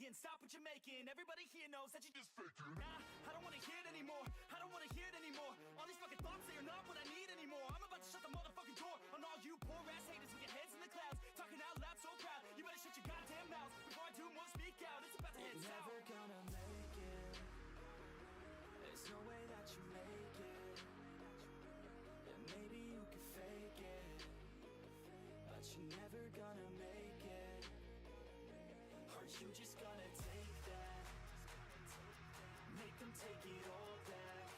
and stop what you're making. Everybody here knows that you just faking. Nah, I don't wanna hear it anymore. I don't wanna hear it anymore. All these fucking thoughts, they are not what I need anymore. I'm about to shut the motherfucking door on all you poor ass haters with your heads in the clouds, talking out loud so proud. You better shut your goddamn mouths before I do more speak out. It's about to head south. You're never gonna make it. There's no way that you make it. And maybe you can fake it, but you're never gonna make it. Aren't you just gonna take that? Make them take it all back.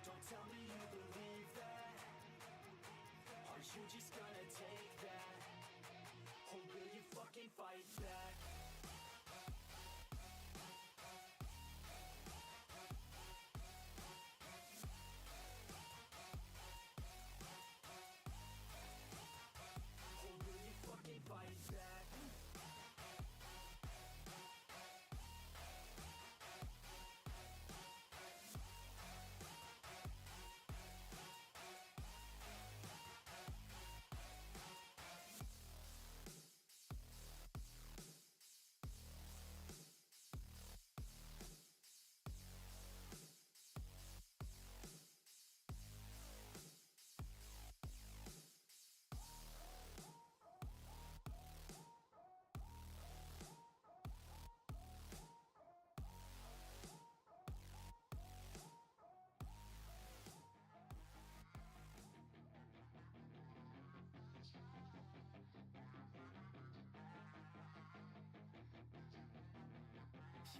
Don't tell me you believe that. Aren't you just gonna take that? Or will you fucking fight back? Or will you fucking fight back?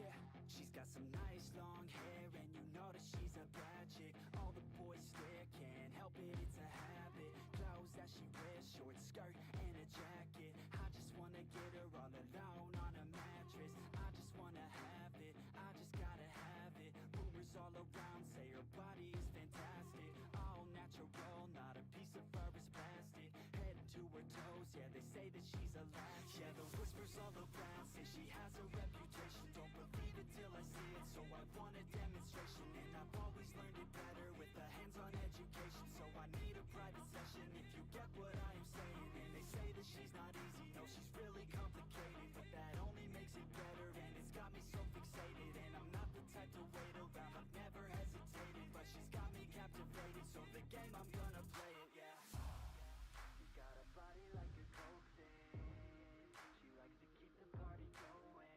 Yeah, she's got some nice long hair, and you know that she's a bad chick. All the boys stare, can't help it, it's a habit. Clothes that she wears, short skirt and a jacket. I just wanna get her all alone on a mattress. I just wanna have it, I just gotta have it. Rumors all around say her body is fantastic. All natural, not a piece of fur is plastic. Head to her toes, yeah, they say that she's a latch. Yeah, the whispers all around say she has a reputation. Don't believe it till I see it, so I want a demonstration. And I've always learned it better with a hands-on education. So I need a private session if you get what I am saying. And they say that she's not easy, no, she's really complicated. But that only makes it better, and it's got me so fixated. And I'm not the type to wait around, I've never hesitated. But she's got me captivated, so the game, I'm gonna play it, yeah. She's got a body like a coke thing. She likes to keep the party going.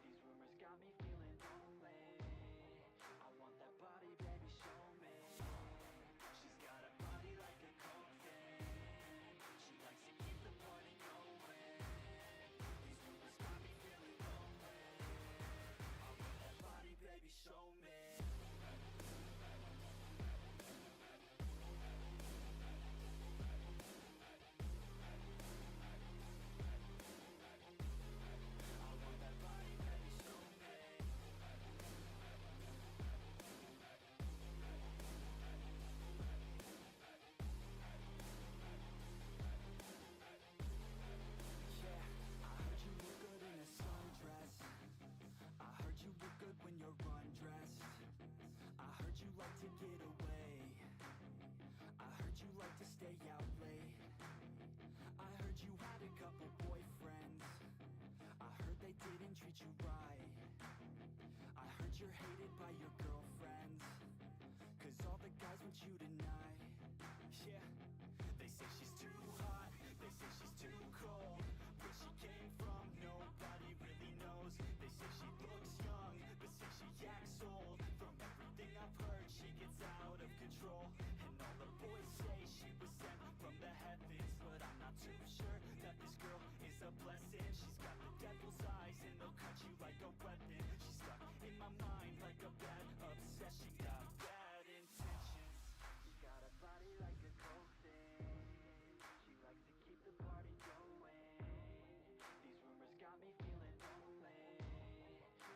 These rumors got me feeling lonely. I want that body, baby, show me. She's got a body like a coke thing. She likes to keep the party going. These rumors got me feeling lonely. I want that body, baby, show me. When you're undressed, I heard you like to get away. I heard you like to stay out late. I heard you had a couple boyfriends. I heard they didn't treat you right. I heard you're hated by your girlfriends, 'cause all the guys want you tonight. Yeah, they say she's too hot, they say she's too cold. Where she came from, nobody really knows. They say she looks young, but say she acts old. From everything I've heard, she gets out of control. And all the boys say she was sent from the heavens, but I'm not too sure that this girl is a blessing. She's got the devil's eyes, and they'll cut you like a weapon. She's stuck in my mind like a bad obsession. Got bad intentions. She's got a body like a coke thing. She likes to keep the party going. These rumors got me feeling lonely.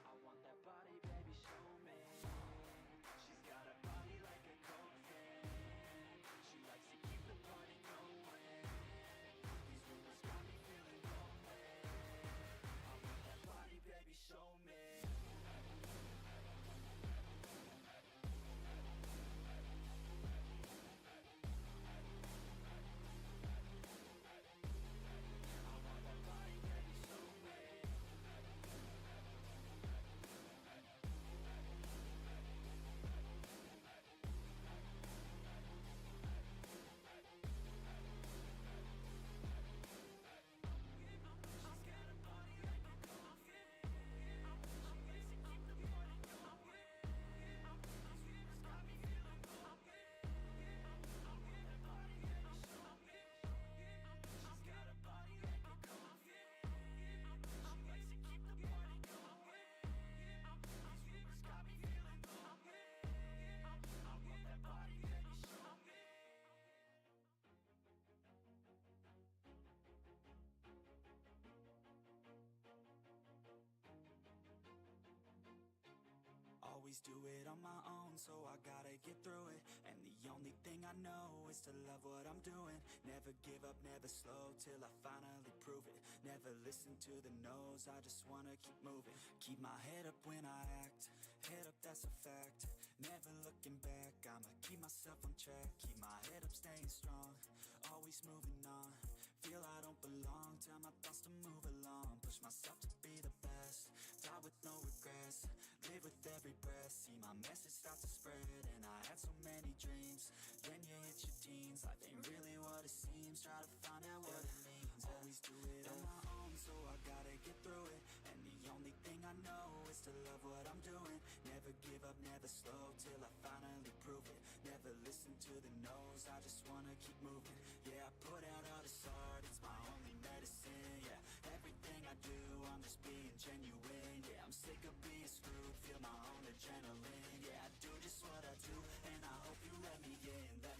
I want that body, baby, show me. She's got a body like a coke thing. She likes to keep the party going. These rumors got me feeling lonely. I want that body, baby, show me. Always do it on my own, so I gotta get through it. And the only thing I know is to love what I'm doing. Never give up, never slow, till I finally prove it. Never listen to the no's, I just wanna keep moving. Keep my head up when I act, head up, that's a fact. Never looking back, I'ma keep myself on track. Keep my head up, staying strong, always moving on. Feel I don't belong, tell my thoughts to move along. Push myself to be the best, die with no regrets. Live with every breath, see my message start to spread. And I had so many dreams, then you hit your teens. Life ain't really what it seems, try to find out what it means. Always do it on my own, so I gotta get through it. And the only thing I know is to love what I'm doing. Never give up, never slow, till I finally prove it. Never listen to the no's, I just wanna keep moving. Yeah, I put out all this art, it's my only medicine. Yeah, everything I do, I'm just being genuine. Yeah, I'm sick of being screwed, feel my own adrenaline. Yeah, I do just what I do, and I hope you let me in, yeah.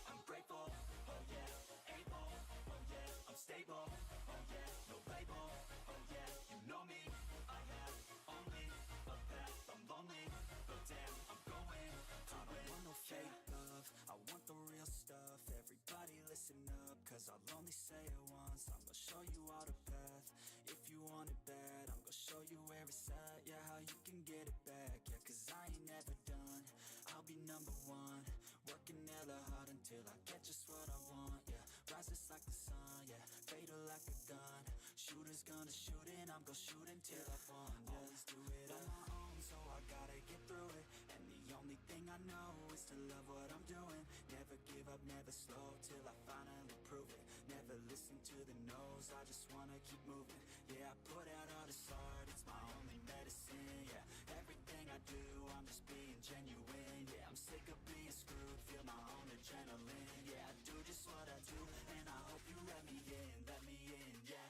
I'm grateful, oh yeah, able, oh yeah, I'm stable, oh yeah, no label, oh yeah, you know me, I have only a path, I'm lonely, but damn, I'm going to win. I don't want no fake love, I want the real stuff. Everybody listen up, cause I'll only say it once. I'm gonna show you all the path, if you want it bad. I'm gonna show you where it's at, yeah, how you can get it back. Yeah, cause I ain't never done, I'll be number one. Working hella hard until I get just what I want, yeah. Rises like the sun, yeah, fatal like a gun. Shooter's gonna shoot and I'm gonna shoot until I won, yeah. Always do it on my own, so I gotta get through it. And the only thing I know is to love what I'm doing. Never give up, never slow, till I finally prove it. Never listen to the no's, I just wanna keep moving. Yeah, I put out all this art, it's my only medicine. Yeah, everything I do, I'm just being genuine. Yeah, I'm sick of being screwed, feel my own adrenaline. Yeah, I do just what I do, and I hope you let me in, yeah.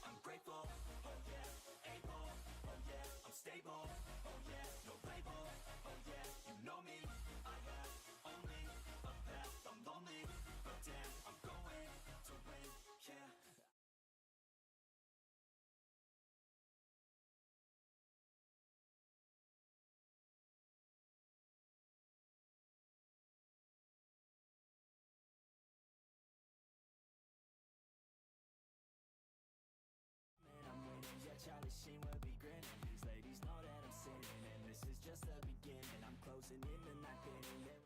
I'm grateful, oh yeah, able, oh yeah, I'm stable, oh yeah, no label, oh yeah, you know me, I have only a path, I'm lonely, but damn, I'm going to win, yeah. I'm winning, yeah, Charlie Sheen will be grinning. These ladies know that I'm sinning, and this is just the beginning. I'm closing in the ninth inning.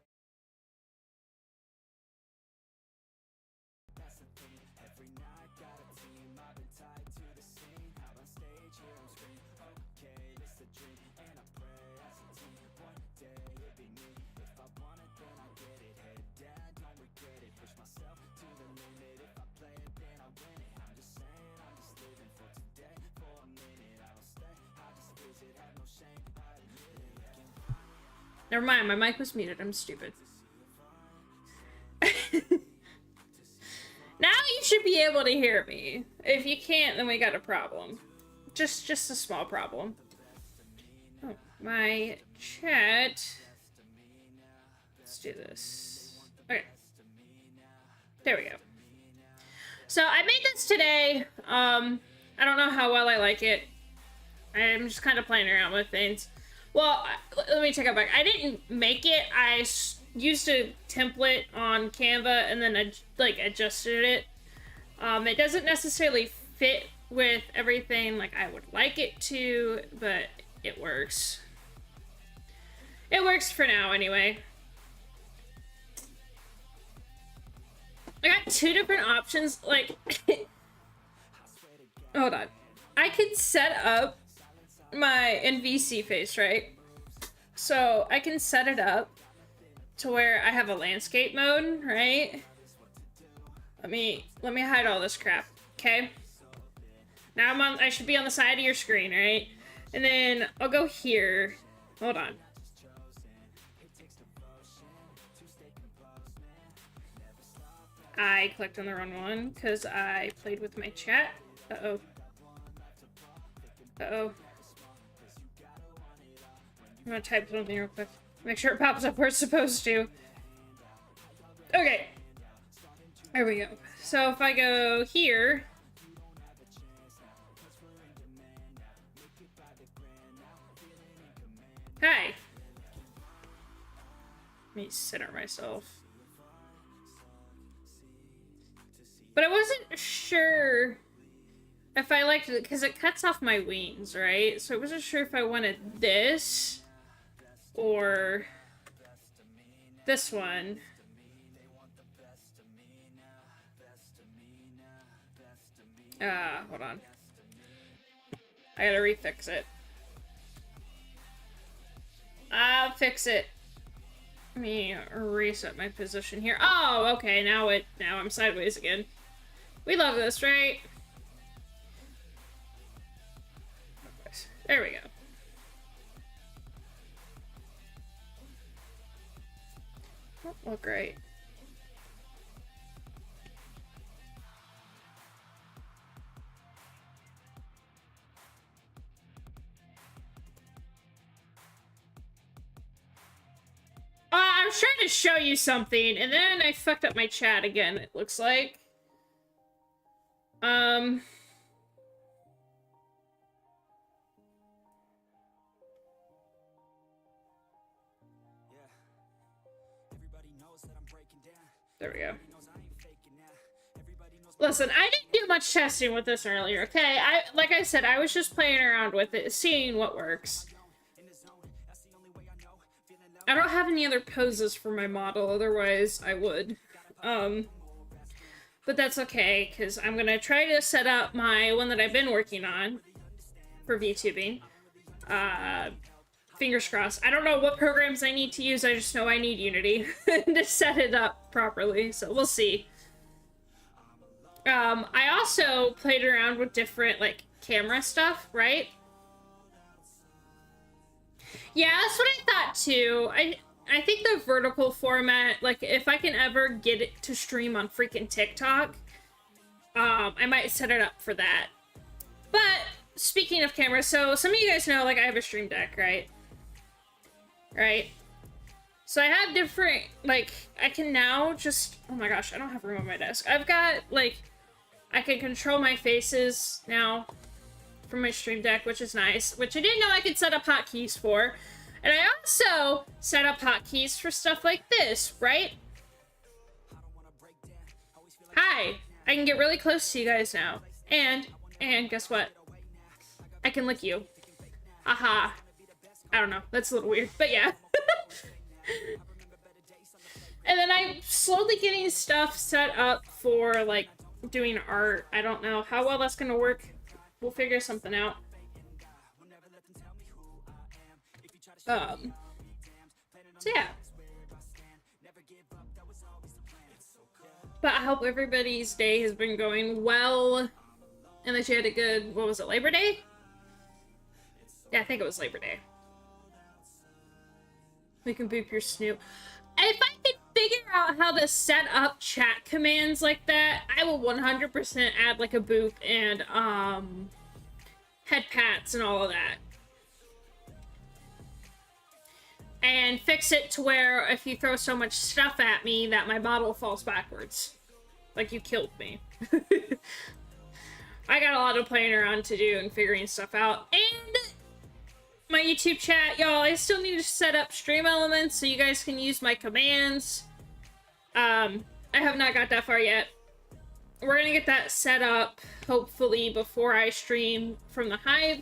That's the thing, every night got a team. I've been tied to the scene, out on stage, here I'm screaming. Okay, this a dream, and I pray as a team. One day it'll be me, if I want it then I'll get it. Head down, don't regret it, push myself to the limit. If I play it then I win it. I'm just saying, I'm just living for today, for a minute. I don't stay, I just visit, have no shame, I admit it. Never mind, my mic was muted. I'm stupid. Now you should be able to hear me. If you can't, then we got a problem. Just a small problem. Oh, my chat. Let's do this. Okay. There we go. So I made this today. I don't know how well I like it. I'm just kind of playing around with things. Well, let me take it back. I didn't make it. I used a template on Canva and then like adjusted it. It doesn't necessarily fit with everything like I would like it to, but it works. It works for now anyway. I got two different options. Like, hold on. I could set up my NVC face, right? So I can set it up to where I have a landscape mode, right? Let me hide all this crap, okay? Now I should be on the side of your screen, right? And then I'll go here. Hold on. I clicked on the wrong one because I played with my chat. Uh-oh. Uh-oh. I'm gonna type something real quick. Make sure it pops up where it's supposed to. Okay. There we go. So if I go here... Hi. Let me center myself. But I wasn't sure if I liked it, because it cuts off my wings, right? So I wasn't sure if I wanted this or this one. Hold on. I gotta refix it. I'll fix it. Let me reset my position here. Oh, okay, now I'm sideways again. We love this, right? There we go. Won't look great. I was trying to show you something, and then I fucked up my chat again, it looks like. There we go. Listen, I didn't do much testing with this earlier, okay? Like I said, I was just playing around with it, seeing what works. I don't have any other poses for my model, otherwise I would. But that's okay, because I'm gonna try to set up my one that I've been working on for VTubing. Fingers crossed. I don't know what programs I need to use, I just know I need Unity to set it up properly, so we'll see. I also played around with different, like, camera stuff, right? Yeah, that's what I thought too. I think the vertical format, like, if I can ever get it to stream on freaking TikTok, I might set it up for that. But, speaking of cameras, so some of you guys know, like, I have a stream deck, right? Right? So I have different, like, I can now just, oh my gosh, I don't have room on my desk. I've got, like, I can control my faces now from my stream deck, which is nice, which I didn't know I could set up hotkeys for. And I also set up hotkeys for stuff like this, right? Hi, I can get really close to you guys now. And guess what? I can lick you. Aha. I don't know, that's a little weird, but yeah. And then I'm slowly getting stuff set up for, like, doing art. I don't know how well that's gonna work. We'll figure something out. So yeah. But I hope everybody's day has been going well, and that you had a good, what was it, Labor Day? Yeah, I think it was Labor Day. We can boop your Snoop. If I could figure out how to set up chat commands like that, I will 100% add, like, a boop and, head pats and all of that. And fix it to where if you throw so much stuff at me that my model falls backwards. Like you killed me. I got a lot of playing around to do and figuring stuff out. And my YouTube chat, y'all, I still need to set up stream elements so you guys can use my commands. I have not got that far yet. We're gonna get that set up, hopefully, before I stream from the Hive,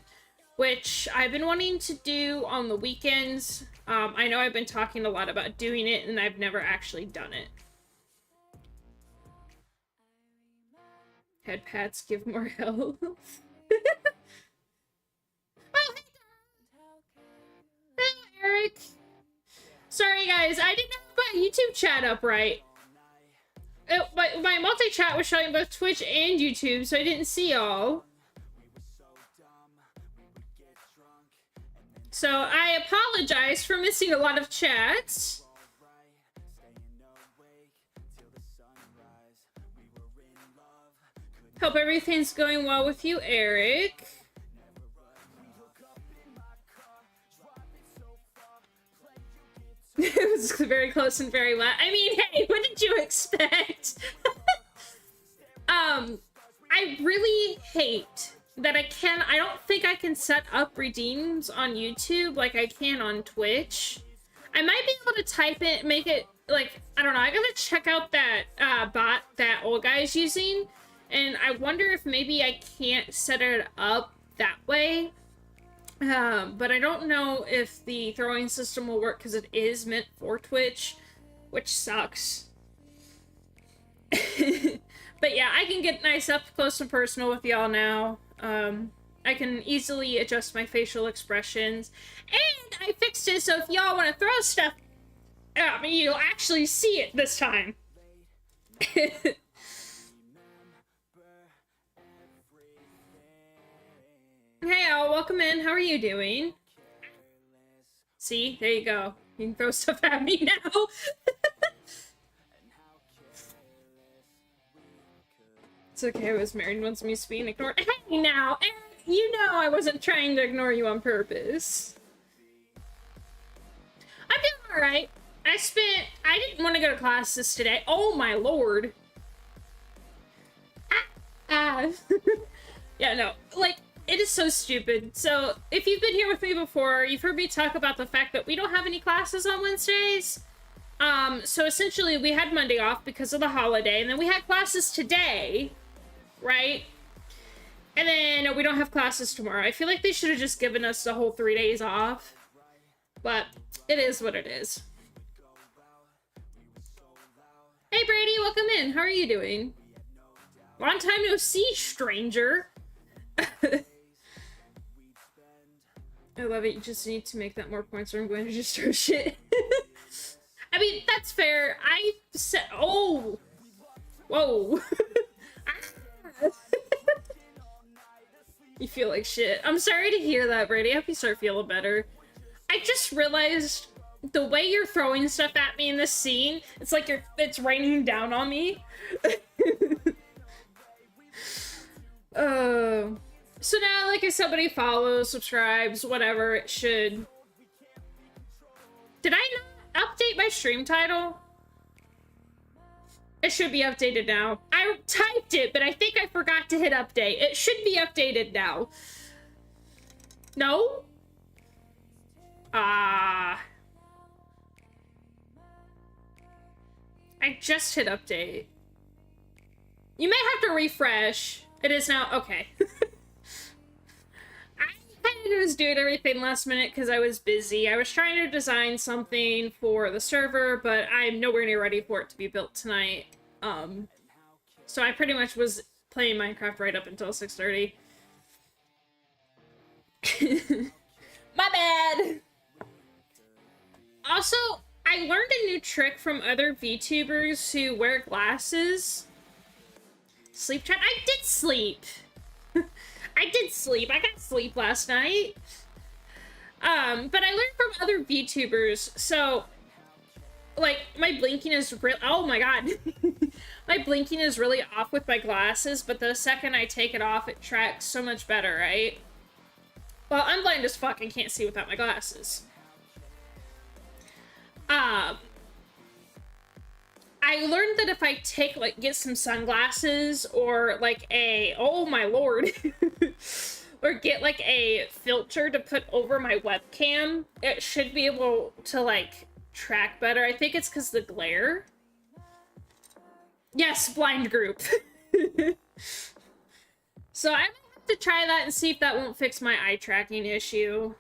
which I've been wanting to do on the weekends. I know I've been talking a lot about doing it, and I've never actually done it. Head pats give more health. Oh, hey, Eric. Sorry, guys, I didn't have my YouTube chat up right. My multi-chat was showing both Twitch and YouTube, so I didn't see y'all. So I apologize for missing a lot of chats. Hope everything's going well with you, Eric. It was very close and very wet. I mean, hey, what did you expect? I really hate that I don't think I can set up redeems on YouTube like I can on Twitch. I might be able to type it, make it, like, I don't know, I gotta check out that bot that old guy is using, and I wonder if maybe I can't set it up that way. But I don't know if the throwing system will work because it is meant for Twitch, which sucks. But yeah, I can get nice up close and personal with y'all now. I can easily adjust my facial expressions. And I fixed it so if y'all want to throw stuff at me, you'll actually see it this time. Hey all, welcome in. How are you doing? See, there you go. You can throw stuff at me now. It's okay, I was married once me being ignored. Hey now, Eric, you know I wasn't trying to ignore you on purpose. I'm doing alright. I didn't want to go to classes today. Oh my lord. Yeah, no, like, it is so stupid. So, if you've been here with me before, you've heard me talk about the fact that we don't have any classes on Wednesdays. So essentially we had Monday off because of the holiday, and then we had classes today, right? And then we don't have classes tomorrow. I feel like they should have just given us the whole 3 days off, but it is what it is. Hey Brady, welcome in. How are you doing? Long time no see, stranger. I love it. You just need to make that more points or I'm going to just throw shit. I mean, that's fair. I said, oh, whoa. You feel like shit. I'm sorry to hear that, Brady. I hope you start feeling better. I just realized the way you're throwing stuff at me in this scene, it's like it's raining down on me. So now, like, if somebody follows, subscribes, whatever, it should... Did I not update my stream title? It should be updated now. I typed it, but I think I forgot to hit update. It should be updated now. No? I just hit update. You may have to refresh. It is now, okay. I was doing everything last minute because I was busy. I was trying to design something for the server, but I'm nowhere near ready for it to be built tonight. So I pretty much was playing Minecraft right up until 6:30. My bad! Also, I learned a new trick from other VTubers who wear glasses. Sleep chat? I did sleep! I did sleep. I got sleep last night. But I learned from other VTubers, so, like, my blinking is real. Oh my god. My blinking is really off with my glasses, but the second I take it off, it tracks so much better, right? Well, I'm blind as fuck and can't see without my glasses. I learned that if I take, like, get some sunglasses or, like, oh my lord, or get, like, a filter to put over my webcam, it should be able to, like, track better. I think it's because the glare. Yes, blind group. So I might have to try that and see if that won't fix my eye tracking issue.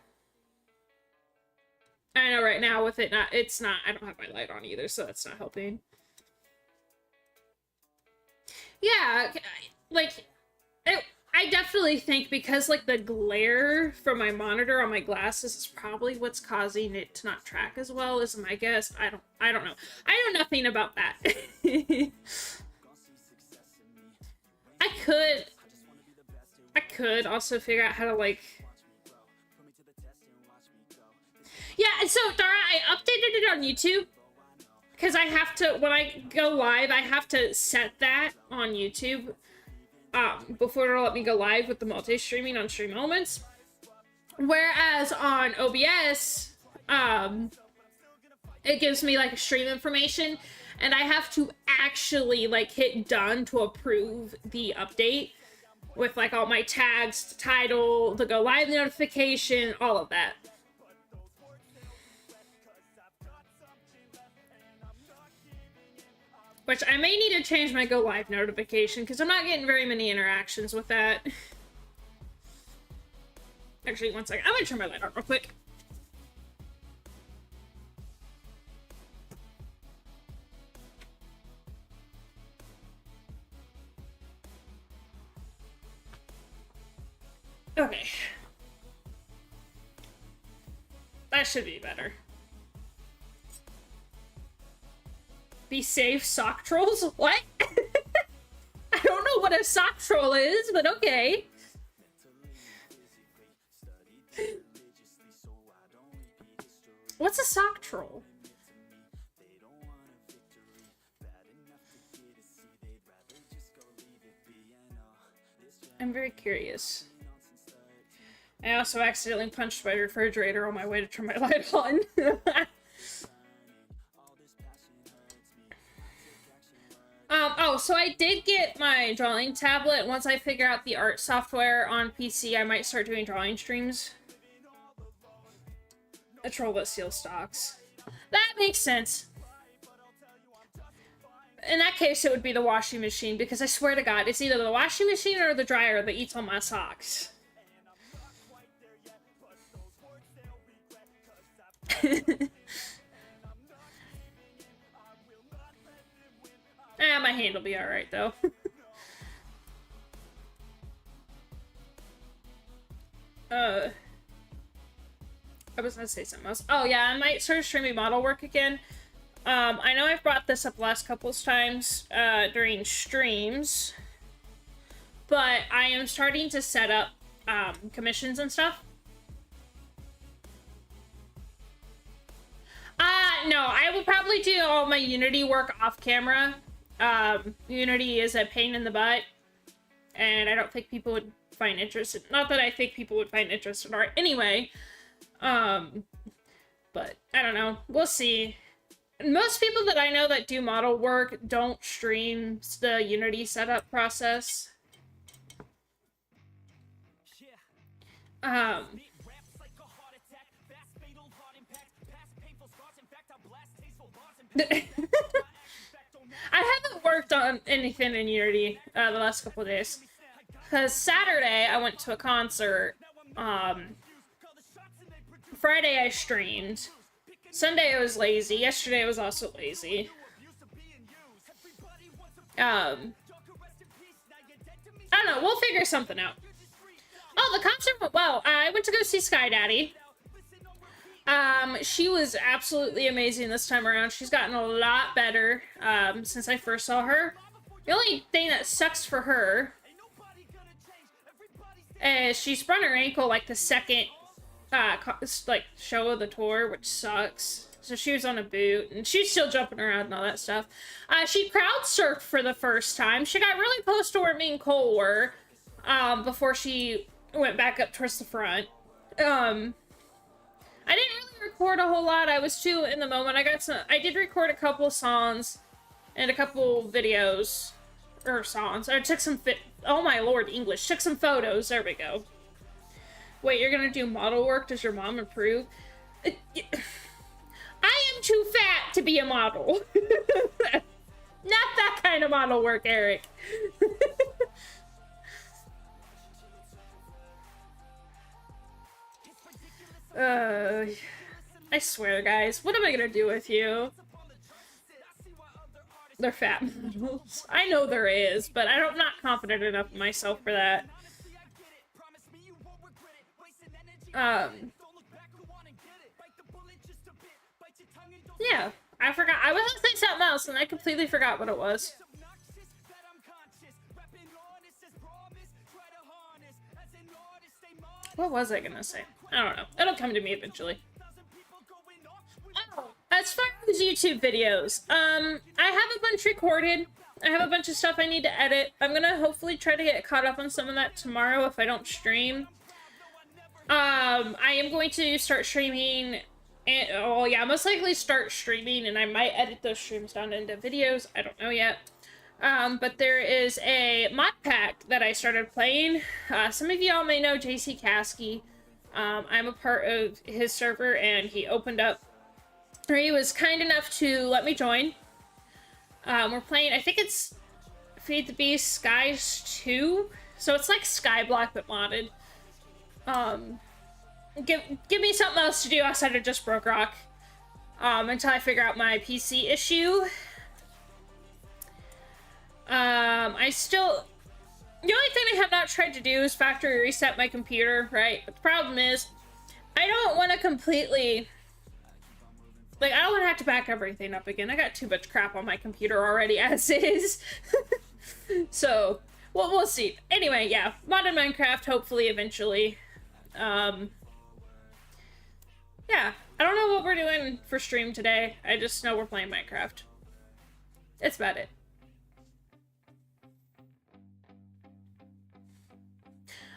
I know right now with it it's not, I don't have my light on either, so that's not helping. Yeah, like, I definitely think because, like, the glare from my monitor on my glasses is probably what's causing it to not track as well, is my guess. I don't know. I know nothing about that. I could also figure out how to, like... Yeah, and so, Dara, I updated it on YouTube. Because I have to, when I go live, I have to set that on YouTube. before it'll let me go live with the multi-streaming on Stream Elements. Whereas on OBS, it gives me like stream information, and I have to actually like hit done to approve the update with like all my tags, the title, the go live notification, all of that. Which I may need to change my go live notification because I'm not getting very many interactions with that. Actually, one second. I'm gonna turn my light on real quick. Okay. That should be better. Be safe, sock trolls? What? I don't know what a sock troll is, but okay. What's a sock troll? I'm very curious. I also accidentally punched my refrigerator on my way to turn my light on. Oh, so I did get my drawing tablet. Once I figure out the art software on PC, I might start doing drawing streams. A troll that steals stocks. That makes sense. In that case, it would be the washing machine, because I swear to God, it's either the washing machine or the dryer that eats all my socks. My hand will be alright, though. I was gonna say something else. Oh, yeah, I might start streaming model work again. I know I've brought this up the last couple of times during streams, but I am starting to set up commissions and stuff. No, I will probably do all my Unity work off camera. Unity is a pain in the butt, and I don't think people would find interest in, not that I think people would find interest in art anyway, but I don't know, we'll see. Most people that I know that do model work don't stream the Unity setup process. I haven't worked on anything in Unity the last couple of days. Because Saturday I went to a concert. Friday I streamed. Sunday I was lazy. Yesterday I was also lazy. I don't know. We'll figure something out. Oh, the concert went well. I went to go see Sky Daddy. She was absolutely amazing this time around. She's gotten a lot better, since I first saw her. The only thing that sucks for her is she sprained her ankle, like, the second, like, show of the tour, which sucks. So she was on a boot, and she's still jumping around and all that stuff. She crowd surfed for the first time. She got really close to where me and Cole were, before she went back up towards the front. I didn't really record a whole lot. I was too in the moment. I did record a couple of songs and a couple videos or songs. I took some oh my lord, English. Took some photos. There we go. Wait, you're gonna do model work? Does your mom approve? I am too fat to be a model. Not that kind of model work, Eric. I swear, guys, what am I gonna do with you? They're fat models. I know there is, but I'm not confident enough in myself for that. Yeah, I forgot. I was gonna say something else, and I completely forgot what it was. What was I gonna say? I don't know. It'll come to me eventually. Oh, as far as YouTube videos, I have a bunch recorded. I have a bunch of stuff I need to edit. I'm gonna hopefully try to get caught up on some of that tomorrow if I don't stream. I am going to start streaming, and oh yeah, most likely start streaming, and I might edit those streams down into videos. I don't know yet. But there is a mod pack that I started playing. Some of y'all may know JC Caskey. I'm a part of his server, and he opened up, or he was kind enough to let me join. We're playing, I think it's Feed the Beast Skies 2. So it's like Skyblock but modded. Give me something else to do outside of just BrokeRock. Until I figure out my PC issue. The only thing I have not tried to do is factory reset my computer, right? But the problem is, I don't want to completely... Like, I don't want to have to back everything up again. I got too much crap on my computer already as is. So, well, we'll see. Anyway, yeah. Modded Minecraft, hopefully, eventually. Yeah. I don't know what we're doing for stream today. I just know we're playing Minecraft. That's about it.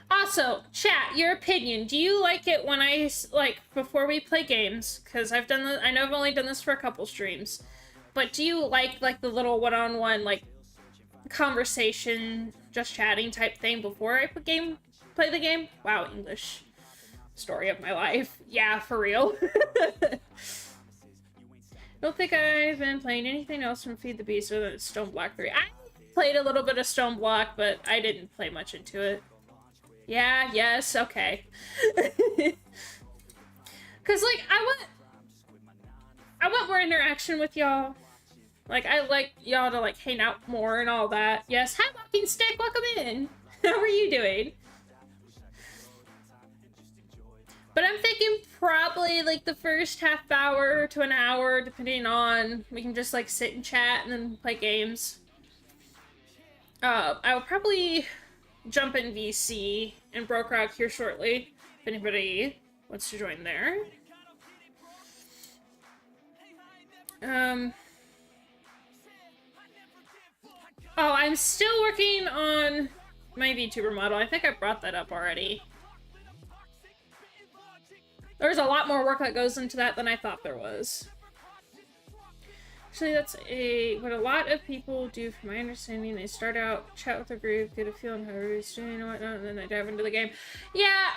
Also, chat, your opinion. Do you like it when I, like, before we play games? Because I've done this, I know I've only done this for a couple streams. But do you like the little one-on-one, like, conversation, just chatting type thing before I play the game? Wow, English. Story of my life. Yeah, for real. Don't think I've been playing anything else from Feed the Beast other than Stone Block 3. I played a little bit of Stone Block, but I didn't play much into it. Yeah, yes, okay. Cause like I want more interaction with y'all. Like I like y'all to like hang out more and all that. Yes, hi Walking Stick, welcome in. How are you doing? But I'm thinking probably like the first half hour to an hour, depending on, we can just like sit and chat and then play games. I will probably jump in VC and BrokeRock here shortly, if anybody wants to join there. Oh, I'm still working on my VTuber model. I think I brought that up already. There's a lot more work that goes into that than I thought there was. Actually, that's what a lot of people do, from my understanding. They start out, chat with a group, get a feel on how everybody's doing and whatnot, and then they dive into the game. Yeah,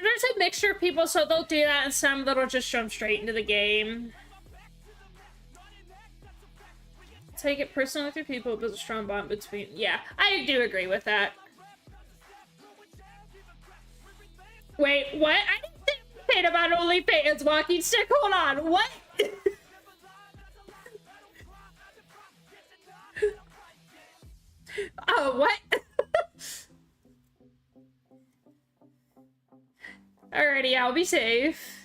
there's a mixture of people, so they'll do that, and some that'll just jump straight into the game. Take it personal with your people, build a strong bond between... Yeah, I do agree with that. Wait, what? I didn't say anything about OnlyFans, Walking Stick. Hold on, what? Oh, what? Alrighty, I'll be safe.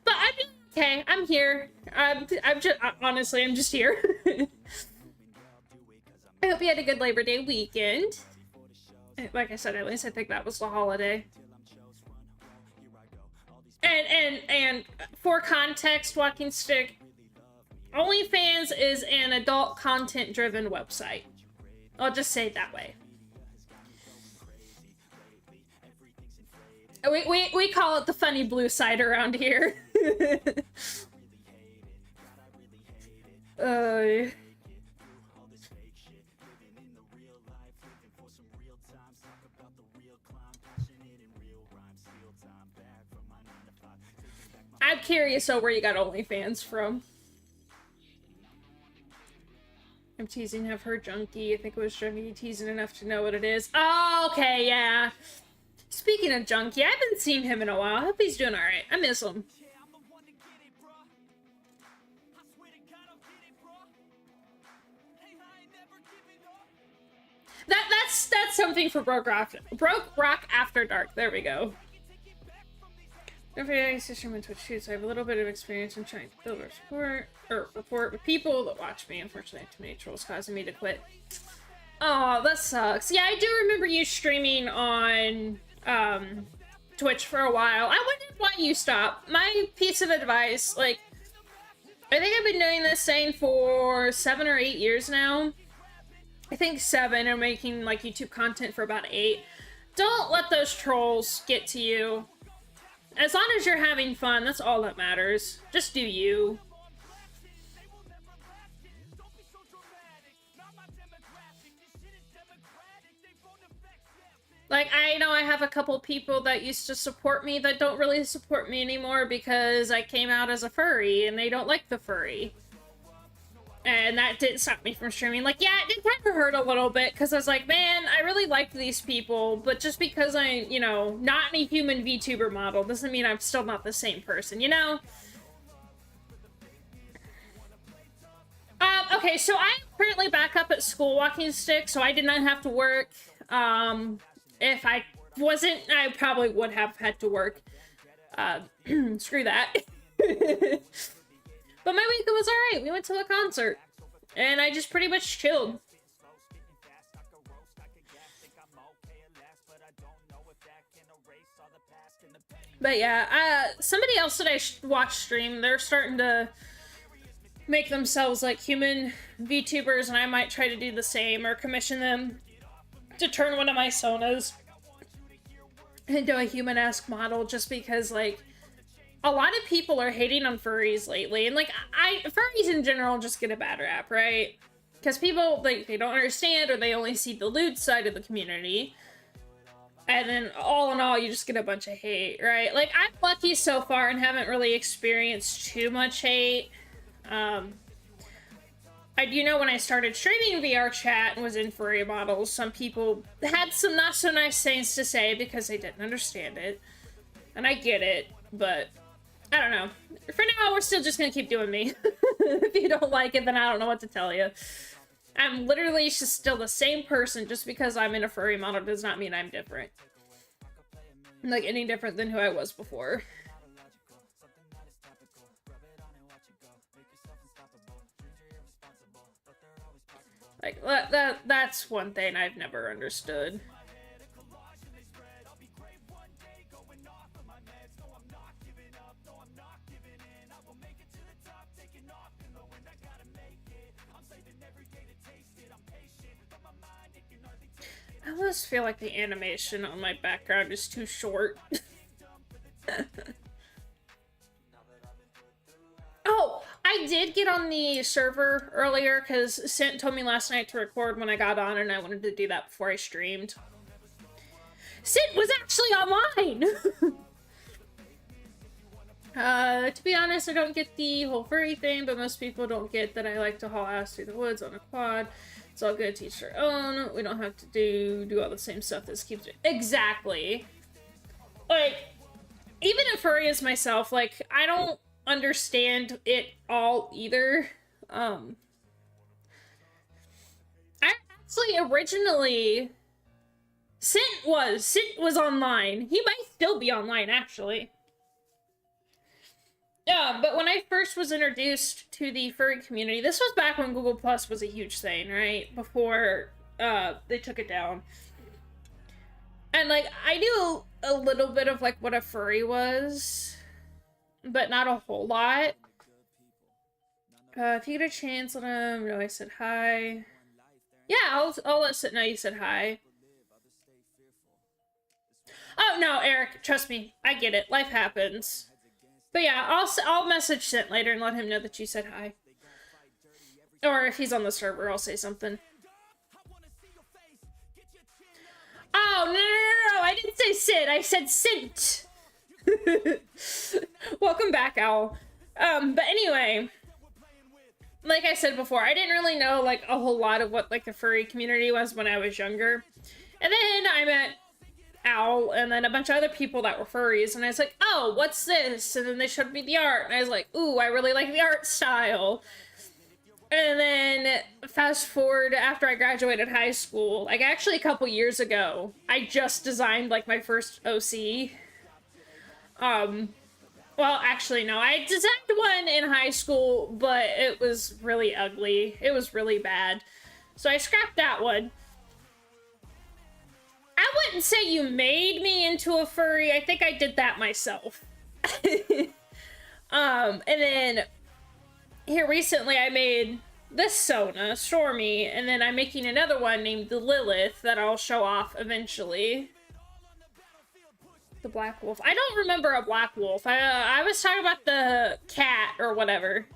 But I'm okay. I'm here. I'm just honestly, I'm just here. I hope you had a good Labor Day weekend. Like I said, at least I think that was the holiday. And for context, Walking Stick, OnlyFans is an adult content-driven website. I'll just say it that way. We call it the funny blue side around here. I'm curious where you got OnlyFans from. I'm teasing, have heard Junkie. I think it was Junkie teasing enough to know what it is. Oh, okay, yeah. Speaking of Junkie, I haven't seen him in a while. I hope he's doing alright. I miss him. That's something for BrokeRock After Dark. There we go. Don't forget I used to stream on Twitch too, so I have a little bit of experience in trying to build rapport with people that watch me. Unfortunately, I have too many trolls causing me to quit. Oh, that sucks. Yeah, I do remember you streaming on Twitch for a while. I wondered why you stopped. My piece of advice, like, I think I've been doing this thing for 7 or 8 years now. I think 7, and making like YouTube content for about 8. Don't let those trolls get to you. As long as you're having fun, that's all that matters. Just do you. Like, I know I have a couple people that used to support me that don't really support me anymore because I came out as a furry and they don't like the furry. And that didn't stop me from streaming. Like, yeah, it did kind of hurt a little bit because I was like, man, I really liked these people, but just because I'm, you know, not any human VTuber model doesn't mean I'm still not the same person, you know? Okay, so I'm currently back up at school walking stick, so I did not have to work. If I wasn't, I probably would have had to work. Screw that. But my week was alright. We went to a concert. And I just pretty much chilled. But yeah, somebody else that I watched stream, they're starting to make themselves like human VTubers, and I might try to do the same or commission them to turn one of my Sonas into a human-esque model, just because like a lot of people are hating on furries lately, and like furries in general just get a bad rap, right? Because people like they don't understand, or they only see the lewd side of the community, and then all in all you just get a bunch of hate, right? Like, I'm lucky so far and haven't really experienced too much hate. I do know when I started streaming VR chat and was in furry models, some people had some not so nice things to say because they didn't understand it. And I get it, but I don't know. For now, we're still just gonna keep doing me. If you don't like it, then I don't know what to tell you. I'm literally just still the same person. Just because I'm in a furry model does not mean I'm different. Like, any different than who I was before. Like, that's one thing I've never understood. I almost feel like the animation on my background is too short. Oh, I did get on the server earlier because Sent told me last night to record when I got on, and I wanted to do that before I streamed. Sent was actually online! To be honest, I don't get the whole furry thing, but most people don't get that I like to haul ass through the woods on a quad. It's all good to each their own. We don't have to do all the same stuff this keeps doing. Exactly. Like, even a furry as myself, like, I don't understand it all either. I actually originally Sint was online. He might still be online, actually. Yeah, but when I first was introduced to the furry community, this was back when Google Plus was a huge thing, right? Before they took it down. And like, I knew a little bit of like what a furry was, but not a whole lot. If you get a chance, let him know I said hi. Yeah, I'll let Sit know you said hi. Oh no, Eric, trust me, I get it. Life happens. But yeah, I'll message Sit later and let him know that you said hi. Or if he's on the server, I'll say something. Oh, no, I didn't say Sit, I said Sint. Welcome back, Owl. But anyway, like I said before, I didn't really know, like, a whole lot of what, like, the furry community was when I was younger. And then I met Owl and then a bunch of other people that were furries, and I was like, oh, what's this? And then they showed me the art, and I was like, ooh, I really like the art style. And then fast forward after I graduated high school, like actually a couple years ago, I just designed like my first OC. Well, actually no, I designed one in high school, but it was really ugly. It was really bad. So I scrapped that one. I wouldn't say you made me into a furry. I think I did that myself. And then here recently I made this Sona, Stormy, and then I'm making another one named the Lilith that I'll show off eventually. The Black Wolf. I don't remember a Black Wolf. I was talking about the cat or whatever.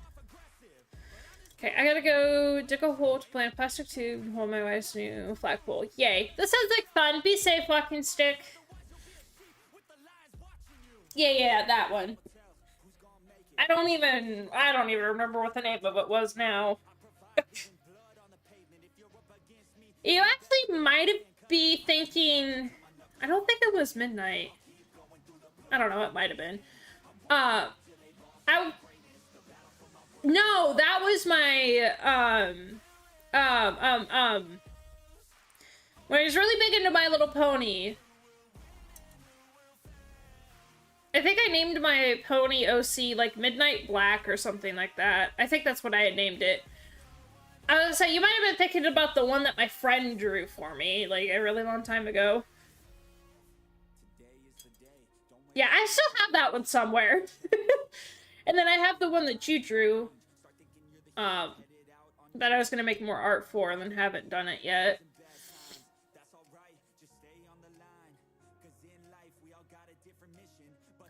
Okay, I gotta go dig a hole to plant a plastic tube and hold my wife's new flagpole. Yay. This sounds like fun. Be safe, walking stick. Yeah, that one. I don't even remember what the name of it was now. You actually might be thinking, I don't think it was Midnight. I don't know, it might have been. No, that was my, when I was really big into My Little Pony. I think I named my pony OC, like, Midnight Black or something like that. I think that's what I had named it. I was gonna say, you might have been thinking about the one that my friend drew for me, like, a really long time ago. Yeah, I still have that one somewhere. And then I have the one that you drew, that I was gonna make more art for and then haven't done it yet.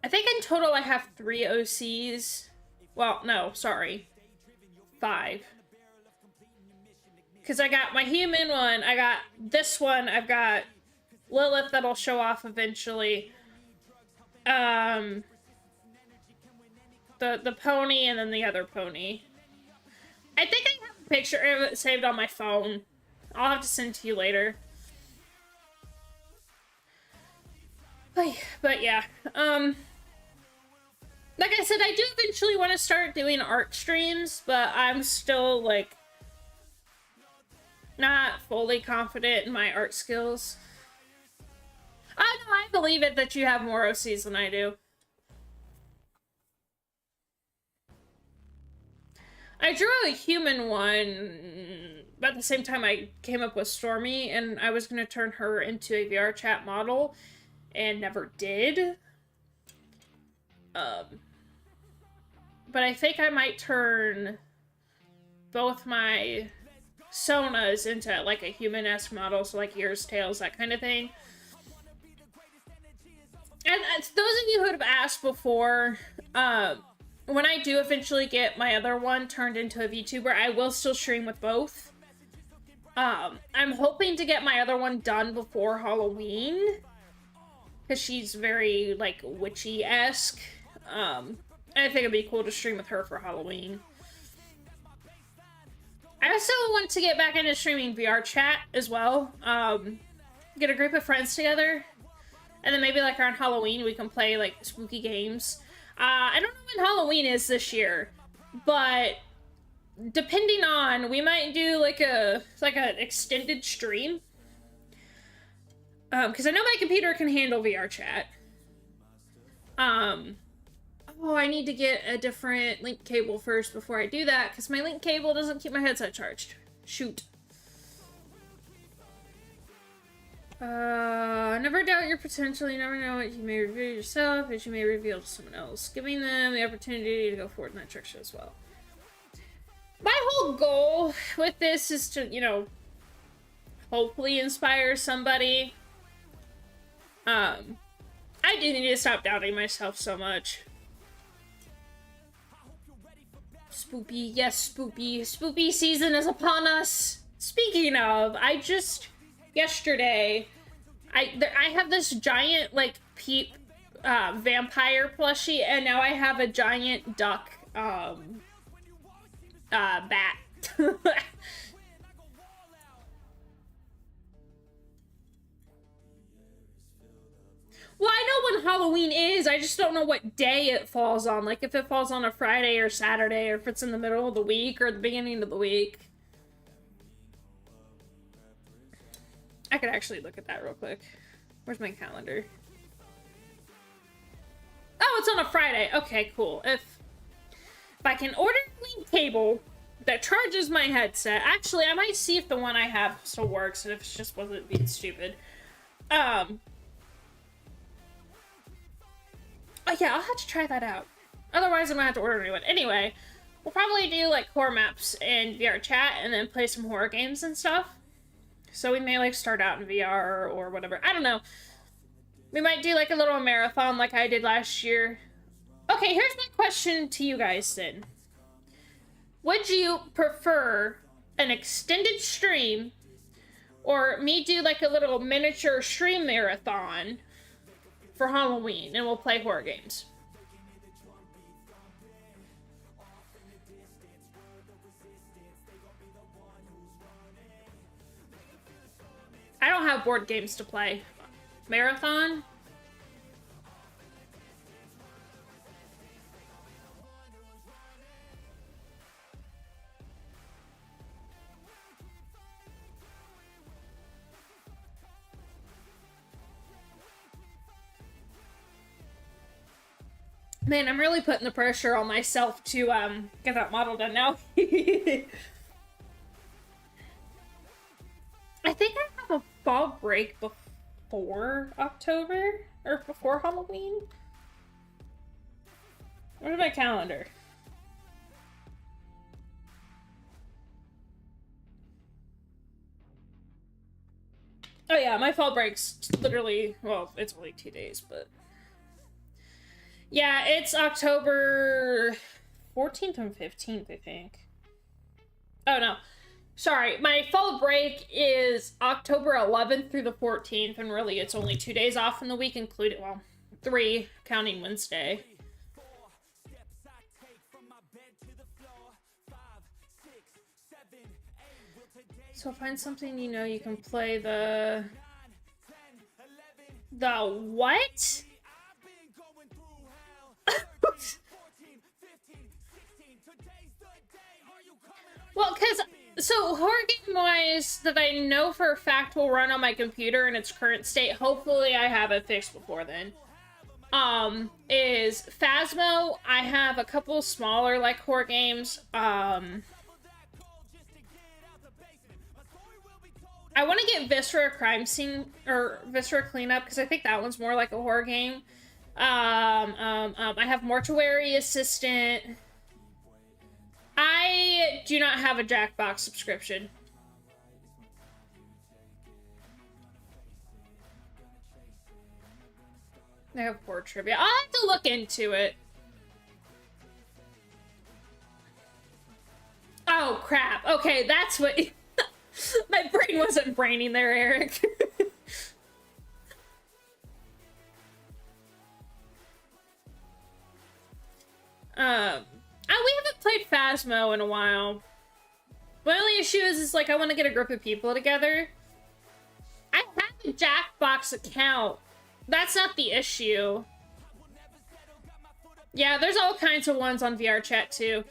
I think in total I have 3 OCs. Well, no, sorry. 5. Because I got my human one, I got this one, I've got Lilith that'll show off eventually. The pony and then the other pony. I think I have a picture of it saved on my phone. I'll have to send it to you later. But yeah, like I said, I do eventually want to start doing art streams, but I'm still, like, not fully confident in my art skills. Oh no, I believe it that you have more OCs than I do. I drew a human one about the same time I came up with Stormy, and I was going to turn her into a VR chat model, and never did. But I think I might turn both my Sonas into, like, a human-esque model, so, like, ears, tails, that kind of thing. And those of you who have asked before, when I do eventually get my other one turned into a VTuber, I will still stream with both. I'm hoping to get my other one done before Halloween, because she's very, like, witchy-esque. I think it'd be cool to stream with her for Halloween. I also want to get back into streaming VR chat as well. Get a group of friends together. And then maybe, like, around Halloween, we can play, like, spooky games. I don't know when Halloween is this year, but depending on, we might do, like, an extended stream. Because I know my computer can handle VR chat. Oh, I need to get a different link cable first before I do that, because my link cable doesn't keep my headset charged. Shoot. Never doubt your potential. You never know what you may reveal yourself, as you may reveal to someone else, giving them the opportunity to go forward in that direction as well. My whole goal with this is to, you know, hopefully inspire somebody. I do need to stop doubting myself so much. Spoopy, yes, Spoopy. Spoopy season is upon us. Speaking of, yesterday, I have this giant, like, peep, vampire plushie, and now I have a giant duck, bat. Well, I know when Halloween is, I just don't know what day it falls on. Like, if it falls on a Friday or Saturday, or if it's in the middle of the week or the beginning of the week. I could actually look at that real quick. Where's my calendar? Oh, it's on a Friday. Okay, cool. If I can order a link cable that charges my headset. Actually, I might see if the one I have still works, and if it just wasn't being stupid. Oh yeah, I'll have to try that out. Otherwise, I'm gonna have to order a new one. Anyway, We'll probably do like horror maps in VR chat and then play some horror games and stuff. So we may like start out in VR or whatever. I don't know. We might do like a little marathon like I did last year. Okay, here's my question to you guys then. Would you prefer an extended stream or me do like a little miniature stream marathon for Halloween and we'll play horror games? I don't have board games to play. Marathon? Man, I'm really putting the pressure on myself to get that model done now. I think I have a fall break before October or before Halloween. Where's my calendar? Oh yeah, my fall break's literally, well, it's only 2 days, but yeah, it's October 14th and 15th, I think. Oh no. Sorry, my fall break is October 11th through the 14th, and really it's only 2 days off in the week, including, well, 3, counting Wednesday. So find something you know you can play the what? Well, so horror game wise that I know for a fact will run on my computer in its current state, hopefully I have it fixed before then, is Phasmo. I have a couple smaller like horror games. I want to get Viscera Crime Scene or Viscera Cleanup because I think that one's more like a horror game. I have Mortuary Assistant. I do not have a Jackbox subscription. I have poor trivia. I'll have to look into it. Oh, crap. Okay, that's what... My brain wasn't braining there, Eric. We haven't played Phasmo in a while. My only issue is like I want to get a group of people together. I have a Jackbox account. That's not the issue. Yeah, there's all kinds of ones on VR chat too.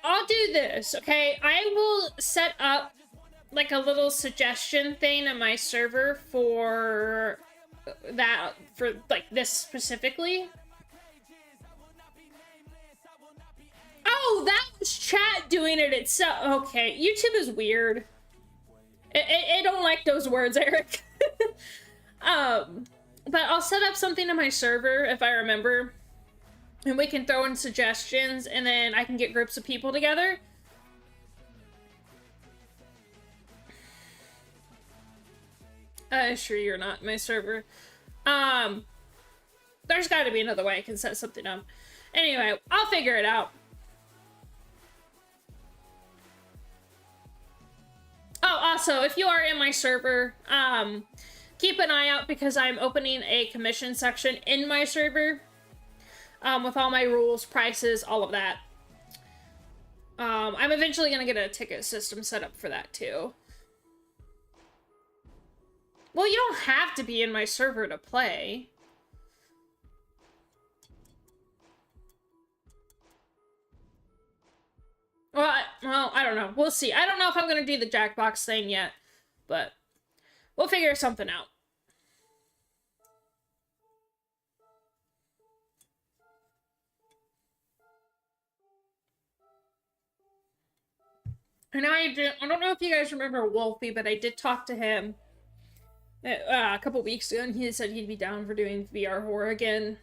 I'll do this, okay? I will set up like a little suggestion thing in my server for that, for like this specifically. Oh, that was chat doing it itself. Okay, YouTube is weird. I don't like those words, Eric. But I'll set up something in my server if I remember. And we can throw in suggestions, and then I can get groups of people together. Sure you're not my server. There's gotta be another way I can set something up. Anyway, I'll figure it out. Oh, also, if you are in my server, keep an eye out because I'm opening a commission section in my server. With all my rules, prices, all of that. I'm eventually gonna get a ticket system set up for that too. Well, you don't have to be in my server to play. Well, I don't know. We'll see. I don't know if I'm gonna do the Jackbox thing yet, but we'll figure something out. And I don't know if you guys remember Wolfie, but I did talk to him a couple weeks ago, and he said he'd be down for doing VR horror again.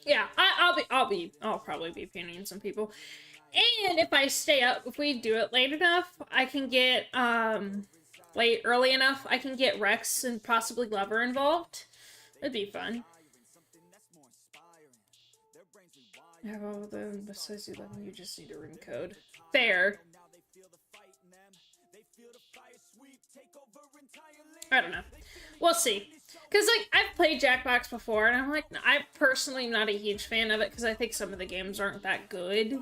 Yeah, I'll probably be painting some people. And if I stay up, if we do it late enough, I can get, early enough, I can get Rex and possibly Lever involved. It'd be fun. I have all of them besides 11, you just need a room code. Fair. I don't know. We'll see. Because, like, I've played Jackbox before, and I'm like, I'm personally not a huge fan of it, because I think some of the games aren't that good.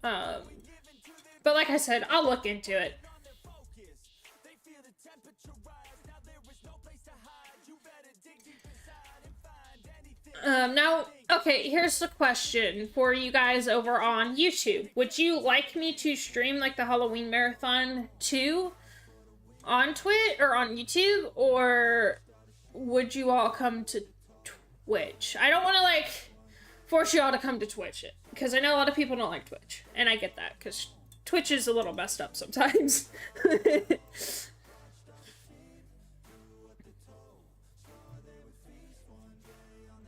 But like I said, I'll look into it. Now, okay, here's the question for you guys over on YouTube. Would you like me to stream, like, the Halloween Marathon 2 on Twitch or on YouTube, or would you all come to Twitch? I don't want to, like, force you all to come to Twitch, because I know a lot of people don't like Twitch, and I get that, because Twitch is a little messed up sometimes.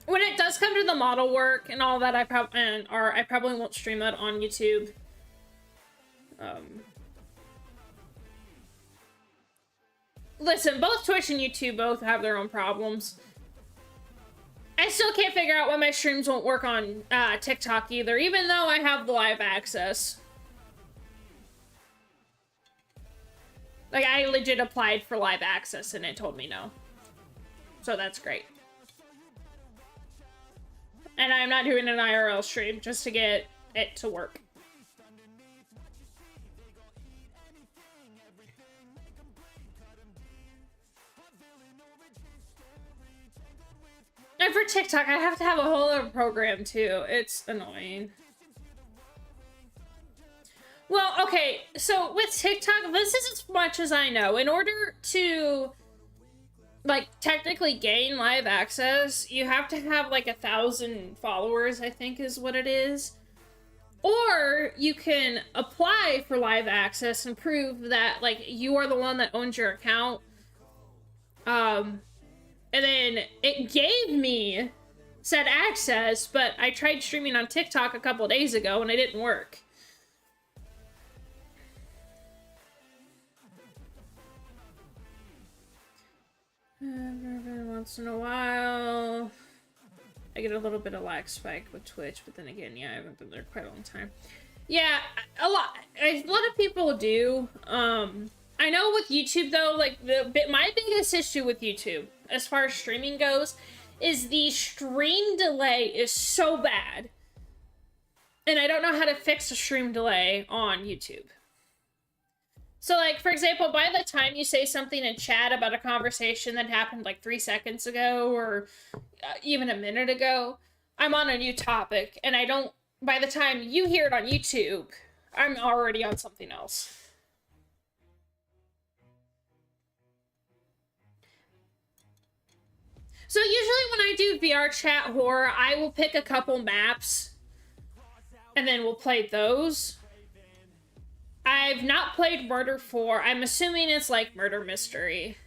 When it does come to the model work and all that, I probably won't stream that on YouTube. Listen, both Twitch and YouTube both have their own problems. I still can't figure out why my streams won't work on TikTok either, even though I have the live access. Like, I legit applied for live access and it told me no. So that's great. And I'm not doing an IRL stream just to get it to work. And for TikTok, I have to have a whole other program too. It's annoying. Well, okay, so with TikTok, this is as much as I know. In order to, like, technically gain live access, you have to have, like, 1,000 followers, I think is what it is. Or you can apply for live access and prove that, like, you are the one that owns your account. And then it gave me said access, but I tried streaming on TikTok a couple days ago and it didn't work. Every once in a while, I get a little bit of lag spike with Twitch, but then again, yeah, I haven't been there quite a long time. Yeah, a lot of people do. I know with YouTube though, like my biggest issue with YouTube, as far as streaming goes, is the stream delay is so bad, and I don't know how to fix a stream delay on YouTube. So, like, for example, by the time you say something in chat about a conversation that happened like 3 seconds ago or even a minute ago, I'm on a new topic, and I don't, by the time you hear it on YouTube, I'm already on something else. So usually when I do VR chat horror, I will pick a couple maps and then we'll play those. I've not played Murder 4. I'm assuming it's like Murder Mystery.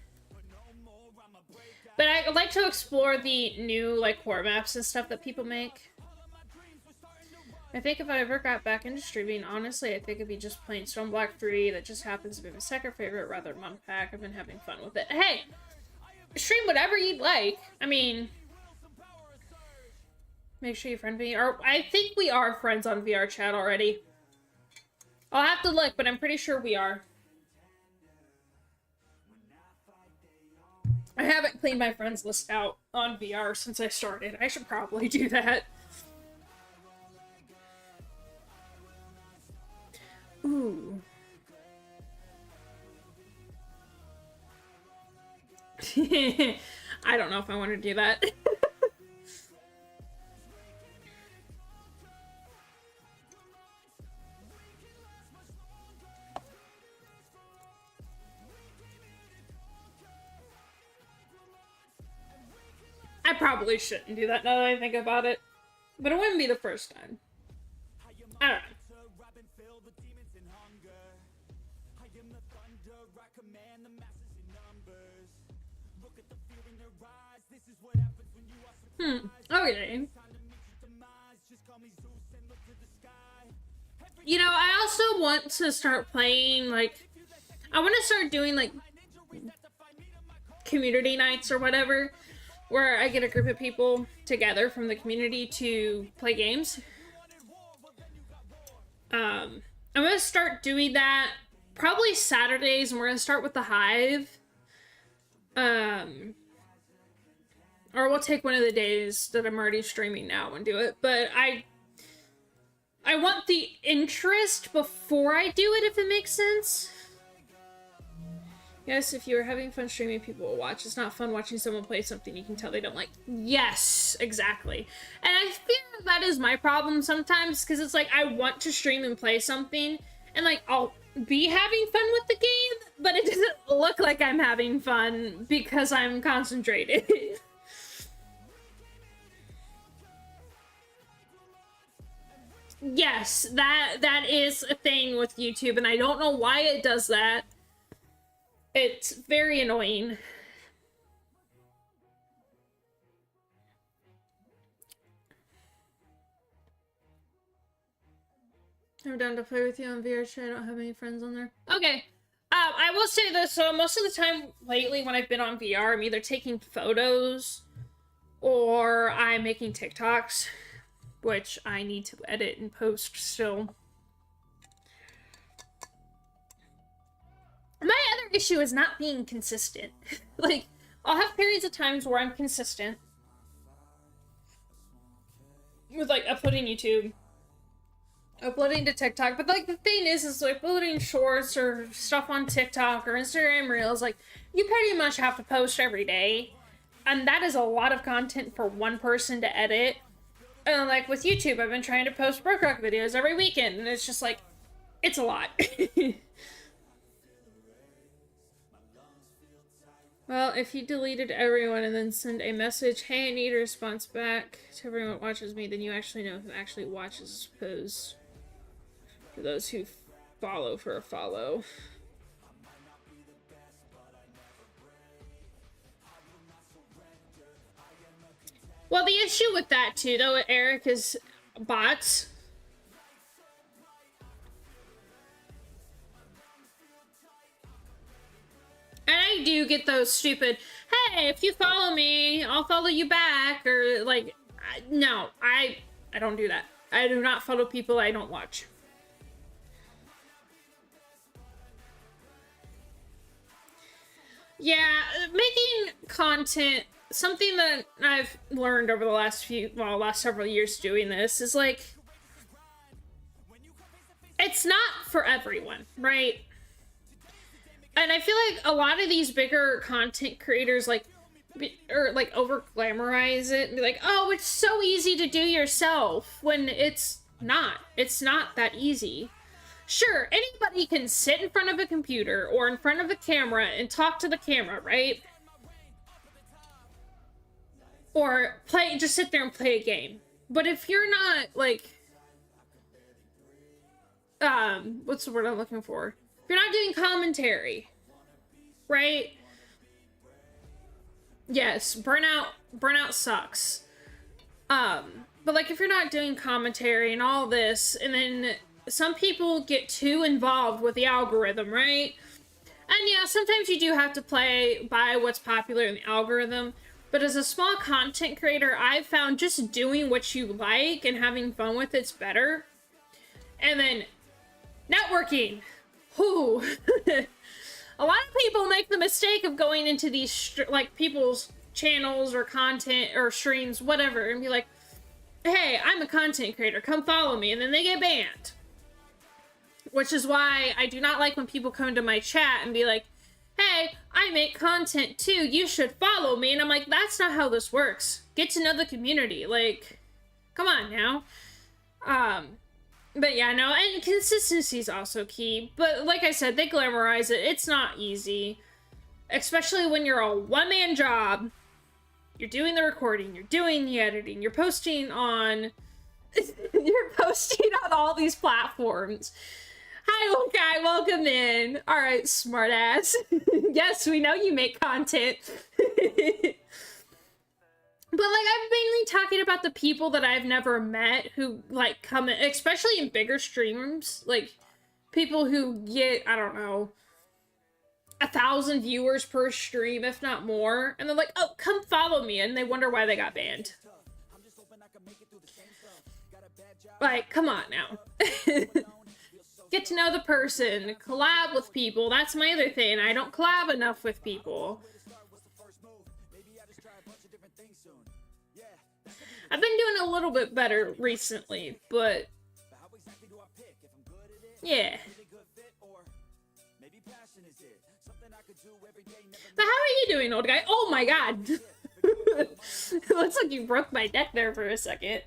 But I like to explore the new like horror maps and stuff that people make. I think if I ever got back into streaming, honestly, I think it'd be just playing Stone Block 3. That just happens to be my second favorite rather than Monk Pack. I've been having fun with it. Hey! Stream whatever you'd like. I mean, make sure you friend me. Or I think we are friends on VR chat already. I'll have to look, but I'm pretty sure we are. I haven't cleaned my friends list out on VR since I started. I should probably do that. Ooh. I don't know if I want to do that. I probably shouldn't do that now that I think about it. But it wouldn't be the first time. I don't know. Okay. You know, I also want to start playing, like, I want to start doing, like, community nights or whatever, where I get a group of people together from the community to play games. I'm going to start doing that probably Saturdays, and we're going to start with the Hive. Or we'll take one of the days that I'm already streaming now and do it. But I want the interest before I do it, if it makes sense. Yes, if you're having fun streaming, people will watch. It's not fun watching someone play something you can tell they don't like. Yes, exactly. And I feel that is my problem sometimes, because it's like I want to stream and play something, and like I'll be having fun with the game, but it doesn't look like I'm having fun because I'm concentrated. Yes, that is a thing with YouTube, and I don't know why it does that. It's very annoying. I'm down to play with you on VR chat. I don't have any friends on there. Okay. I will say this, so most of the time lately when I've been on VR, I'm either taking photos or I'm making TikToks, which I need to edit and post still. My other issue is not being consistent. Like, I'll have periods of times where I'm consistent with, like, uploading YouTube, uploading to TikTok, but, like, the thing is like, uploading shorts or stuff on TikTok or Instagram Reels, like, you pretty much have to post every day, and that is a lot of content for one person to edit. And, like, with YouTube, I've been trying to post BrokeRock videos every weekend, and it's just, like, it's a lot. Well, if you deleted everyone and then send a message, hey, I need a response back to everyone that watches me, then you actually know who actually watches, as opposed to those who follow for a follow. Well, the issue with that, too, though, Eric, is bots. And I do get those stupid, hey, if you follow me, I'll follow you back, or, like, no, I don't do that. I do not follow people I don't watch. Yeah, making content, something that I've learned over the last several years doing this is, like, it's not for everyone, right? And I feel like a lot of these bigger content creators, like, over glamorize it and be like, oh, it's so easy to do yourself, when it's not. It's not that easy. Sure, anybody can sit in front of a computer or in front of a camera and talk to the camera, right? Or just sit there and play a game. But if you're not, like, what's the word I'm looking for? If you're not doing commentary, right? Yes, burnout sucks. But, like, if you're not doing commentary and all this, and then some people get too involved with the algorithm, right? And yeah, sometimes you do have to play by what's popular in the algorithm, but as a small content creator, I've found just doing what you like and having fun with it's better. And then networking. Whew. A lot of people make the mistake of going into these, like, people's channels or content or streams, whatever, and be like, hey, I'm a content creator, come follow me, and then they get banned. Which is why I do not like when people come to my chat and be like, hey, I make content too, you should follow me, and I'm like, that's not how this works. Get to know the community, like, come on now. But yeah, no, and consistency is also key. But like I said, they glamorize it. It's not easy. Especially when you're a one-man job. You're doing the recording, you're doing the editing, you're posting on... you're posting on all these platforms. Hi, old guy. Welcome in. All right, smartass. Yes, we know you make content. But, like, I'm mainly talking about the people that I've never met who, like, come in, especially in bigger streams. Like, people who get, I don't know, 1,000 viewers per stream, if not more. And they're like, oh, come follow me. And they wonder why they got banned. Like, come on now. Get to know the person. Collab with people. That's my other thing. I don't collab enough with people. I've been doing a little bit better recently, but yeah. But how are you doing, old guy? Oh my god! It looks like you broke my neck there for a second.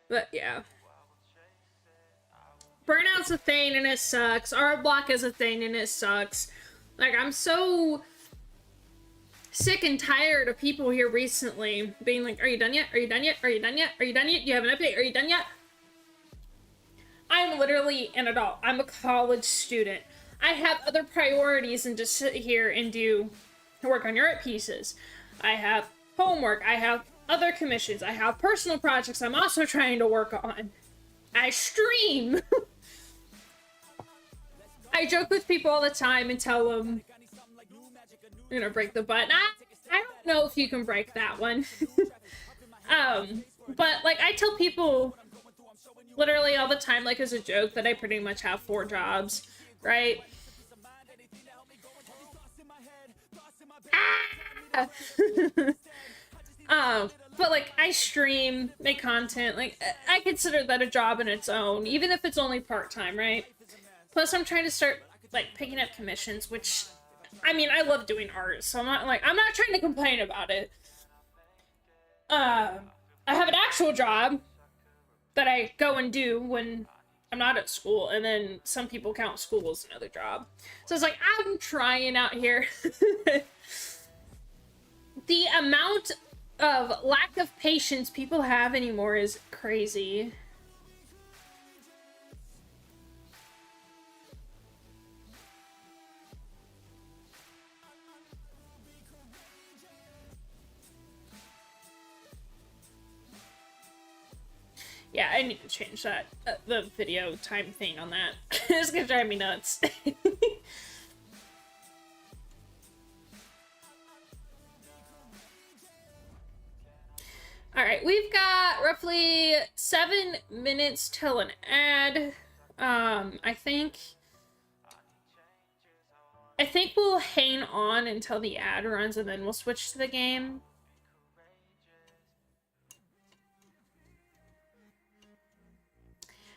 But yeah. Burnout's a thing and it sucks. Art block is a thing and it sucks. Like, I'm so sick and tired of people here recently being like, are you done yet? Are you done yet? Are you done yet? Are you done yet? Do you have an update? Are you done yet? I'm literally an adult. I'm a college student. I have other priorities than to sit here and do work on your art pieces. I have homework. I have other commissions. I have personal projects I'm also trying to work on. I stream. I joke with people all the time and tell them, you know, break the button. I don't know if you can break that one. But like I tell people literally all the time, like as a joke, that I pretty much have 4 jobs, right? But like I stream, make content, like I consider that a job in its own, even if it's only part-time, right? Plus I'm trying to start like picking up commissions, which I mean, I love doing art, so I'm not trying to complain about it. I have an actual job that I go and do when I'm not at school, and then some people count school as another job. So it's like, I'm trying out here. The amount of lack of patience people have anymore is crazy. Yeah, I need to change that, the video time thing on that. It's gonna drive me nuts. Alright, we've got roughly 7 minutes till an ad. I think we'll hang on until the ad runs and then we'll switch to the game.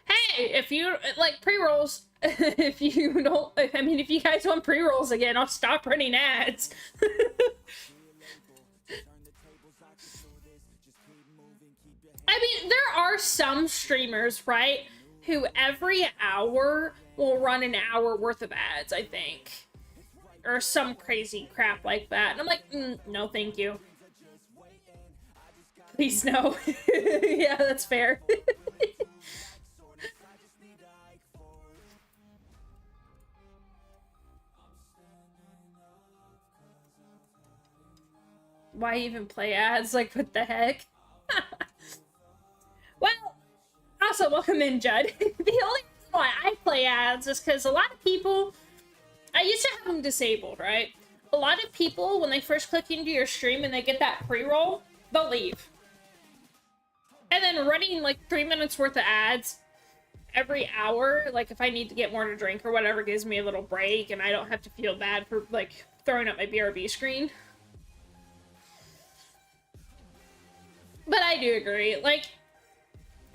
Hey, if you like pre-rolls, if you don't, I mean, if you guys want pre-rolls again, I'll stop running ads. I mean, there are some streamers, right, who every hour will run an hour worth of ads, I think. Or some crazy crap like that. And I'm like, no, thank you. Please, no. Yeah, that's fair. Why even play ads? Like, what the heck? Well, also, welcome in, Judd. The only reason why I play ads is because a lot of people... I used to have them disabled, right? A lot of people, when they first click into your stream and they get that pre-roll, they'll leave. And then running, like, 3 minutes worth of ads every hour, like, if I need to get more to drink or whatever, gives me a little break, and I don't have to feel bad for, like, throwing up my BRB screen. But I do agree, like,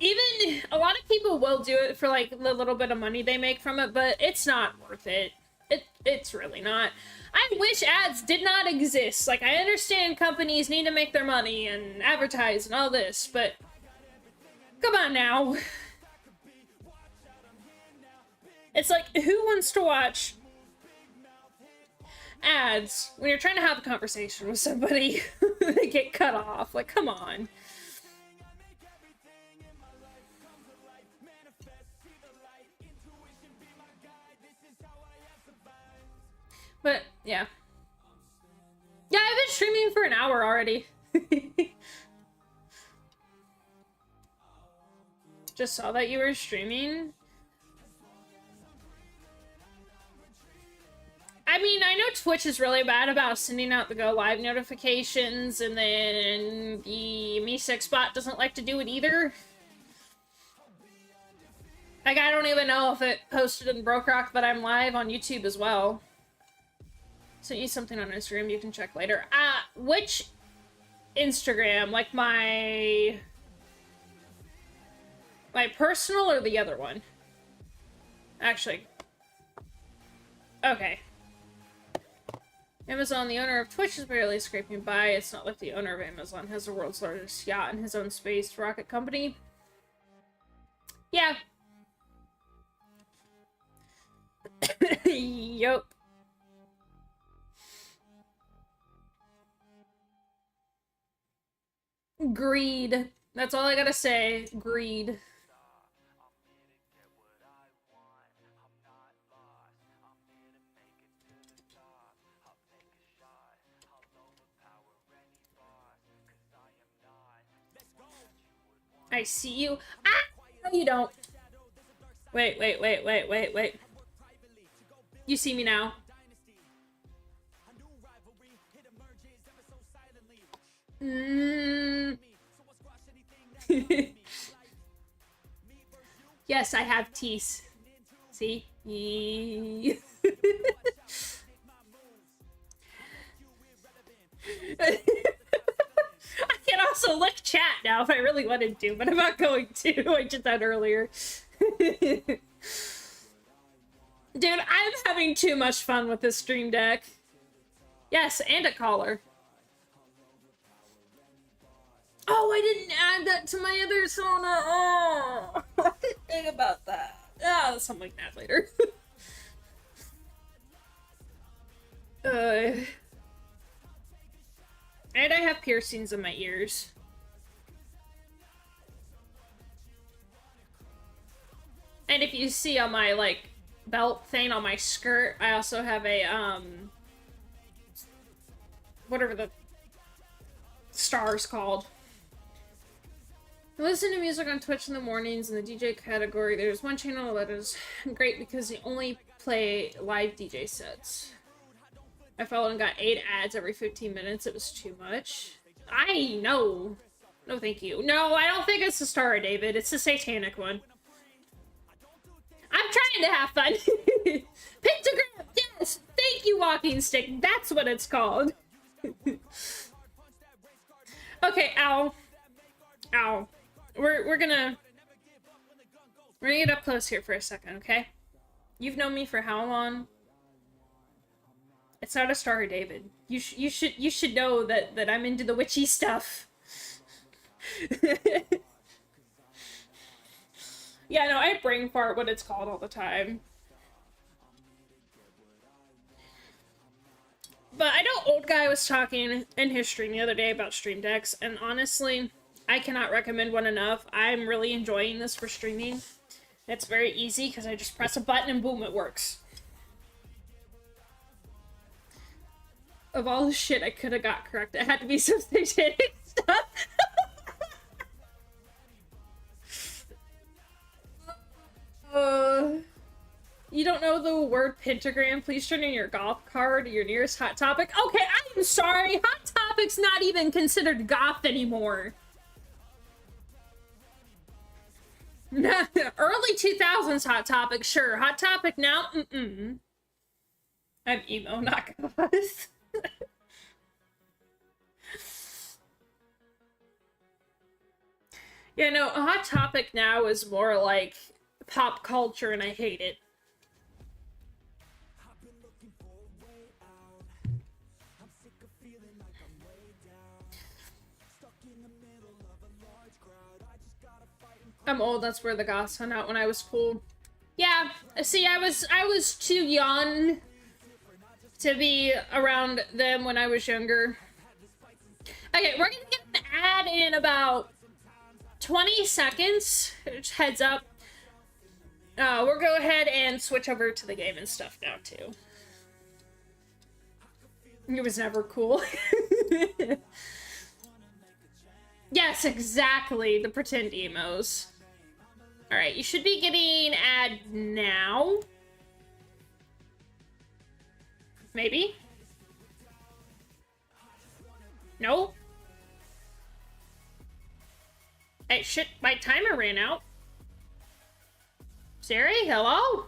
even a lot of people will do it for like the little bit of money they make from it, but it's not worth it. It's really not. I wish ads did not exist. Like, I understand companies need to make their money and advertise and all this, but come on now. It's like, who wants to watch ads, when you're trying to have a conversation with somebody, they get cut off. Like, come on. But, yeah. Yeah, I've been streaming for an hour already. Just saw that you were streaming. I mean, I know Twitch is really bad about sending out the go live notifications, and then the Me6 bot doesn't like to do it either. Like, I don't even know if it posted in BrokeRock that I'm live on YouTube as well. Sent you something on Instagram you can check later. Which Instagram? Like my personal or the other one? Actually. Okay. Amazon, the owner of Twitch, is barely scraping by. It's not like the owner of Amazon has the world's largest yacht and his own space rocket company. Yeah. Yup. Greed. That's all I gotta say. Greed. I see you. Ah! No, you don't. Wait. You see me now. Yes, I have teeth. See? I can also lick chat now if I really wanted to, but I'm not going to. I did that earlier. Dude, I'm having too much fun with this stream deck. Yes, and a collar. Oh, I didn't add that to my other Sona. Oh, I didn't think about that. Oh, something like that later. And I have piercings in my ears. And if you see on my, like, belt thing on my skirt, I also have a, whatever the star's called. I listen to music on Twitch in the mornings in the DJ category. There's one channel that is great because they only play live DJ sets. I followed and got 8 ads every 15 minutes. It was too much. I know. No, thank you. No, I don't think it's the Star of David. It's the satanic one. I'm trying to have fun. Pentagram! Yes! Thank you, Walking Stick. That's what it's called. Okay, ow. Ow. We're gonna get up close here for a second, okay? You've known me for how long? It's not a Star of David. You should know that I'm into the witchy stuff. Yeah, no, I brain fart what it's called all the time. But I know Old Guy was talking in his stream the other day about stream decks, and honestly, I cannot recommend one enough. I'm really enjoying this for streaming. It's very easy because I just press a button and boom, it works. Of all the shit I could have got correct, it had to be some satanic stuff. You don't know the word pentagram? Please turn in your golf card to your nearest Hot Topic. Okay, I'm sorry. Hot Topic's not even considered goth anymore. Early 2000s Hot Topic, sure. Hot Topic now? Mm-mm. I'm emo, not goth. Yeah, no, a Hot Topic now is more like pop culture, and I hate it. I'm old, that's where the goths hung out when I was cool. Yeah, see, I was too young to be around them when I was younger. Okay, we're gonna get an ad in about 20 seconds. Just heads up. We'll go ahead and switch over to the game and stuff now, too. It was never cool. Yes, exactly. The pretend emos. Alright, you should be getting ad now. Maybe? No? Hey, shit, my timer ran out. Siri, hello?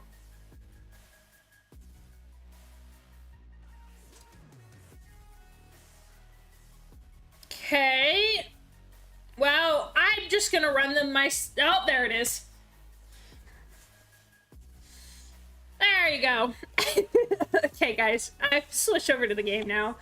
Okay. Well, I'm just gonna run them oh, there it is. There you go. Okay, guys, I've switched over to the game now.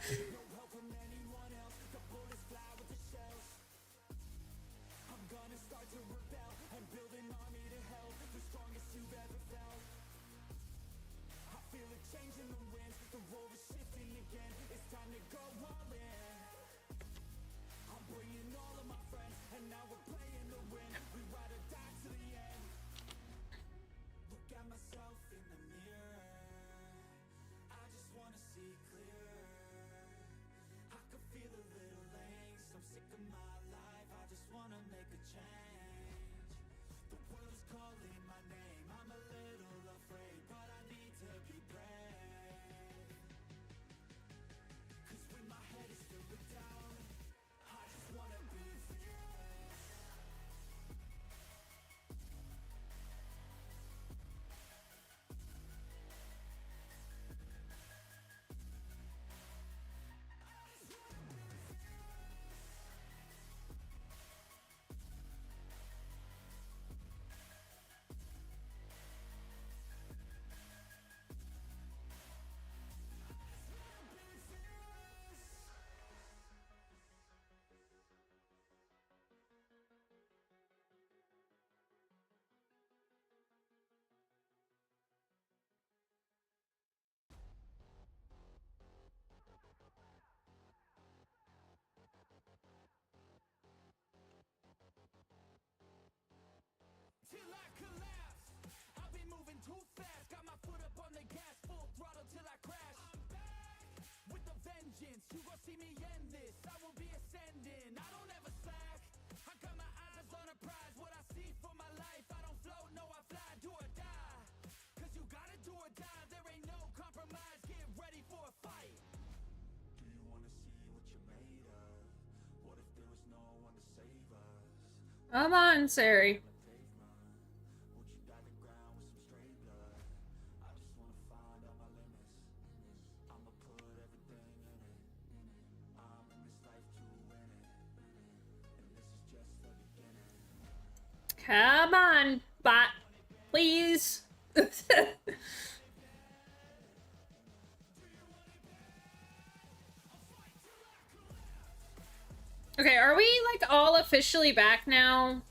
You gon' see me end this. I will be ascending. I don't ever slack. I got my eyes on a prize. What I see for my life. I don't float, no, I fly. Do or die. Cause you gotta do or die. There ain't no compromise. Get ready for a fight. Do you wanna see what you're made of? What if there was no one to save us? Come on, Sari. Come on, bot. Please. Okay, are we, like, all officially back now?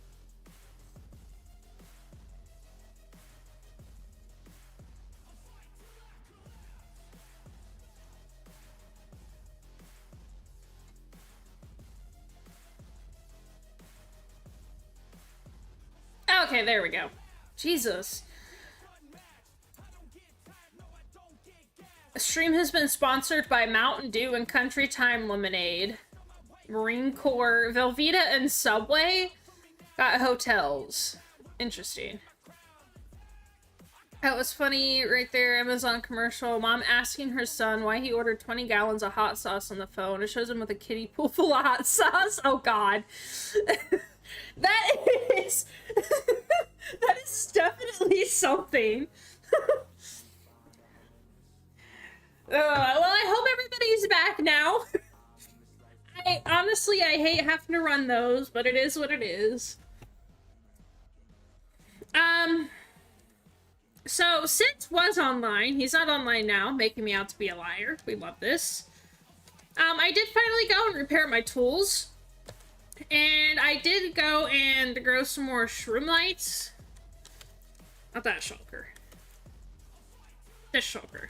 Okay, there we go. Jesus. The stream has been sponsored by Mountain Dew and Country Time Lemonade. Marine Corps, Velveeta, and Subway got hotels. Interesting. That was funny right there. Amazon commercial. Mom asking her son why he ordered 20 gallons of hot sauce on the phone. It shows him with a kiddie pool full of hot sauce. Oh, God. That is... that is definitely something. Well, I hope everybody's back now. Honestly, I hate having to run those, but it is what it is. So, Sid was online. He's not online now, making me out to be a liar. We love this. I did finally go and repair my tools. And I did go and grow some more shroom lights. Not that shulker. This shulker.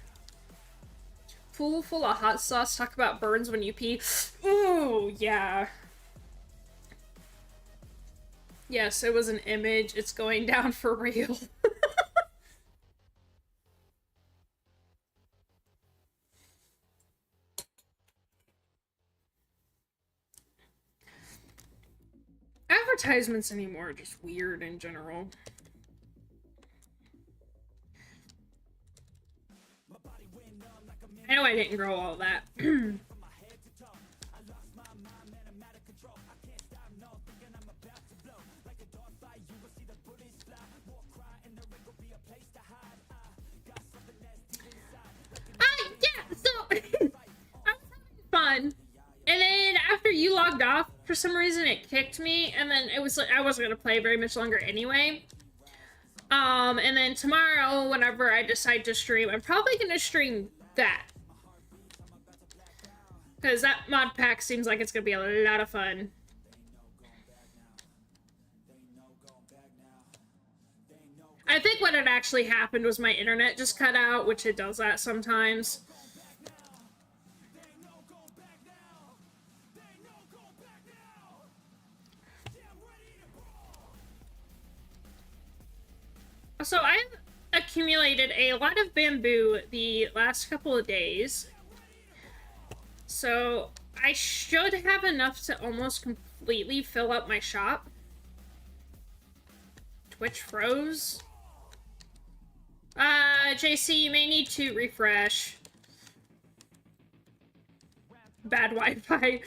pool full of hot sauce. Talk about burns when you pee. Ooh, yeah. Yes, it was an image. It's going down for real. Advertisements anymore are just weird in general. I know I didn't grow all that. Yeah, so I was having fun. And then after you logged off, for some reason it kicked me, and then it was like I wasn't gonna play very much longer anyway. And then tomorrow, whenever I decide to stream, I'm probably gonna stream that. Because that mod pack seems like it's gonna be a lot of fun. I think what had actually happened was my internet just cut out, which it does that sometimes. So I've accumulated a lot of bamboo the last couple of days. So I should have enough to almost completely fill up my shop. Twitch froze. JC, you may need to refresh. Bad Wi-Fi.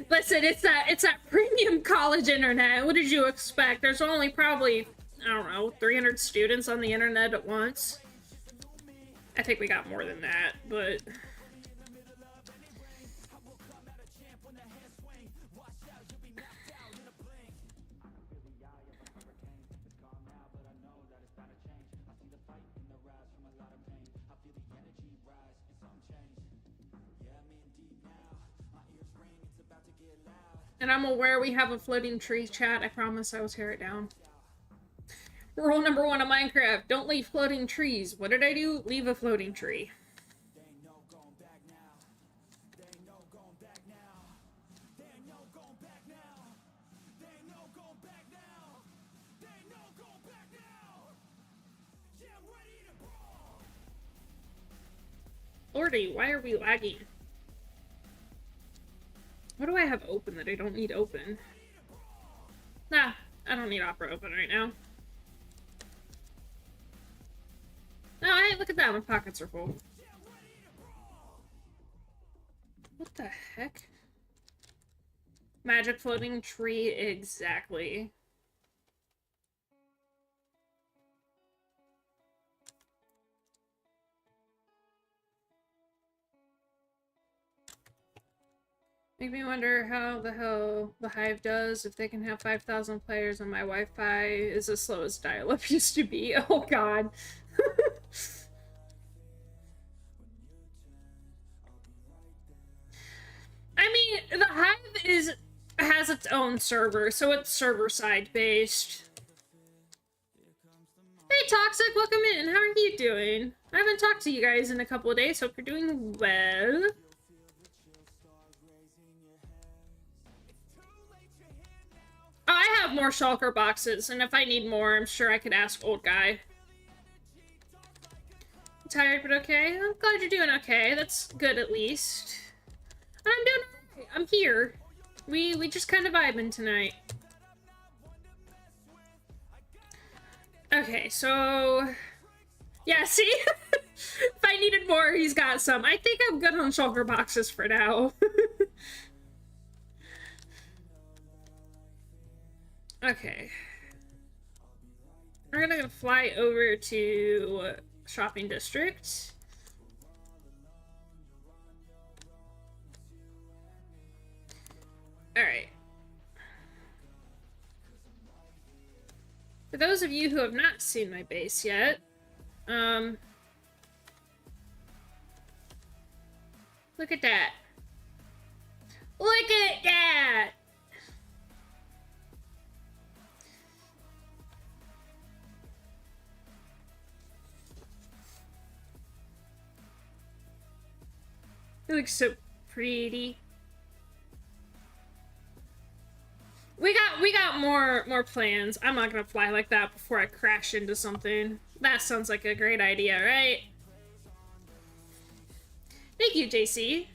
Listen, it's that premium college internet. What did you expect? There's only probably, I don't know, 300 students on the internet at once. I think we got more than that, but... And I'm aware we have a floating tree chat. I promise I will tear it down. Rule number 1 of Minecraft. Don't leave floating trees. What did I do? Leave a floating tree. Lordy, why are we lagging? What do I have open that I don't need open? Nah, I don't need Opera open right now. No, hey, look at that. My pockets are full. What the heck? Magic floating tree, exactly. Make me wonder how the hell the Hive does if they can have 5,000 players and my Wi-Fi is as slow as dial-up used to be. Oh god. I mean, the Hive has its own server, so it's server-side based. Hey Toxic, welcome in. How are you doing? I haven't talked to you guys in a couple of days. Hope you're doing well. Oh, I have more shulker boxes, and if I need more, I'm sure I could ask old guy. I'm tired, but okay. I'm glad you're doing okay. That's good, at least. And I'm doing alright. I'm here. We just kind of vibing tonight. Okay, so... Yeah, see? If I needed more, he's got some. I think I'm good on shulker boxes for now. Okay. We're gonna fly over to Shopping District. Alright. For those of you who have not seen my base yet, look at that. Look at that! It looks so pretty. We got more plans. I'm not gonna fly like that before I crash into something. That sounds like a great idea, right? Thank you, JC.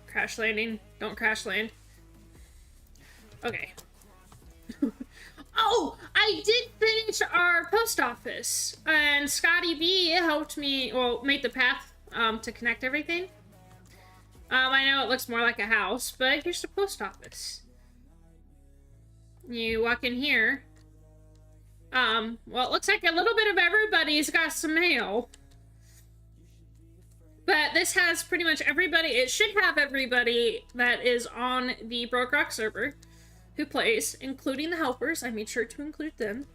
Crash landing. Don't crash land. Okay. Oh, I did finish our post office, and ScottyB helped me, well, make the path to connect everything. I know it looks more like a house, but here's the post office. You walk in here. Well, it looks like a little bit of everybody's got some mail. But this has pretty much everybody. It should have everybody that is on the BrokeRock server who plays, including the helpers. I made sure to include them.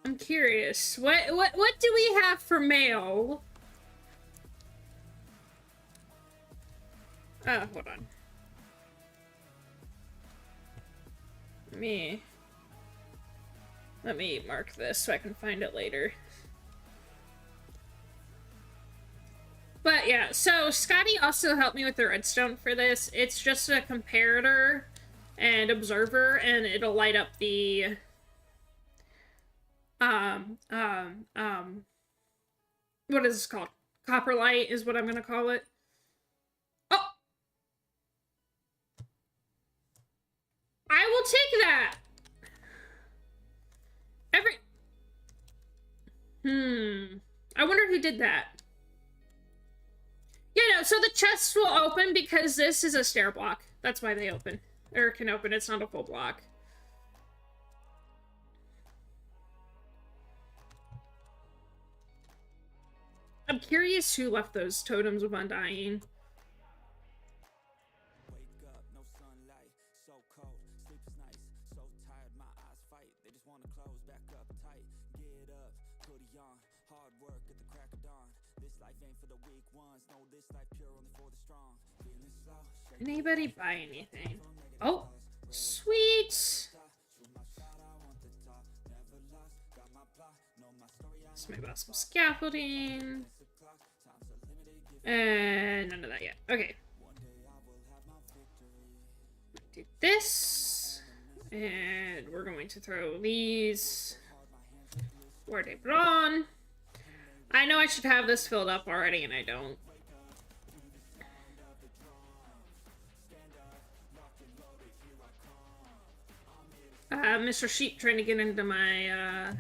I'm curious. What do we have for mail? Hold on. Let me mark this so I can find it later. But yeah, so Scotty also helped me with the redstone for this. It's just a comparator and observer, and it'll light up the what is this called? Copper light is what I'm gonna call it. Oh! I will take that! I wonder who did that. Yeah, no, so the chests will open because this is a stair block. That's why they open. Or can open, it's not a full block. I'm curious who left those totems of undying. Can anybody buy anything? Oh, sweet! Let's maybe buy some scaffolding. And none of that yet. Okay. Do this. And we're going to throw these where they belong. I know I should have this filled up already, and I don't. Mr. Sheep trying to get into my,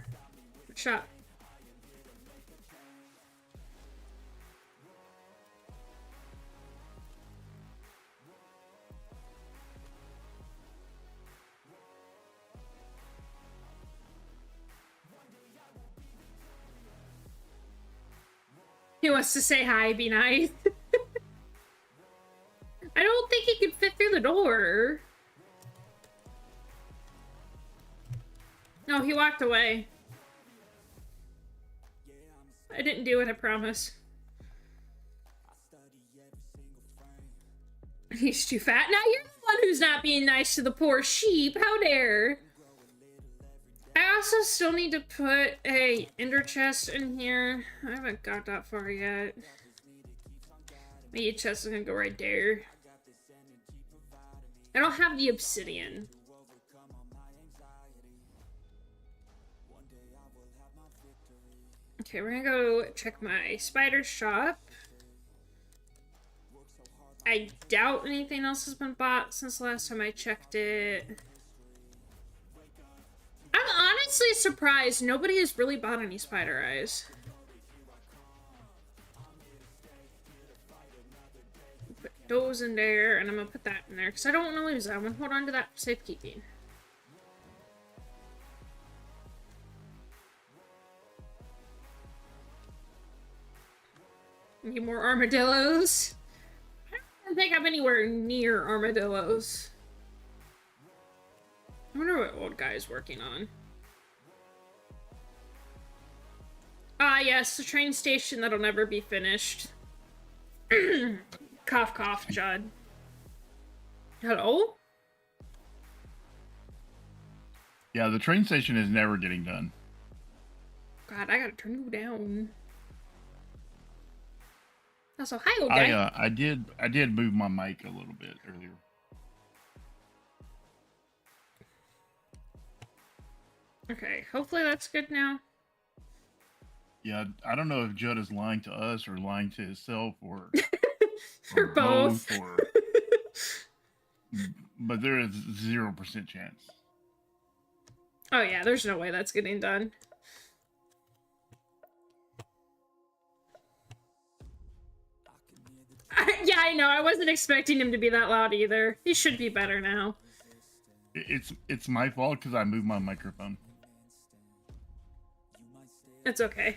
shop. He wants to say hi, be nice. I don't think he could fit through the door. No, he walked away. I didn't do it, I promise. He's too fat. Now you're the one who's not being nice to the poor sheep. How dare. I also still need to put a ender chest in here. I haven't got that far yet. Maybe a chest is gonna go right there. I don't have the obsidian. Okay, we're gonna go check my spider shop. I doubt anything else has been bought since the last time I checked it. I'm honestly surprised nobody has really bought any spider eyes. Put those in there, and I'm gonna put that in there because I don't want to lose that. I'm gonna hold on to that for safekeeping. Need more armadillos? I don't think I'm anywhere near armadillos. I wonder what old guy is working on. Ah, yes, the train station that'll never be finished. Cough, cough, Judd. Hello? Yeah, the train station is never getting done. God, I gotta turn you down. Also, hi, old guy. I did move my mic a little bit earlier. Okay, hopefully that's good now. Yeah, I don't know if Judd is lying to us or lying to himself or For both. But there is 0% chance. Oh yeah, there's no way that's getting done. Yeah, I know. I wasn't expecting him to be that loud either. He should be better now. It's my fault because I moved my microphone. It's okay.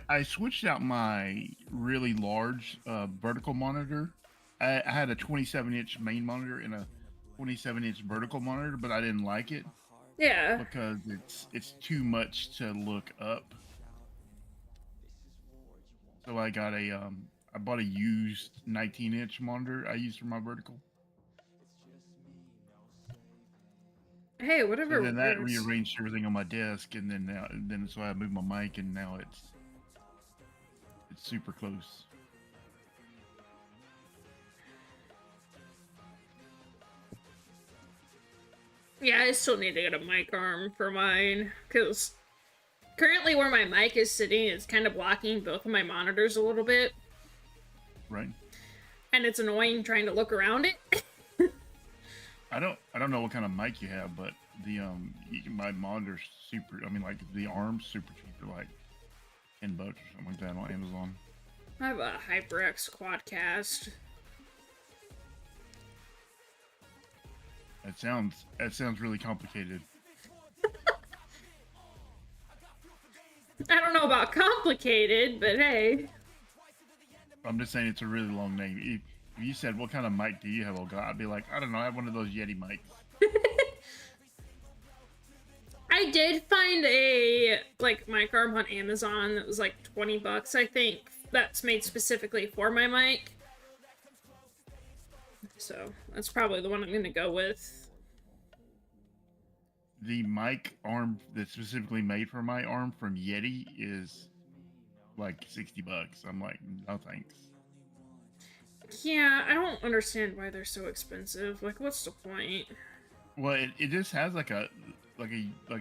I switched out my really large vertical monitor. I had a 27-inch main monitor and a 27-inch vertical monitor, but I didn't like it. Yeah. Because it's too much to look up. So I got I bought a used 19-inch monitor I use for my vertical. Hey, whatever. So then that rearranged everything on my desk, and then so I moved my mic, and now it's super close. Yeah, I still need to get a mic arm for mine, because currently where my mic is sitting is kind of blocking both of my monitors a little bit. Right. And it's annoying trying to look around it. I don't know what kind of mic you have, but the my monitor's super. I mean, like the arm's super cheap, for like $10 or something like that on Amazon. I have a HyperX Quadcast. That sounds really complicated. I don't know about complicated, but hey. I'm just saying it's a really long name. If you said, what kind of mic do you have? Oh God, I'd be like, I don't know. I have one of those Yeti mics. I did find a mic arm on Amazon that was like $20, I think. That's made specifically for my mic. So that's probably the one I'm gonna go with. The mic arm that's specifically made for my arm from Yeti is like $60. I'm like, no thanks. Yeah, I don't understand why they're so expensive. Like, what's the point? Well, it just has like the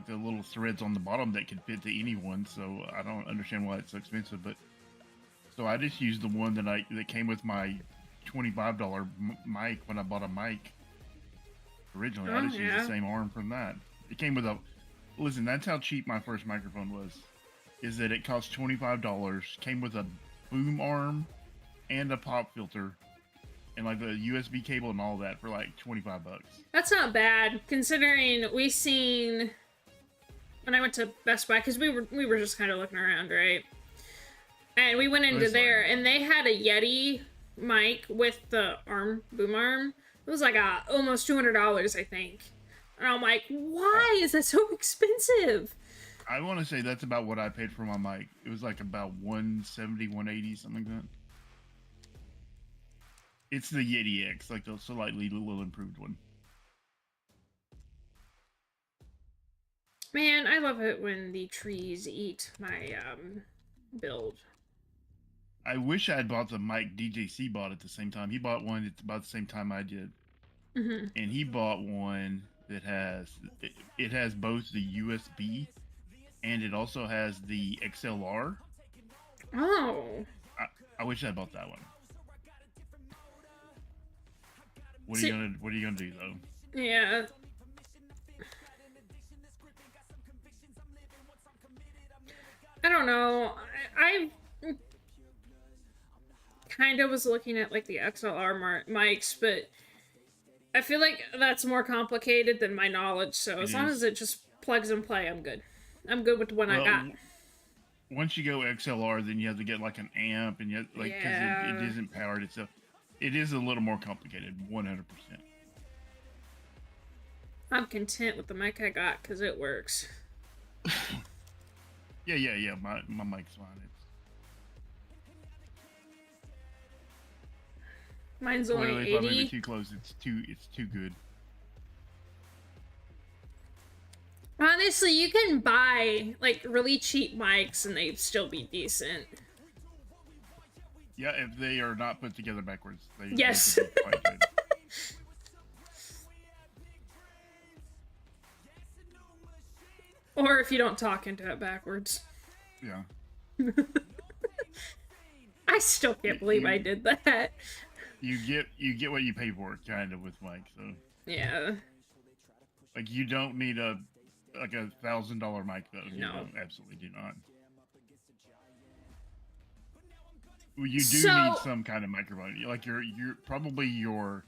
little threads on the bottom that can fit to anyone, so I don't understand why it's so expensive. But so I just used the one that came with my $25 mic when I bought a mic originally. I just used the same arm from that. It came with a listen. That's how cheap my first microphone was. Is that it cost $25? Came with a boom arm and a pop filter and like the USB cable and all that for like $25. That's not bad, considering we seen when I went to Best Buy, because we were just kind of looking around, right? And we went into there, and they had a Yeti mic with the boom arm. It was like almost $200, I think. And I'm like, why is that so expensive? I want to say that's about what I paid for my mic. It was like about $170, $180, something like that. It's the Yeti X, like the slightly little improved one. Man, I love it when the trees eat my build. I wish I had bought the mic DJC bought at the same time. He bought one at about the same time I did. Mm-hmm. And he bought one that has both the USB and it also has the XLR. Oh. I wish I bought that one. What are you gonna do though? Yeah. I don't know. I kind of was looking at like the XLR mics, but I feel like that's more complicated than my knowledge. So as long as it just plugs and play, I'm good. I'm good with the one I got. Once you go XLR, then you have to get like an amp, and you have, like because it isn't powered itself. It is a little more complicated, 100%. I'm content with the mic I got because it works. Yeah. My mic's fine. Mine's only 80. If I move it too close, it's too good. Honestly, honestly, you can buy like really cheap mics and they'd still be decent. Yeah, if they are not put together backwards. Yes. They could be quite good. Or if you don't talk into it backwards. Yeah. I still can't believe I did that. You get what you pay for, kind of, with Mike. So Yeah. like, you don't need a $1,000 mic though. You No. don't, absolutely do not. Well, you do need some kind of microphone. Like your probably your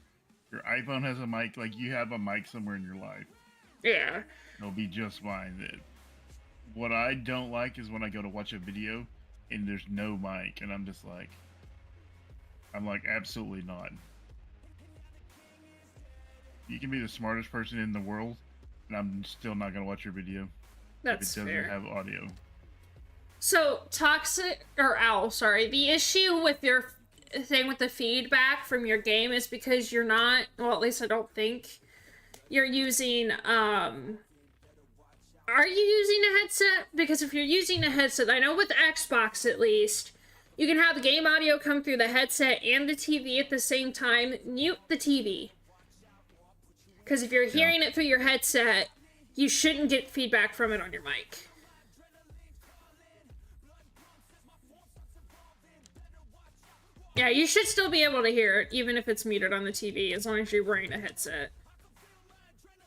iPhone has a mic. Like, you have a mic somewhere in your life. Yeah. It'll be just fine. What I don't like is when I go to watch a video and there's no mic, and I'm like, absolutely not. You can be the smartest person in the world, and I'm still not gonna watch your video That's if it fair. doesn't have audio. So, the issue with your thing with the feedback from your game is because you're not, well, at least I don't think you're using, are you using a headset? Because if you're using a headset, I know with Xbox at least, you can have the game audio come through the headset and the TV at the same time. Mute the TV. Because if you're hearing it through your headset, you shouldn't get feedback from it on your mic. Yeah, you should still be able to hear it, even if it's muted on the TV, as long as you're wearing a headset.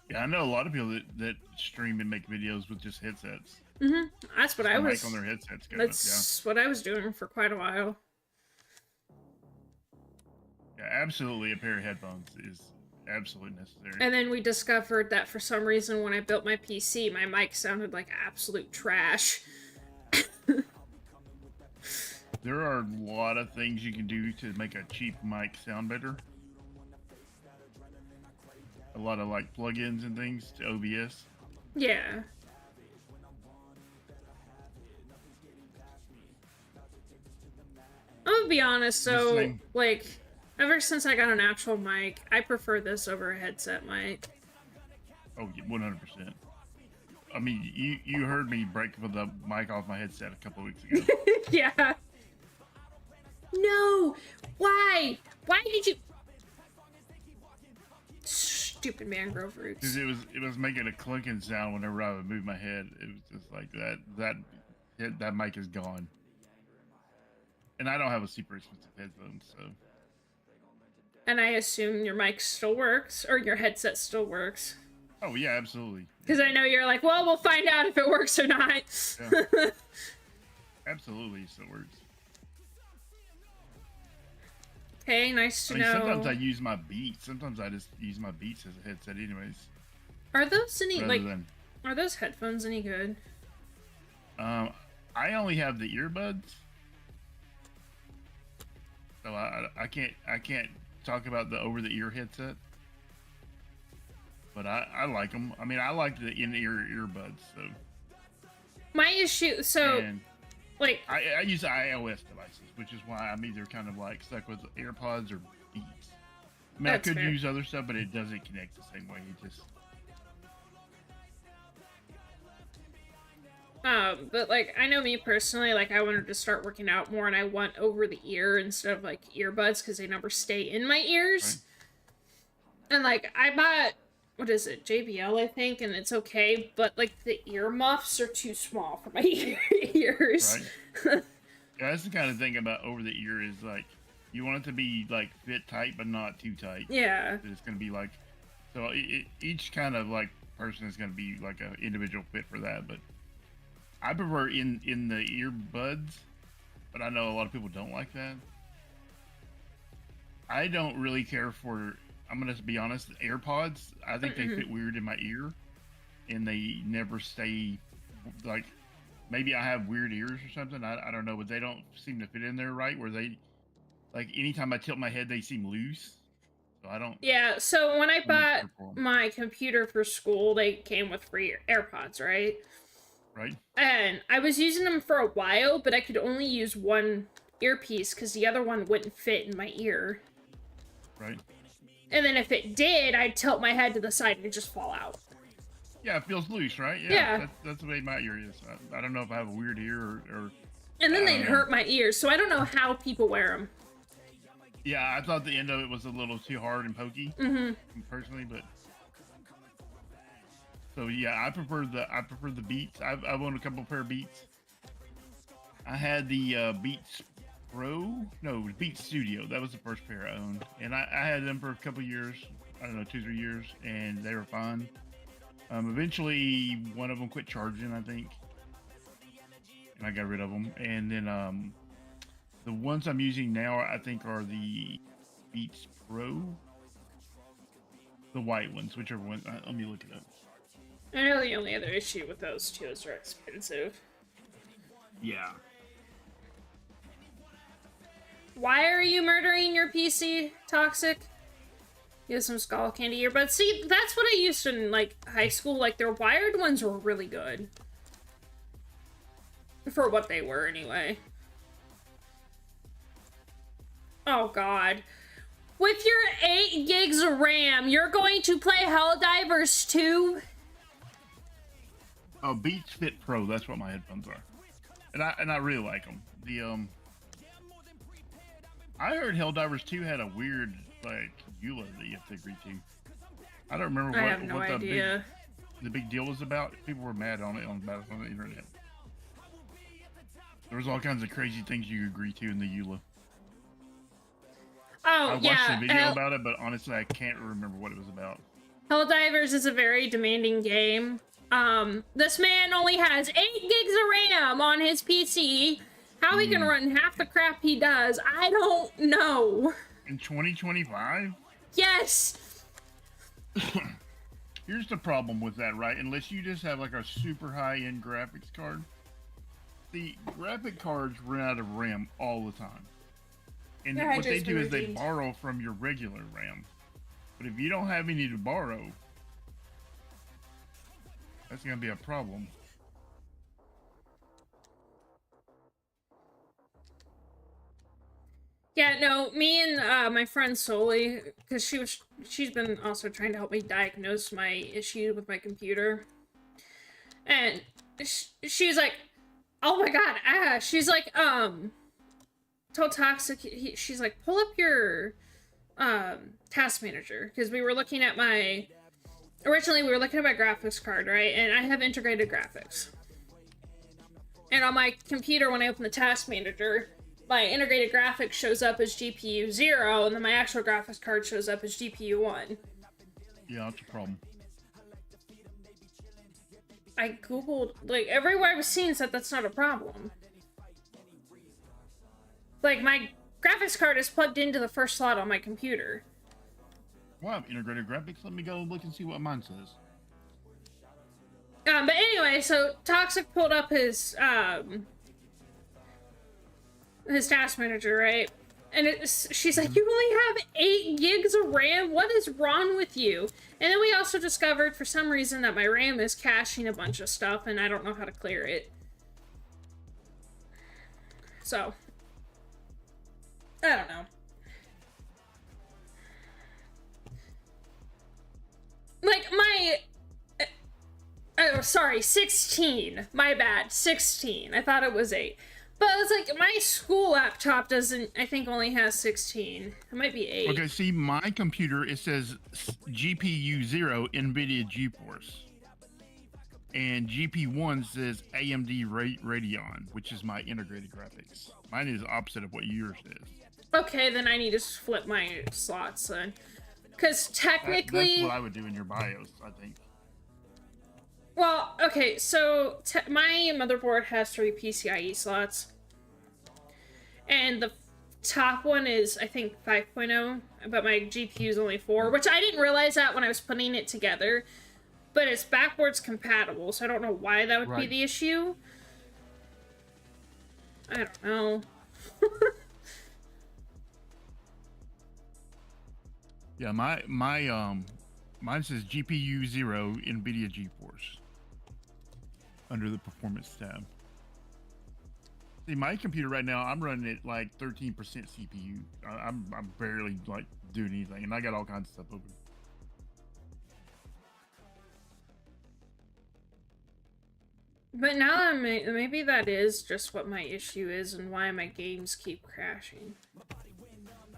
Yeah, I know a lot of people that stream and make videos with just headsets. Mm-hmm. That's what I was. Mic on their headsets. That's what I was doing for quite a while. Yeah, absolutely. A pair of headphones is absolutely necessary. And then we discovered that for some reason, when I built my PC, my mic sounded like absolute trash. There are a lot of things you can do to make a cheap mic sound better. A lot of like plugins and things to OBS. Yeah. I'm gonna be honest, so, like, ever since I got an actual mic, I prefer this over a headset mic. Oh, 100%. I mean, you heard me break the mic off my headset a couple weeks ago. Yeah. No! Why? Why did you... Stupid mangrove roots. Because it was making a clinking sound whenever I would move my head. It was just like that mic is gone. And I don't have a super expensive headphone, so. And I assume your mic still works, or your headset still works. Oh yeah, absolutely. Because I know you're like, well, we'll find out if it works or not. Yeah. Absolutely, it still works. Okay, nice to know. Sometimes I use my Beats. Sometimes I just use my Beats as a headset anyways. Are those any, are those headphones any good? I only have the earbuds. So I can't talk about the over-the-ear headset. But I like them. I mean, I like the in-ear earbuds, so. My issue, like... I use iOS devices, which is why I'm either kind of like stuck with AirPods or Beats. I mean, I could use other stuff, but it doesn't connect the same way. It just... But like, I know me personally, like, I wanted to start working out more, and I want over the ear instead of like earbuds because they never stay in my ears. Right. And like, I bought, what is it, JBL, I think, and it's okay, but like the ear muffs are too small for my ears. Right. Yeah, that's the kind of thing about over the ear is like, you want it to be like fit tight, but not too tight. Yeah. It's going to be like, so each kind of like person is going to be like an individual fit for that, but. I prefer in the earbuds, but I know a lot of people don't like that. I don't really care for, I'm going to be honest, AirPods. I think they fit weird in my ear, and they never stay, like, maybe I have weird ears or something. I don't know, but they don't seem to fit in there right, where they, like, anytime I tilt my head, they seem loose. So I don't. Yeah, so when I bought my computer for school, they came with free AirPods, right? Right. And I was using them for a while, but I could only use one earpiece because the other one wouldn't fit in my ear. Right. And then if it did, I'd tilt my head to the side and it'd just fall out. Yeah, it feels loose, right? Yeah. That's the way my ear is. I don't know if I have a weird ear or And then they'd hurt my ears, so I don't know how people wear them. Yeah, I thought the end of it was a little too hard and pokey, personally, but so yeah, I prefer the Beats. I've owned a couple pair of Beats. I had the Beats Beats Studio. That was the first pair I owned, and I had them for a couple years. I don't know, 2-3 years, and they were fine. Eventually, one of them quit charging, I think, and I got rid of them. And then the ones I'm using now, I think, are the Beats Pro, the white ones, whichever one. Let me look it up. I know the only other issue with those two is they're expensive. Yeah. Why are you murdering your PC, Toxic? You have some skull candy earbuds. See, that's what I used in, like, high school. Like, their wired ones were really good. For what they were, anyway. Oh, God. With your 8 gigs of RAM, you're going to play Helldivers 2? Oh, Beats Fit Pro. That's what my headphones are, and I really like them. I heard Helldivers 2 had a weird like EULA that you have to agree to. I don't remember I have no what idea. The big deal was about. People were mad on it on the internet. There was all kinds of crazy things you agree to in the EULA. Oh, I watched a video about it, but honestly, I can't remember what it was about. Helldivers is a very demanding game. This man only has 8 gigs of RAM on his PC. How he can run half the crap he does, I don't know. In 2025? Yes! Here's the problem with that, right? Unless you just have like a super high-end graphics card. The graphic cards run out of RAM all the time. And what they do is they borrow from your regular RAM. But if you don't have any to borrow, that's going to be a problem. Yeah, no, me and my friend Solly, because she's been also trying to help me diagnose my issue with my computer. And she's like, oh my god, she's like, told Toxic, she's like, pull up your task manager, because we were looking at my, originally we were looking at my graphics card, right, and I have integrated graphics. And on my computer, when I open the task manager, my integrated graphics shows up as GPU 0, and then my actual graphics card shows up as GPU 1. Yeah, that's a problem. I googled, like, everywhere I was seeing said that's not a problem. Like, my graphics card is plugged into the first slot on my computer. Well, I have integrated graphics. Let me go look and see what mine says. But anyway, so Toxic pulled up his task manager, right? And she's like, you only have 8 gigs of RAM? What is wrong with you? And then we also discovered, for some reason, that my RAM is caching a bunch of stuff, and I don't know how to clear it. So, I don't know. Like, oh, sorry, 16. My bad, 16. I thought it was 8. But it's like, my school laptop doesn't, I think, only has 16. It might be 8. Okay, see, my computer, it says GPU 0 NVIDIA GeForce. And GP1 says AMD Radeon, which is my integrated graphics. Mine is opposite of what yours is. Okay, then I need to flip my slots then. Because technically... That's what I would do in your BIOS, I think. Well, okay, so my motherboard has 3 PCIe slots. And the top one is, I think, 5.0, but my GPU is only 4, which I didn't realize that when I was putting it together. But it's backwards compatible, so I don't know why that would be the issue. I don't know. Yeah, mine says GPU 0 NVIDIA GeForce under the performance tab. See, my computer right now, I'm running it like 13% CPU. I'm barely like doing anything, and I got all kinds of stuff open. But now maybe that is just what my issue is and why my games keep crashing.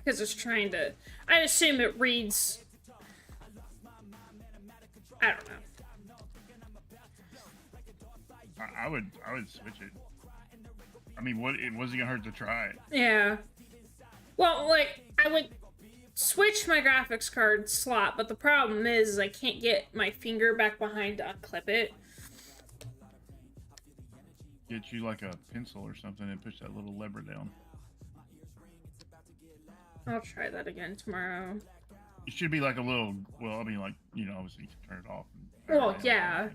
Because it's trying to... I assume it reads... I don't know. I would switch it. I mean, it wasn't gonna hurt to try it. Yeah. Well, like, I would switch my graphics card slot, but the problem is I can't get my finger back behind to unclip it. Get you like a pencil or something and push that little lever down. I'll try that again tomorrow. It should be like a little, well, I mean, like, you know, obviously you can turn it off. Well, yeah.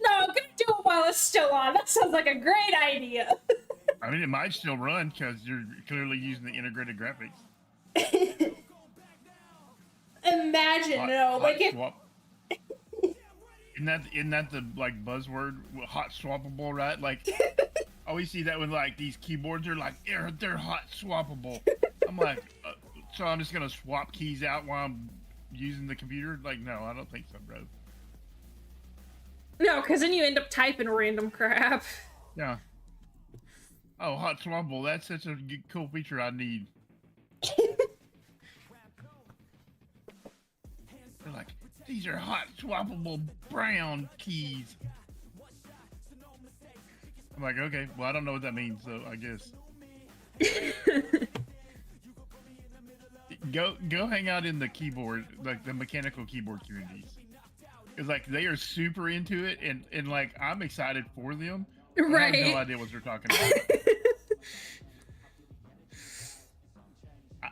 No, I'm gonna do it while it's still on. That sounds like a great idea. I mean, it might still run because you're clearly using the integrated graphics. Imagine, like if... Isn't that the like buzzword, hot swappable, right? Like, I always see that when like these keyboards are like they're hot swappable. I'm like, so I'm just gonna swap keys out while I'm using the computer? Like, no, I don't think so, bro. No, because then you end up typing random crap. Yeah. Oh, hot swappable. That's such a cool feature I need. They're like, these are hot swappable brown keys. I'm like, okay, well, I don't know what that means, so I guess. Go hang out in the keyboard, like the mechanical keyboard communities. It's like they are super into it, and like I'm excited for them. Right. I have no idea what they're talking about.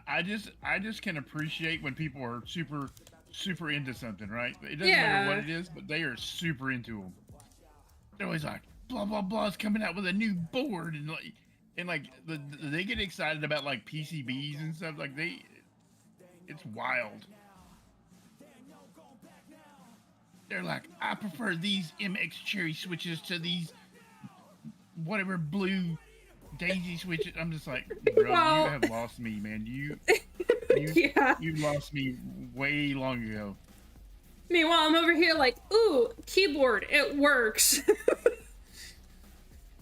I just can appreciate when people are super into something, right? It doesn't matter what it is, but they are super into them. They're always like, blah blah blah is coming out with a new board, and they get excited about like PCBs and stuff. Like it's wild. They're like, I prefer these MX Cherry switches to these whatever blue Daisy switches. I'm just like, bro, well, you have lost me, man. You lost me way long ago. Meanwhile, I'm over here like, ooh, keyboard, it works.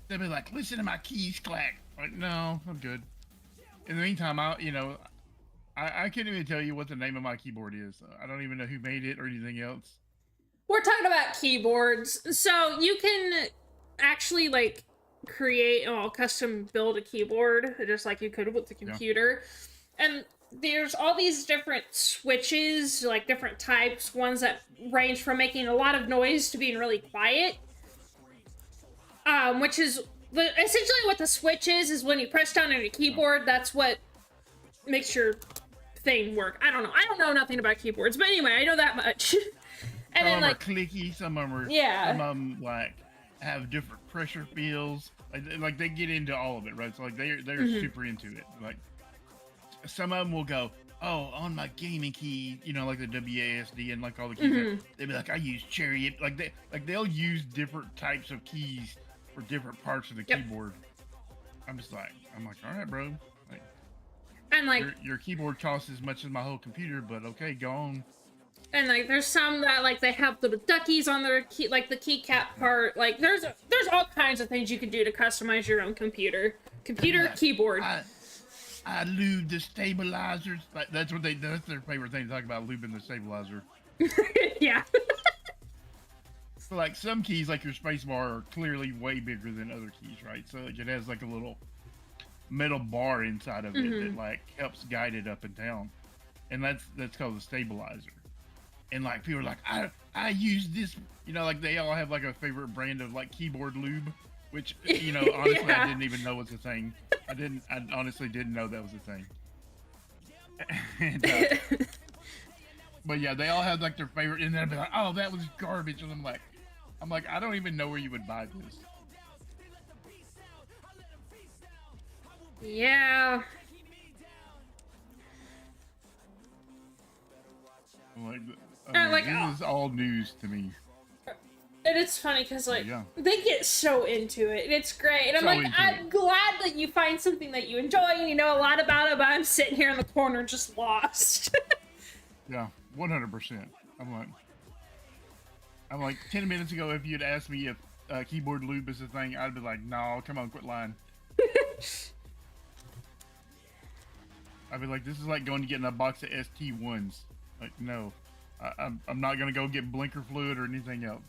They'll be like, listen to my keys clack. Like, no, I'm good. In the meantime, I can't even tell you what the name of my keyboard is. I don't even know who made it or anything else. We're talking about keyboards, so you can actually like create custom build a keyboard just like you could with the computer. Yeah. And there's all these different switches, like different types, ones that range from making a lot of noise to being really quiet. Which is essentially what the switch is when you press down on your keyboard, that's what makes your thing work. I don't know nothing about keyboards, but anyway, I know that much. And some of them are clicky, some of them are, yeah. Some of them like have different pressure fields. Like they get into all of it, right? So like they're super into it. Like some of them will go, oh, on my gaming key, you know, like the WASD and like all the keys. They'll be like, I use Cherry. They'll use different types of keys for different parts of the keyboard. I'm like, all right, bro. Like, and like your keyboard costs as much as my whole computer, but okay, go on. And like, there's some that like they have little duckies on their key, like the keycap part. Like, there's all kinds of things you can do to customize your own keyboard. I lube the stabilizers. Like, that's their favorite thing to talk about, lubing the stabilizer. Yeah. So like some keys, like your spacebar, are clearly way bigger than other keys, right? So like, it has like a little metal bar inside of it that like helps guide it up and down, and that's called the stabilizer. And like people are like, I use this, you know, like they all have like a favorite brand of like keyboard lube, which, you know, honestly I didn't even know was a thing. I honestly didn't know that was a thing. And, but yeah, they all have like their favorite, and then I'd be like, oh, that was garbage, and I'm like, I don't even know where you would buy this. Yeah. This is all news to me. And it's funny because like they get so into it, and it's great. And I'm glad that you find something that you enjoy and you know a lot about it. But I'm sitting here in the corner just lost. Yeah, 100%. I'm like, I'm like 10 minutes ago. If you'd asked me if keyboard lube is a thing, I'd be like, no, come on, quit lying. I'd be like, this is like going to getting a box of ST1s. Like, no, I'm not gonna go get blinker fluid or anything else.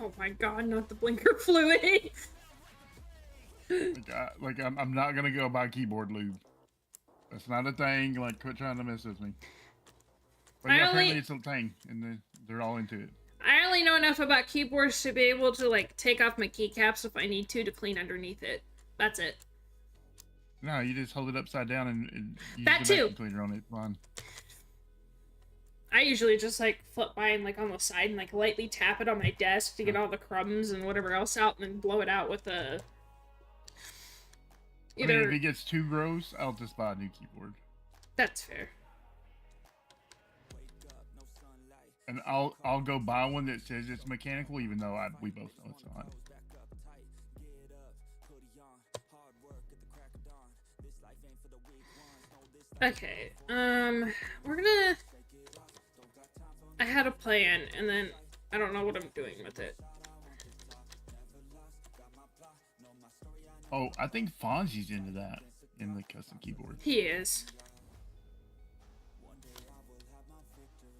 Oh my god, not the blinker fluid. I'm not gonna go buy keyboard lube. That's not a thing. Like, quit trying to mess with me. But yeah, apparently it's a thing, and they're all into it. I only know enough about keyboards to be able to like take off my keycaps if I need to clean underneath it. That's it. No, you just hold it upside down and use that the too. vacuum cleaner on it. Fine. I usually just like flip mine like on the side and like lightly tap it on my desk to get all the crumbs and whatever else out, and then blow it out with a. I mean, if it gets too gross, I'll just buy a new keyboard. That's fair. And I'll go buy one that says it's mechanical, even though we both know it's not. Okay, we're gonna... I had a plan, and then I don't know what I'm doing with it. Oh, I think Fonzie's into that, in the custom keyboard. He is.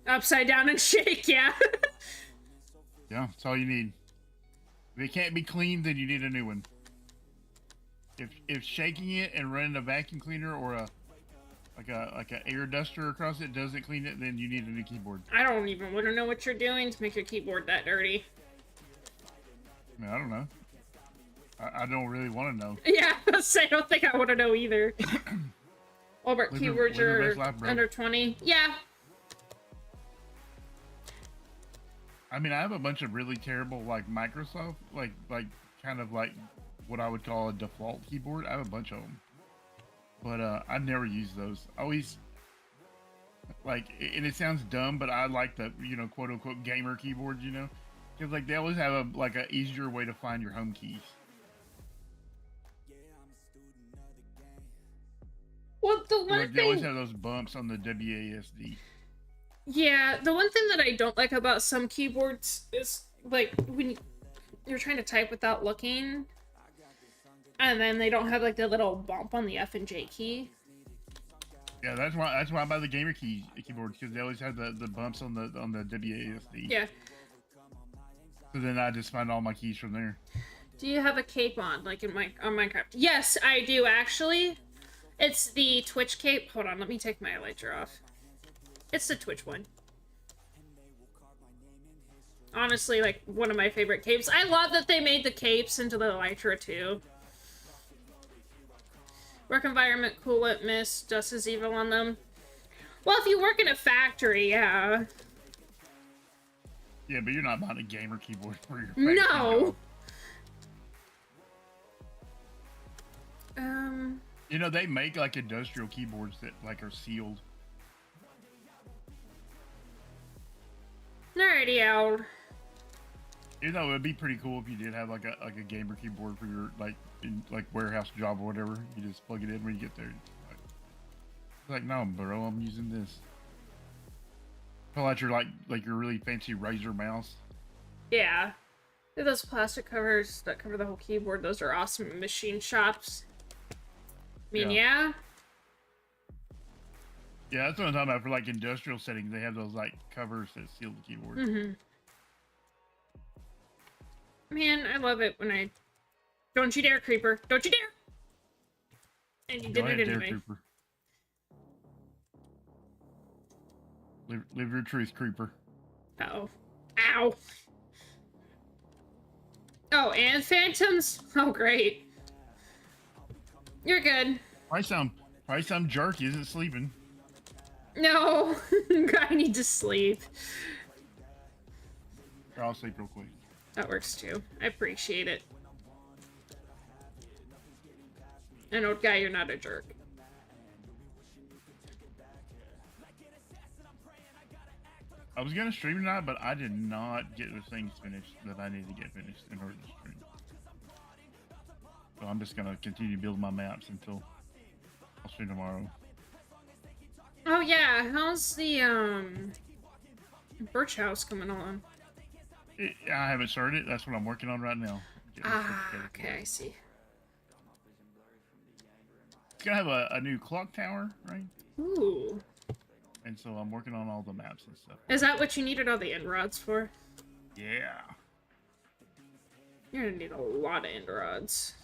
Upside down and shake, yeah. Yeah, that's all you need. If it can't be cleaned, then you need a new one. If shaking it and running a vacuum cleaner or a air duster across it doesn't clean it, then you need a new keyboard. I don't even want to know what you're doing to make your keyboard that dirty. I mean, I don't know. I don't really want to know. Yeah, I don't think I want to know either. Albert, keyboards are under 20. Yeah. I mean, I have a bunch of really terrible, like, Microsoft, like kind of like what I would call a default keyboard. I have a bunch of them. But I never use those. I always, like, and it sounds dumb, but I like the, you know, quote unquote gamer keyboards, you know? Because, like, they always have a easier way to find your home keys. Well, the one like, they always have those bumps on the WASD. Yeah, the one thing that I don't like about some keyboards is, like, when you're trying to type without looking, and then they don't have, like, the little bump on the F and J key. Yeah, that's why I buy the gamer keyboard, because they always have the bumps on the WASD. Yeah. So then I just find all my keys from there. Do you have a cape on, like on Minecraft? Yes, I do, actually. It's the Twitch cape. Hold on, let me take my elytra off. It's the Twitch one. Honestly, like, one of my favorite capes. I love that they made the capes into the elytra, too. Work environment, coolant, mist, dust is evil on them. Well, if you work in a factory, yeah. Yeah, but you're not buying a gamer keyboard for your factory No! job. You know, they make, like, industrial keyboards that, like, are sealed. Alrighty, out. You know, it'd be pretty cool if you did have like a gamer keyboard for your like warehouse job or whatever. You just plug it in when you get there. Like no, bro, I'm using this. Pull out your like your really fancy Razer mouse. Yeah, those plastic covers that cover the whole keyboard. Those are awesome at machine shops. I mean, yeah. Yeah, that's what I'm talking about. For like industrial settings, they have those like covers that seal the keyboard. Mm-hmm. Man, I love it when I... Don't you dare, creeper. Don't you dare! And you did it anyway. Creeper. Live your truth, creeper. Uh-oh. Ow! Oh, and phantoms? Oh, great. You're good. Probably some jerk isn't sleeping. No! I need to sleep. I'll sleep real quick. That works too. I appreciate it. And old guy, you're not a jerk. I was gonna stream tonight, but I did not get the things finished that I need to get finished in order to stream. So I'm just gonna continue building my maps until I'll stream tomorrow. Oh yeah, how's the birch house coming along? I haven't started it. That's what I'm working on right now. Okay, I see. It's gonna have a new clock tower, right? Ooh. And so I'm working on all the maps and stuff. Is that what you needed all the end rods for? Yeah. You're gonna need a lot of end rods.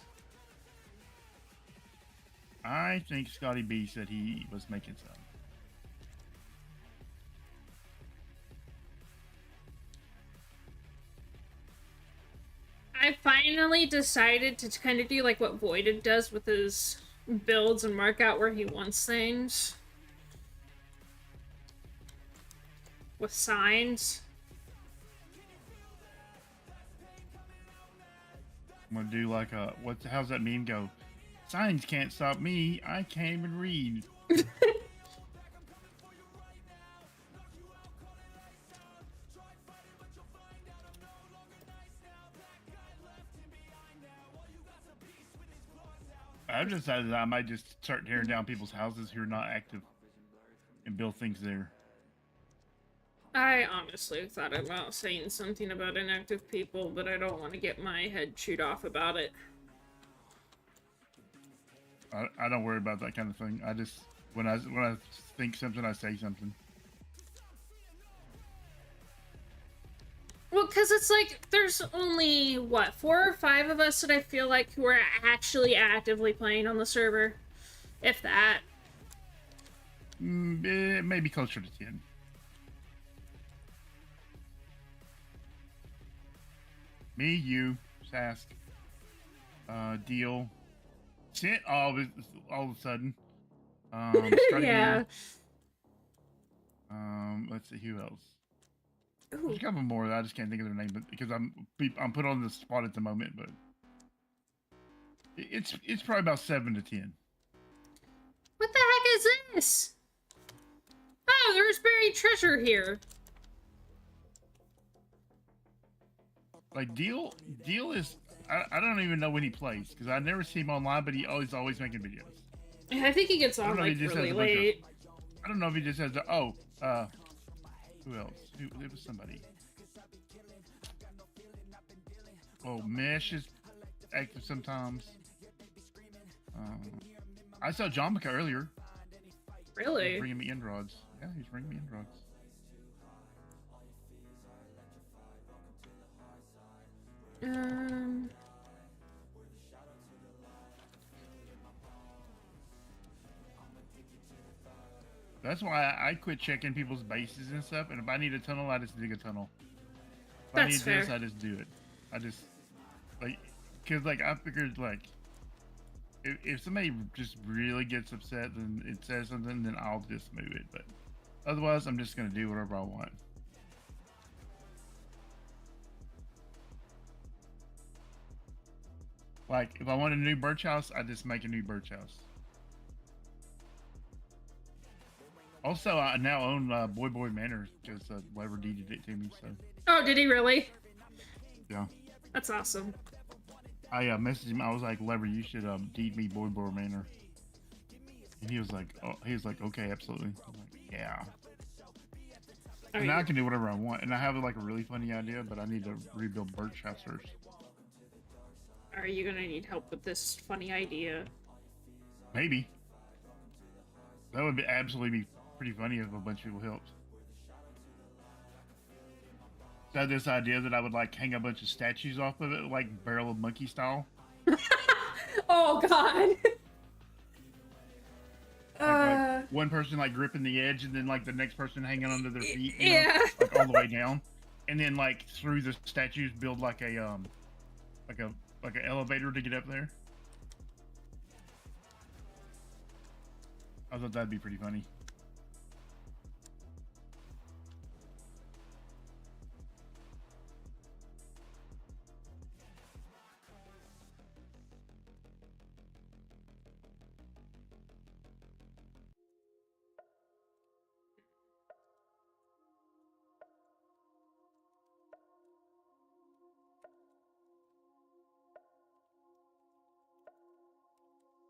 I think ScottyB said he was making some. I finally decided to kind of do like what Voided does with his builds and mark out where he wants things. With signs. I'm gonna do like a how's that meme go? Signs can't stop me. I can't even read. I've decided that I might just start tearing down people's houses who are not active and build things there. I honestly thought about saying something about inactive people, but I don't want to get my head chewed off about it. I don't worry about that kind of thing. I just when I think something, I say something. Well, because it's like, there's only, what, 4 or 5 of us that I feel like who are actually actively playing on the server. If that. Maybe closer to 10. Me, you, Sask, Deal, Sent all of a sudden. Yeah. Let's see who else. Ooh. There's a couple more that I just can't think of their name, but because I'm put on the spot at the moment, but it's probably about 7 to 10. What the heck is this? Oh, there's buried treasure here. Like Deal is I don't even know when he plays because I never see him online, but he always making videos. I think he gets on like really late. I don't know if he just has who else? It was somebody. Oh, Mesh is active sometimes. I saw Jomica earlier. Really? He's bringing me end rods. Yeah, he's bringing me end rods. That's why I quit checking people's bases and stuff. And if I need a tunnel, I just dig a tunnel. If I need this, I just do it. I just because I figured if somebody just really gets upset and it says something, then I'll just move it. But otherwise, I'm just gonna do whatever I want. Like if I want a new birch house, I just make a new birch house. Also, I now own Boy Manor because Lever deeded it to me. So. Oh, did he really? Yeah. That's awesome. I messaged him. I was like, Lever, you should deed me Boy Manor. And he was like, okay, absolutely. I'm like, yeah. And now I can do whatever I want. And I have like a really funny idea, but I need to rebuild birch house first. Are you gonna need help with this funny idea? Maybe. That would absolutely be pretty funny if a bunch of people helped. So I had this idea that I would like hang a bunch of statues off of it, like Barrel of Monkey style. Oh God. Like one person like gripping the edge, and then like the next person hanging onto their feet. Yeah. Know, like all the way down, and then like through the statues build like a like an elevator to get up there. I thought that'd be pretty funny.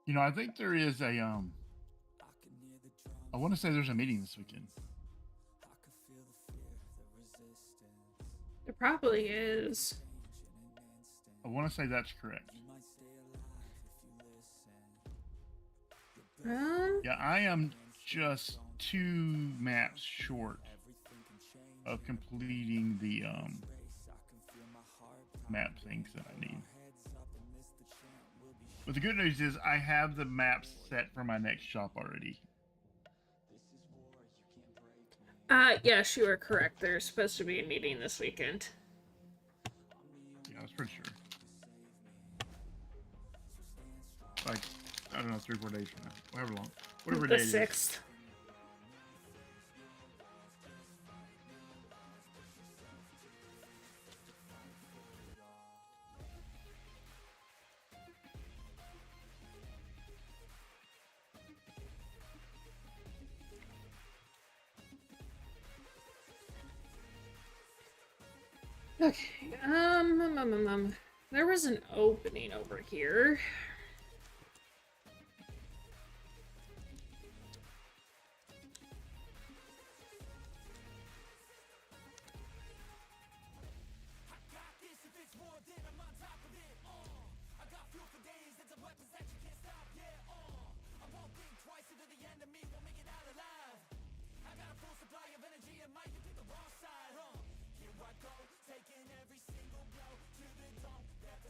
You know, I think there is a I want to say there's a meeting this weekend. It probably is. I want to say that's correct. Yeah, I am just 2 maps short of completing the map things that I need. But the good news is I have the maps set for my next shop already. Yes, you are correct. There's supposed to be a meeting this weekend. Yeah, I was pretty sure. Like, I don't know, 3 or 4 days from now. However long. Whatever The day it is. 6th. Okay, there was an opening over here.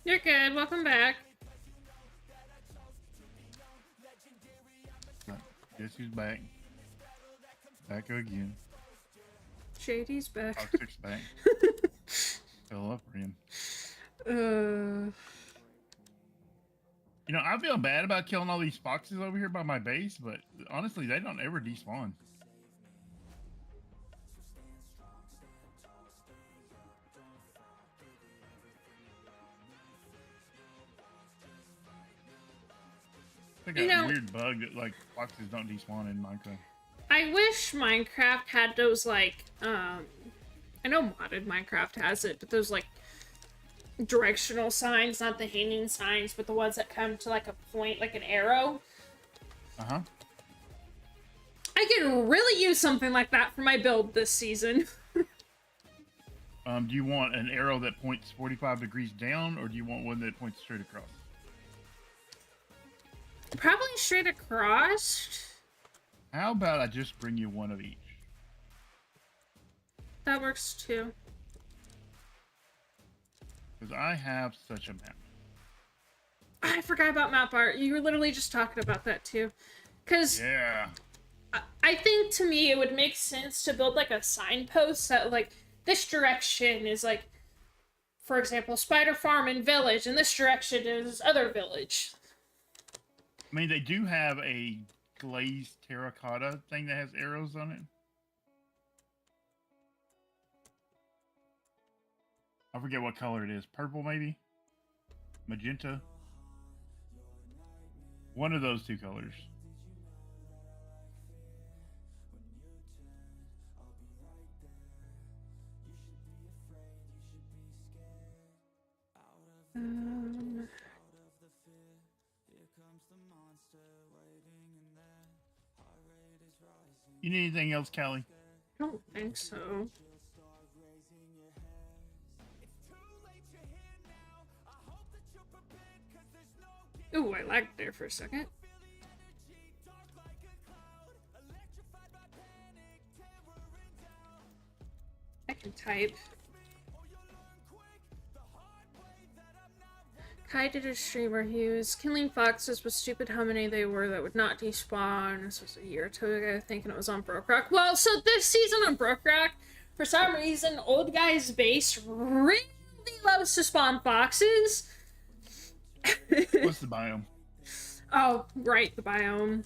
You're good. Welcome back. Guess who's back? Back again. Shady's back. Toxic's back. Fell up for him. Uh. You know, I feel bad about killing all these foxes over here by my base, but honestly, they don't ever despawn. I think a weird bug that like foxes don't despawn in Minecraft. I wish Minecraft had those like I know modded Minecraft has it, but those like directional signs, not the hanging signs, but the ones that come to like a point, like an arrow. Uh-huh. I could really use something like that for my build this season. Do you want an arrow that points 45 degrees down, or do you want one that points straight across? Probably straight across. How about I just bring you one of each? That works too. Because I have such a map. I forgot about map art. You were literally just talking about that too. Because yeah, I think to me it would make sense to build like a signpost that like this direction is like, for example, Spider Farm and Village, and this direction is other village. I mean, they do have a glazed terracotta thing that has arrows on it. I forget what color it is. Purple, maybe? Magenta? One of those 2 colors. You need anything else, Callie? I don't think so. Ooh, I lagged there for a second. I can type. Kai did a stream where he was killing foxes with stupid how many they were that would not despawn. This was a year or 2 ago, thinking it was on BrokeRock. Well, so this season on BrokeRock, for some reason, old guy's base really loves to spawn foxes. What's the biome? Oh, right, the biome.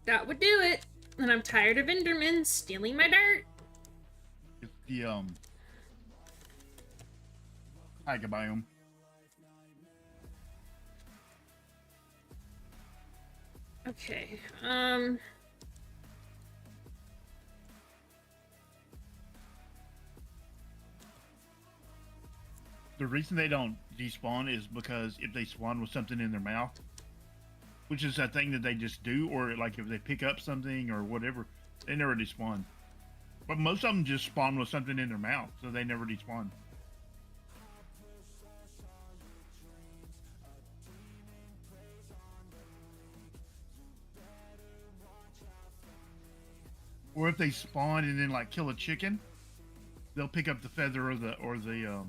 That would do it. And I'm tired of Endermen stealing my dirt. It's the Taiga biome. Okay, The reason they don't despawn is because if they spawn with something in their mouth, which is a thing that they just do, or like if they pick up something or whatever, they never despawn. But most of them just spawn with something in their mouth, so they never despawn. Or if they spawn and then like kill a chicken, they'll pick up the feather or the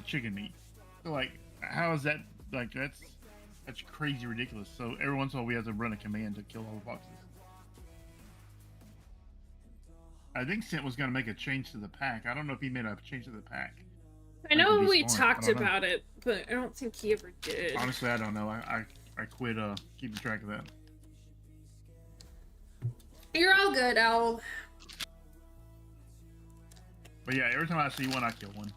chicken meat. So like, how is that? Like that's crazy ridiculous. So every once in a while we have to run a command to kill all the foxes. I think Sent was gonna make a change to the pack. I don't know if he made a change to the pack. I know we talked about it, but I don't think he ever did. Honestly, I don't know. I quit keeping track of that. You're all good, Owl. But yeah, every time I see one, I kill one.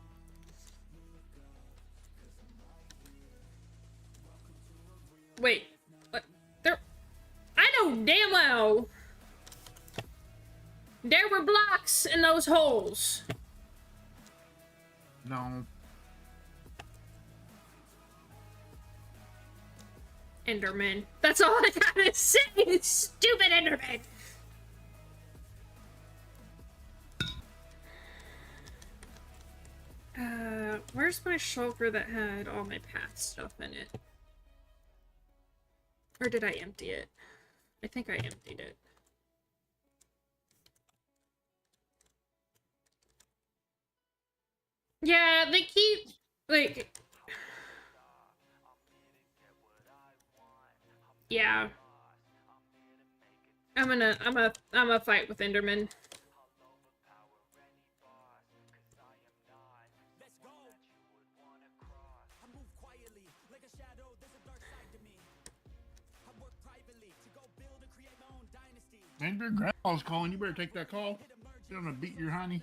Wait, what? There, I know damn well there were blocks in those holes. No. Enderman. That's all I gotta say. Stupid Enderman. Where's my shulker that had all my path stuff in it? Or did I empty it? I think I emptied it. Yeah, they keep, like... Yeah. I'm a fight with Enderman. Man, your grandpa's calling. You better take that call. You're gonna beat your honey.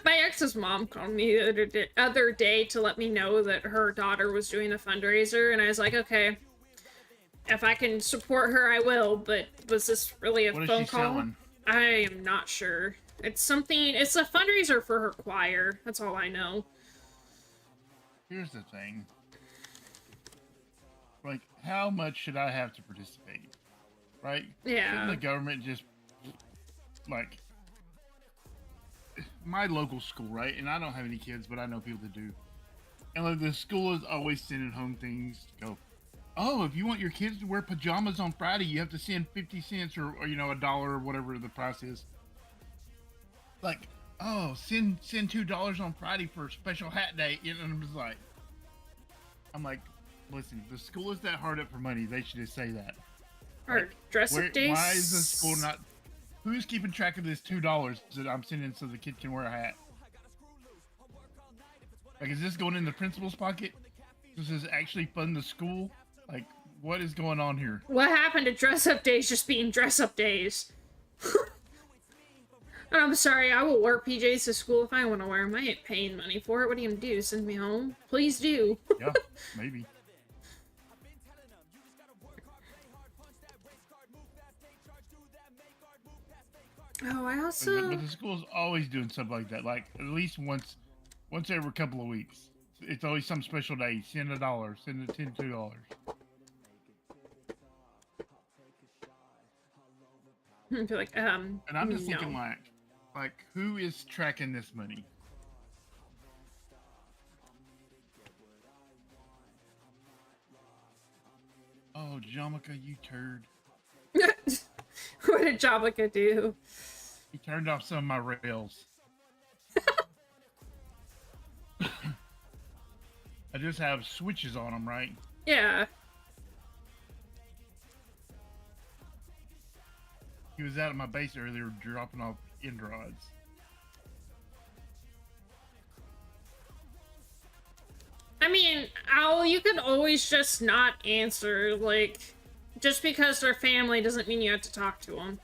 My ex's mom called me the other day to let me know that her daughter was doing a fundraiser, and I was like, okay, if I can support her, I will, but was this really a phone call? Selling? I am not sure. It's something, it's a fundraiser for her choir. That's all I know. Here's the thing. Like, how much should I have to participate? Right? Yeah. Shouldn't the government just, like, my local school, right? And I don't have any kids, but I know people that do. And like, the school is always sending home things to go, oh, if you want your kids to wear pajamas on Friday, you have to send 50 cents or you know, $1 or whatever the price is. Like, oh, send $2 on Friday for a special hat day. And I'm like, listen, the school is that hard up for money. They should just say that. Or like, dress up days. Why is the school not? Who's keeping track of this $2 that I'm sending so the kid can wear a hat? Like, is this going in the principal's pocket? Does this actually fund the school? Like, what is going on here? What happened to dress up days just being dress up days? I'm sorry, I will wear PJs to school if I want to wear them. I ain't paying money for it. What are you gonna do? Send me home? Please do. Yeah, maybe. Oh, I also... But the school's always doing stuff like that. Like, at least once every couple of weeks. It's always some special day. Send $1. Send $2. I feel like, And I'm just thinking, like, who is tracking this money? Oh, Jomica, you turd. What did Jomica do? He turned off some of my rails. I just have switches on them, right? Yeah. He was out of my base earlier dropping off end rods. I mean, Owl, you could always just not answer, like, just because they're family doesn't mean you have to talk to them.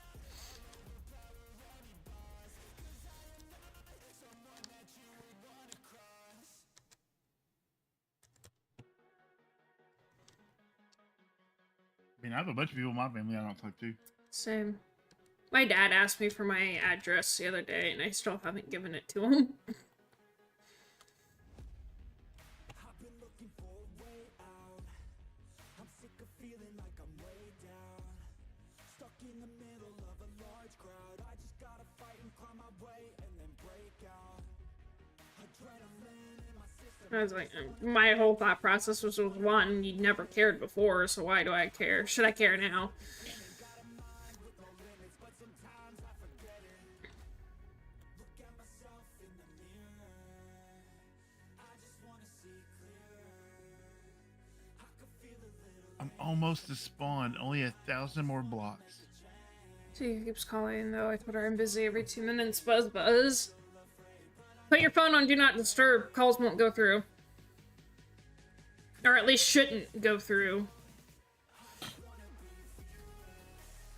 I mean, I have a bunch of people in my family I don't talk to. Same. My dad asked me for my address the other day, and I still haven't given it to him. I was like, my whole thought process was with one, you never cared before, so why do I care? Should I care now? I'm almost to spawn. Only 1,000 more blocks. She keeps calling, though. I told her I'm busy every 2 minutes. Buzz, buzz. Put your phone on Do Not Disturb. Calls won't go through. Or at least shouldn't go through.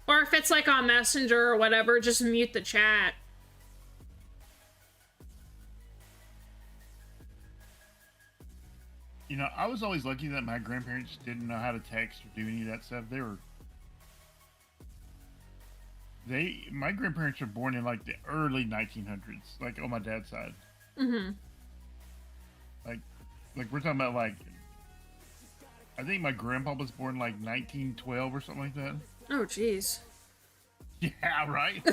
Or if it's like on Messenger or whatever, just mute the chat. You know, I was always lucky that my grandparents didn't know how to text or do any of that stuff. My grandparents were born in like the early 1900s, like on my dad's side. Mm-hmm. Like we're talking about like, I think my grandpa was born like 1912 or something like that. Oh, jeez. Yeah, right?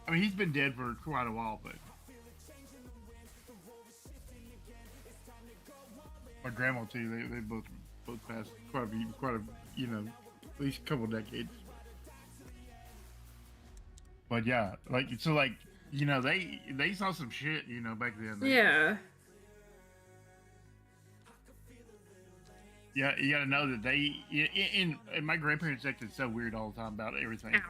I mean, he's been dead for quite a while, but my grandma too. They both passed quite a you know, at least a couple decades. But yeah, like so, like you know, they saw some shit, you know, back then. Yeah. Yeah, you gotta know that and my grandparents acted so weird all the time about everything. Ow.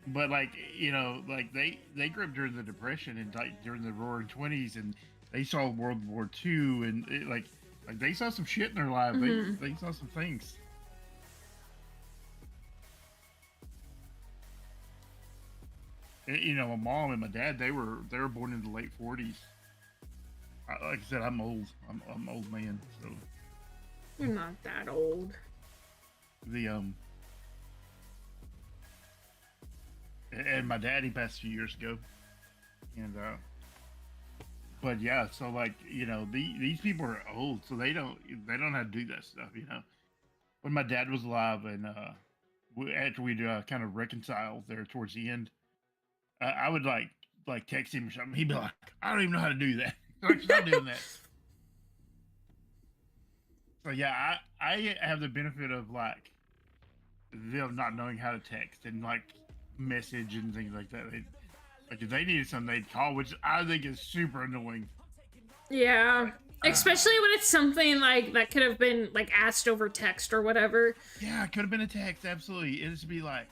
But like, you know, like they grew up during the Depression and like during the Roaring '20s, and they saw World War II, and like they saw some shit in their life. Mm-hmm. They saw some things. You know, my mom and my dad, they were born in the late '40s. Like I said, I'm old. I'm an old man, so. You're not that old. And my dad, he passed a few years ago, and but yeah, so like, you know, these people are old, so they don't know how to do that stuff, you know. When my dad was alive, and after we kind of reconciled there towards the end, I would like text him or something. He'd be like, "I don't even know how to do that." Like, stop doing that. So yeah, I have the benefit of like them not knowing how to text and like message and things like that. Like if they needed something, they'd call, which I think is super annoying. Yeah, especially when it's something like that could have been like asked over text or whatever. Yeah, it could have been a text, absolutely. It'd just be like,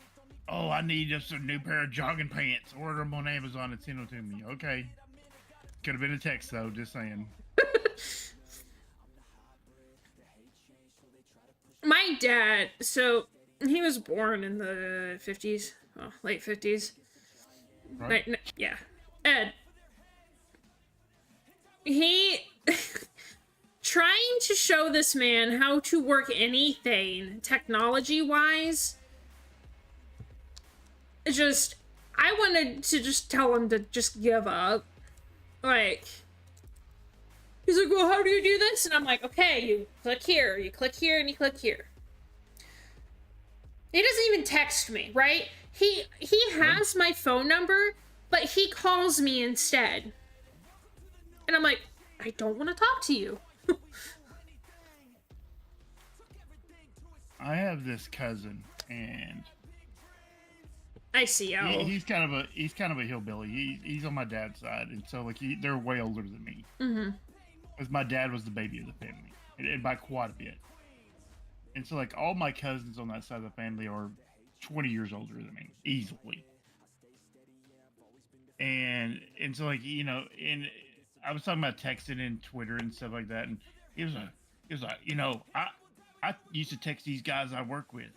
"Oh, I need just a new pair of jogging pants. Order them on Amazon and send them to me." Okay, could have been a text though. Just saying. My dad, so he was born in the 50s, well, late 50s. Right. Yeah. Ed. He trying to show this man how to work anything technology-wise. I wanted to just tell him to just give up. Like, he's like, "Well, how do you do this?" And I'm like, "Okay, you click here, and you click here. He doesn't even text me, right? He has my phone number, but he calls me instead. And I'm like, I don't want to talk to you. I have this cousin, and I see. he's kind of a hillbilly. He's on my dad's side, and so like they're way older than me. Mm-hmm. Because my dad was the baby of the family, and by quite a bit. And so like all my cousins on that side of the family are 20 years older than me, easily. And so like, you know, and I was talking about texting and Twitter and stuff like that, and he was like, you know, I used to text these guys I work with,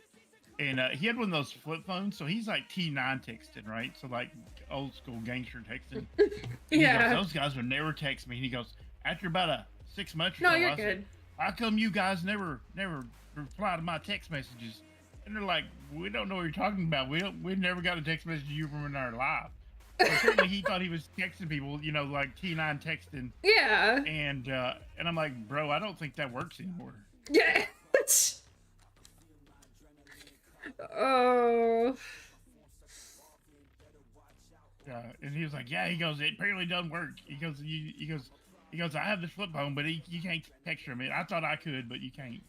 and he had one of those flip phones, so he's like T9 texting, right? So like old school gangster texting. Yeah. He goes, "Those guys would never text me." And he goes, "After about 6 months or No, so, you're I good. said, how come you guys never reply to my text messages?" And they're like, "We don't know what you're talking about. We never got a text message you from in our life." So certainly he thought he was texting people, you know, like T9 texting. Yeah. And I'm like, "Bro, I don't think that works anymore." Yeah. Oh. And he was like, yeah, he goes, it apparently doesn't work. He goes, I have this flip phone, but you can't text from it. I thought I could, but you can't.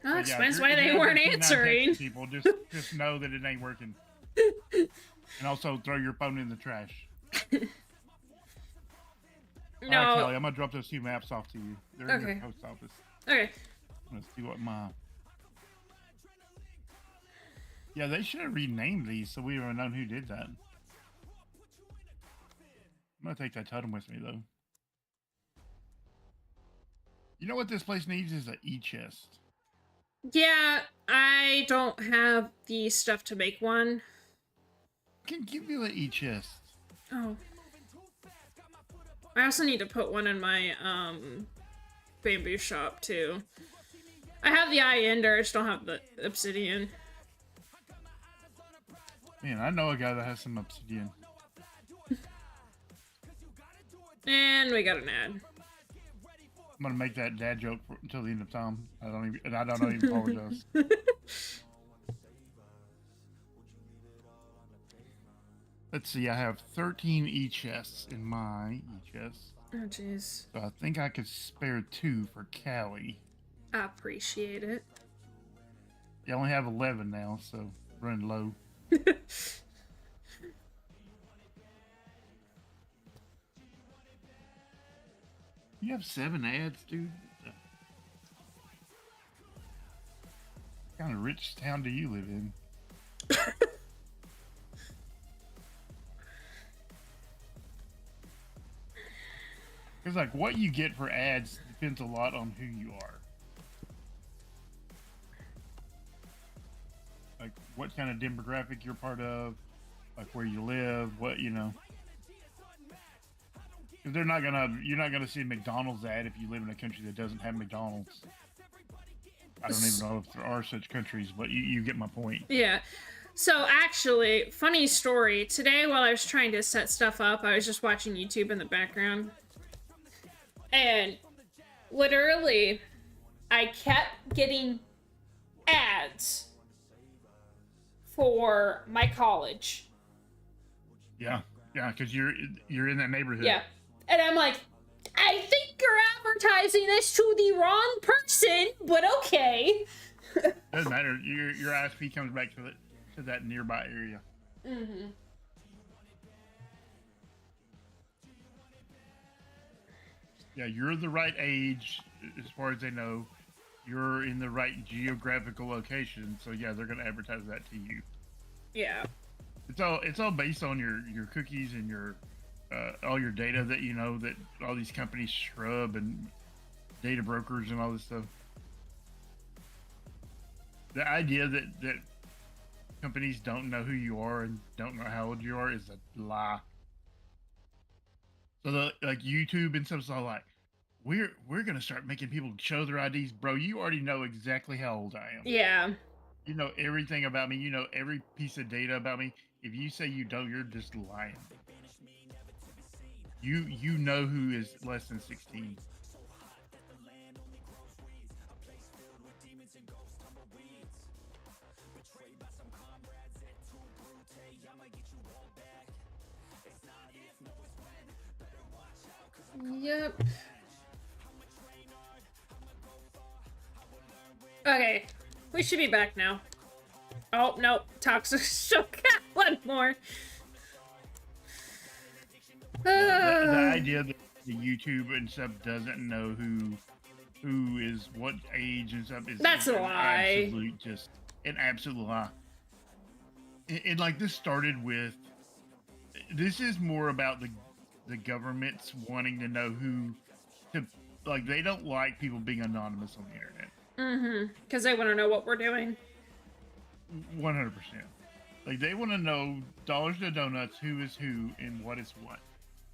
That explains why they weren't answering. People just know that it ain't working. And also throw your phone in the trash. No. All right, Kelly, I'm gonna drop those 2 maps off to you. They're in your post office. Okay. Let's see what my. Yeah, they should have renamed these so we would have known who did that. I'm gonna take that totem with me though. You know what this place needs is an e-chest. Yeah, I don't have the stuff to make one. I can give you an e-chest. Oh. I also need to put one in my bamboo shop too. I have the ender, I just don't have the obsidian. Man, I know a guy that has some obsidian. And we got an ad. I'm gonna make that dad joke until the end of time. I don't even apologize. Let's see, I have 13 e-chests in my e-chest. Oh, jeez. So I think I could spare 2 for Callie. I appreciate it. You only have 11 now, so run low. You have 7 ads, dude? What kind of rich town do you live in? Because, like, what you get for ads depends a lot on who you are. Like, what kind of demographic you're part of, like, where you live, what, you know. Because you're not gonna see a McDonald's ad if you live in a country that doesn't have McDonald's. I don't even know if there are such countries, but you get my point. Yeah. So actually, funny story. Today while I was trying to set stuff up, I was just watching YouTube in the background. And literally, I kept getting ads for my college. Yeah, because you're in that neighborhood. Yeah. And I'm like, I think you're advertising this to the wrong person, but okay. Doesn't matter. Your ISP comes back to that nearby area. Mm-hmm. Yeah, you're the right age as far as they know. You're in the right geographical location, so yeah, they're gonna advertise that to you. Yeah. It's all based on your cookies and your all your data that you know that all these companies scrub and data brokers and all this stuff. The idea that companies don't know who you are and don't know how old you are is a lie. So like YouTube and stuff is all like, we're gonna start making people show their IDs, bro. You already know exactly how old I am. Yeah. You know everything about me. You know every piece of data about me. If you say you don't, you're just lying. You know who is less than 16. Yep. Okay, we should be back now. Oh, no, Toxic still got one more. The idea that the YouTube and stuff doesn't know who is what age and stuff is that's a lie. An absolute lie. And like this started with, this is more about the governments wanting to know like they don't like people being anonymous on the internet. Mm-hmm. Because they want to know what we're doing. 100%. Like they want to know dollars to donuts, who is who and what is what.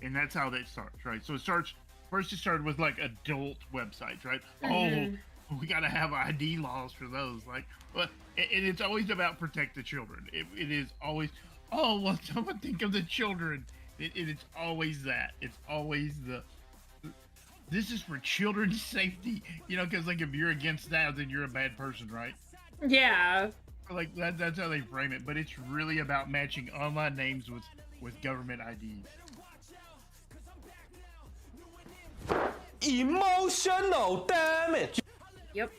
And that's how that starts, right? So it started with like adult websites, right? Mm-hmm. Oh, we gotta have ID laws for those. Like, and it's always about protect the children. It is always, oh, well, someone think of the children. It's always that. It's always this is for children's safety. You know, because like if you're against that, then you're a bad person, right? Yeah. Like that's how they frame it, but it's really about matching online names with government IDs. Emotional damage. Yep.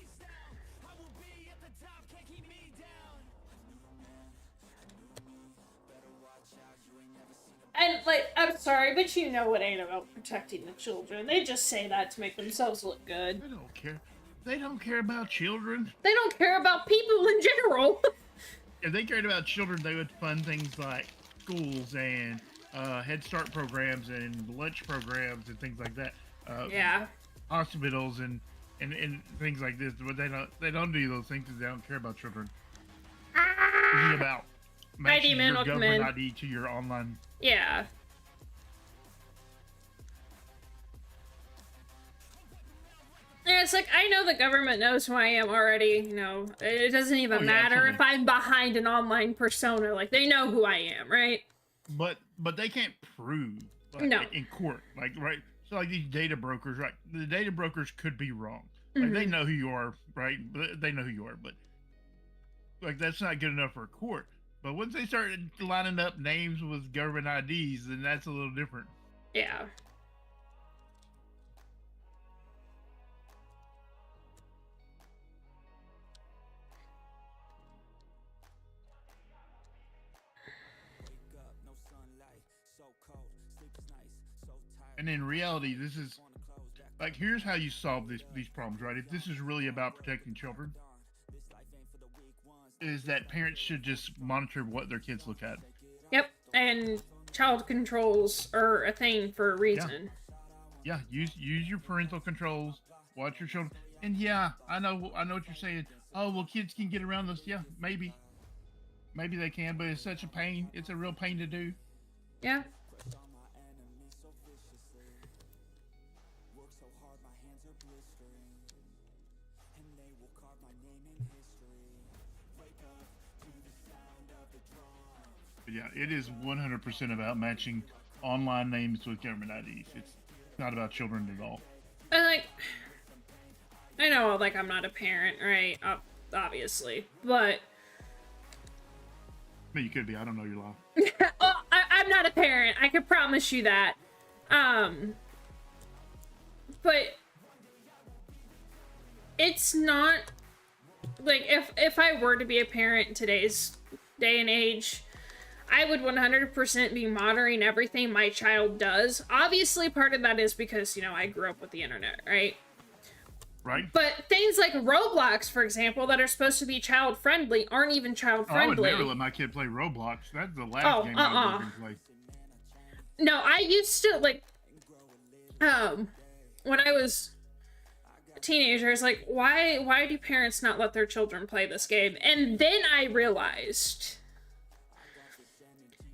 And, like, I'm sorry, but you know it ain't about protecting the children. They just say that to make themselves look good. They don't care. They don't care about children. They don't care about people in general. If they cared about children, they would fund things like schools and Head Start programs and lunch programs and things like that. Yeah. Hospitals and things like this, but they don't do those things because they don't care about children. It's about matching your government ID to your online. Yeah. And it's like, I know the government knows who I am already, you know, it doesn't even matter if I'm behind an online persona, like, they know who I am, right? But they can't prove, like, in court, like, right? So, like, these data brokers, right? The data brokers could be wrong. Like, they know who you are, right? They know who you are, but, like, that's not good enough for a court. But once they start lining up names with government IDs, then that's a little different. Yeah. And in reality, this is, like, here's how you solve these problems, right? If this is really about protecting children, is that parents should just monitor what their kids look at. Yep, and child controls are a thing for a reason. Yeah, use your parental controls, watch your children. And yeah, I know what you're saying. Oh, well, kids can get around this. Yeah, maybe they can, but it's such a pain. It's a real pain to do. Yeah. But yeah, it is 100% about matching online names with government IDs. It's not about children at all. And, like, I know, like, I'm not a parent, right? Obviously, but... I mean, you could be. I don't know your law. Oh, I'm not a parent. I can promise you that. But it's not... Like, if I were to be a parent in today's day and age, I would 100% be monitoring everything my child does. Obviously, part of that is because, you know, I grew up with the internet, right? Right. But things like Roblox, for example, that are supposed to be child-friendly, aren't even child-friendly. I would never let my kid play Roblox. That's the last game I would play. No, I used to, like, when I was a teenager, I was like, why do parents not let their children play this game? And then I realized...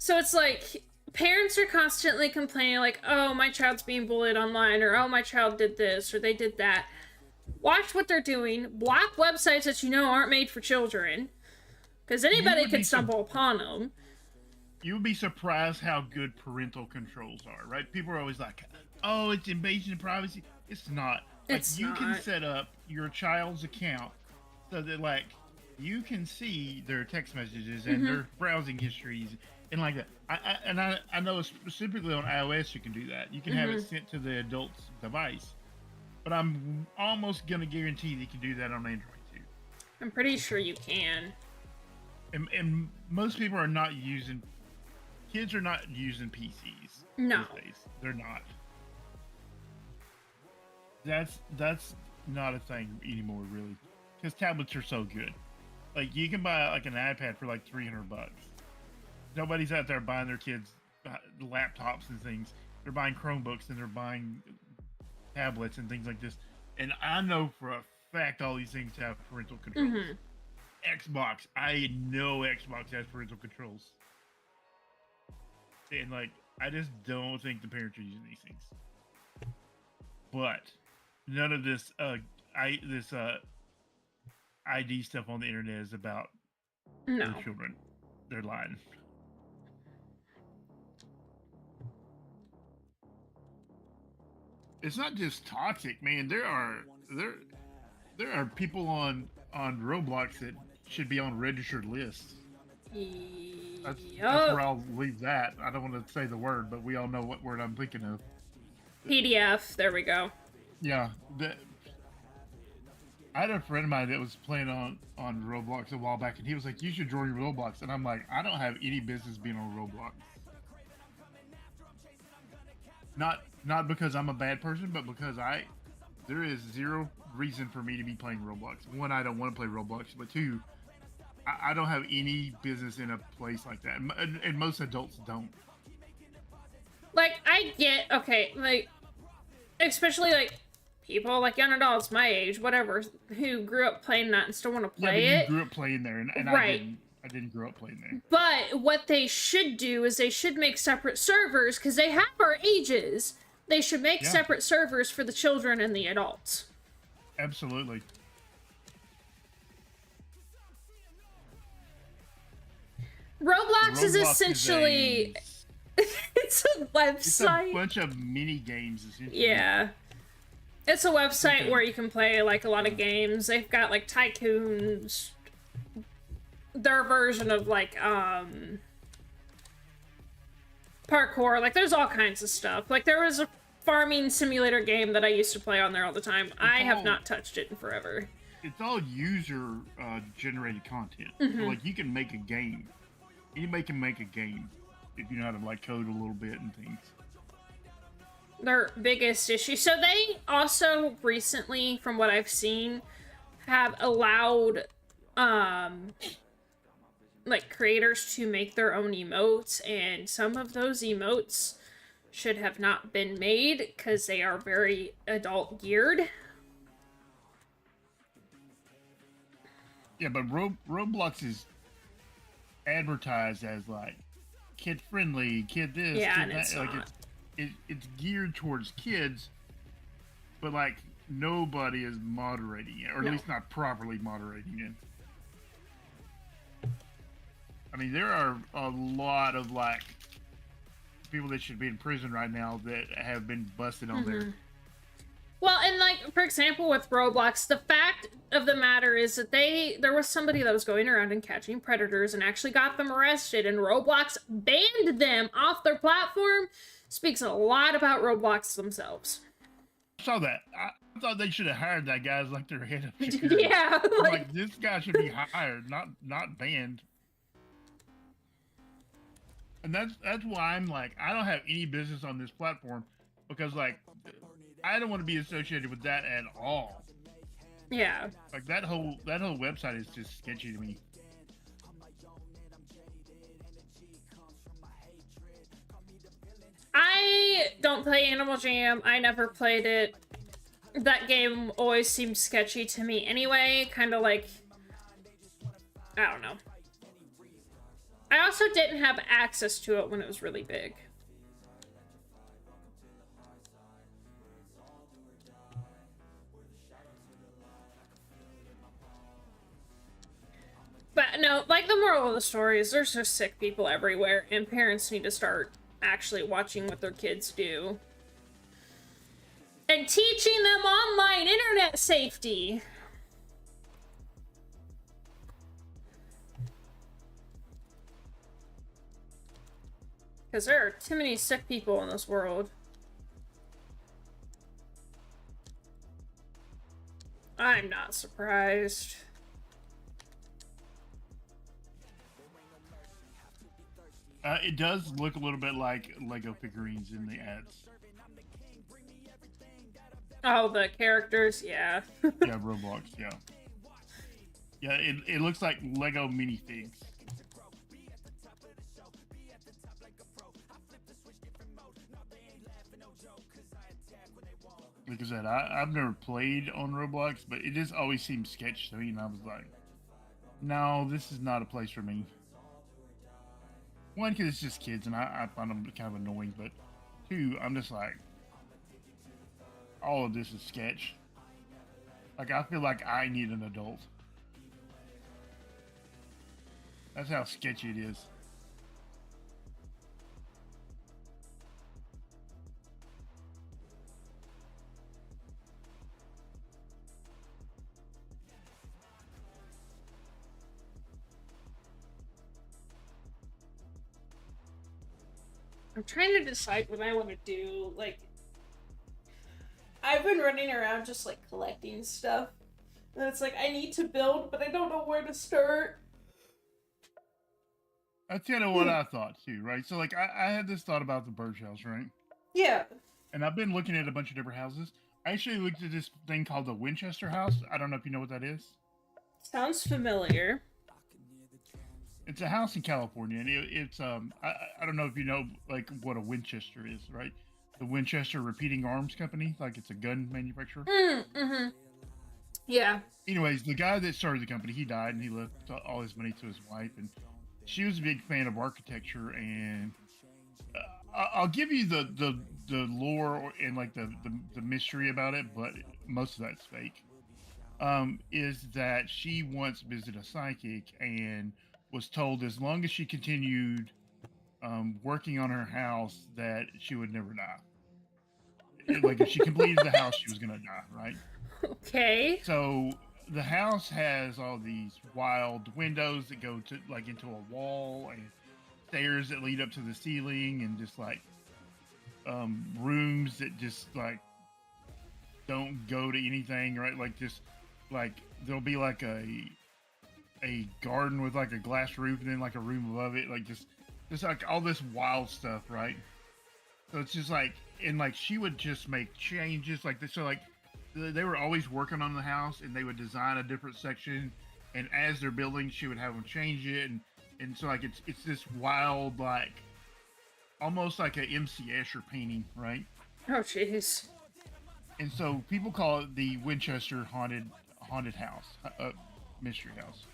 So it's like, parents are constantly complaining, like, oh, my child's being bullied online, or oh, my child did this, or they did that. Watch what they're doing. Block websites that you know aren't made for children, because anybody could stumble upon them. You would be surprised how good parental controls are, right? People are always like, oh, it's invasion of privacy. It's not. Like, you can set up your child's account so that, like, you can see their text messages and their browsing histories and like that. I know specifically on iOS you can do that. You can have it sent to the adult's device. But I'm almost going to guarantee that you can do that on Android too. I'm pretty sure you can. And most people are not using... Kids are not using PCs. No. These days. They're not. That's not a thing anymore, really. Because tablets are so good. Like, you can buy, like, an iPad for, like, $300. Nobody's out there buying their kids laptops and things. They're buying Chromebooks and they're buying tablets and things like this. And I know for a fact all these things have parental controls. Xbox, I know Xbox has parental controls. And, like, I just don't think the parents are using these things. But none of this ID stuff on the internet is about their children. They're lying. It's not just toxic, man. There are people on Roblox that should be on registered lists. That's Yup. where I'll leave that. I don't want to say the word, but we all know what word I'm thinking of. PDF. There we go. Yeah. I had a friend of mine that was playing on Roblox a while back, and he was like, "You should join Roblox." And I'm like, I don't have any business being on Roblox. Not because I'm a bad person, but because there is zero reason for me to be playing Roblox. One, I don't want to play Roblox, but two, I don't have any business in a place like that, and most adults don't. Like, I get, okay, like, especially, like, people, like, young adults my age, whatever, who grew up playing that and still want to play yeah, but it. You grew up playing there, and right. I didn't grow up playing there. But what they should do is they should make separate servers, because they have our ages. They should make separate servers for the children and the adults. Absolutely. Roblox is essentially... it's a website. It's a bunch of mini games, essentially. Yeah. It's a website where you can play, like, a lot of games. They've got, like, tycoons. Their version of, like, parkour. Like, there's all kinds of stuff. Like, there was a farming simulator game that I used to play on there all the time. I have not touched it in forever. It's all user generated content. So, like, you can make a game. Anybody can make a game if you know how to, like, code a little bit and things. Their biggest issue. So they also recently, from what I've seen, have allowed like creators to make their own emotes, and some of those emotes should have not been made because they are very adult geared. Yeah, but Roblox is advertised as like kid friendly, kid this, yeah, kid and that. it's Like not. It's geared towards kids, but like nobody is moderating it, or at least not properly moderating it. I mean, there are a lot of like people that should be in prison right now that have been busted on there. Well, and like, for example, with Roblox, the fact of the matter is that there was somebody that was going around and catching predators and actually got them arrested, and Roblox banned them off their platform. Speaks a lot about Roblox themselves. I saw that. I thought they should have hired that guy as like their head of security. Yeah, like this guy should be hired, not banned. And that's why I'm like, I don't have any business on this platform, because like I don't want to be associated with that at all. Yeah. Like that whole website is just sketchy to me. I don't play Animal Jam. I never played it. That game always seemed sketchy to me anyway. Kind of like, I don't know. I also didn't have access to it when it was really big. But no, like, the moral of the story is there's just sick people everywhere, and parents need to start actually watching what their kids do. And teaching them online internet safety. Because there are too many sick people in this world. I'm not surprised. It does look a little bit like Lego figurines in the ads. Oh, the characters, yeah. Yeah, Roblox, yeah. Yeah, it looks like Lego minifigs. Like I said, I've never played on Roblox, but it just always seemed sketchy to me, and I was like, no, this is not a place for me. One, because it's just kids, and I find them kind of annoying, but two, I'm just like, all of this is sketch. Like, I feel like I need an adult. That's how sketchy it is. I'm trying to decide what I want to do. Like, I've been running around just like collecting stuff. And it's like, I need to build, but I don't know where to start. That's kind of what I thought too, right? So like I had this thought about the birch house, right? Yeah. And I've been looking at a bunch of different houses. I actually looked at this thing called the Winchester house. I don't know if you know what that is. Sounds familiar. It's a house in California, and it's I don't know if you know like what a Winchester is, right? The Winchester Repeating Arms Company, like it's a gun manufacturer. Mm-hmm. Yeah. Anyways, the guy that started the company, he died, and he left all his money to his wife, and she was a big fan of architecture. And I'll give you the lore and like the mystery about it, but most of that's fake. Is that she once visited a psychic and was told as long as she continued working on her house that she would never die. Like if she completed the house, she was gonna die, right? Okay. So the house has all these wild windows that go to like into a wall and stairs that lead up to the ceiling and just like rooms that just like don't go to anything, right? Like just like there'll be like a garden with like a glass roof and then like a room above it, like just like all this wild stuff, right? So it's just like, and like she would just make changes like this. So like they were always working on the house and they would design a different section, and as they're building, she would have them change it, and so like it's this wild, like almost like a MC Escher painting, right? Oh jeez. And so people call it the Winchester haunted house, mystery house.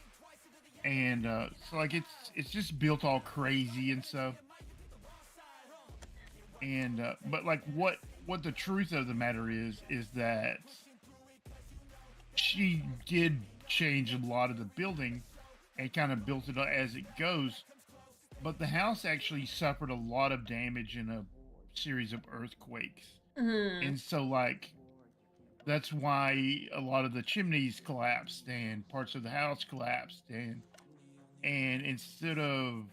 And so like it's just built all crazy and stuff. And but like what the truth of the matter is that she did change a lot of the building and kind of built it as it goes. But the house actually suffered a lot of damage in a series of earthquakes. Mm-hmm. And so like that's why a lot of the chimneys collapsed and parts of the house collapsed, and instead of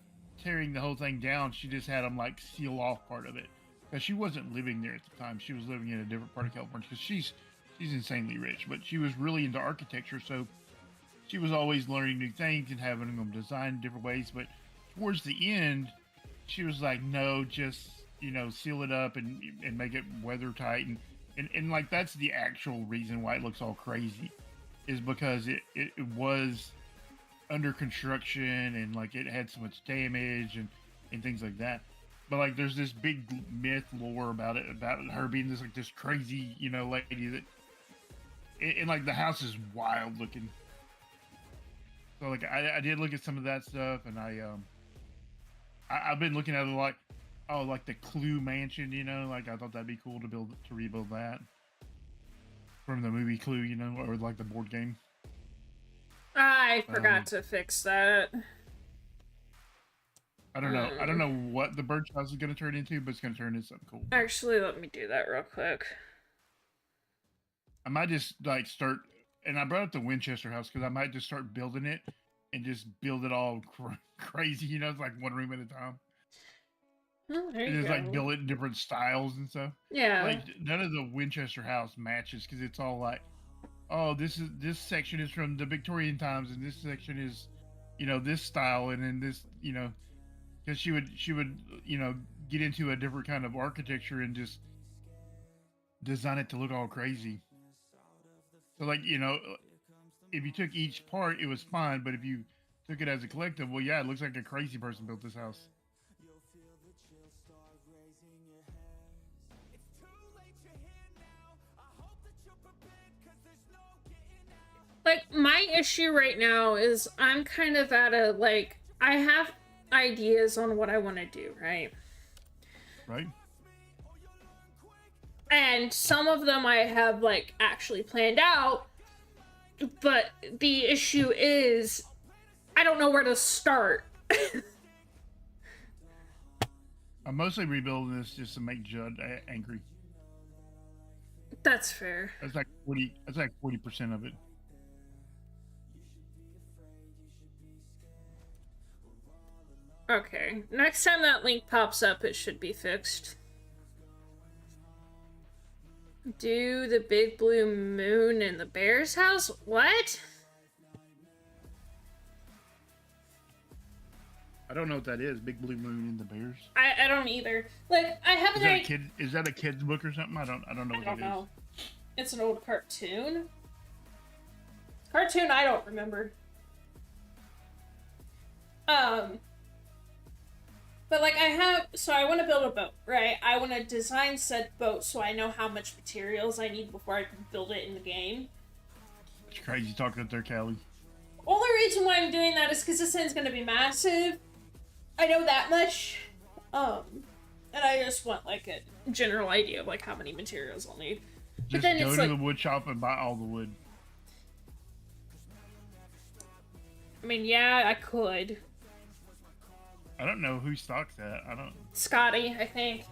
tearing the whole thing down, she just had them like seal off part of it, because she wasn't living there at the time. She was living in a different part of California, because she's insanely rich, but she was really into architecture, so she was always learning new things and having them designed different ways. But towards the end, she was like, no, just seal it up and make it weather tight, and like that's the actual reason why it looks all crazy, is because it was under construction and like it had so much damage and things like that. But like there's this big myth lore about her being this crazy lady that, and like the house is wild looking. So like I did look at some of that stuff, and I've been looking at it like, oh, like the Clue Mansion, like I thought that'd be cool to rebuild that from the movie Clue, or like the board game. I forgot to fix that. I don't know what the birch house is going to turn into, but it's going to turn into something cool. Actually, let me do that real quick. I might just like start, and I brought up the Winchester house because I might just start building it and just build it all crazy, it's like one room at a time. Oh, there and you just go. like build it in different styles and stuff. Yeah. Like none of the Winchester house matches, because it's all like, oh, this section is from the Victorian times, and this section is, this style, and then this, because she would get into a different kind of architecture and just design it to look all crazy. So like, if you took each part, it was fine, but if you took it as a collective, well, yeah, it looks like a crazy person built this house. Like, my issue right now is I'm kind of at a, like, I have ideas on what I want to do, right? Right. And some of them I have, like, actually planned out, but the issue is I don't know where to start. I'm mostly rebuilding this just to make Judd angry. That's fair. That's like 40% of it. Okay. Next time that link pops up, it should be fixed. Do the big blue moon in the bear's house? What? I don't know what that is. Big blue moon in the bears. I don't either. Like, I have Is an that a idea. kid? Is that a kid's book or something? I don't know what I don't that know. It's an old cartoon. Cartoon I don't remember. But like so I want to build a boat, right? I want to design said boat so I know how much materials I need before I can build it in the game. It's crazy talking up there, Callie. Only reason why I'm doing that is because this thing's gonna be massive. I know that much. And I just want like a general idea of like how many materials I'll need. Just but then go it's to like, the wood shop and buy all the wood. I mean, yeah, I could. I don't know who stocks that. I don't. Scotty, I think.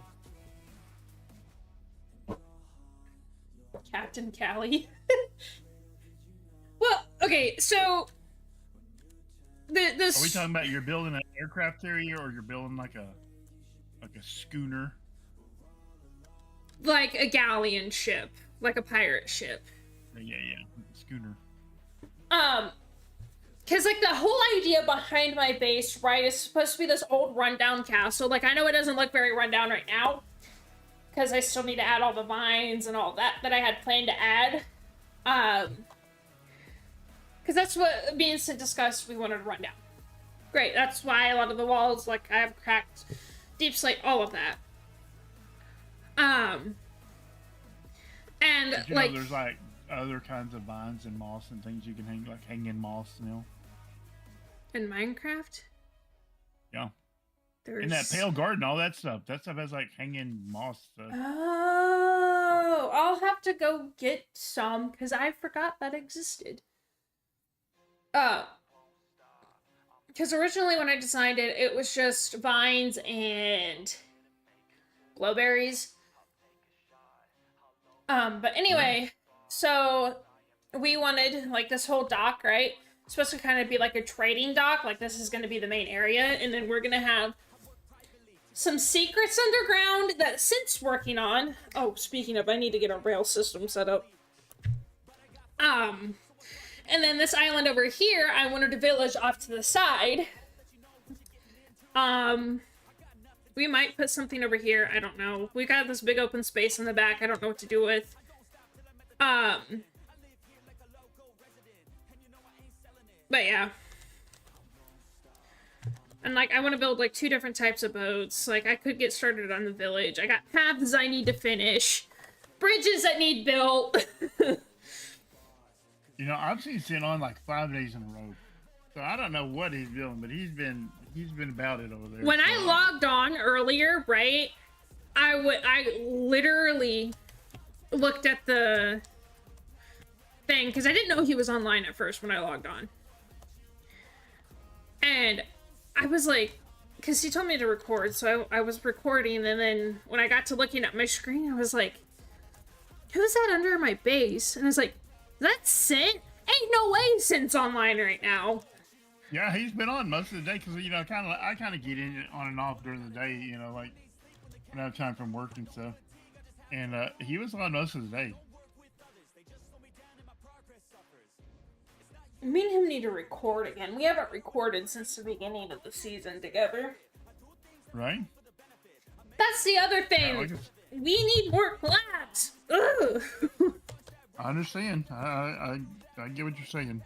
Captain Callie. Well, okay, so this. Are we talking about you're building an aircraft carrier or you're building like a schooner? Like a galleon ship, like a pirate ship. Yeah, schooner. Because, like, the whole idea behind my base, right, is supposed to be this old rundown castle. Like, I know it doesn't look very rundown right now, because I still need to add all the vines and all that I had planned to add. Because that's what me and Sid discussed we wanted to run down. Great, that's why a lot of the walls, like, I have cracked, deep slate, all of that. And, You like... know, there's, like, other kinds of vines and moss and things you can hang, like hanging moss, you know? In Minecraft? Yeah. There's... In that pale garden, all that stuff. That stuff has, like, hanging moss stuff. Oh, I'll have to go get some, because I forgot that existed. Because originally when I designed it, it was just vines and glowberries. But anyway, so we wanted, like, this whole dock, right? It's supposed to kind of be like a trading dock, like this is going to be the main area, and then we're going to have some secrets underground that Sid's working on. Oh, speaking of, I need to get a rail system set up. And then this island over here, I wanted a village off to the side. We might put something over here, I don't know. We got this big open space in the back I don't know what to do with. But yeah. And, like, I want to build, like, 2 different types of boats. Like, I could get started on the village. I got paths I need to finish. Bridges that need built. You know, I've seen Sin on, like, 5 days in a row. So I don't know what he's doing, but he's been about it over there. When I logged on earlier, right, I literally looked at the thing, because I didn't know he was online at first when I logged on. And I was like, because he told me to record, so I was recording, and then when I got to looking at my screen, I was like, who's that under my base? And I was like, that's Sint? Ain't no way Sint's online right now. Yeah, he's been on most of the day, because, you know, I kind of get in on and off during the day, you know, like, when I have time from work and stuff. And he was on most of the day. Me and him need to record again. We haven't recorded since the beginning of the season together. Right? That's the other thing. Yeah, we need more collabs. Ugh. I understand. I get what you're saying.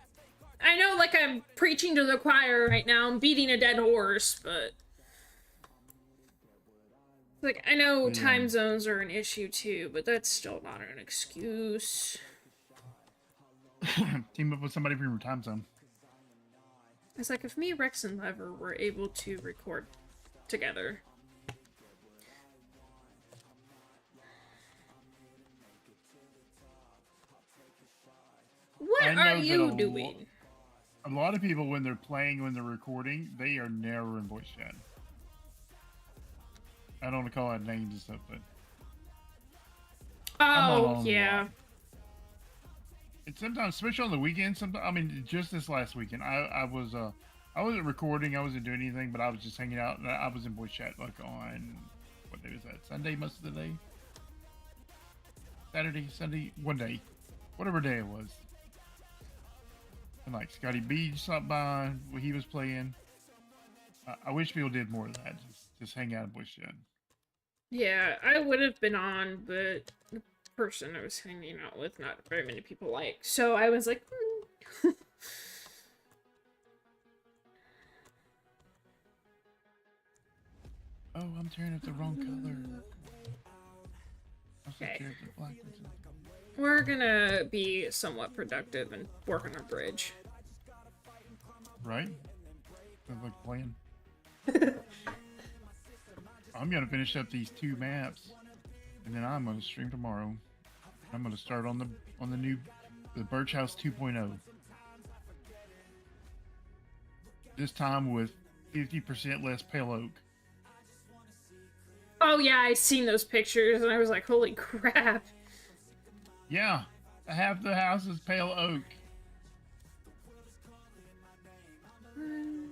I know, like, I'm preaching to the choir right now. I'm beating a dead horse, but... Like, I know time zones are an issue, too, but that's still not an excuse. Team up with somebody from your time zone. It's like, if me, Rex, and Lever were able to record together... What are you doing? A lot of people, when they're playing, when they're recording, they are never in voice chat. I don't want to call out names and stuff, but... Oh, yeah. And sometimes, especially on the weekend, sometimes, I mean, just this last weekend, I was I wasn't recording. I wasn't doing anything, but I was just hanging out. And I was in voice chat like on what day was that? Sunday, most of the day. Saturday, Sunday, one day, whatever day it was. And like ScottyB stopped by when he was playing. I wish people did more of that. Just hang out in voice chat. Yeah, I would have been on, but the person I was hanging out with, not very many people like. So I was like, Oh, I'm tearing up the wrong color. Okay. We're gonna be somewhat productive and work on our bridge. Right? Sounds like a plan. I'm gonna finish up these 2 maps, and then I'm gonna stream tomorrow. I'm gonna start on the Birch House 2.0. This time with 50% less pale oak. Oh yeah, I seen those pictures and I was like, holy crap. Yeah, half the house is pale oak. 1,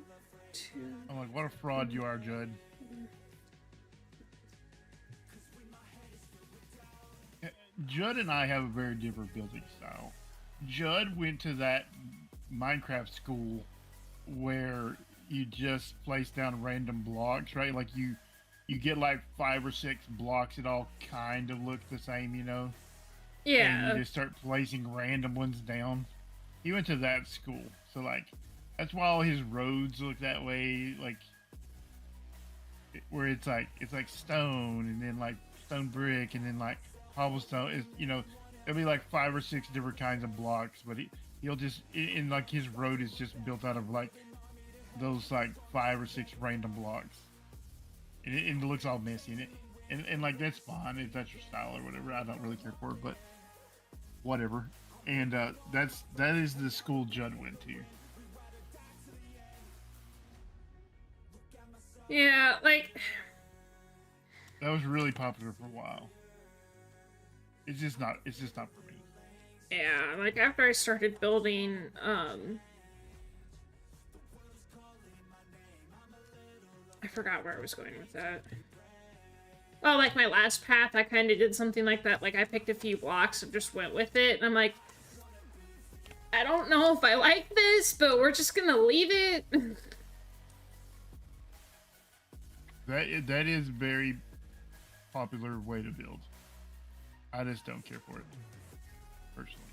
2. I'm like, what a fraud you are, Judd. Judd and I have a very different building style. Judd went to that Minecraft school where you just place down random blocks, right? Like you get like 5 or 6 blocks that all kind of look the same, you know? Yeah. And you just start placing random ones down. He went to that school, so like that's why all his roads look that way, like where it's like stone and then like stone brick and then like cobblestone. Is, you know, it'll be like 5 or 6 different kinds of blocks, but he'll just in like his road is just built out of like those like 5 or 6 random blocks, and it looks all messy and like that's fine if that's your style or whatever. I don't really care for it, but whatever. And that is the school Judd went to. Yeah, like That was really popular for a while. It's just not for me. yeah, like after I started building I forgot where I was going with that. Oh, like my last path, I kind of did something like that. Like I picked a few blocks and just went with it. And I'm like, I don't know if I like this, but we're just gonna leave it. That is a very popular way to build. I just don't care for it, personally.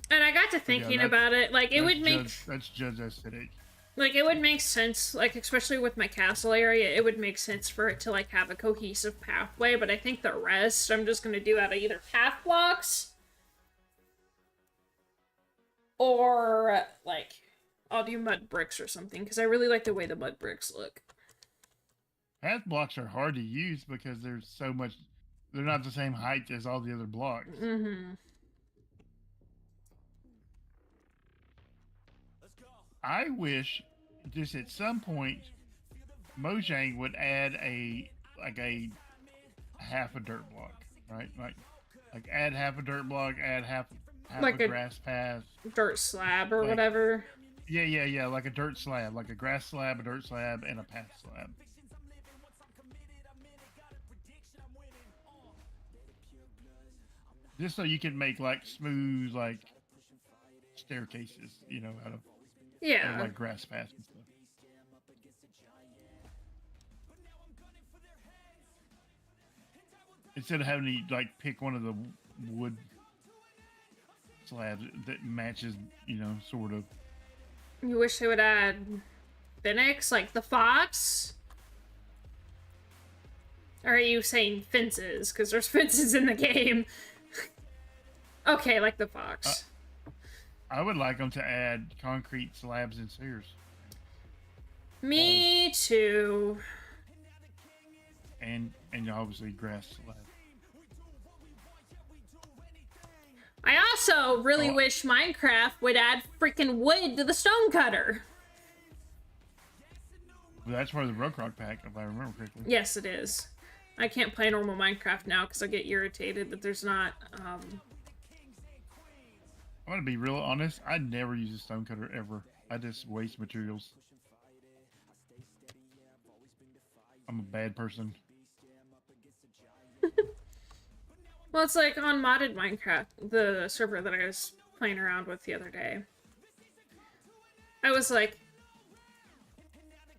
And I got to thinking about it. Like it would make that's Judd's aesthetic. like it would make sense. Like especially with my castle area, it would make sense for it to like have a cohesive pathway. But I think the rest I'm just gonna do out of either path blocks or like I'll do mud bricks or something because I really like the way the mud bricks look. Path blocks are hard to use because there's so much. They're not the same height as all the other blocks. Mm-hmm. I wish just at some point Mojang would add a half a dirt block, right? Like add half a dirt block, add half like a grass path, dirt slab or whatever. Yeah, like a dirt slab, like a grass slab, a dirt slab, and a path slab. Just so you can make like smooth like staircases, you know, out of like grass paths and stuff. Instead of having to like pick one of the wood slabs that matches, you know, sort of. You wish they would add Phoenix, like the fox? Or are you saying fences? Because there's fences in the game. Okay, like the fox. I would like them to add concrete slabs and stairs. Me too. And obviously grass slab. I also really wish Minecraft would add freaking wood to the stone cutter. Well, that's part of the BrokeRock pack, if I remember correctly. Yes, it is. I can't play normal Minecraft now because I get irritated that there's not, I'm gonna be real honest. I never use a stone cutter ever. I just waste materials. I'm a bad person. Well, it's like on modded Minecraft, the server that I was playing around with the other day. I was like,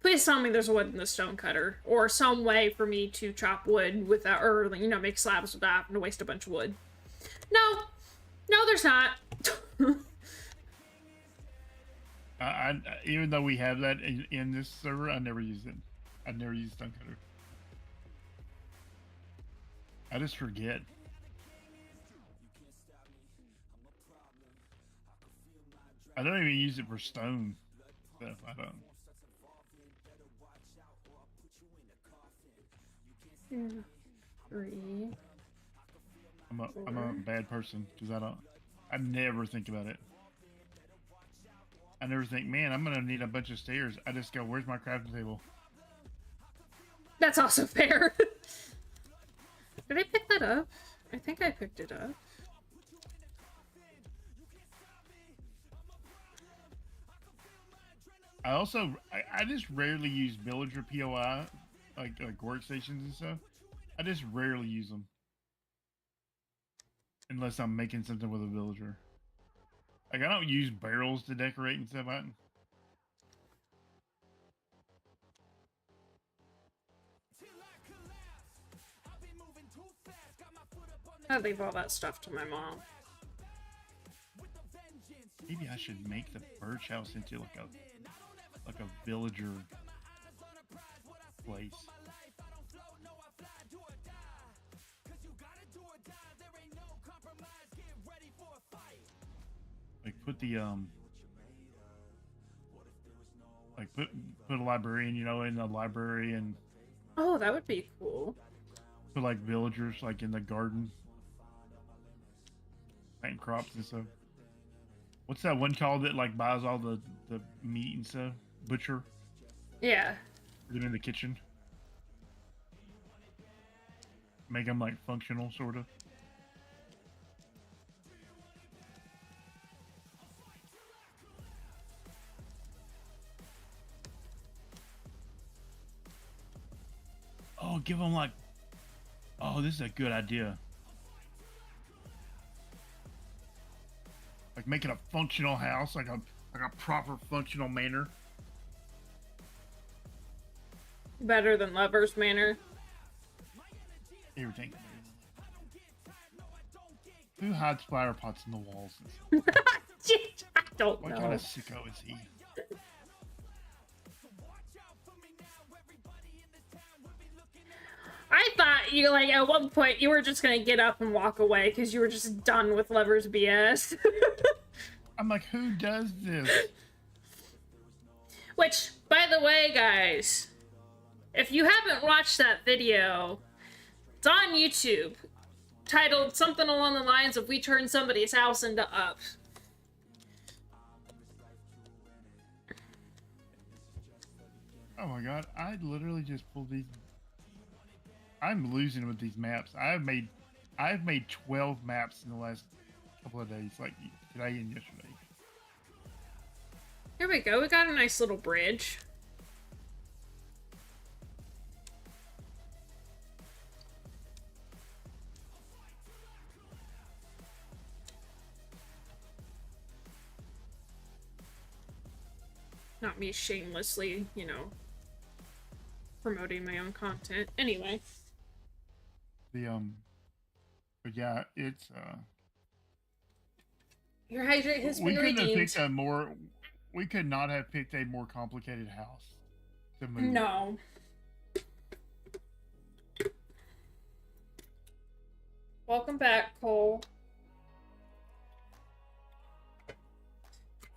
please tell me there's a wood in the stone cutter, or some way for me to chop wood without, or, you know, make slabs without having to waste a bunch of wood. No, there's not. Even though we have that in this server, I never use it. I never use stone cutter. I just forget. I don't even use it for stone stuff. I don't. Two, three. I'm a bad person because I never think about it. I never think, man, I'm gonna need a bunch of stairs. I just go, where's my crafting table? That's also fair. Did I pick that up? I think I picked it up. I just rarely use villager POI, like workstations and stuff. I just rarely use them. Unless I'm making something with a villager. Like, I don't use barrels to decorate and stuff. I leave all that stuff to my mom. Maybe I should make the birch house into like a villager place. Like put the like put a librarian, you know, in the library, and Oh, that would be cool. put like villagers like in the garden, planting crops and stuff. What's that one called that like buys all the meat and stuff? Butcher. Yeah. Put them in the kitchen. Make them like functional, sort of. Oh, give them like. Oh, this is a good idea. Like making a functional house, like a proper functional manor. Better than Lover's Manor. Everything. Who hides flower pots in the walls? I don't What know. kind of sicko is he? I thought you, like, at one point you were just gonna get up and walk away because you were just done with Lover's BS. I'm like, who does this? Which, by the way, guys, if you haven't watched that video, it's on YouTube, titled something along the lines of "We Turned Somebody's House into Up." Oh my god, I literally just pulled these. I'm losing with these maps. I've made 12 maps in the last couple of days, like today and yesterday. Here we go, we got a nice little bridge. Not me shamelessly, you know, promoting my own content. Anyway. But yeah, it's Your hydrate has we been couldn't have redeemed. picked we could not have picked a more complicated house to move. No. Welcome back, Cole.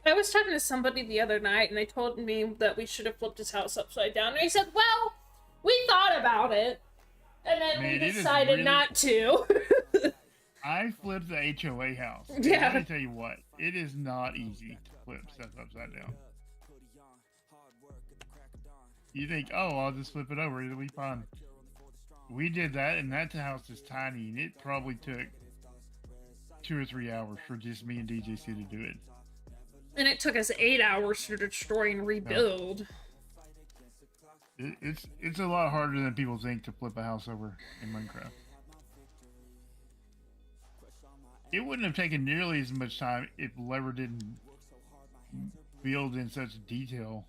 I was talking to somebody the other night, and they told me that we should have flipped his house upside down. And I said, well, we thought about it, and then Man, we it is decided really- not to. I flipped the HOA house. Yeah. Let me tell you what, it is not easy to flip stuff upside down. You think, oh, I'll just flip it over, it'll be fine. We did that, and that house is tiny, and it probably took 2 or 3 hours for just me and DJC to do it. And it took us 8 hours to destroy and rebuild. It's a lot harder than people think to flip a house over in Minecraft. It wouldn't have taken nearly as much time if Lever didn't build in such detail.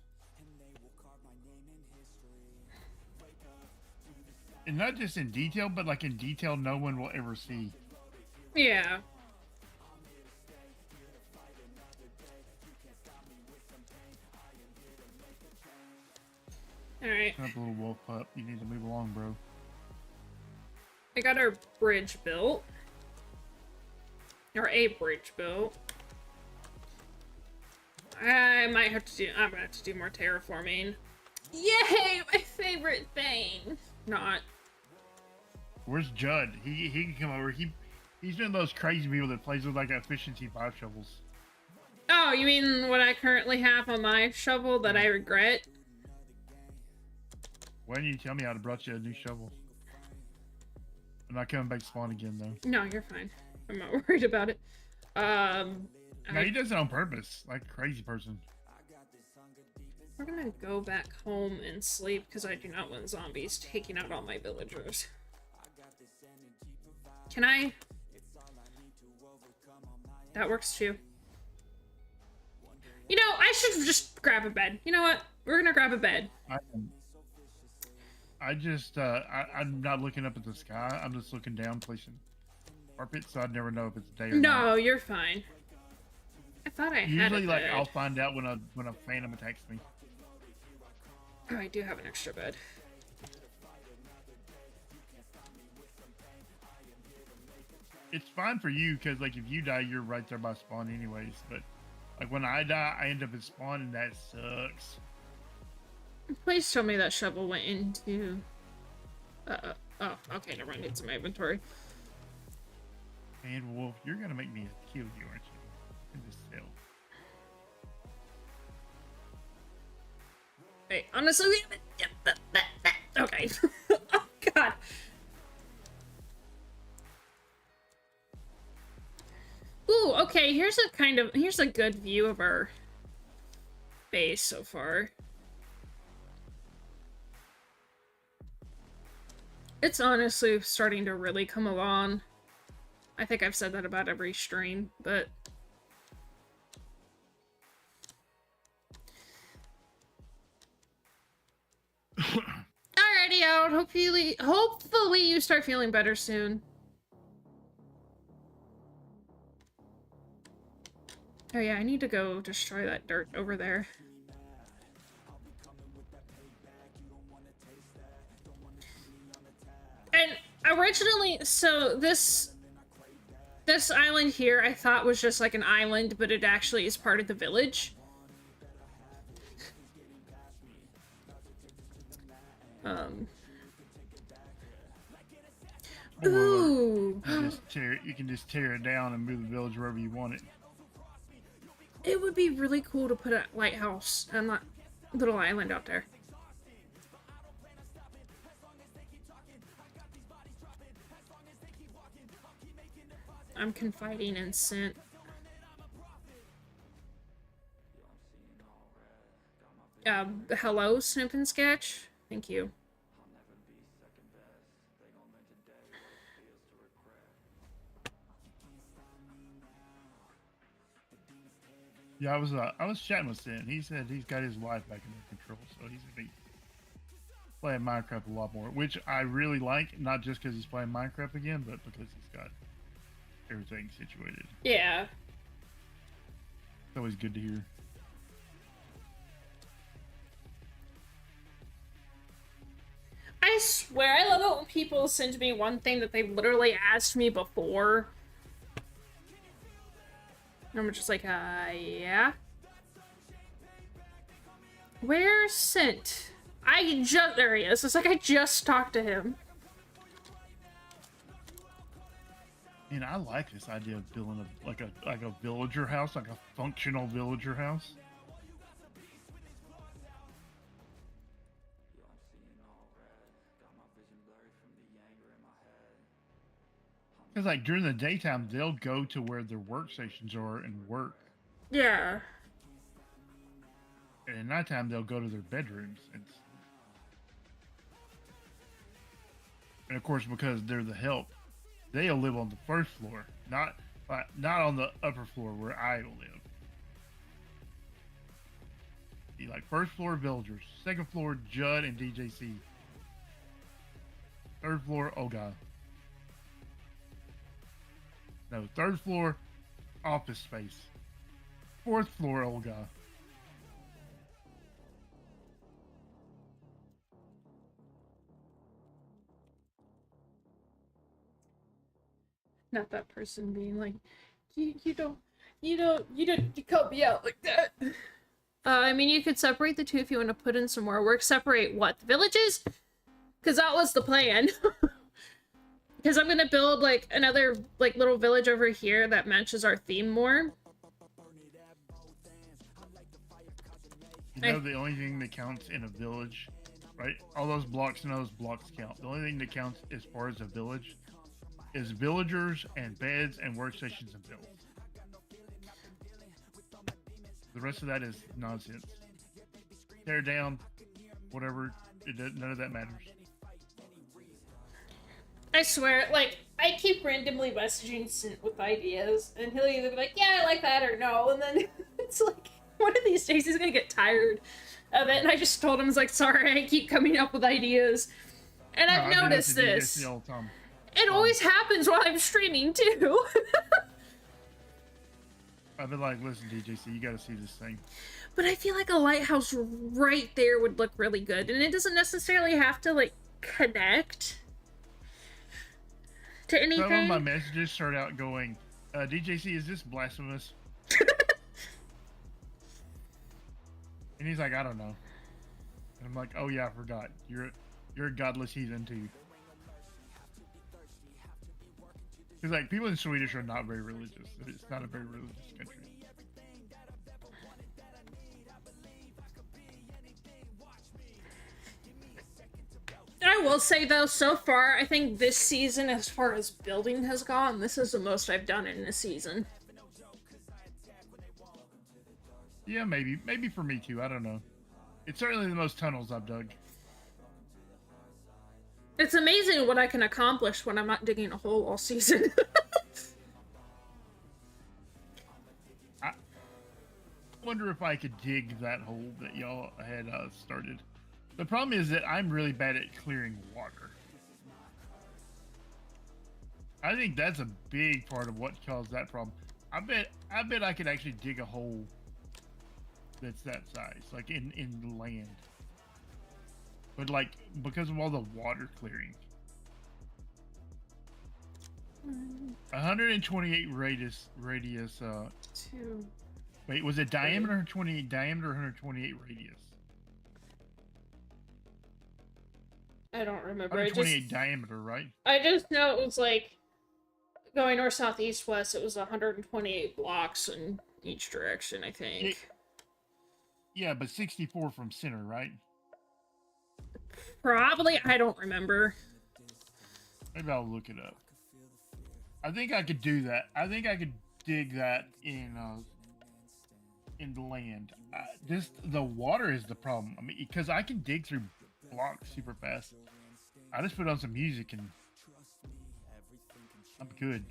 And not just in detail, but like in detail no one will ever see. Yeah. Alright. Up a little wolf pup. You need to move along, bro. I got our bridge built. Or a bridge built. I'm gonna have to do more terraforming. Yay! My favorite thing! Not. Where's Judd? He can come over. He's one of those crazy people that plays with like efficiency 5 shovels. Oh, you mean what I currently have on my shovel that I regret? Why didn't you tell me I'd have brought you a new shovel? I'm not coming back to spawn again though. No, you're fine. I'm not worried about it. No, he does it on purpose, like a crazy person. We're gonna go back home and sleep because I do not want zombies taking out all my villagers. Can I? That works too. You know, I should just grab a bed. You know what? We're gonna grab a bed. I'm not looking up at the sky. I'm just looking down, placing carpet, so I'd never know if it's day or night. No, you're fine. I thought I had Usually, a like, bed. I'll find out when a phantom attacks me. Oh, I do have an extra bed. It's fine for you, because, like, if you die, you're right there by spawn anyways. But, like, when I die, I end up at spawn, and that sucks. Please tell me that shovel went into... oh, okay, never mind. It's in my inventory. And, Wolf, you're gonna make me kill you, aren't you? In this cell. Wait, honestly... Okay. Oh, God. Ooh, okay, here's a good view of our base so far. It's honestly starting to really come along. I think I've said that about every stream, but... Alrighty, out. Hopefully you start feeling better soon. Oh yeah, I need to go destroy that dirt over there. And originally, so this island here I thought was just like an island, but it actually is part of the village. Ooh. You can just tear it down and move the village wherever you want it. It would be really cool to put a lighthouse on that little island out there. I'm confiding in Sent. Hello, Snip and Sketch? Thank you. Yeah, I was chatting with Sin. He said he's got his wife back in control, so he's gonna be playing Minecraft a lot more, which I really like. Not just because he's playing Minecraft again, but because he's got everything situated. Yeah. It's always good to hear. I swear, I love it when people send me one thing that they literally asked me before. And I'm just like, yeah. Where's Sent? There he is. It's like I just talked to him. And I like this idea of building like a villager house, like a functional villager house. Because like during the daytime, they'll go to where their workstations are and work. Yeah. And at nighttime, they'll go to their bedrooms. And of course, because they're the help, they'll live on the first floor, not on the upper floor where I will live. See, like first floor villagers, second floor Judd and DJC, third floor Olga. No, third floor office space, fourth floor Olga. Not that person being like, you cut me out like that. I mean, you could separate the two if you want to put in some more work. Separate what? The villages? Because that was the plan. Because I'm gonna build like another like little village over here that matches our theme more. You know, the only thing that counts in a village, right? All those blocks and those blocks count. The only thing that counts as far as a village is villagers and beds and workstations and builds. The rest of that is nonsense. Tear down, whatever. None of that matters. I swear, like, I keep randomly messaging Sint with ideas, and he'll either be like, yeah, I like that, or no, and then it's like, one of these days he's gonna get tired of it, and I just told him, I was like, sorry, I keep coming up with ideas. And I've noticed this. It always happens while I'm streaming, too. I've been like, listen, DJC, you gotta see this thing. But I feel like a lighthouse right there would look really good, and it doesn't necessarily have to, like, connect to anything. Some of my messages start out going, DJC, is this blasphemous? And he's like, I don't know. And I'm like, oh yeah, I forgot. You're a godless heathen too. Because like people in Swedish are not very religious. It's not a very religious country. I will say though, so far, I think this season, as far as building has gone, this is the most I've done in a season. Yeah, maybe for me too. I don't know. It's certainly the most tunnels I've dug. It's amazing what I can accomplish when I'm not digging a hole all season. I wonder if I could dig that hole that y'all had started. The problem is that I'm really bad at clearing water. I think that's a big part of what caused that problem. I bet I could actually dig a hole that's that size, like in the land. But like because of all the water clearing. 128 radius. Two. Wait, was it diameter or 28 diameter or 128 radius? I don't remember. 128 diameter, right? I just know it was like going north, south, east, west. It was 128 blocks in each direction, I think. Yeah, but 64 from center, right? Probably. I don't remember. Maybe I'll look it up. I think I could do that. I think I could dig that in the land. The water is the problem. I mean, because I can dig through blocks super fast. I just put on some music and I'm good.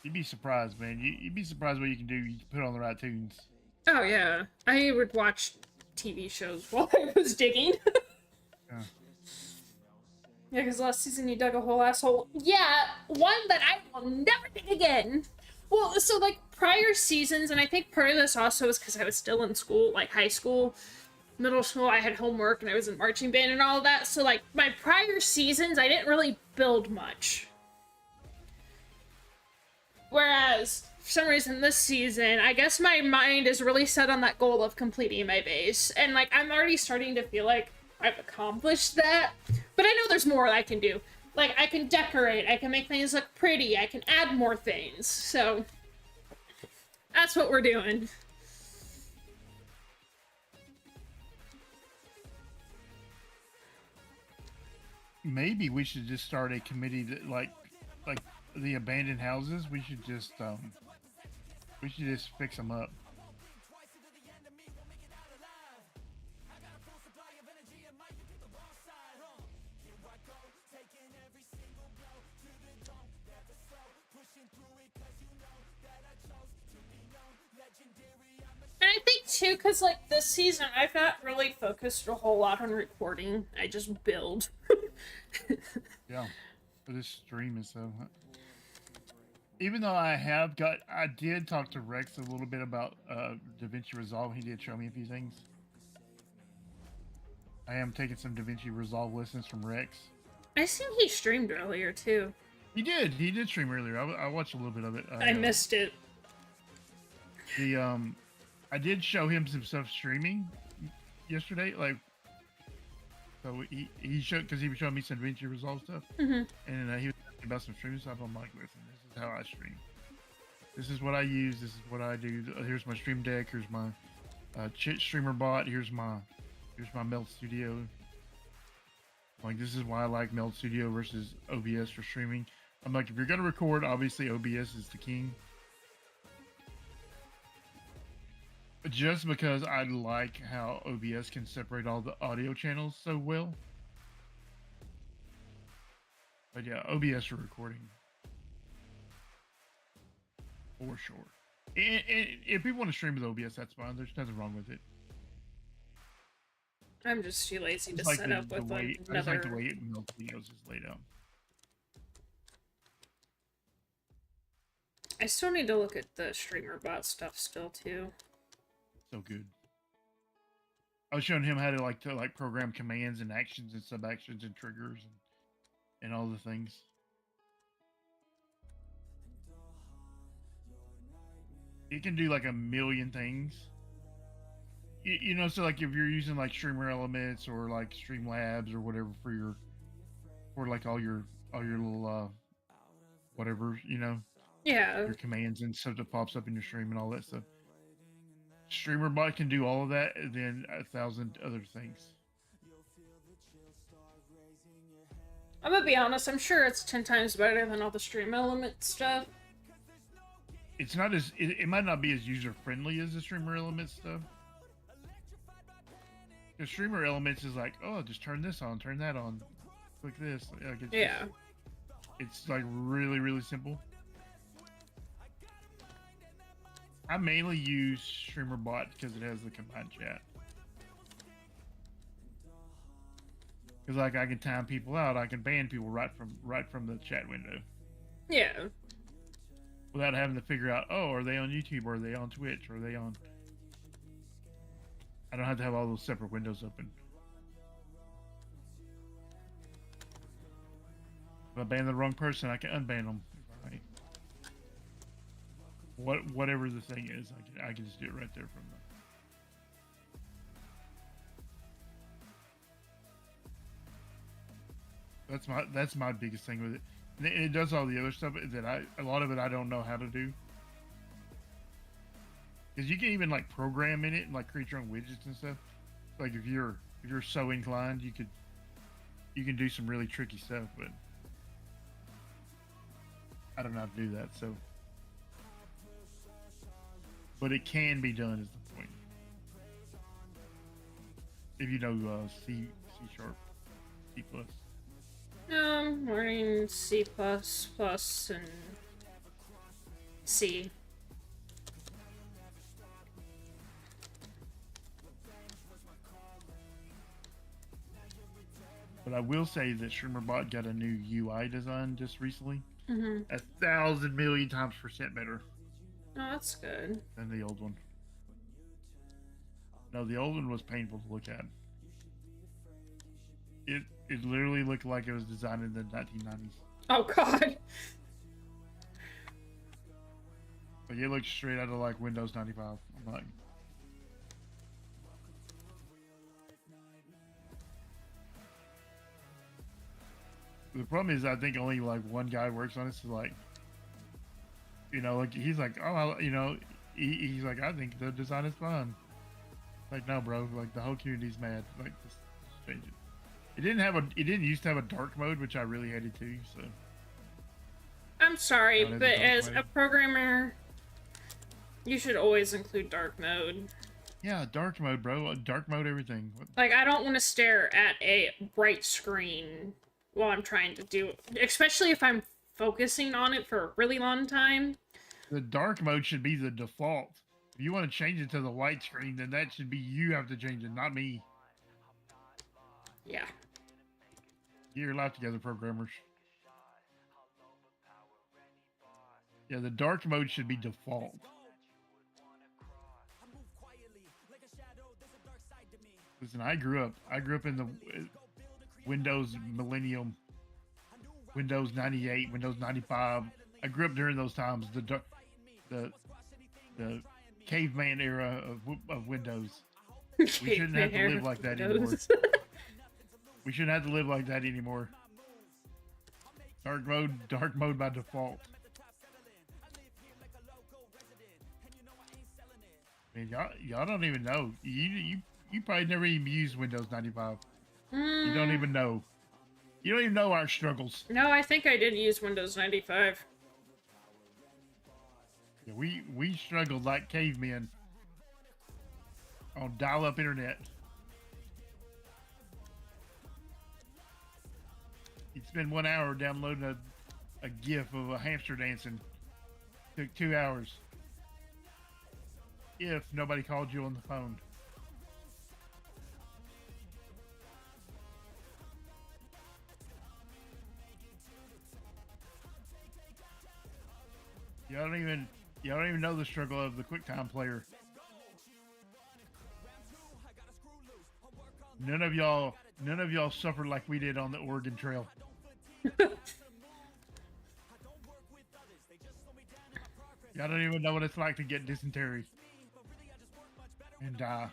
You'd be surprised, man. You'd be surprised what you can do. You can put on the right tunes. Oh, yeah. I would watch TV shows while I was digging. Yeah, because last season you dug a whole asshole. Yeah, one that I will never dig again. Well, so, like, prior seasons, and I think part of this also is because I was still in school, like, high school, middle school, I had homework, and I was in marching band and all of that. So, like, my prior seasons, I didn't really build much. Whereas, for some reason this season, I guess my mind is really set on that goal of completing my base. And, like, I'm already starting to feel like I've accomplished that. But I know there's more I can do. Like, I can decorate, I can make things look pretty, I can add more things. So, that's what we're doing. maybe we should just start a committee that like the abandoned houses, we should just fix them up. And I think too, because like this season, I've not really focused a whole lot on recording. I just build. Yeah, but this stream is so. Even though I did talk to Rex a little bit about DaVinci Resolve. He did show me a few things. I am taking some DaVinci Resolve lessons from Rex. I seen he streamed earlier too. He did stream earlier. I watched a little bit of it. I missed it. I did show him some stuff streaming yesterday. Like, so he showed, because he was showing me some DaVinci Resolve stuff, and he was talking about some streaming stuff. I'm like, listen, this is how I stream. This is what I use. This is what I do. Here's my stream deck. Here's my streamer bot. Here's my Meld Studio. Like, this is why I like Meld Studio versus OBS for streaming. I'm like, if you're gonna record, obviously OBS is the king. Just because I like how OBS can separate all the audio channels so well. But yeah, OBS for recording. For sure. And if people want to stream with OBS, that's fine. There's nothing wrong with it. I'm just too lazy to set up with I another. just like the way Meld Studios is laid out. I still need to look at the streamer bot stuff still too. So good. I was showing him how to program commands and actions and sub actions and triggers and all the things. It can do like a million things. You know, so like if you're using like Streamer Elements or like Streamlabs or whatever for like all your little whatever, you know. Yeah. Your commands and stuff that pops up in your stream and all that stuff. StreamerBot can do all of that, and then 1,000 other things. I'm gonna be honest, I'm sure it's 10 times better than all the stream element stuff. It's not as it might not be as user friendly as the Streamer Elements stuff. The Streamer Elements is like, oh, just turn this on, turn that on, click this. Like it's like really, really simple. I mainly use StreamerBot because it has the combined chat. Because like I can time people out, I can ban people right from the chat window. Yeah. Without having to figure out, oh, are they on YouTube, or are they on Twitch, or are they on? I don't have to have all those separate windows open. If I ban the wrong person, I can unban them. Right? Whatever the thing is, I can just do it right there from the. That's my biggest thing with it. And it does all the other stuff that a lot of it I don't know how to do. Because you can even like program in it and like create your own widgets and stuff. Like if you're so inclined, you can do some really tricky stuff, but I don't know how to do that. So, but it can be done is the point. If you know C#, C++. Learning C++ and C. But I will say that StreamerBot got a new UI design just recently. 1,000 million times % better. Oh, that's good. Than the old one. No, the old one was painful to look at. It literally looked like it was designed in the 1990s. Oh god. Like it looked straight out of like Windows 95. I'm like, the problem is I think only like one guy works on it. So like, you know, like he's like, oh, you know, he's like, I think the design is fine. Like, no, bro. Like the whole community's mad. Like, just change it. It didn't used to have a dark mode, which I really hated too. So I'm sorry, Not but dark as mode. a programmer, you should always include dark mode. Yeah, dark mode, bro. Dark mode, everything. Like, I don't want to stare at a bright screen while I'm trying to do it, especially if I'm focusing on it for a really long time. The dark mode should be the default. If you want to change it to the white screen, then that should be you have to change it, not me. Yeah. Get your life together, programmers. Yeah, the dark mode should be default. Listen, I grew up in the Windows Millennium, Windows 98, Windows 95. I grew up during those times, the caveman era of Windows. We shouldn't have to live like that anymore. We shouldn't have to live like that anymore. Dark mode by default. Man, y'all don't even know. You probably never even used Windows 95. You don't even know. You don't even know our struggles. No, I think I did use Windows 95. Yeah, we struggled like cavemen on dial-up internet. You'd spend 1 hour downloading a GIF of a hamster dancing. Took 2 hours. If nobody called you on the phone. Y'all don't even know the struggle of the QuickTime player. None of y'all suffered like we did on the Oregon Trail. Y'all don't even know what it's like to get dysentery and die.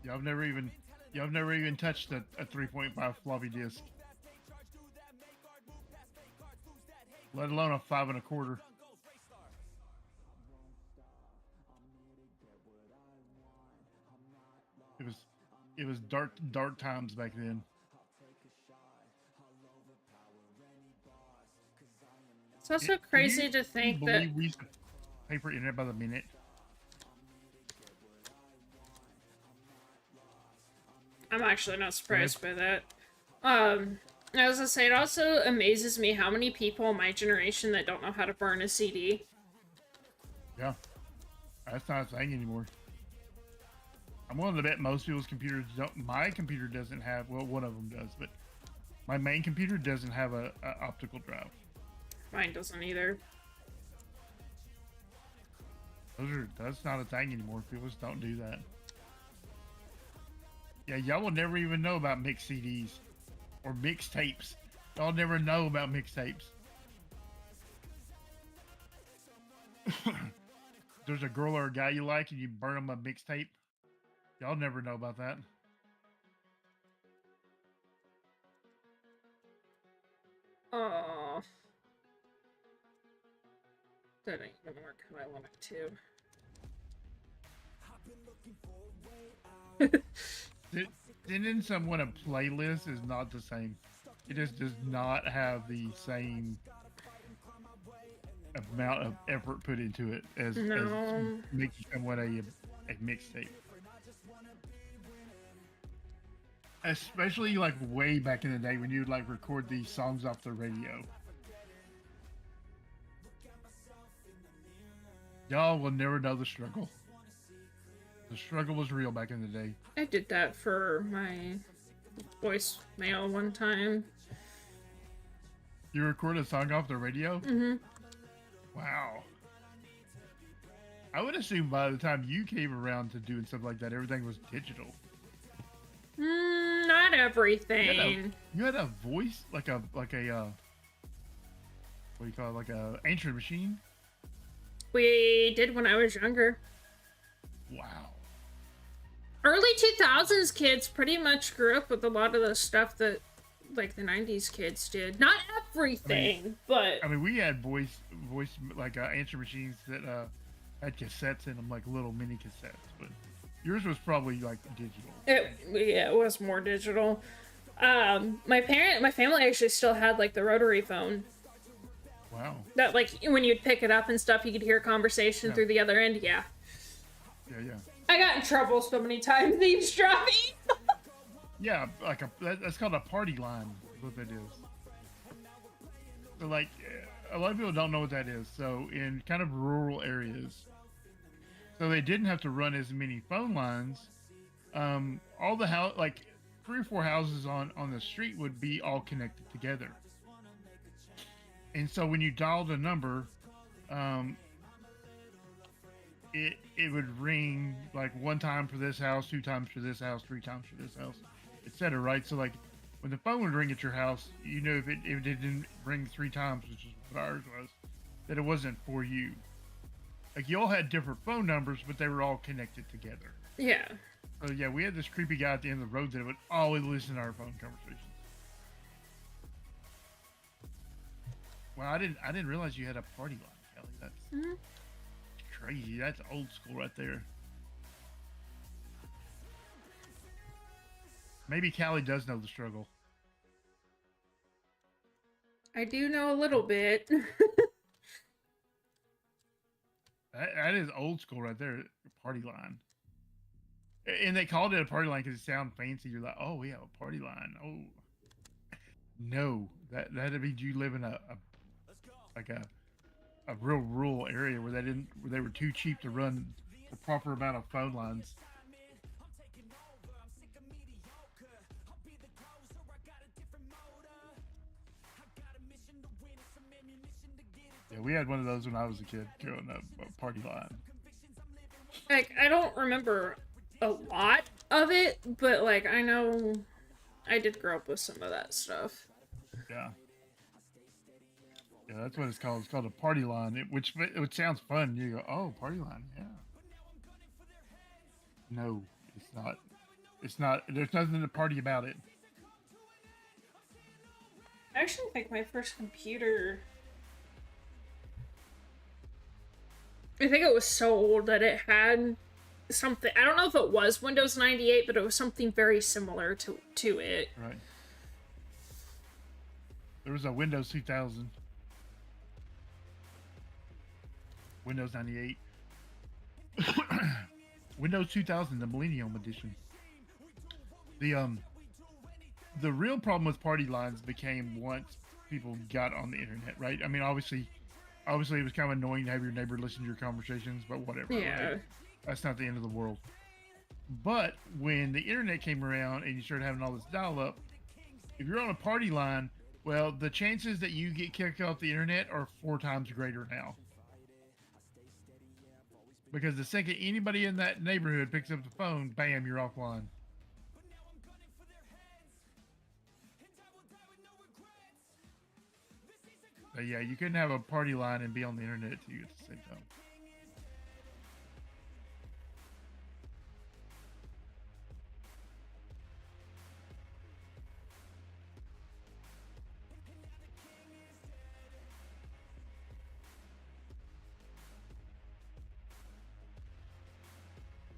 Y'all have never even touched a 3.5 floppy disk, let alone a 5 1/4. It was dark times back then. It's also crazy to think that we used to pay for internet by the minute. I'm actually not surprised by that. I was gonna say, it also amazes me how many people in my generation that don't know how to burn a CD. Yeah, that's not a thing anymore. I'm willing to bet most people's computers don't. My computer doesn't have. Well, one of them does, but my main computer doesn't have a optical drive. Mine doesn't either. That's not a thing anymore. People just don't do that. Yeah, y'all will never even know about mixed CDs or mixtapes. Y'all never know about mixtapes. There's a girl or a guy you like and you burn them a mixtape. Y'all never know about that. Oh, that ain't gonna work how I want it to. Sending someone a playlist is not the same. It just does not have the same amount of effort put into it as making someone a mixtape. Especially like way back in the day when you would like record these songs off the radio. Y'all will never know the struggle. The struggle was real back in the day. I did that for my voicemail one time. You recorded a song off the radio? Mm-hmm. Wow. I would assume by the time you came around to doing stuff like that, everything was digital. Not everything. You had a voice, like a what do you call it, like a answering machine? We did when I was younger. Wow. Early 2000s kids pretty much grew up with a lot of the stuff that, like, the 90s kids did. Not everything, but... I mean, we had voice like answer machines that had cassettes in them, like little mini cassettes, but yours was probably, like, digital. It was more digital. My family actually still had like the rotary phone. Wow. That like when you'd pick it up and stuff, you could hear a conversation through the other end. Yeah. Yeah. I got in trouble so many times eavesdropping. Yeah, like that's called a party line. Is what that is. So like, a lot of people don't know what that is. So in kind of rural areas, so they didn't have to run as many phone lines. All the house, like 3 or 4 houses on the street would be all connected together. And so when you dialed a number, it would ring like 1 time for this house, 2 times for this house, 3 times for this house, etc. Right? So like when the phone would ring at your house, you know if it didn't ring 3 times, which is what ours was, that it wasn't for you. Like you all had different phone numbers, but they were all connected together. Yeah. So yeah, we had this creepy guy at the end of the road that would always listen to our phone conversations. Well, I didn't realize you had a party line, Kelly. That's crazy. That's old school right there. Maybe Callie does know the struggle. I do know a little bit. That is old school right there. Party line. And they called it a party line because it sounds fancy. You're like, oh, we have a party line. Oh, no, that'd be you live in a real rural area where they were too cheap to run the proper amount of phone lines. Yeah, we had one of those when I was a kid growing up, a party line. Like, I don't remember a lot of it, but like I know I did grow up with some of that stuff. Yeah. Yeah, that's what it's called. It's called a party line, which sounds fun. You go, oh, party line, yeah. No, it's not. It's not. There's nothing to party about it. I actually think my first computer, I think it was so old that it had something. I don't know if it was Windows 98, but it was something very similar to it. Right. There was a Windows 2000. Windows 98. Windows 2000, the Millennium Edition. The real problem with party lines became once people got on the internet, right? I mean, obviously it was kind of annoying to have your neighbor listen to your conversations, but whatever. Yeah. Right? That's not the end of the world. But when the internet came around and you started having all this dial-up, if you're on a party line, well, the chances that you get kicked off the internet are 4 times greater now. Because the second anybody in that neighborhood picks up the phone, bam, you're offline. But yeah, you couldn't have a party line and be on the internet too at the same time.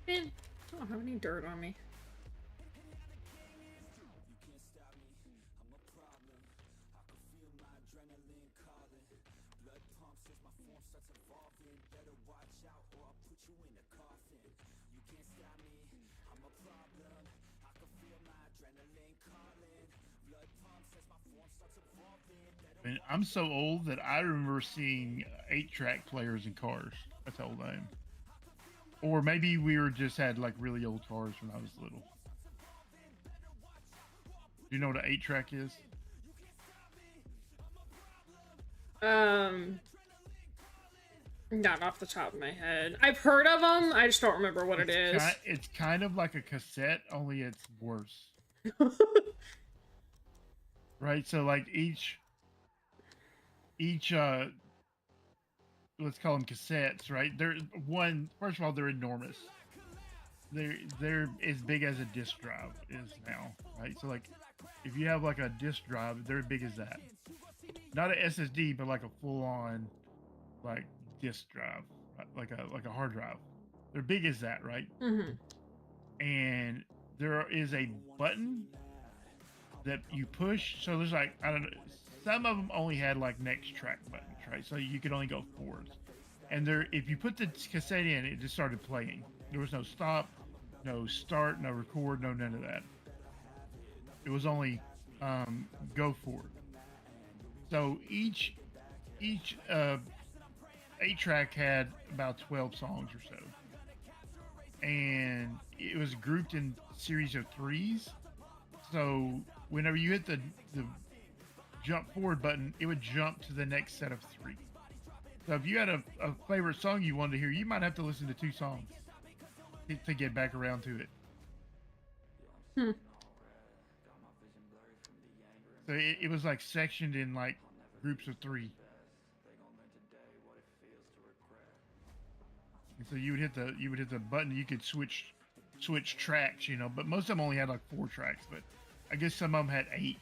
Man, I don't have any dirt on me. And I'm so old that I remember seeing 8-track players in cars. That's how old I am. Or maybe we just had like really old cars when I was little. Do you know what an 8-track is? Not off the top of my head. I've heard of them. I just don't remember what it is. It's kind of like a cassette, only it's worse. Right? So like each let's call them cassettes, right? First of all, they're enormous. They're as big as a disk drive is now, right? So like if you have like a disk drive, they're as big as that. Not an SSD, but like a full-on like disk drive, like a hard drive. They're big as that, right? Mm-hmm. And there is a button that you push. So there's like, I don't know, some of them only had like next track buttons, right? So you could only go forwards. And there, if you put the cassette in, it just started playing. There was no stop, no start, no record, no none of that. It was only go forward. So each 8-track had about 12 songs or so, and it was grouped in series of 3s. So whenever you hit the jump forward button, it would jump to the next set of 3. So if you had a favorite song you wanted to hear, you might have to listen to 2 songs to get back around to it. So it was like sectioned in like groups of 3. And so you would hit the button. You could switch tracks, you know. But most of them only had like 4 tracks. But I guess some of them had 8.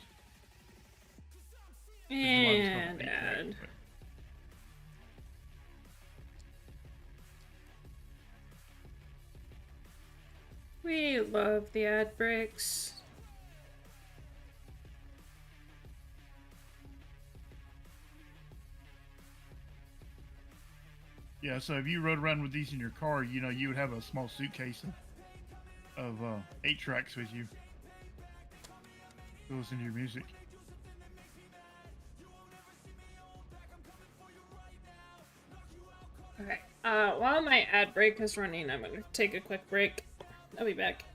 And ad. We love the ad breaks. Yeah, so if you rode around with these in your car, you know, you would have a small suitcase of 8 tracks with you to listen to your music. Okay, while my ad break is running, I'm gonna take a quick break. I'll be back.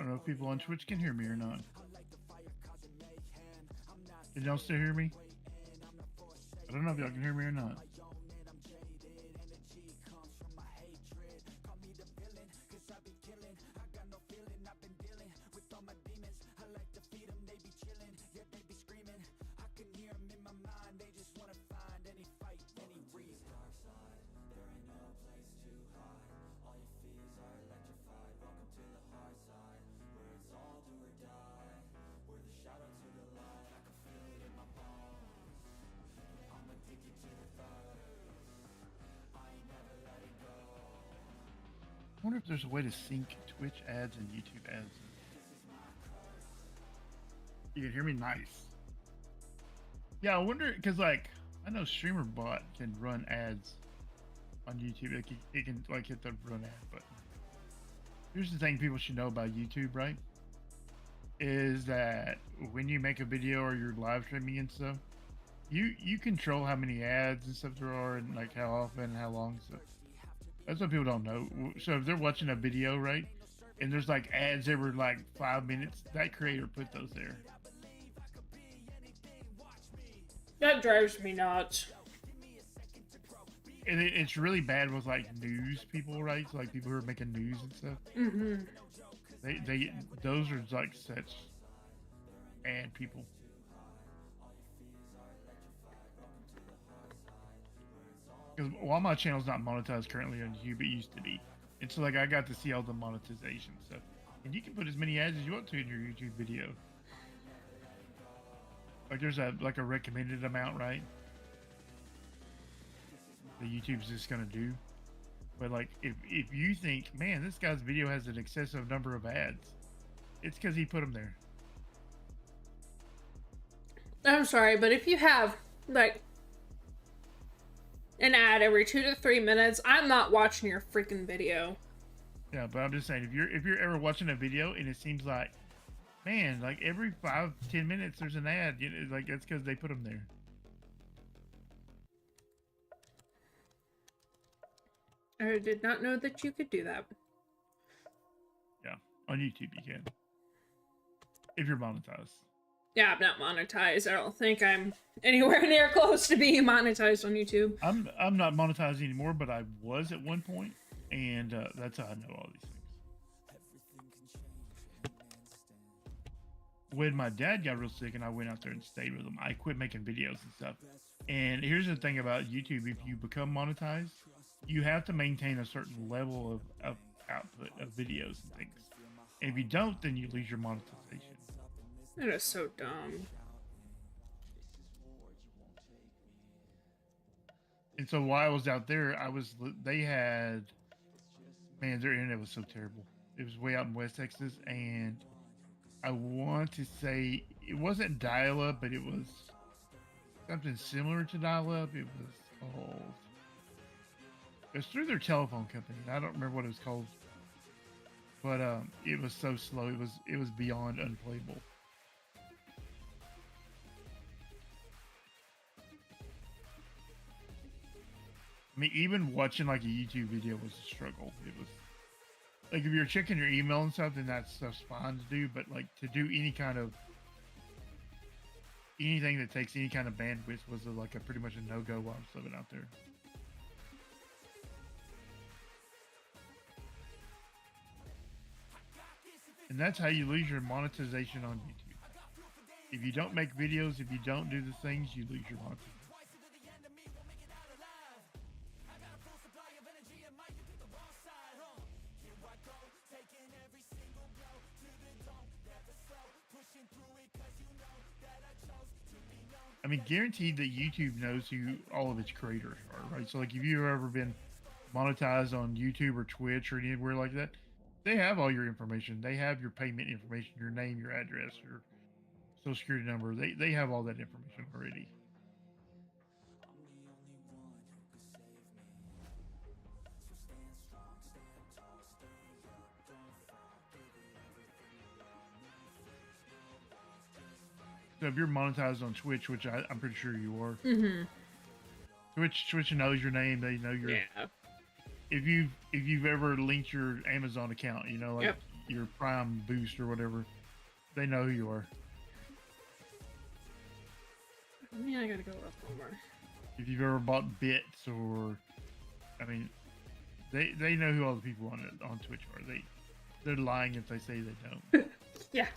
I don't know if people on Twitch can hear me or not. Can y'all still hear me? I don't know if y'all can hear me or not. I wonder if there's a way to sync Twitch ads and YouTube ads. You can hear me nice. Yeah, I wonder, because like, I know StreamerBot can run ads on YouTube. Like, it can like hit the run ad button. Here's the thing people should know about YouTube, right? Is that when you make a video or you're live streaming and stuff, you control how many ads and stuff there are and like how often and how long stuff. That's what people don't know. So if they're watching a video, right, and there's like ads every like 5 minutes, that creator put those there. That drives me nuts. And it's really bad with like news people, right? So, like people who are making news and stuff. Mm-hmm. They those are like such ad people. Because while my channel's not monetized currently on YouTube, it used to be. And so like I got to see all the monetization stuff. And you can put as many ads as you want to in your YouTube video. Like there's a recommended amount, right? That YouTube's just gonna do. But like if you think, man, this guy's video has an excessive number of ads, it's because he put them there. I'm sorry, but if you have, like, an ad every 2 to 3 minutes, I'm not watching your freaking video. Yeah, but I'm just saying, if you're ever watching a video and it seems like, man, like every 5-10 minutes there's an ad, you know, like that's because they put them there. I did not know that you could do that. Yeah, on YouTube you can. If you're monetized. Yeah, I'm not monetized. I don't think I'm anywhere near close to being monetized on YouTube. I'm not monetized anymore, but I was at one point, and that's how I know all these things. When my dad got real sick and I went out there and stayed with him, I quit making videos and stuff. And here's the thing about YouTube: if you become monetized, you have to maintain a certain level of output of videos and things. And if you don't, then you lose your monetization. That is so dumb. And so while I was out there, they had, man, their internet was so terrible. It was way out in West Texas, and I want to say it wasn't dial-up, but it was something similar to dial-up. It was through their telephone company. I don't remember what it was called, but it was so slow. It was beyond unplayable. I mean, even watching like a YouTube video was a struggle. It was like if you're checking your email and stuff, then that stuff's fine to do. But like to do anything that takes any kind of bandwidth was like a pretty much a no-go while I was living out there. And that's how you lose your monetization on YouTube. If you don't make videos, if you don't do the things, you lose your monetization. I mean, guaranteed that YouTube knows who all of its creators are, right? So, like, if you've ever been monetized on YouTube or Twitch or anywhere like that, they have all your information. They have your payment information, your name, your address, your social security number. They have all that information already. So if you're monetized on Twitch, which I'm pretty sure you are, Twitch knows your name. They know your. Yeah. If you've ever linked your Amazon account, you know, like your Prime Boost or whatever, they know who you are. I mean, I gotta go up more. If you've ever bought bits or, I mean, they know who all the people on Twitch are. They're lying if they say they don't. Yeah.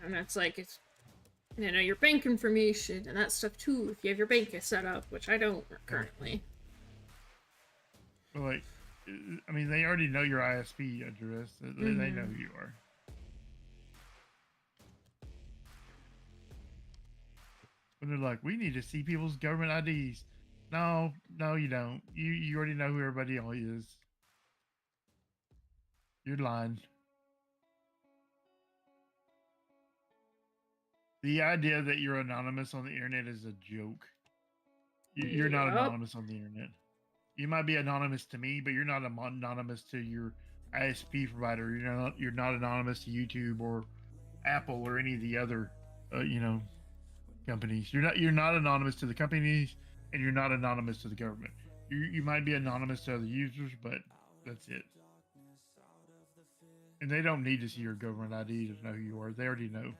And that's like, it's, you know, your bank information and that stuff too, if you have your bank set up, which I don't currently. But like, I mean, they already know your ISP address. They know who you are. When they're like, we need to see people's government IDs. No, you don't. You already know who everybody is. You're lying. The idea that you're anonymous on the internet is a joke. You're not anonymous on the internet. You might be anonymous to me, but you're not anonymous to your ISP provider. You're not anonymous to YouTube or Apple or any of the other, companies. You're not anonymous to the companies, and you're not anonymous to the government. You might be anonymous to other users, but that's it. And they don't need to see your government ID to know who you are. They already know.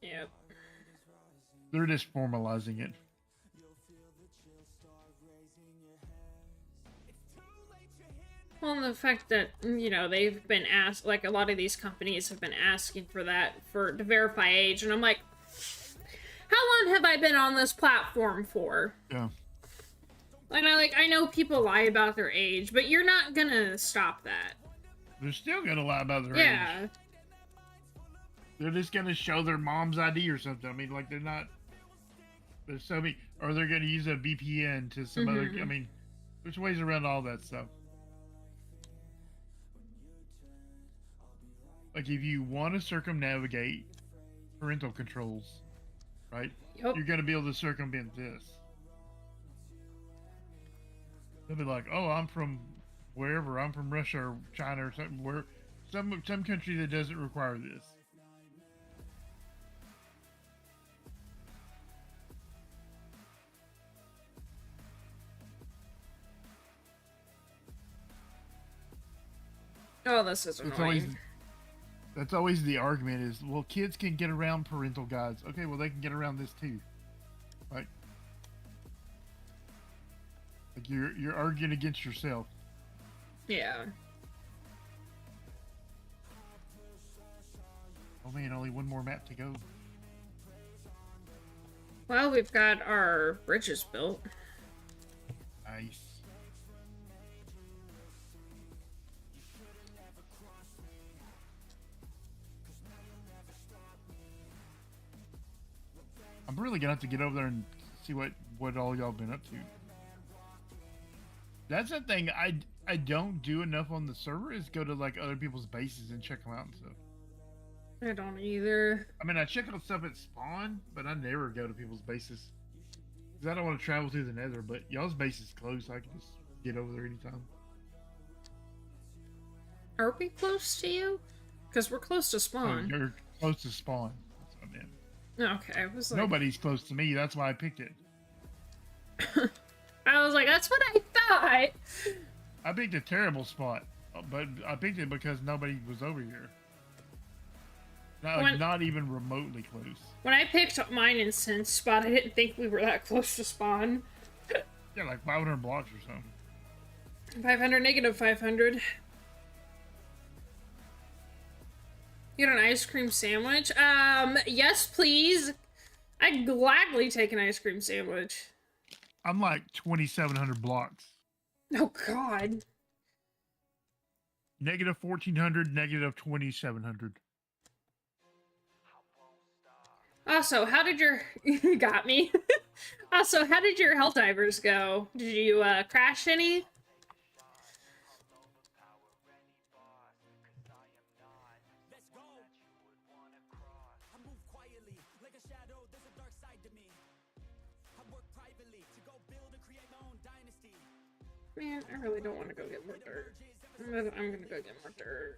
Yep. They're just formalizing it. Well, and the fact that, they've been asked, like, a lot of these companies have been asking for that, to verify age, and I'm like, how long have I been on this platform for? Yeah. And I know people lie about their age, but you're not gonna stop that. They're still gonna lie about their age. Yeah. They're just gonna show their mom's ID or something. I mean, like, they're not. There's so many, or they're gonna use a VPN to some other. I mean, there's ways around all that stuff. like if you want to circumnavigate parental controls, right? Yep. You're gonna be able to circumvent this. They'll be like, "Oh, I'm from wherever. I'm from Russia or China or something. Where some country that doesn't require this." Oh, this is annoying. That's always the argument is, well, kids can get around parental guides. Okay, well, they can get around this too. Like you're arguing against yourself. Yeah. Oh man, only one more map to go. Well, we've got our bridges built. Nice. I'm really gonna have to get over there and see what all y'all been up to. That's the thing I don't do enough on the server is go to like other people's bases and check them out and stuff. I don't either. I mean, I check out stuff at spawn, but I never go to people's bases because I don't want to travel through the Nether. But y'all's base is close, so I can just get over there anytime. Are we close to you? Because we're close to spawn. Oh, you're close to spawn. That's what I meant. Okay, I was like... Nobody's close to me. That's why I picked it. I was like, that's what I thought. I picked a terrible spot, but I picked it because nobody was over here. Not even remotely close. When I picked mine instance spot, I didn't think we were that close to spawn. Yeah, like 500 blocks or something. 500, negative 500. You got an ice cream sandwich? Yes, please. I'd gladly take an ice cream sandwich. I'm like 2,700 blocks. Oh, God. Negative 1,400, negative 2,700. Also, how did your... You got me. Also, how did your Helldivers go? Did you, crash any? Man, I really don't want to go get more dirt. I'm gonna go get more dirt.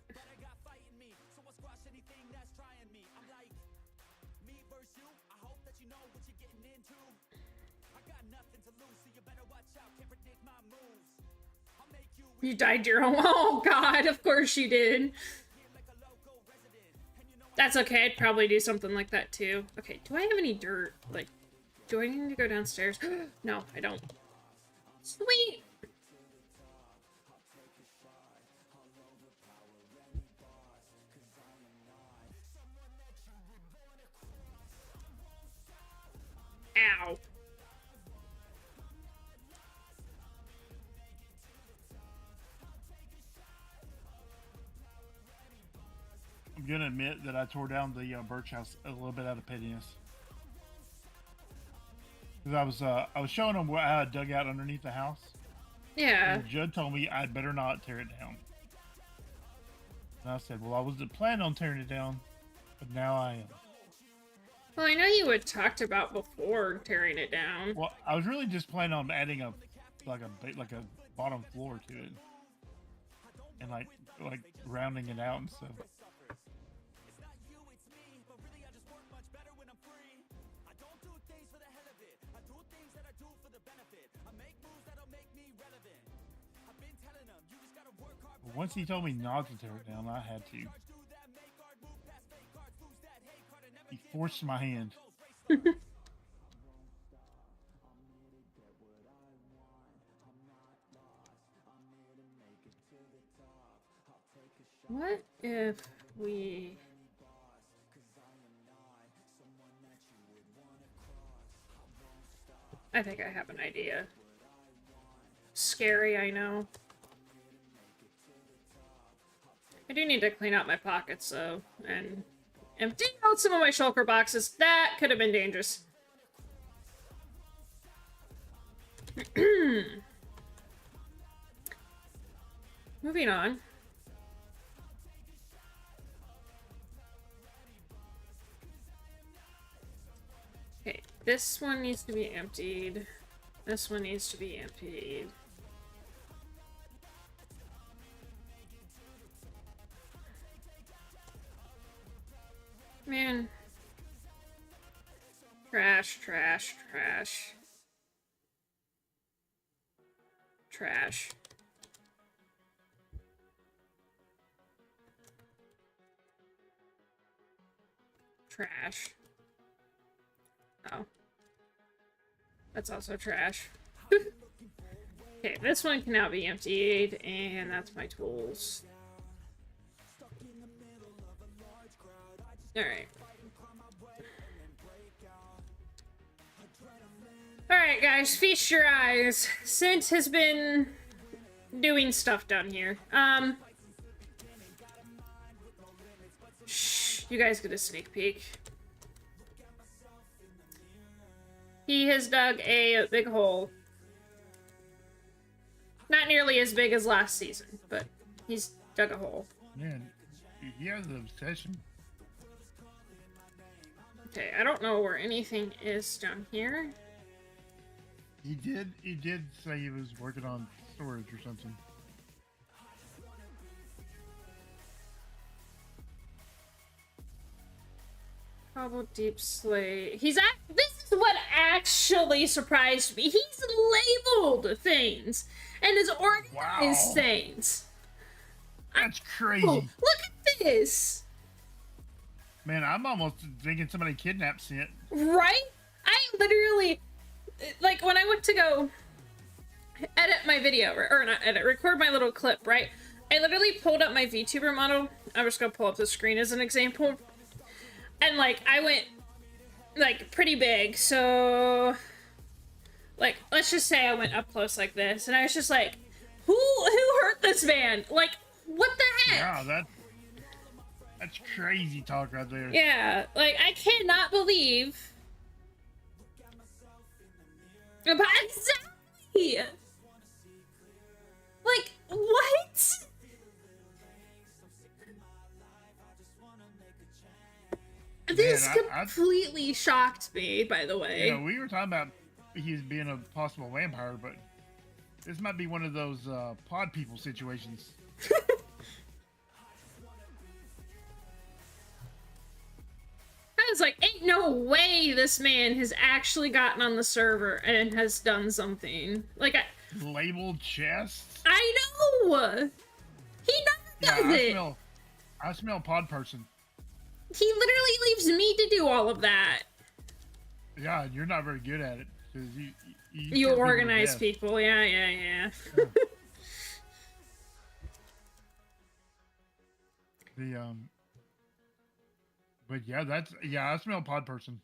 You died your own. Oh God, of course you did. That's okay, I'd probably do something like that too. Okay, do I have any dirt? Like, do I need to go downstairs? No, I don't. Sweet! Ow. I'm gonna admit that I tore down the birch house a little bit out of pettiness. Because I was showing them what I had dug out underneath the house. Yeah. And Judd told me I'd better not tear it down. And I said, well, I wasn't planning on tearing it down, but now I am. Well, I know you had talked about before tearing it down. Well, I was really just planning on adding a bottom floor to it, and like rounding it out and stuff. But once he told me not to tear it down, I had to. He forced my hand. What if we... I think I have an idea. Scary, I know. I do need to clean out my pockets, though, and empty out some of my shulker boxes. That could have been dangerous. Moving on. This one needs to be emptied. This one needs to be emptied. Man. Trash, trash, trash. Trash. Trash. Oh. That's also trash. Okay, this one can now be emptied, and that's my tools. Alright. Alright, guys, feast your eyes. Sent has been doing stuff down here. Shh, you guys get a sneak peek. He has dug a big hole. Not nearly as big as last season, but he's dug a hole. Man, he has an obsession. Okay, I don't know where anything is down here. He did say he was working on storage or something. Cobble deep slate. This is what actually surprised me. He's labeled things and has organized things. That's crazy. Oh, look at this. Man, I'm almost thinking somebody kidnapped Sent. Right? I literally, like, when I went to go edit my video, or not edit, record my little clip, right? I literally pulled up my VTuber model. I'm just gonna pull up the screen as an example. And, like, I went, like, pretty big, so, like, let's just say I went up close like this, and I was just like, who hurt this man? Like, what the heck? Yeah, that's crazy talk right there. Yeah, like, I cannot believe. But exactly! Like, what? This completely shocked me, by the way. You know, we were talking about he's being a possible vampire, but this might be one of those pod people situations. I was like, ain't no way this man has actually gotten on the server and has done something. Like, labeled chests? I know! He never does it! I smell pod person. He literally leaves me to do all of that. Yeah, you're not very good at it. Because you organize people. Yeah. But yeah, I smell pod person.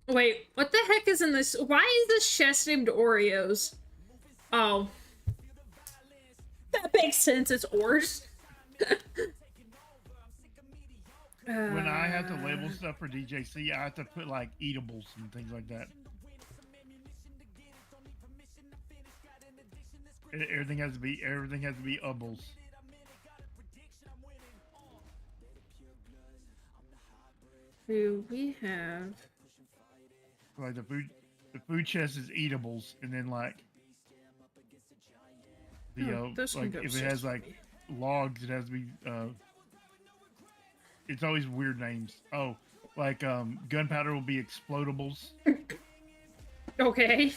Wait, what the heck is in this? Why is this chest named Oreos? Oh. That makes sense, it's ores. When I have to label stuff for DJC, I have to put like eatables and things like that. Everything has to be ubbles. Do we have like the food chest is eatables, and then like the like if it has like logs, it has to be it's always weird names. Oh, like gunpowder will be explodables. Okay.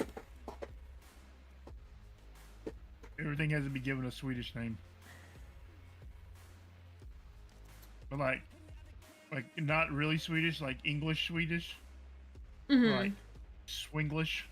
Everything has to be given a Swedish name. But like not really Swedish, like English Swedish. Mm-hmm. Like Swinglish.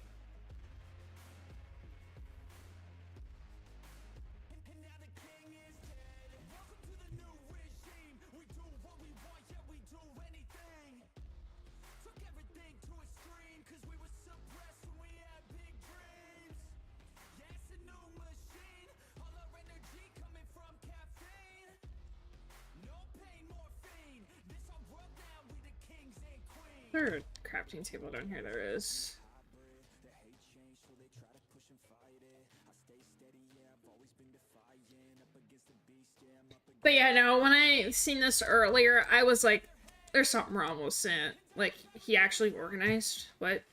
Is there a crafting table down here? There is. But yeah, no, when I seen this earlier, I was like, there's something wrong with Sent. Like, he actually organized? What?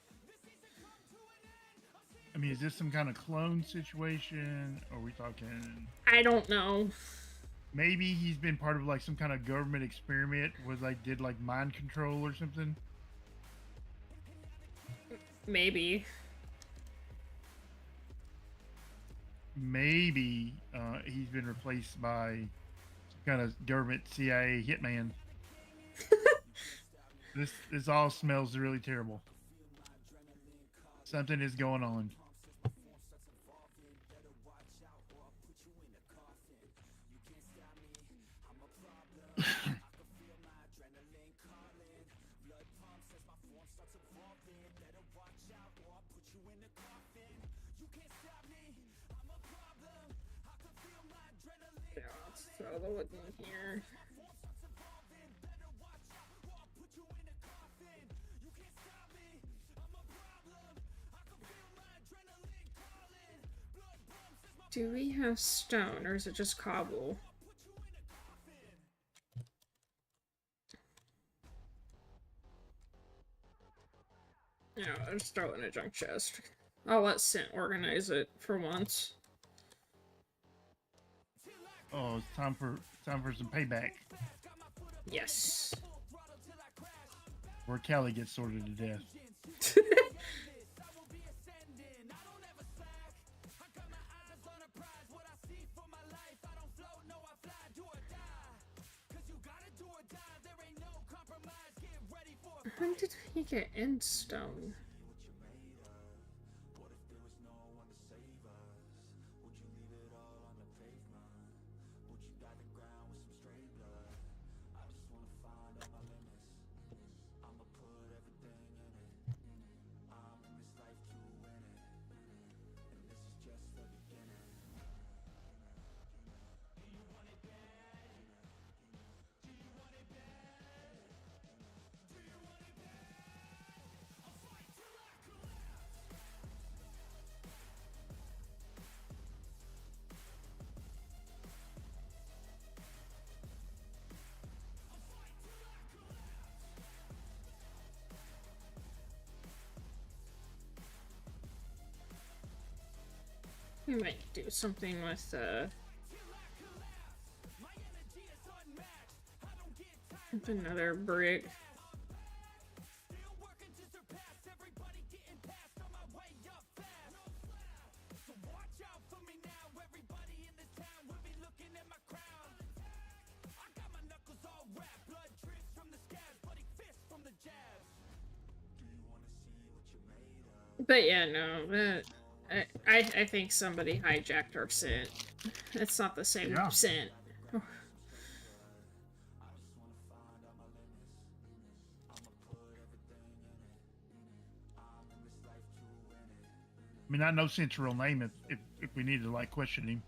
I mean, is this some kind of clone situation? Or are we talking... I don't know. Maybe he's been part of like some kind of government experiment where they did like mind control or something. Maybe. Maybe he's been replaced by some kind of government CIA hitman. This all smells really terrible. Something is going on. Yeah, let's throw the wood in here. Do we have stone, or is it just cobble? Yeah, I'll just throw it in a junk chest. I'll let Sint organize it for once. Oh, it's time for some payback. Yes. Where Callie gets sorted to death. When did he get in stone? We might do something with, another brick. But yeah, no, I think somebody hijacked our Sint. It's not the same Sint. I mean, I know Sint's real name if we need to like question him.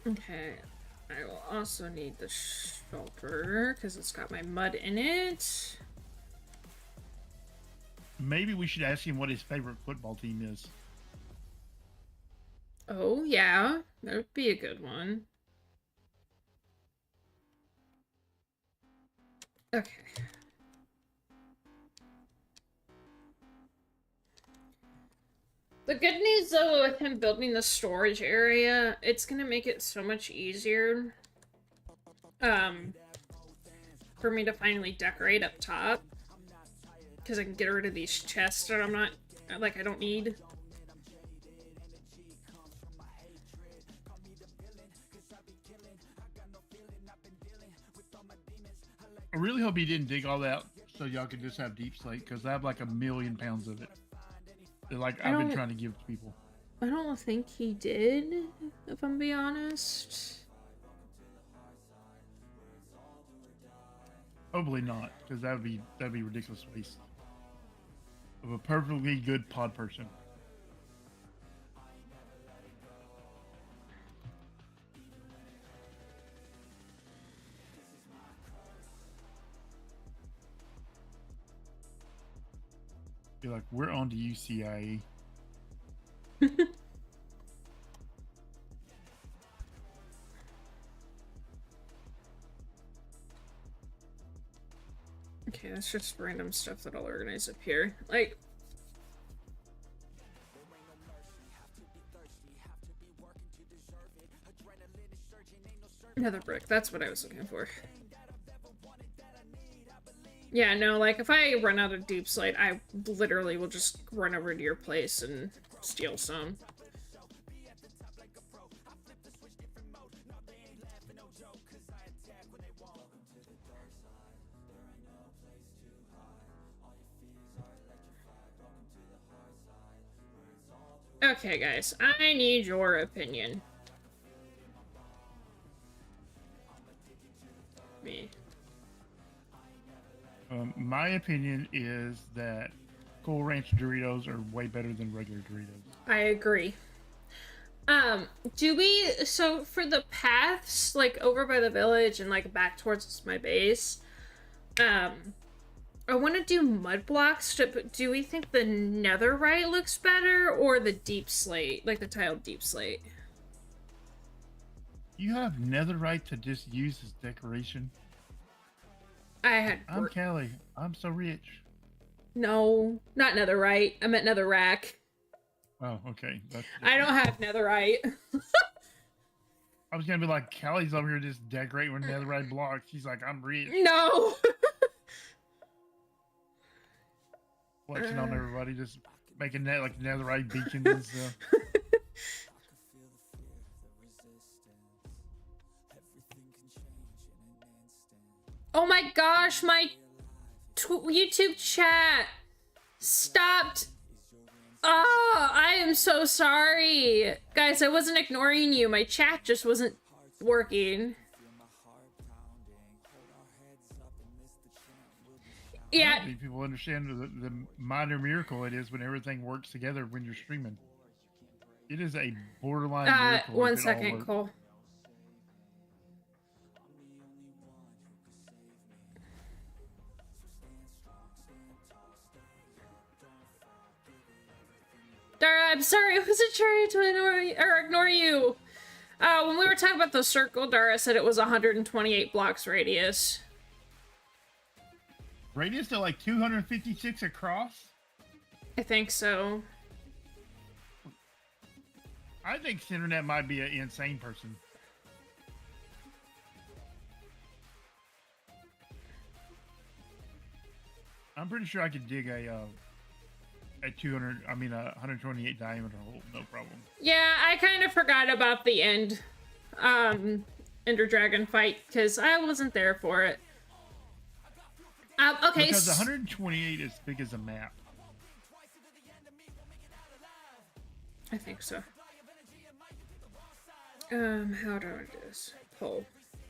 Okay, I will also need the shelter because it's got my mud in it. Maybe we should ask him what his favorite football team is. Oh, yeah, that would be a good one. Okay. The good news, though, with him building the storage area, it's gonna make it so much easier, for me to finally decorate up top. Because I can get rid of these chests that I'm not, like, I don't need. I really hope he didn't dig all that so y'all could just have deep slate, because I have like 1,000,000 pounds of it. Like I've been trying to give to people. I don't think he did, if I'm being honest. Probably not, because that'd be ridiculous waste of a perfectly good pod person. You're like, we're on to UCIE. Okay, that's just random stuff that I'll organize up here. Like, another brick. That's what I was looking for. Yeah, no, like, if I run out of deep slate, I literally will just run over to your place and steal some. Okay, guys, I need your opinion. Me. My opinion is that Cool Ranch Doritos are way better than regular Doritos. I agree. So for the paths, like, over by the village and, like, back towards my base, I want to do mud blocks, but do we think the netherite looks better or the deep slate, like the tiled deep slate? You have netherite to just use as decoration? I'm Kelly. I'm so rich. No, not netherite. I meant netherrack. Oh, okay. I don't have netherite. I was gonna be like, Kelly's over here just decorating with netherite blocks. She's like, I'm rich. No. Flexing on everybody, just making that like netherite beacons and stuff. Oh my gosh, my YouTube chat stopped. Oh, I am so sorry. Guys, I wasn't ignoring you. My chat just wasn't working. Yeah. I don't think people understand the minor miracle it is when everything works together when you're streaming. It is a borderline miracle. 1 second, Cole. Dara, I'm sorry, I wasn't trying to ignore you. When we were talking about the circle, Dara said it was 128 blocks radius. Radius to like 256 across? I think so. I think SentreNet might be an insane person. I'm pretty sure I could dig a 128 diameter hole, no problem. Yeah, I kind of forgot about the Ender Dragon fight because I wasn't there for it. Okay. Because 128 is big as a map. I think so. How do I do this? Pull.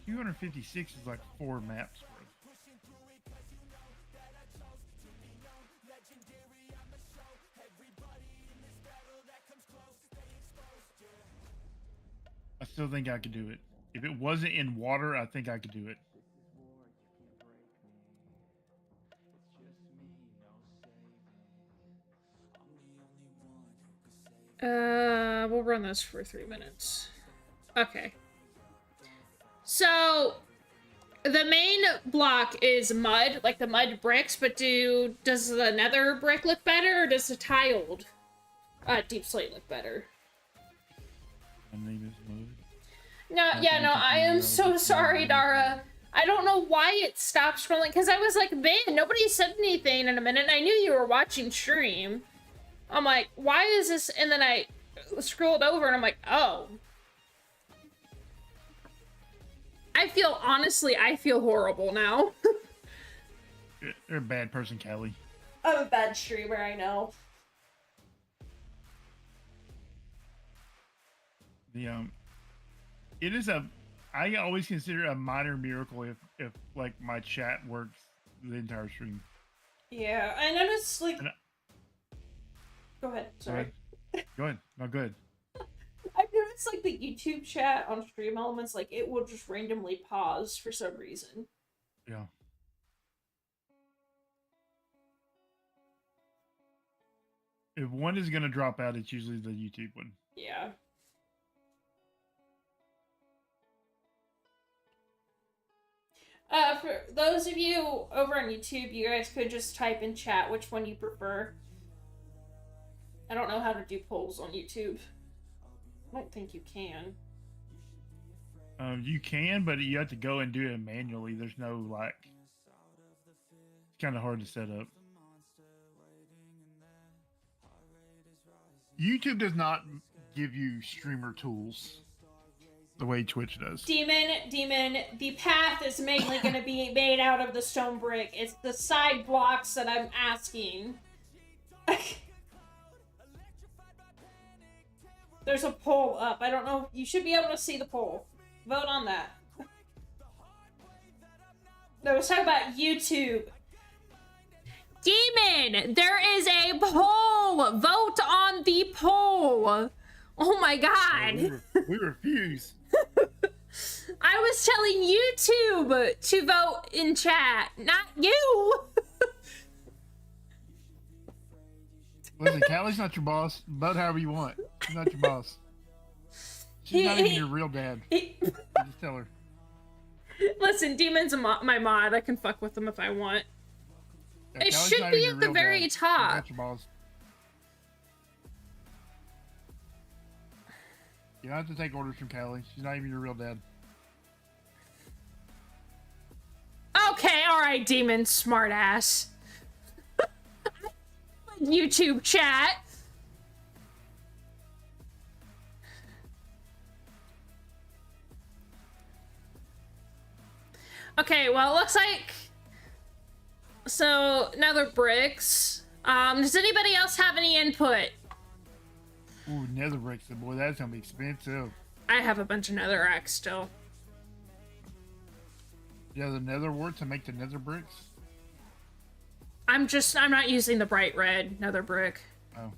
256 is like 4 maps worth. I still think I could do it. If it wasn't in water, I think I could do it. We'll run this for 3 minutes. Okay. So, the main block is mud, like the mud bricks, but does the nether brick look better, or does the tiled deep slate look better? My name is Mud. No, yeah, no, I am so sorry, Dara. I don't know why it stopped scrolling, because I was like, man, nobody said anything in a minute, and I knew you were watching stream. I'm like, why is this? And then I scrolled over, and I'm like, oh. Honestly, I feel horrible now. You're a bad person, Kelly. I'm a bad streamer, I know. It is I always consider it a minor miracle if like my chat works the entire stream. Yeah, I noticed like. Go ahead. Sorry. Go ahead. No, good. I've noticed like the YouTube chat on Stream Elements, like it will just randomly pause for some reason. Yeah. If one is going to drop out, it's usually the YouTube one. Yeah. For those of you over on YouTube, you guys could just type in chat which one you prefer. I don't know how to do polls on YouTube. I don't think you can. You can, but you have to go and do it manually. There's no, like... It's kind of hard to set up. YouTube does not give you streamer tools the way Twitch does. Demon, the path is mainly going to be made out of the stone brick. It's the side blocks that I'm asking. There's a poll up. I don't know. You should be able to see the poll. Vote on that. No, let's talk about YouTube. Demon, there is a poll. Vote on the poll. Oh my god. We refuse. I was telling YouTube to vote in chat, not you. Listen, Callie's not your boss. Vote however you want. She's not your boss. She's not even your real dad. Just tell her. Listen, Demon's my mod. I can fuck with him if I want. Yeah, It Callie's should not be even at your the real very dad. She's top. not your boss. You don't have to take orders from Callie. She's not even your real dad. Okay, alright, Demon, smartass. YouTube chat. Okay, well, it looks like... So, nether bricks. Does anybody else have any input? Ooh, nether bricks, boy, that's gonna be expensive. I have a bunch of netherrack still. Yeah, the nether wart to make the nether bricks? I'm not using the bright red nether brick. Oh.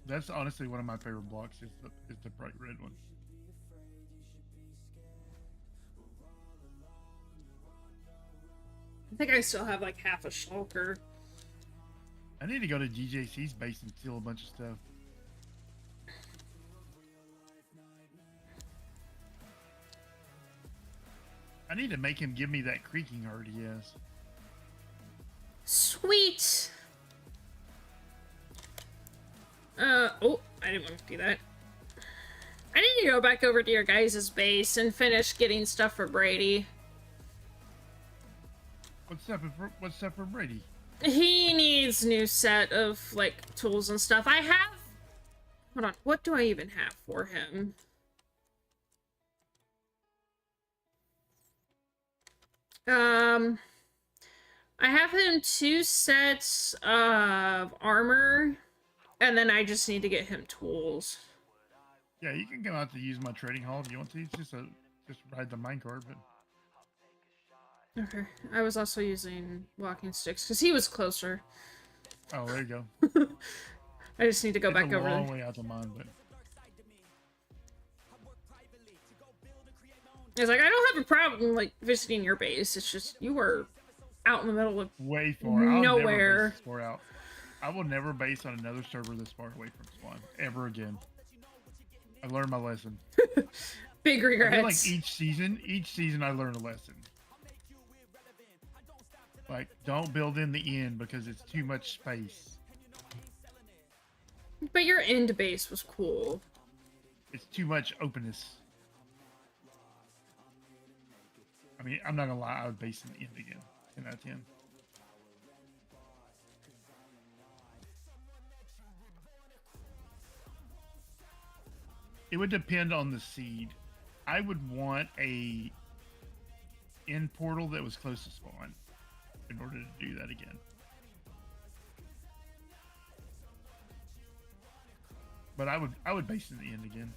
That's honestly one of my favorite blocks is the bright red one. I think I still have like half a shulker. I need to go to DJC's base and steal a bunch of stuff. I need to make him give me that creaking art he has. Sweet. Oh, I didn't want to do that. I need to go back over to your guys' base and finish getting stuff for Brady. What's up for Brady? He needs new set of, like, tools and stuff. I have... Hold on, what do I even have for him? I have him 2 sets of armor, and then I just need to get him tools. Yeah, you can come out to use my trading hall if you want to. It's just ride the minecart, but... Okay, I was also using walking sticks, because he was closer. Oh, there you go. I just need to go back over a long there. way out to mine, but... It's like, I don't have a problem, like, visiting your base. It's just, you were out in the middle of way far. I'll nowhere. Never base this far out. I will never base on another server this far away from spawn ever again. I learned my lesson. Big regrets. I feel like each season I learn a lesson. Like, don't build in the end because it's too much space. But your end base was cool. It's too much openness. I mean, I'm not gonna lie, I would base in the end again. 10 out of 10. It would depend on the seed. I would want a end portal that was close to spawn in order to do that again. But I would base in the end again.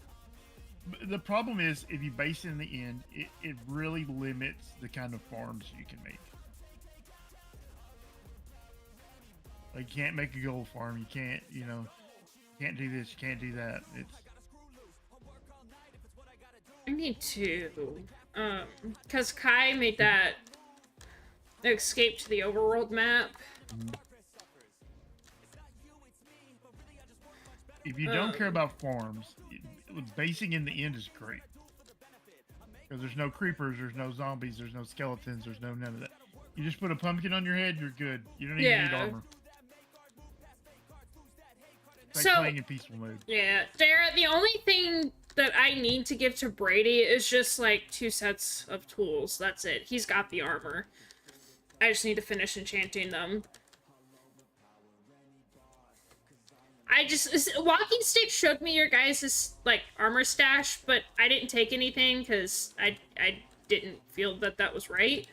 The problem is, if you base in the end, it really limits the kind of farms you can make. Like, you can't make a gold farm. You can't, you know, Can't do this, you can't do that. It's I need to, because Kai made that escape to the overworld map. if you don't care about farms, basing in the end is great. Because there's no creepers, there's no zombies, there's no skeletons, there's no none of that. You just put a pumpkin on your head, you're good. You don't even need armor. It's like playing in peaceful mode. Yeah, Dara, the only thing that I need to give to Brady is just like 2 sets of tools. That's it. He's got the armor. I just need to finish enchanting them. Walking Stick showed me your guys' like armor stash, but I didn't take anything because I didn't feel that that was right.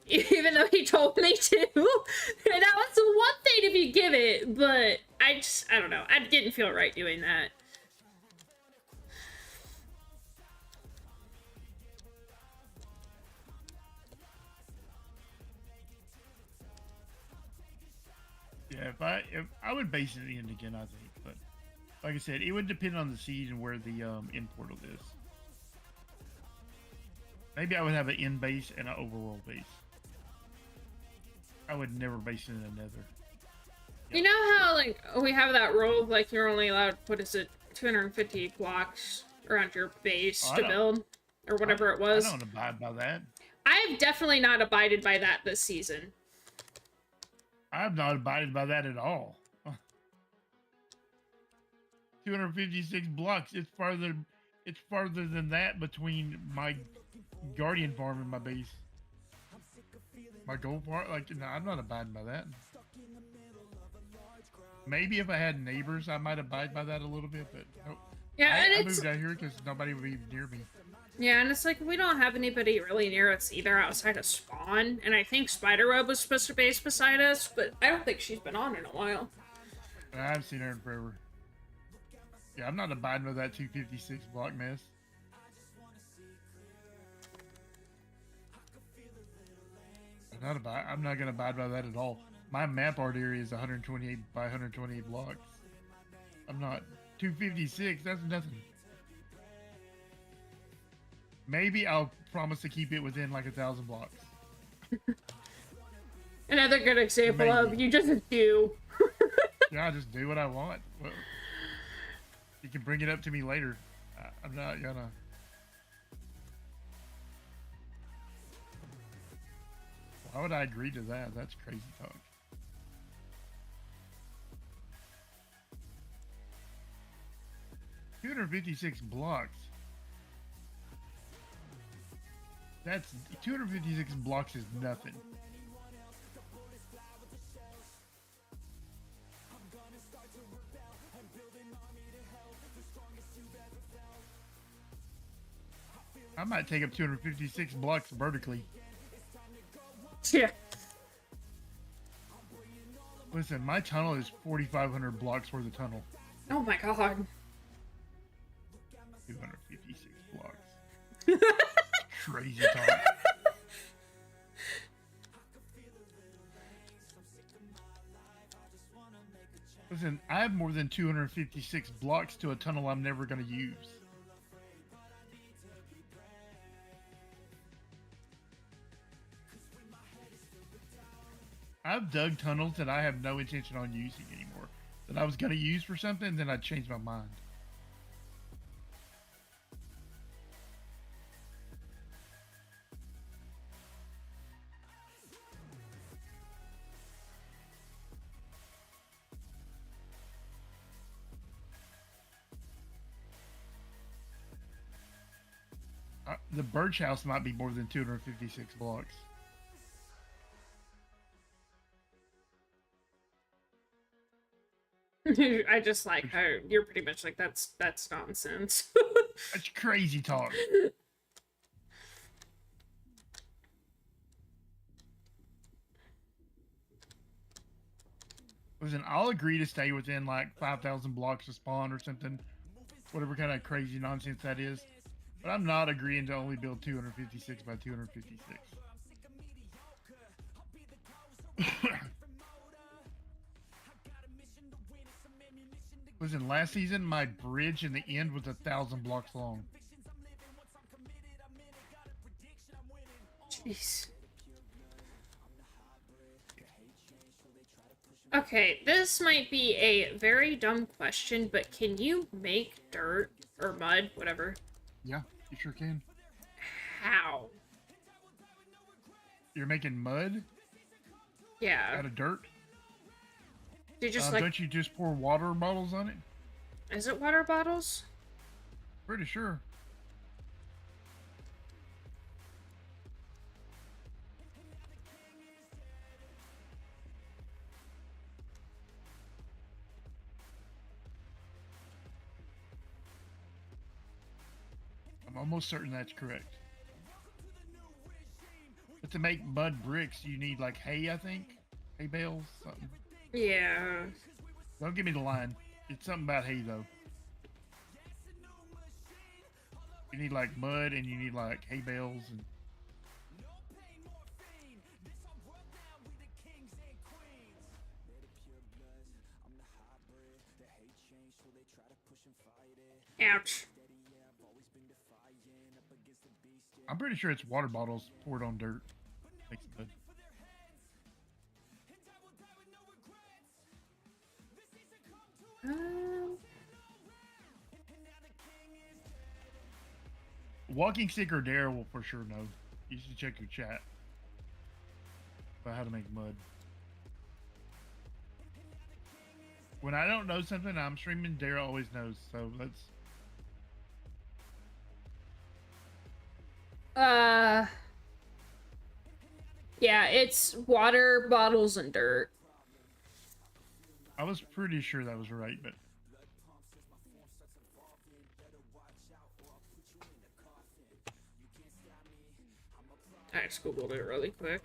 Even though he told me to. And that was the one thing if you give it, but I don't know. I didn't feel right doing that. Yeah, if I would base it in again, I think. But like I said, it would depend on the seed and where the end portal is. Maybe I would have an end base and an overworld base. I would never base it in another. Yep. You know how like we have that rule of like you're only allowed, what is it, 250 blocks around your base to build or whatever it was. I don't abide by that. I've definitely not abided by that this season. I've not abided by that at all. 256 blocks. It's farther than that between my guardian farm and my base. My gold farm, like, no, I'm not abiding by that. Maybe if I had neighbors, I might abide by that a little bit, but nope. Yeah, I moved out here because nobody would be near me. Yeah, and it's like, we don't have anybody really near us either outside of Spawn, and I think Spiderweb was supposed to base beside us, but I don't think she's been on in a while. I haven't seen her in forever. Yeah, I'm not abiding by that 256 block mess. I'm not going to abide by that at all. My map art area is 128 by 128 blocks. I'm not. 256, that's nothing. Maybe I'll promise to keep it within like 1,000 blocks. Another good example of you just do. Yeah, I just do what I want. Well, you can bring it up to me later. I'm not gonna. Why would I agree to that? That's crazy talk. $256 blocks. That's 256 blocks is nothing. I might take up 256 blocks vertically. Yeah. Listen, my tunnel is 4,500 blocks worth of tunnel. Oh my god. 256 blocks. Crazy talk. Listen, I have more than 256 blocks to a tunnel I'm never going to use. I've dug tunnels that I have no intention on using anymore. That I was going to use for something, then I changed my mind. The birch house might be more than 256 blocks. I just like how you're pretty much like, that's nonsense. That's crazy talk. Listen, I'll agree to stay within like 5,000 blocks of spawn or something. Whatever kind of crazy nonsense that is. But I'm not agreeing to only build 256 by 256. Listen, last season, my bridge in the end was 1,000 blocks long. Jeez. Okay, this might be a very dumb question, but can you make dirt or mud, whatever? Yeah, you sure can. How? You're making mud Yeah. out of dirt? You just like... Don't you just pour water bottles on it? Is it water bottles? Pretty sure. I'm almost certain that's correct. But to make mud bricks, you need like hay, I think. Hay bales, something. Yeah. Don't give me the line. It's something about hay, though. You need like mud and you need like hay bales and... Ouch. I'm pretty sure it's water bottles poured on dirt. Makes it good. Walking Stick or Dare will for sure know. You should check your chat about how to make mud. When I don't know something, I'm streaming. Dare always knows. So let's. Yeah, it's water bottles and dirt. I was pretty sure that was right, but. I just googled it really quick.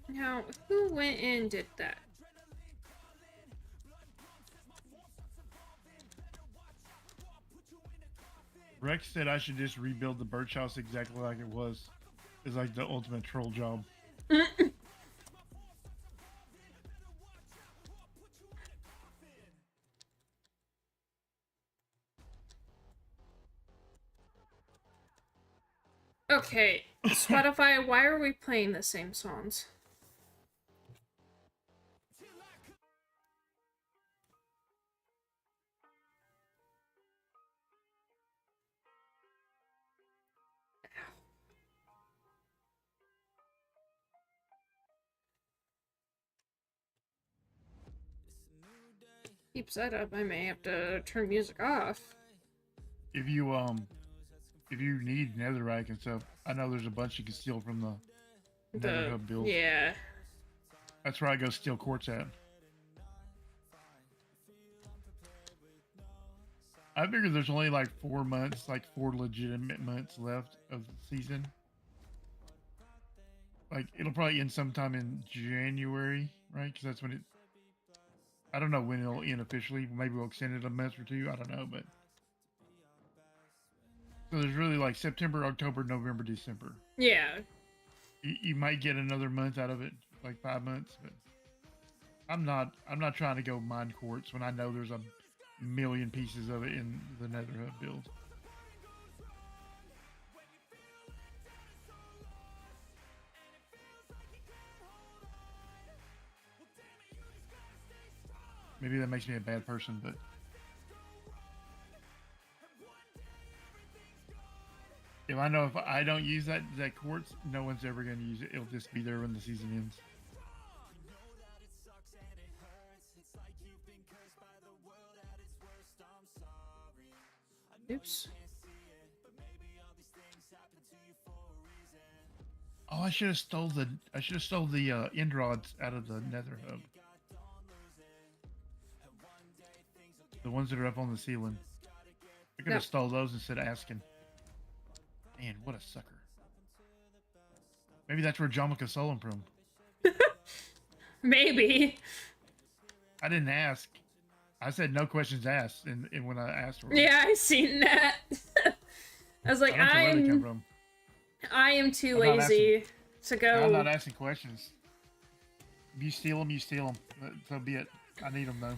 Now, who went and did that? Rex said I should just rebuild the birch house exactly like it was. It's like the ultimate troll job. Okay, Spotify, why are we playing the same songs? Keeps that up, I may have to turn music off. If you need netherite and stuff, I know there's a bunch you can steal from the nether hub build. Yeah. That's where I go steal quartz at. I figure there's only like 4 months, like 4 legitimate months left of the season. Like, it'll probably end sometime in January, right? Because that's when it... I don't know when it'll end officially. Maybe we'll extend it a month or two. I don't know, but... So there's really like September, October, November, December. Yeah. You might get another month out of it, like 5 months, but... I'm not trying to go mine quartz when I know there's a million pieces of it in the nether hub build. Maybe that makes me a bad person, but if I know if I don't use that quartz, no one's ever going to use it. It'll just be there when the season ends. Oops. Oh, I should have stole the end rods out of the nether hub. The ones that are up on the ceiling. I could have stole those instead of asking. Man, what a sucker. Maybe that's where Jomica stole them from. Maybe. I didn't ask. I said no questions asked, and when I asked for them. Yeah, I seen that. I was like, I don't know where they come from. I am too I'm not lazy to go. I'm not asking questions. If you steal them, you steal them. So be it. I need them though.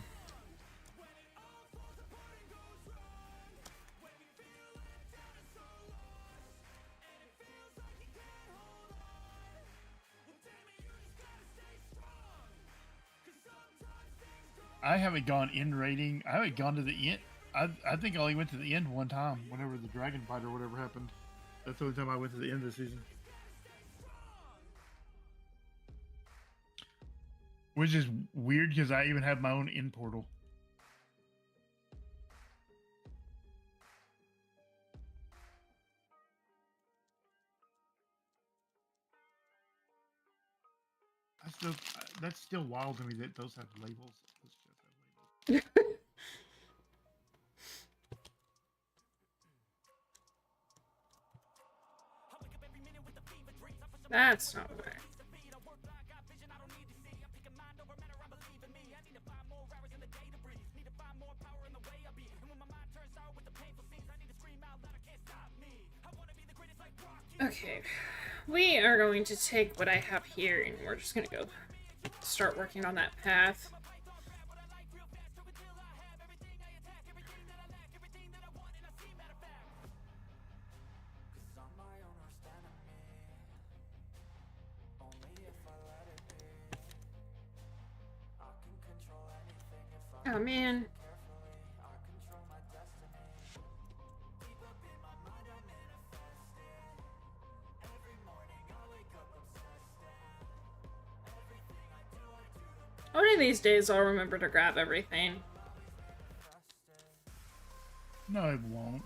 I haven't gone in raiding. I haven't gone to the end. I think I only went to the end one time whenever the dragon fight or whatever happened. That's the only time I went to the end of the season. Which is weird because I even have my own in portal. That's still wild to me that those have labels. Those just have labels. That's not right. Okay, we are going to take what I have here and we're just gonna go start working on that path. Oh man. One of these days I'll remember to grab everything. No, it won't.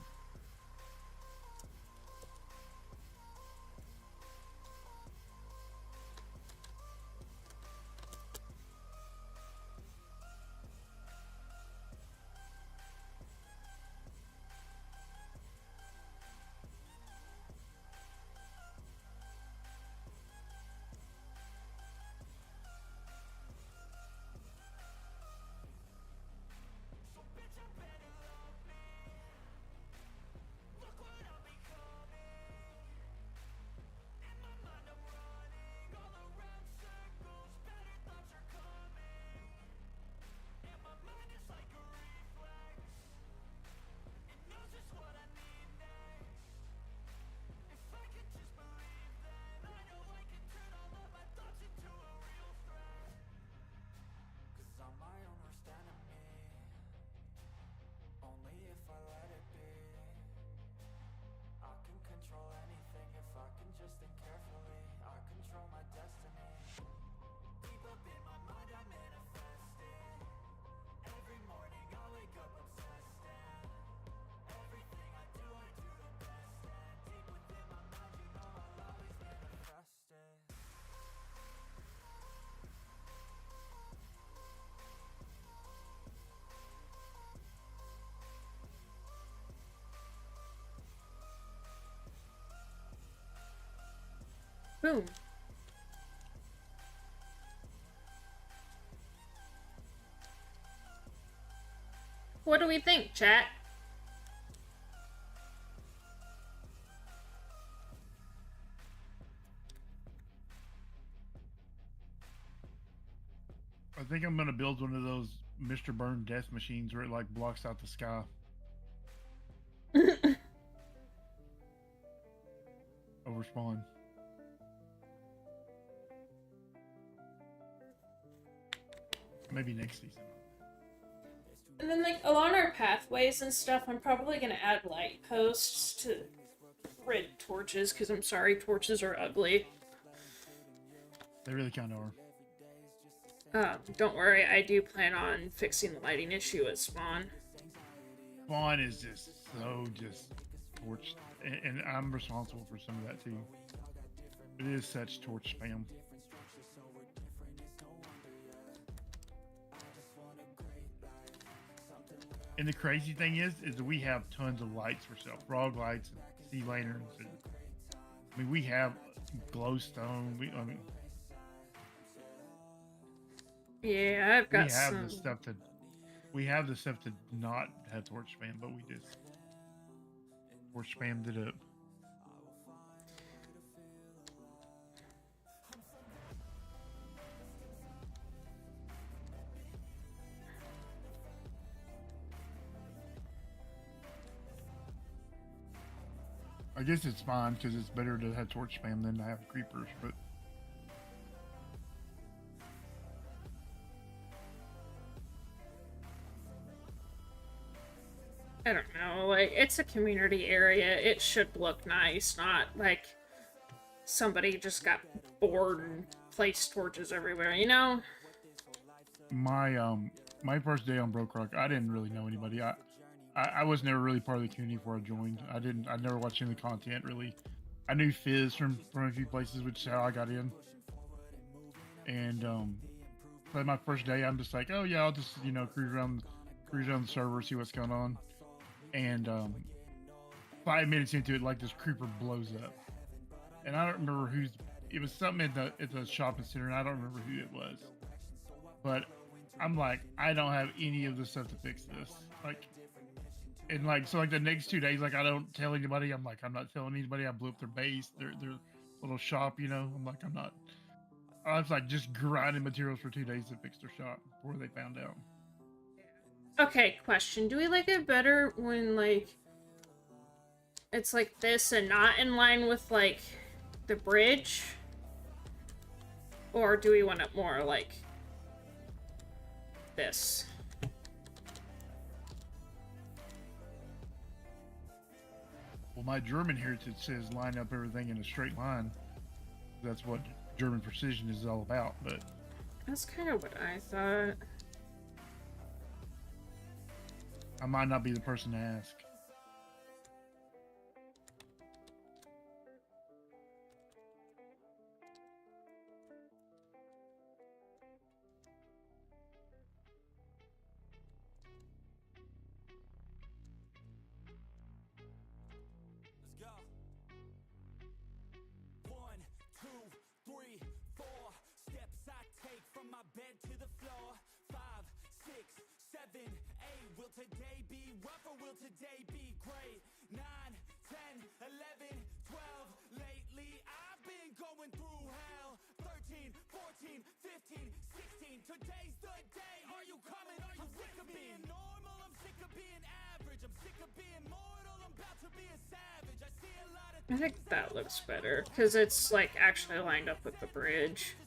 Boom. What do we think, chat? I think I'm gonna build one of those Mr. Burn death machines where it like blocks out the sky. Over spawn. Maybe next season. And then, like, along our pathways and stuff, I'm probably gonna add light posts to red torches, because I'm sorry, torches are ugly. They really kind of are. Don't worry, I do plan on fixing the lighting issue at spawn. Spawn is just so torched, and I'm responsible for some of that too. It is such torch spam. And the crazy thing is that we have tons of lights for sale. Frog lights, and sea lanterns, and I mean we have glowstone. Yeah, I've got some. We have the stuff to not have torch spam, but we just torch spammed it up. guess it's fine because it's better to have torch spam than to have creepers, but I don't know, like, it's a community area. It should look nice, not like somebody just got bored and placed torches everywhere, you know? My first day on BrokeRock, I didn't really know anybody. I was never really part of the community before I joined. I never watched any of the content really. I knew Fizz from a few places, which is how I got in. And but my first day, I'm just like, oh yeah, I'll just cruise around the server, see what's going on. And 5 minutes into it, like this creeper blows up, and I don't remember who's. It was something at the shopping center, and I don't remember who it was. But I'm like, I don't have any of the stuff to fix this. Like, and like, so like the next 2 days, like I don't tell anybody. I'm like, I'm not telling anybody. I blew up their base, their little shop. I'm like, I'm not. I was like just grinding materials for 2 days to fix their shop before they found out. Okay, question. Do we like it better when, like, it's like this and not in line with, like, the bridge? Or do we want it more like this? Well, my German heritage says line up everything in a straight line. That's what German precision is all about, but... That's kind of what I thought. I might not be the person to ask. Will today be rough or will today be great? 9, 10, 11, 12. Lately I've been going through hell. 13, 14, 15, 16. Today's the day. Are you coming? Are you sick of being normal? I'm sick of being average. I'm sick of being mortal. I'm about to be a savage. I see a lot of I think that looks better because it's like actually lined up with the bridge.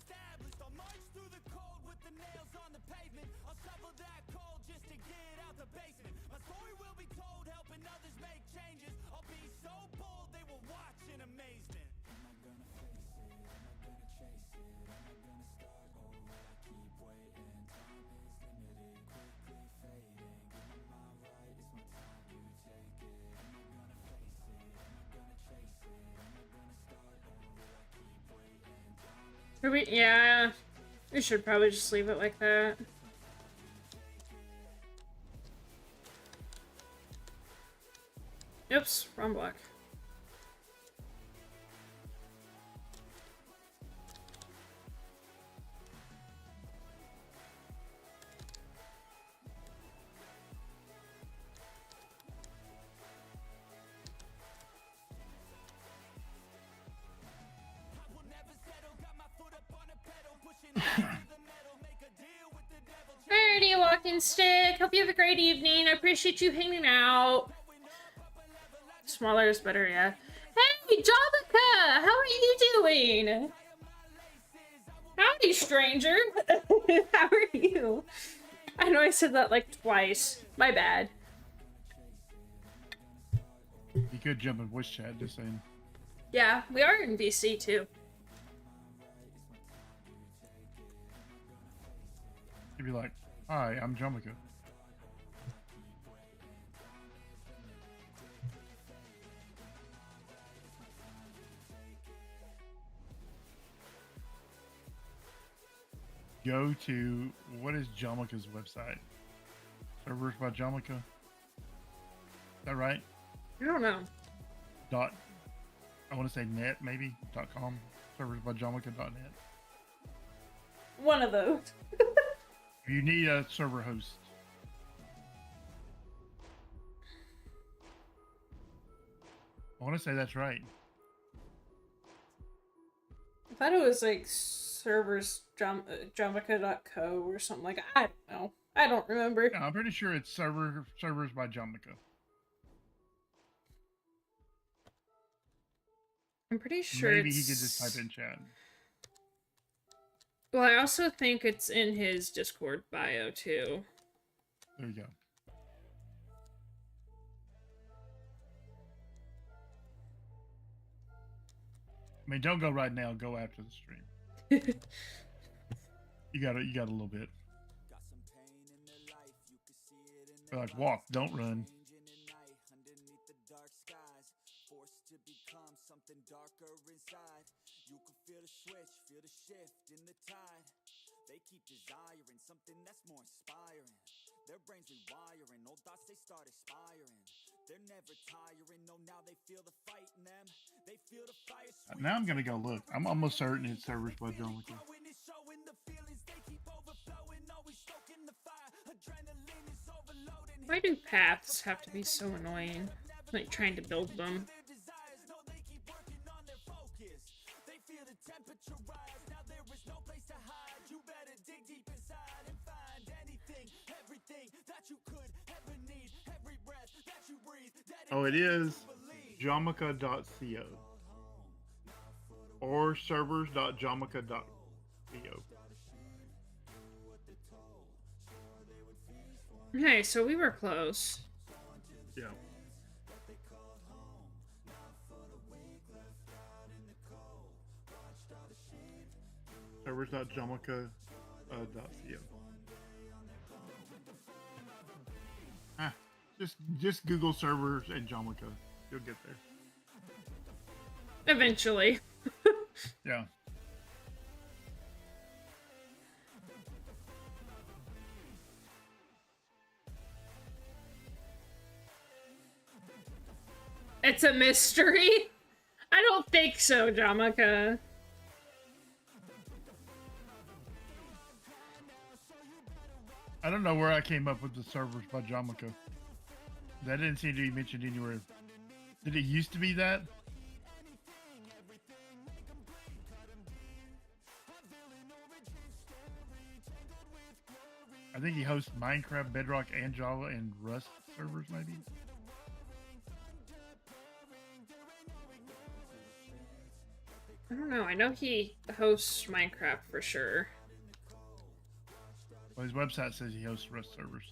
Yeah, we should probably just leave it like that. Oops, wrong block. Alrighty, walking stick. Hope you have a great evening. I appreciate you hanging out. Smaller is better, yeah. Hey, Jomica! How are you doing? Howdy, stranger. How are you? I know I said that like twice. My bad. You could jump in voice chat, just saying. Yeah, we are in VC too. You'd be like, hi, I'm Jomica. Go to, what is Jomica's website? Servers by Jomica? Is that right? I don't know. I want to say net, maybe, .com. Servers by Jomica.net. One of those. You need a server host. I want to say that's right. I thought it was like servers Jomica.co or something like that. I don't know. I don't remember. Yeah, I'm pretty sure it's servers by Jomica. I'm pretty sure Maybe it's... he could just type in chat. Well, I also think it's in his Discord bio, too. There you go. I mean, don't go right now. Go after the stream. You got a little bit. Like, walk, don't run. You can feel the switch, feel the shift in the tide. They keep desiring something that's more inspiring. Their brains rewiring, old thoughts they start aspiring. They're never tiring, no, now they feel the fight in them. They feel the fire. Now I'm gonna go look. I'm almost certain it's servers by Jomica. Why do paths have to be so annoying? Like trying to build them. Oh, it is Jomica.co or servers.jomica.co. Okay, so we were close. Yeah. Servers.jomica.co. Just Google servers and Jomica. You'll get there. Eventually. Yeah. It's a mystery? I don't think so, Jomica. I don't know where I came up with the servers by Jomica. That didn't seem to be mentioned anywhere. Did it used to be that? I think he hosts Minecraft, Bedrock, and Java and Rust servers, maybe. I don't know. I know he hosts Minecraft for sure. Well, his website says he hosts Rust servers.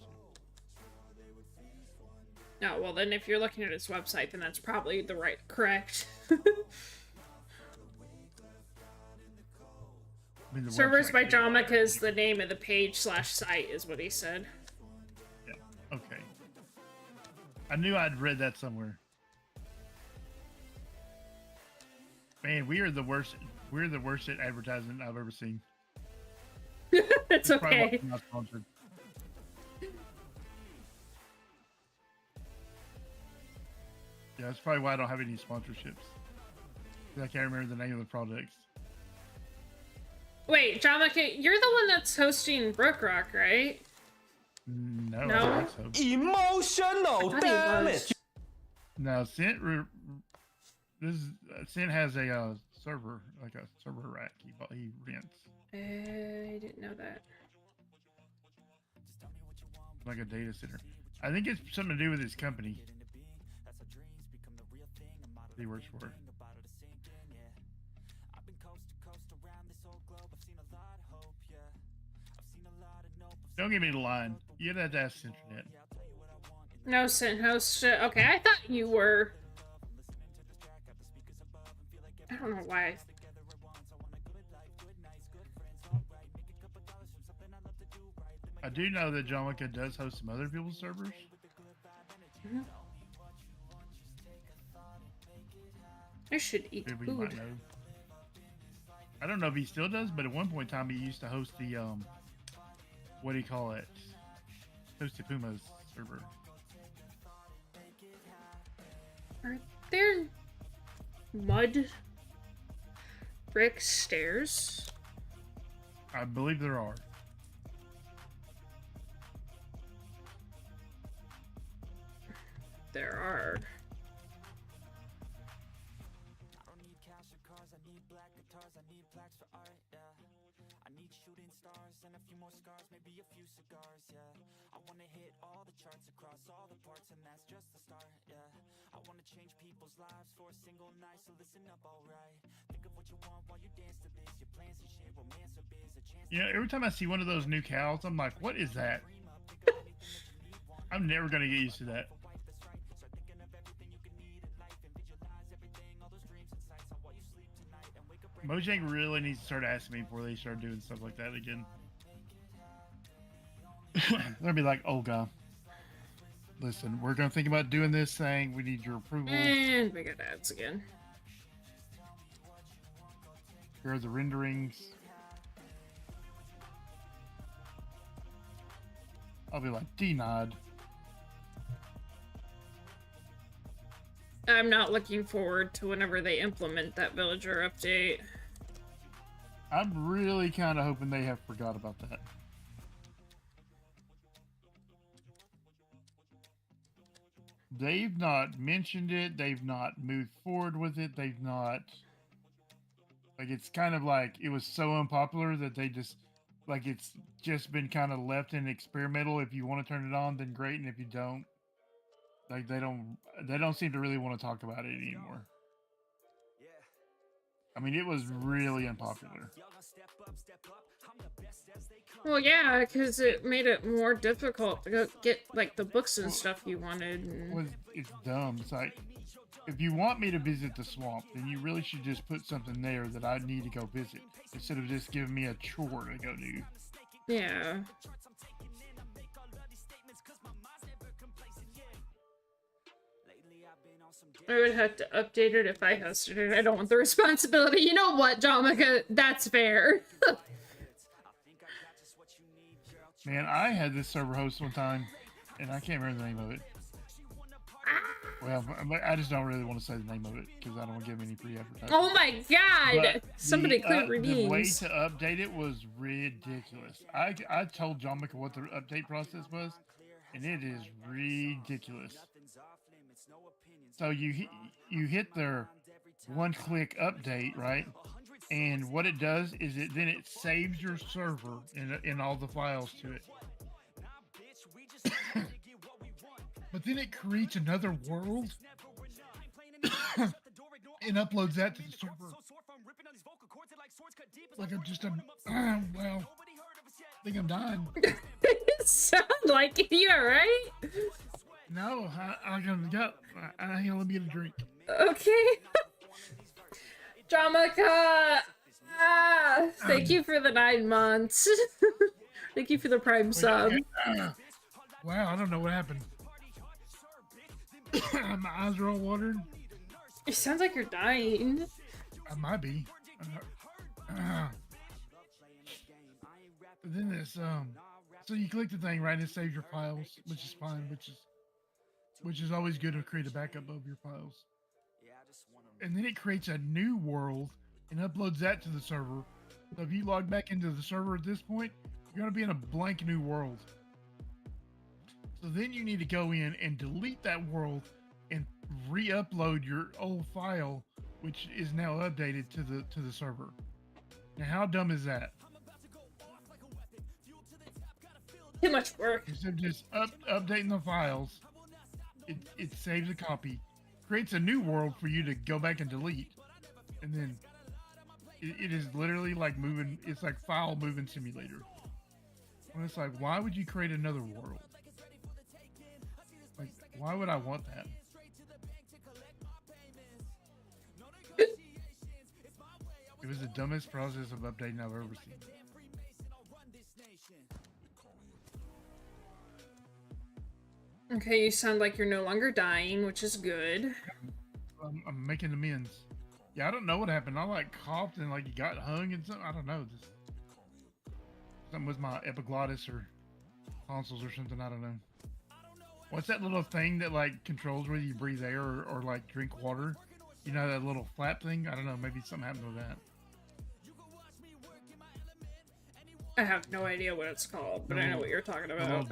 Oh, well then if you're looking at his website, then that's probably the correct. I mean, Servers by Jomica is the name of the page/site, is what he said. Yeah. Okay. I knew I'd read that somewhere. Man, we are the worst. We're the worst at advertising I've ever seen. It's okay. Not sponsored. Yeah, that's probably why I don't have any sponsorships. I can't remember the name of the projects. Wait, Jomica, you're the one that's hosting BrokeRock, right? No, No? I don't think so. Emotional damage. No, Sent has a server, like a server rack he rents. I didn't know that. Like a data center. I think it's something to do with his company. He works for. Don't give me the line. You'd have to ask SentreNet. No, Sent host. Okay, I thought you were. I don't know why. I do know that Jomica does host some other people's servers. Mm-hmm. I should eat Maybe food. you might know. I don't know if he still does, but at one point in time he used to host the what do you call it? Toasted Puma's server. Are there mud brick stairs? I believe there are. There are. stars and a few more scars, maybe a few cigars, yeah. I wanna hit all the charts across all the parts, and that's just the start, yeah. I wanna change people's lives for a single night, so listen up, alright. Think of what you want while you dance to this. Your plans and shit, romance or biz, a chance. You know, every time I see one of those new cows, I'm like, what is that? I'm never gonna get used to that. Mojang really needs to start asking me before they start doing stuff like that again. They'll be like, oh god, listen, we're gonna think about doing this thing. We need your approval. And we got ads again. Here are the renderings. I'll be like, denied. I'm not looking forward to whenever they implement that villager update. I'm really kind of hoping they have forgot about that. They've not mentioned it. They've not moved forward with it. They've not... Like, it's kind of like it was so unpopular that they just... Like, it's just been kind of left in experimental. If you want to turn it on, then great. And if you don't, like, they don't seem to really want to talk about it anymore. I mean, it was really unpopular. Well, yeah, because it made it more difficult to go get, like, the books and stuff you wanted. And... It's dumb. It's like, if you want me to visit the swamp, then you really should just put something there that I need to go visit, instead of just giving me a chore to go do. Yeah. I would have to update it if I hosted it. I don't want the responsibility. You know what, Jomica? That's fair. Man, I had this server host one time, and I can't remember the name of it. Well, I just don't really want to say the name of it, because I don't want to give any free advertising. Oh my god! But somebody click reviews. The way to update it was ridiculous. I told Jomica what the update process was, and it is ridiculous. So you hit their one-click update, right? And what it does is then it saves your server in all the files to it. But then it creates another world and uploads that to the server. Like well, I think I'm dying. Sound like it. You alright? No, I let me get a drink. Okay. Jomica! Thank you for the 9 months. Thank you for the Prime sub. Wow, I don't know what happened. My eyes are all watered. It sounds like you're dying. I might be. But then this, so you click the thing, right, and it saves your files, which is fine, which is always good to create a backup of your files. And then it creates a new world and uploads that to the server. So if you log back into the server at this point, you're going to be in a blank new world. So then you need to go in and delete that world and re-upload your old file, which is now updated to the server. Now, how dumb is that? Too much work. Instead of just updating the files, it saves a copy, creates a new world for you to go back and delete, and then it is literally like moving. It's like file moving simulator. And it's like, why would you create another world? Like, why would I want that? It was the dumbest process of updating I've ever seen. Okay, you sound like you're no longer dying, which is good. I'm making amends. Yeah, I don't know what happened. I like coughed and like you got hung and something. I don't know. Just something with my epiglottis or tonsils or something. I don't know. What's that little thing that like controls whether you breathe air or like drink water? You know, that little flap thing? I don't know. Maybe something happened with that. I have no idea what it's called, but I know what you're talking about.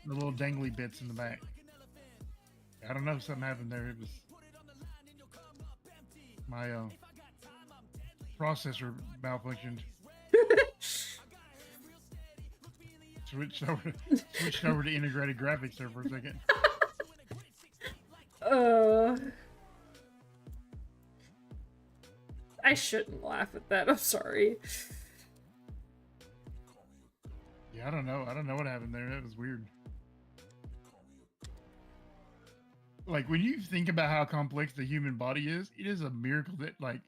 The little dangly bits in the back. I don't know, something happened there. It was my processor malfunctioned. switched over to integrated graphics there for a second. I shouldn't laugh at that. I'm sorry. Yeah, I don't know. I don't know what happened there. That was weird. Like, when you think about how complex the human body is, it is a miracle that, like,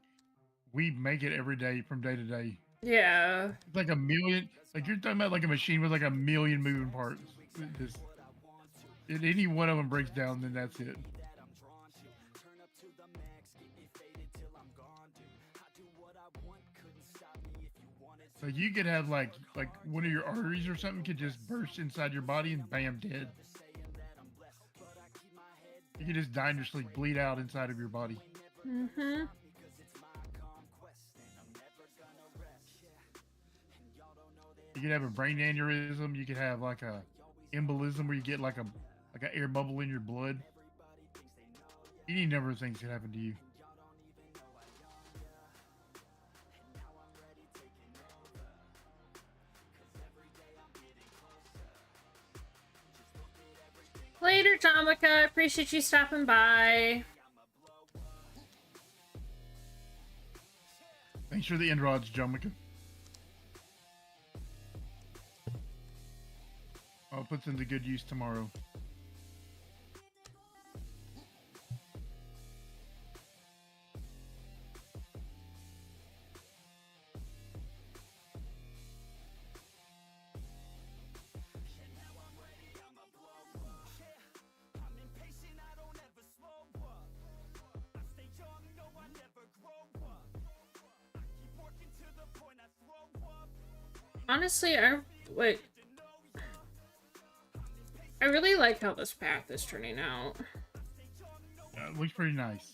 we make it every day from day to day. Yeah. It's like a million, like, you're talking about like a machine with like a million moving parts. Just, if any one of them breaks down, then that's it. So you could have like one of your arteries or something could just burst inside your body and bam, dead. You could just die in your sleep, bleed out inside of your body. Mm-hmm. You could have a brain aneurysm. You could have like a embolism where you get like an air bubble in your blood. Any number of things can happen to you. Later, Jomica. Appreciate you stopping by. Thanks for the end rods, Jomica. I'll put them to good use tomorrow. Honestly, I really like how this path is turning out. Yeah, it looks pretty nice.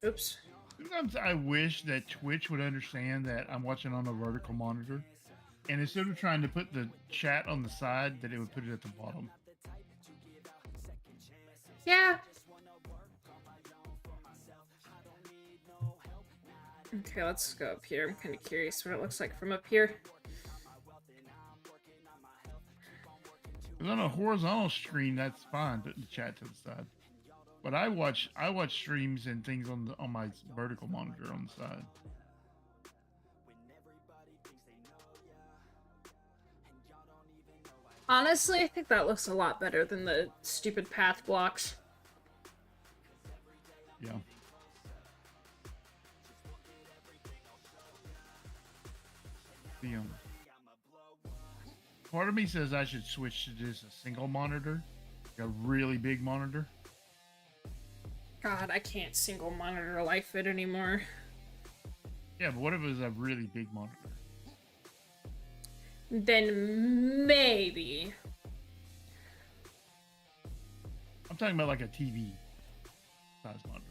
Oops. Sometimes I wish that Twitch would understand that I'm watching on a vertical monitor. And instead of trying to put the chat on the side, that it would put it at the bottom. Yeah. Okay, let's go up here. I'm kind of curious what it looks like from up here. On a horizontal screen, that's fine, putting the chat to the side. But I watch streams and things on my vertical monitor on the side. Honestly, I think that looks a lot better than the stupid path blocks. Yeah. Part of me says I should switch to just a single monitor, like a really big monitor. God, I can't single monitor Life Fit anymore. Yeah, but what if it was a really big monitor? Then maybe. I'm talking about like a TV size monitor.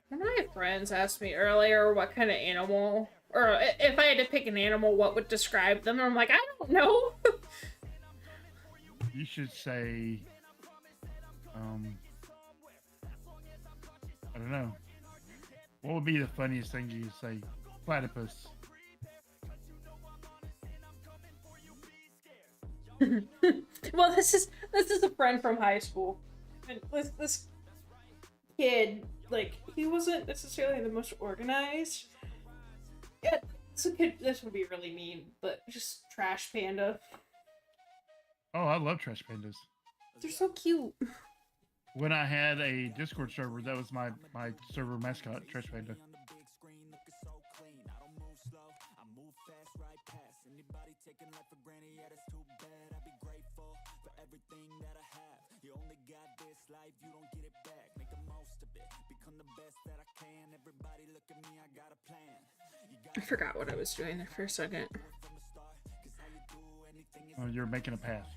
One of my friends asked me earlier what kind of animal, or if I had to pick an animal, what would describe them. And I'm like, I don't know. You should say, I don't know. What would be the funniest thing you say? Platypus. Well, this is a friend from high school, and this kid, like, he wasn't necessarily the most organized. Yeah, this would be really mean, but just trash panda. Oh, I love trash pandas. They're so cute. When I had a Discord server, that was my server mascot, Trash Panda. I forgot what I was doing there for a second. Oh, you're making a path.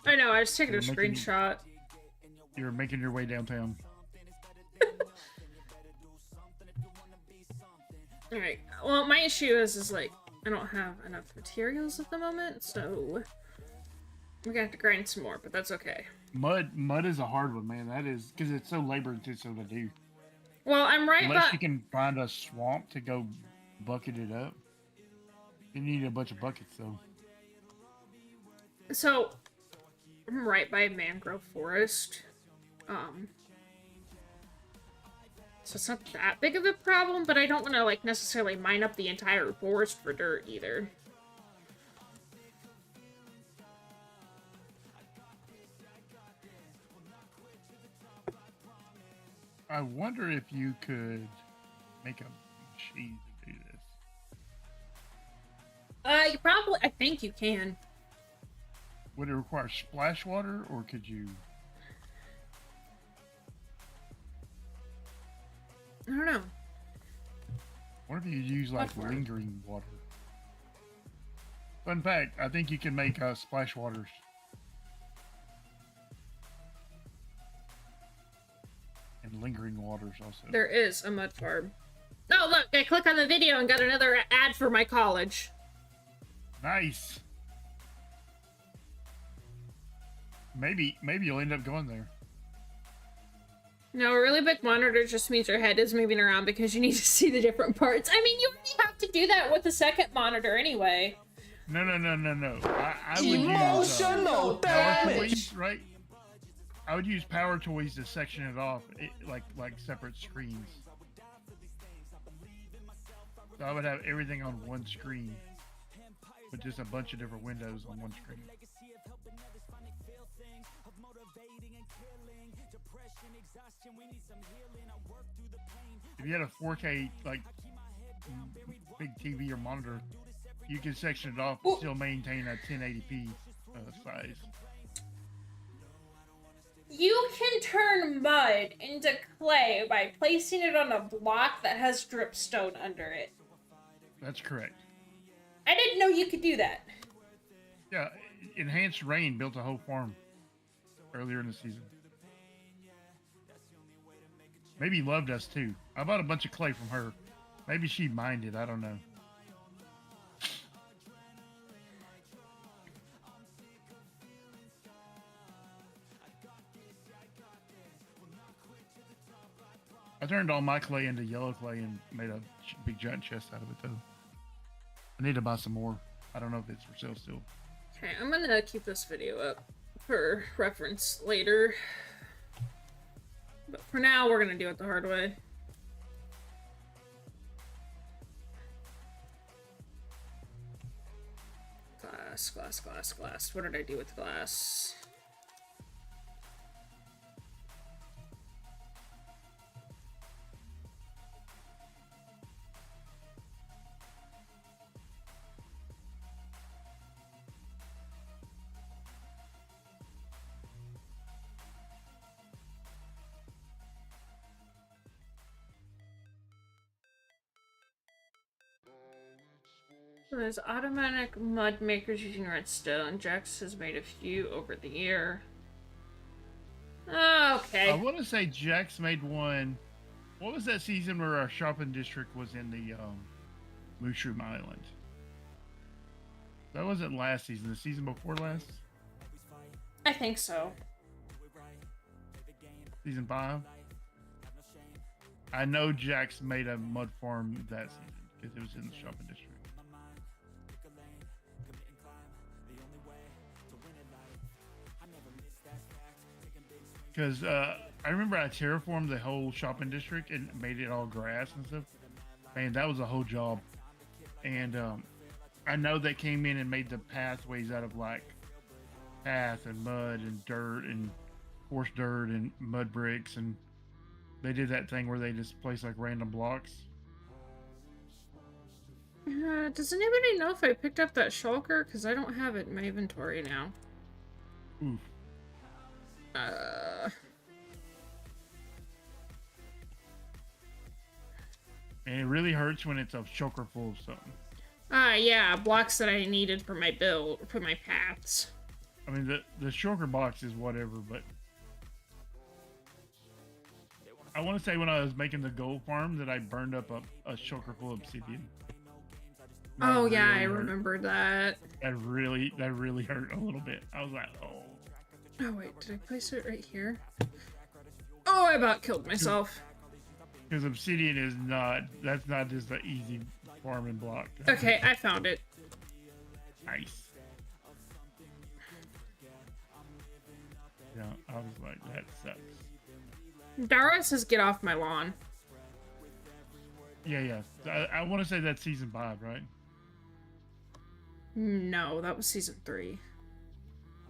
I know, I was taking a screenshot. You're making your way downtown. Alright, well, my issue is like, I don't have enough materials at the moment, so we're gonna have to grind some more, but that's okay. Mud is a hard one, man. That is because it's so labor intensive to do. Well, I'm right, Unless but you can find a swamp to go bucket it up. You need a bunch of buckets, though. so I'm right by a mangrove forest. So it's not that big of a problem, but I don't want to, like, necessarily mine up the entire forest for dirt, either. I wonder if you could make a machine to do this. You probably... I think you can. Would it require splash water, or could you... I don't know. What if you use, like, lingering water? Fun fact, I think you can make splash waters. And lingering waters also. There is a mud farm. Oh, look! I clicked on the video and got another ad for my college. Nice! Maybe you'll end up going there. No, a really big monitor just means your head is moving around because you need to see the different parts. I mean, you only have to do that with the second monitor anyway. No. I would Emotional use power damage. toys, right? I would use power toys to section it off, like separate screens. So I would have everything on one screen, with just a bunch of different windows on one screen. If you had a 4K like big TV or monitor, you can section it off and still maintain a 1080p size. You can turn mud into clay by placing it on a block that has dripstone under it. That's correct. I didn't know you could do that. Yeah, EnhancedRain built a whole farm earlier in the season. Maybe Lovedust too. I bought a bunch of clay from her. Maybe she mined it. I don't know. I turned all my clay into yellow clay and made a big giant chest out of it though. I need to buy some more. I don't know if it's for sale still. Okay, I'm gonna keep this video up for reference later. But for now, we're gonna do it the hard way. Glass. What did I do with glass? There's automatic mud makers using redstone. Jax has made a few over the year. Okay. I want to say Jax made one. What was that season where our shopping district was in the Mushroom Island? That wasn't last season. The season before last? I think so. Season 5? I know Jax made a mud farm that season because it was in the shopping district. Because I remember I terraformed the whole shopping district and made it all grass and stuff. Man, that was a whole job. And I know they came in and made the pathways out of like path and mud and dirt and coarse dirt and mud bricks, and they did that thing where they just place like random blocks. Does anybody know if I picked up that shulker? Because I don't have it in my inventory now. Oof. And it really hurts when it's a shulker full of something. Yeah, blocks that I needed for my build, for my paths. I mean, the shulker box is whatever, but I want to say when I was making the gold farm that I burned up a shulker full of obsidian. Oh That yeah, I really hurt. remember that. That really hurt a little bit. I was like, oh. Oh wait, did I place it right here? Oh, I about killed myself. Because obsidian is not, that's not just an easy farming block. Okay, I found it. Nice. Yeah, I was like, that sucks. Dara says get off my lawn. Yeah. I want to say that's season 5, right? No, that was season 3.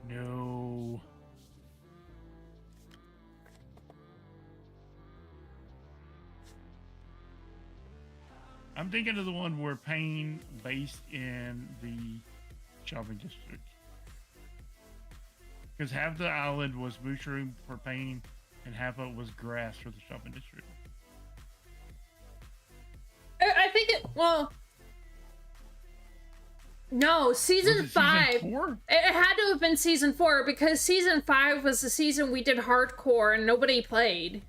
No. I'm thinking of the one where Pain based in the shopping district. Because half the island was mushroom for Pain and half of it was grass for the shopping district. I think it, well, no, season 5. Season 4? It had to have been season 4 because season 5 was the season we did hardcore and nobody played.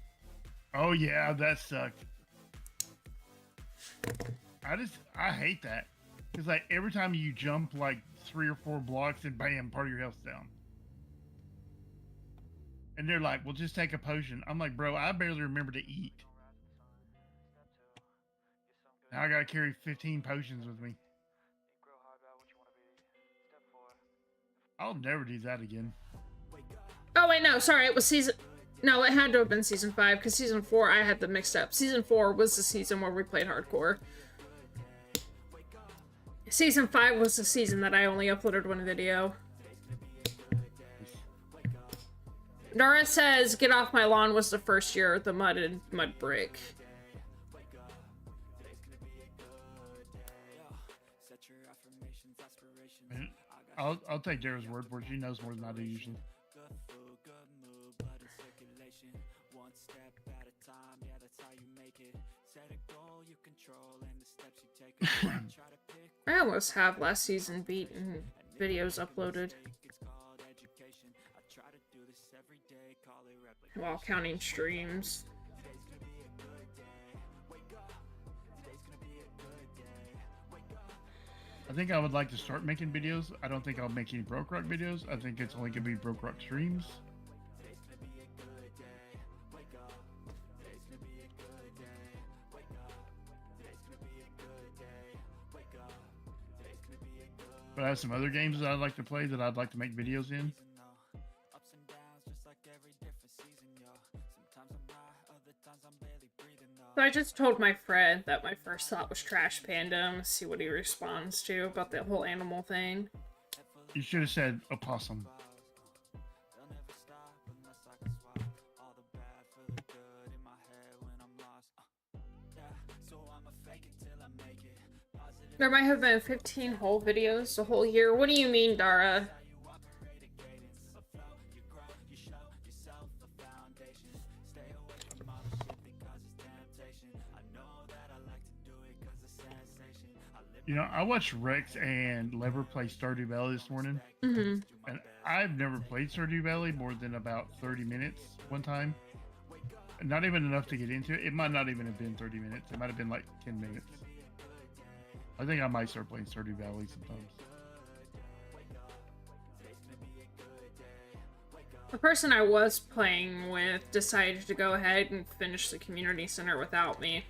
Oh yeah, that sucked. I hate that. Because like every time you jump like 3 or 4 blocks and bam, part of your health's down. And they're like, well, just take a potion. I'm like, bro, I barely remember to eat. Now I gotta carry 15 potions with me. I'll never do that again. Oh wait, no, sorry, it was season, no, it had to have been season 5 because season 4 I had them mixed up. Season 4 was the season where we played hardcore. Season 5 was the season that I only uploaded one video. Nora says, get off my lawn was the first year of the mud brick. I'll take Dara's word for it. She knows more than I do usually. I almost have last season beaten videos uploaded. While counting streams. I think I would like to start making videos. I don't think I'll make any BrokeRock videos. I think it's only gonna be BrokeRock streams. But I have some other games that I'd like to play that I'd like to make videos in. So I just told my friend that my first thought was Trash Panda. See what he responds to about the whole animal thing. You should have said opossum. There might have been 15 whole videos the whole year. What do you mean, Dara? You know, I watched Rex and Lever play Stardew Valley this morning. Mm-hmm. And I've never played Stardew Valley more than about 30 minutes one time. Not even enough to get into it. It might not even have been 30 minutes. It might have been like 10 minutes. I think I might start playing Stardew Valley sometimes. The person I was playing with decided to go ahead and finish the community center without me.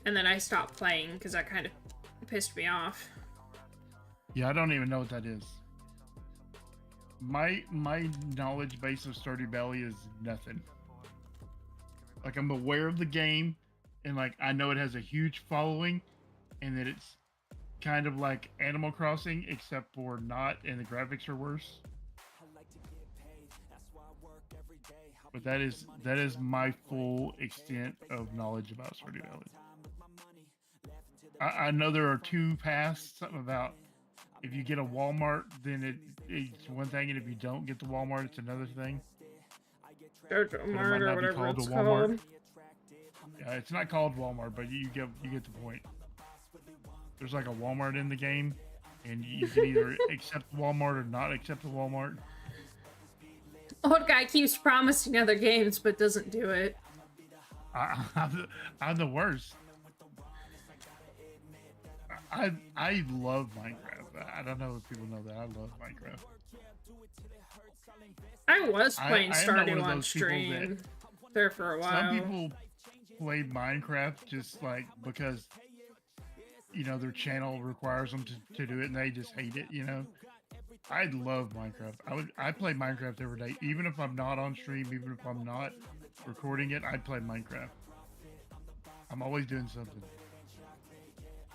And then I stopped playing because that kind of pissed me off. Yeah, I don't even know what that is. My knowledge base of Stardew Valley is nothing. Like, I'm aware of the game, and like I know it has a huge following, and that it's kind of like Animal Crossing, except for not, and the graphics are worse. But that is my full extent of knowledge about Stardew Valley. I know there are 2 paths. Something about if you get a Walmart, then it's one thing, and if you don't get the Walmart, it's another thing. Walmart or whatever it's called. Yeah, it's not called Walmart, but you get the point. There's like a Walmart in the game, and you can either accept the Walmart or not accept the Walmart. Old guy keeps promising other games, but doesn't do it. I'm the worst. I love Minecraft. I don't know if people know that I love Minecraft. I was playing I am not one Stardew of on those people stream there for a while. Some people play Minecraft just like because their channel requires them to do it, and they just hate it. I love Minecraft. I play Minecraft every day, even if I'm not on stream, even if I'm not recording it. I play Minecraft. I'm always doing something.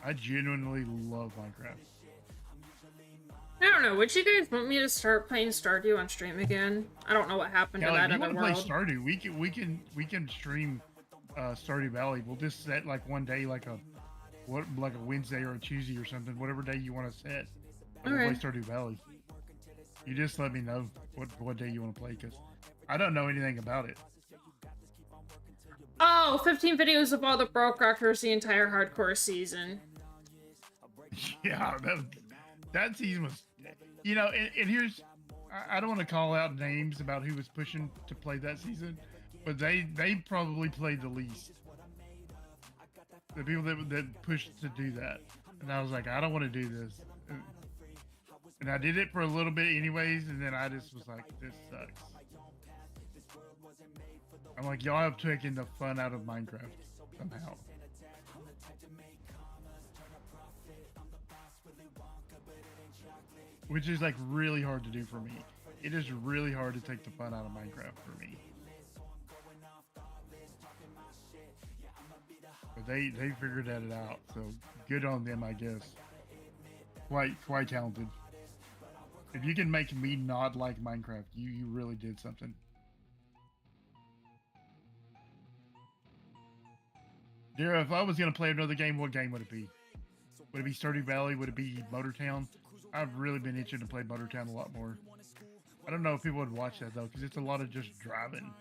I genuinely love Minecraft. I don't know. Would you guys want me to start playing Stardew on stream again? I don't know what happened to that other world. If you want to play Stardew, we can stream Stardew Valley. We'll just set like one day, like a Wednesday or a Tuesday or something, whatever day you want to set. We'll play Stardew Valley. You just let me know what day you want to play, because I don't know anything about it. Oh, 15 videos of all the BrokeRockers, the entire hardcore season. Yeah, that season was, and here's, I don't want to call out names about who was pushing to play that season, but they probably played the least. The people that pushed to do that. And I was like, I don't want to do this. And I did it for a little bit anyways, and then I just was like, this sucks. I'm like, y'all have taken the fun out of Minecraft somehow. Which is like really hard to do for me. It is really hard to take the fun out of Minecraft for me. But they figured that out, so good on them, I guess. Quite talented. If you can make me not like Minecraft, you really did something. Dara, if I was gonna play another game, what game would it be? Would it be Stardew Valley? Would it be Motortown? I've really been itching to play Motortown a lot more. I don't know if people would watch that though, because it's a lot of just driving.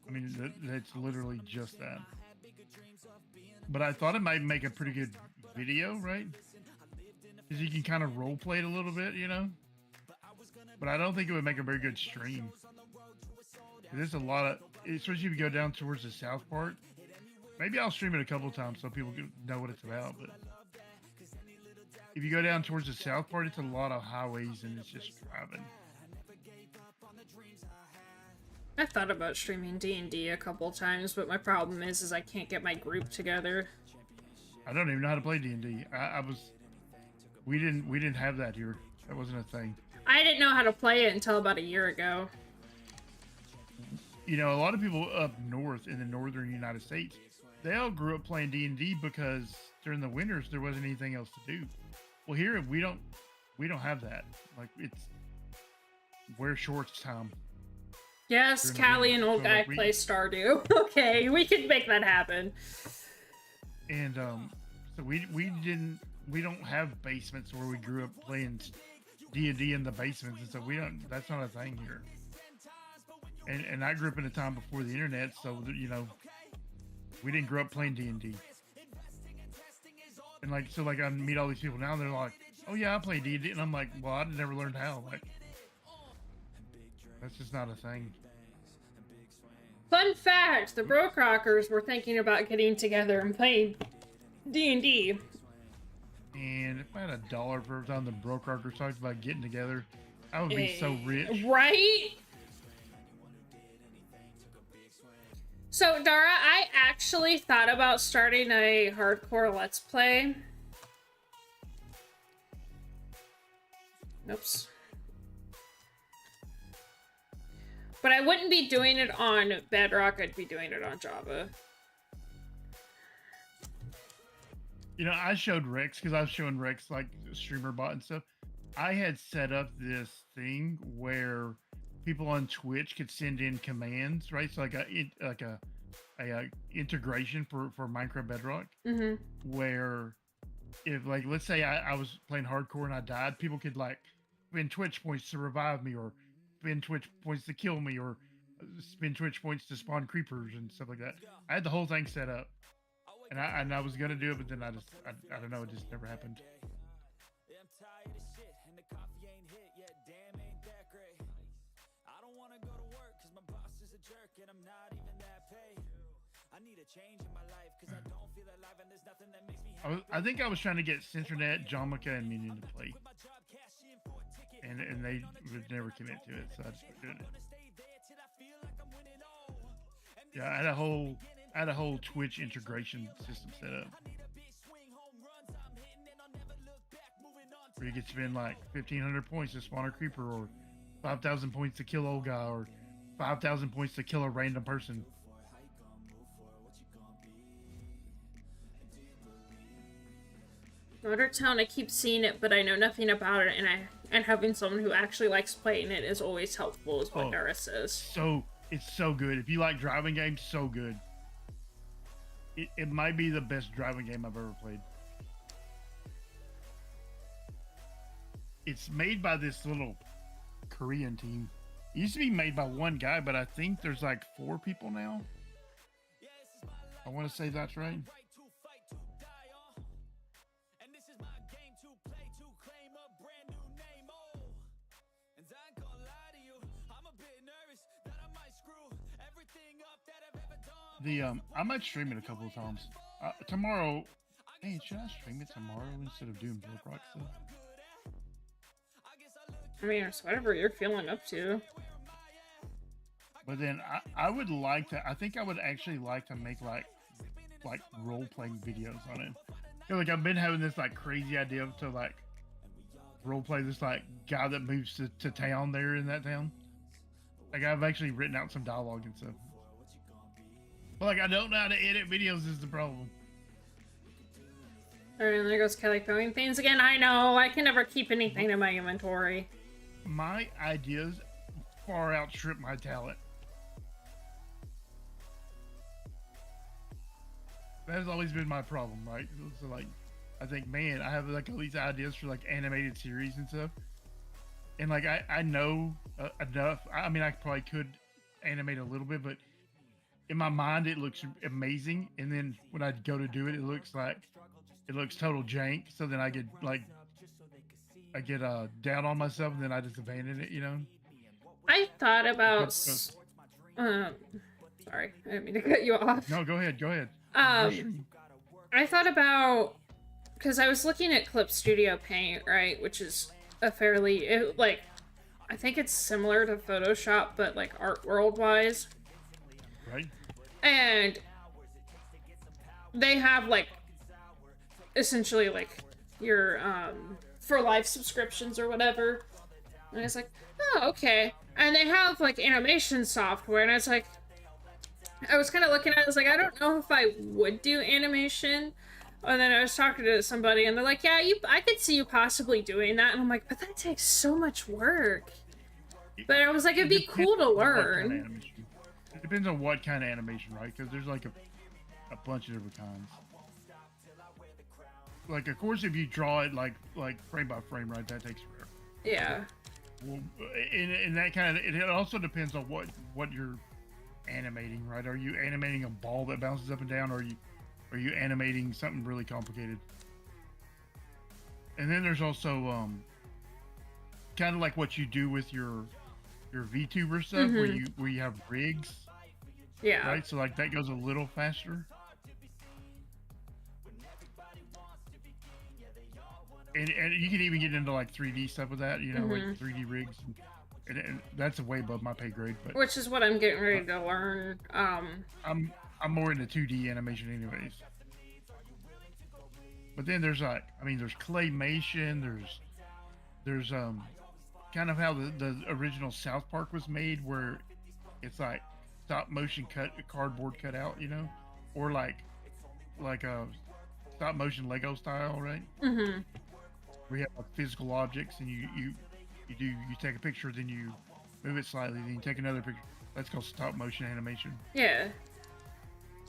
I mean, it's literally just that. But I thought it might make a pretty good video, right? Because you can kind of role play it a little bit, But I don't think it would make a very good stream. There's a lot of, especially if you go down towards the south part. Maybe I'll stream it a couple times so people can know what it's about. But if you go down towards the south part, it's a lot of highways and it's just driving. I thought about streaming D&D a couple times, but my problem is I can't get my group together. I don't even know how to play D&D. We didn't have that here. That wasn't a thing. I didn't know how to play it until about a year ago. A lot of people up north in the northern United States, they all grew up playing D&D because during the winters there wasn't anything else to do. Well, here we don't have that. Like, it's wear shorts time. Yes, Callie and old guy play Stardew. Okay, we can make that happen. And so we don't have basements where we grew up playing D&D in the basements, and so that's not a thing here. And I grew up in a time before the internet, so we didn't grow up playing D&D. And I meet all these people now, and they're like, "Oh yeah, I play D&D," and I'm like, "Well, I never learned how." Like, that's just not a thing. Fun fact: the BrokeRockers were thinking about getting together and playing D&D. And if I had $1 for every time the BrokeRockers talked about getting together, I would be so rich. Right? So, Dara, I actually thought about starting a hardcore Let's Play. Oops. But I wouldn't be doing it on Bedrock, I'd be doing it on Java. I showed Rex, because I was showing Rex like streamer bot and stuff. I had set up this thing where people on Twitch could send in commands, right? So like a integration for Minecraft Bedrock, where if let's say I was playing hardcore and I died, people could spend Twitch points to revive me, or spend Twitch points to kill me, or spend Twitch points to spawn creepers and stuff like that. I had the whole thing set up. And I was gonna do it, but then I don't know, it just never happened. I think I was trying to get SentreNet, Jomica, and Minion to play, and they would never commit to it, so I just quit doing it. Yeah, I had a whole Twitch integration system set up where you get to spend like 1,500 points to spawn a creeper, or 5,000 points to kill old guy, or 5,000 points to kill a random person. Motortown, I keep seeing it, but I know nothing about it, and having someone who actually likes playing it is always helpful, is what Dara says. So it's so good. If you like driving games, so good. It might be the best driving game I've ever played. It's made by this little Korean team. It used to be made by one guy, but I think there's like 4 people now. I want to say that's right. I might stream it a couple of times. Tomorrow, hey, should I stream it tomorrow instead of doing BrokeRock stuff? I mean, it's whatever you're feeling up to. But then I would like to. I think I would actually like to make like role-playing videos on it. You know, like I've been having this like crazy idea to like role-play this like guy that moves to town there in that town. Like I've actually written out some dialogue and stuff. But like I don't know how to edit videos is the problem. Alright, there goes Kelly throwing things again. I know, I can never keep anything in my inventory. My ideas far outstrip my talent. That has always been my problem, right? So like, I think, man, I have like all these ideas for like animated series and stuff. And like, I know enough. I mean, I probably could animate a little bit, but in my mind, it looks amazing. And then when I go to do it, it looks total jank. So then I get like, down on myself, and then I just abandon it, you know? I thought about, sorry, I didn't mean to cut you off. No, go ahead. I thought about, because I was looking at Clip Studio Paint, right, which is a fairly, I think it's similar to Photoshop, but like art world-wise. Right. And they have like, essentially like your, for life subscriptions or whatever. And I was like, oh, okay. And they have like animation software, and I was like, I was kind of looking at it, I was like, I don't know if I would do animation. And then I was talking to somebody, and they're like, yeah, I could see you possibly doing that. And I'm like, but that takes so much work. But I was like, it'd be cool to learn. It depends on what kind of animation, right? Because there's like a bunch of different kinds. Like, of course, if you draw it like frame by frame, right, that takes forever. Yeah. Well, in that kind of, it also depends on what you're animating, right? Are you animating a ball that bounces up and down, or are you animating something really complicated? And then there's also kind of like what you do with your VTuber stuff, where you have rigs. Yeah. Right? So like that goes a little faster. And you can even get into like 3D stuff with that, you know, like 3D rigs. And that's way above my pay grade. But which is what I'm getting ready to learn. I'm more into 2D animation anyways. But then there's like, I mean, there's claymation, there's kind of how the original South Park was made, where it's like stop motion cardboard cut out, you know, or like a stop motion Lego style, right? Mm-hmm. We have like physical objects, and you take a picture, then you move it slightly, then you take another picture. That's called stop motion animation. Yeah.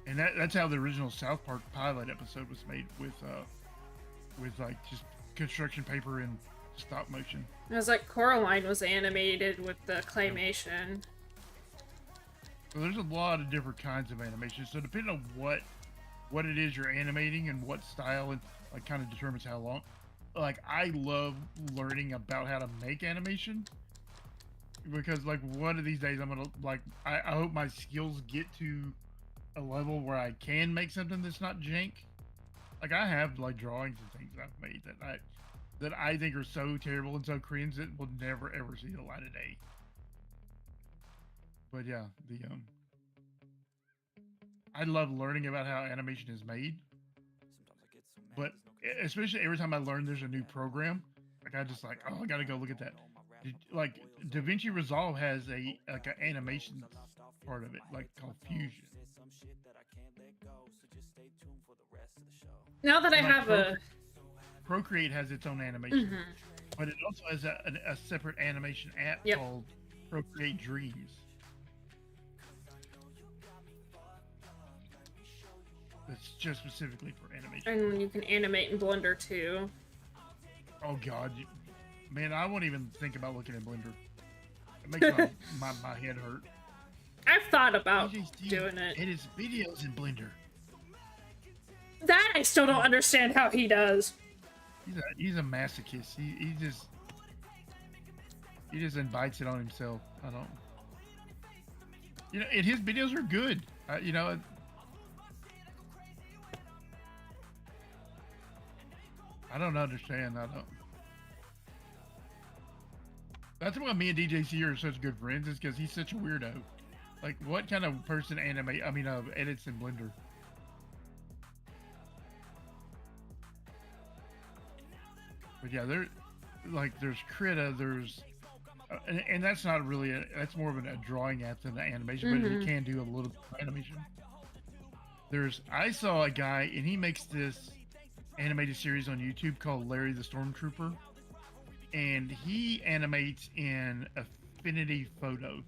And that's how the original South Park pilot episode was made, with like just construction paper and stop motion. It was like Coraline was animated with the claymation. So there's a lot of different kinds of animation. So depending on what it is you're animating and what style, and like kind of determines how long. Like, I love learning about how to make animation, because like one of these days I'm gonna, like, I hope my skills get to a level where I can make something that's not jank. Like I have like drawings and things I've made that I think are so terrible and so cringe that will never ever see the light of day. But yeah, I love learning about how animation is made. But especially every time I learn there's a new program, like I just like, oh, I gotta go look at that. Like DaVinci Resolve has an animation part of it, like called Fusion. Now that I have Procreate has its own animation, but it also has a separate animation app called Procreate Dreams. That's just specifically for animation. And you can animate in Blender too. Oh God, man, I won't even think about looking at Blender. It makes my head hurt. I've thought about doing it. It is videos in Blender. That I still don't understand how he does. He's a masochist. He just invites it on himself. I don't. You know, and his videos are good. You know. I don't understand. I don't. That's why me and DJC are such good friends, is because he's such a weirdo. Like, what kind of person edits in Blender? But yeah, there's Krita, there's, and that's not really that's more of a drawing app than an animation, but it can do a little animation. I saw a guy, and he makes this animated series on YouTube called Larry the Stormtrooper, and he animates in Affinity Photo.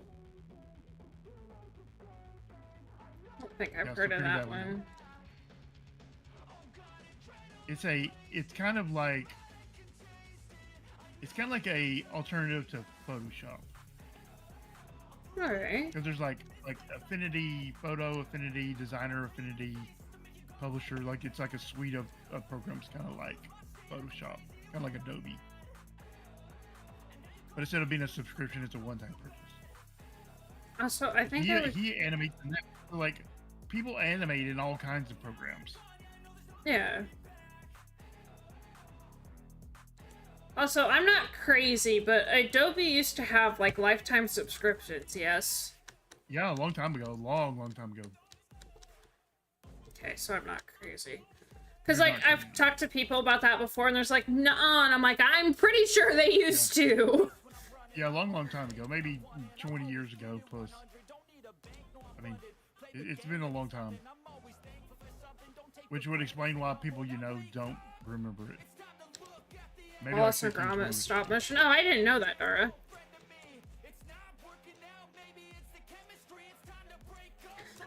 I don't think I've heard of that one. It's kind of like a alternative to Photoshop. Alright. Because there's like Affinity Photo, Affinity Designer, Affinity Publisher. Like it's like a suite of programs, kind of like Photoshop, kind of like Adobe. But instead of being a subscription, it's a one-time purchase. Also, I think he animates in that. Like people animate in all kinds of programs. Yeah. Also, I'm not crazy, but Adobe used to have like lifetime subscriptions, yes? Yeah, a long time ago. Long time ago. Okay, so I'm not crazy. Because like I've talked to people about that before, and there's like, nah, and I'm like, I'm pretty sure they used to. Yeah, a long time ago, maybe 20 years ago plus. I mean, it's been a long time, which would explain why people, don't remember it. Maybe Wallace and Gromit stop motion. Oh, I didn't know that, Dara.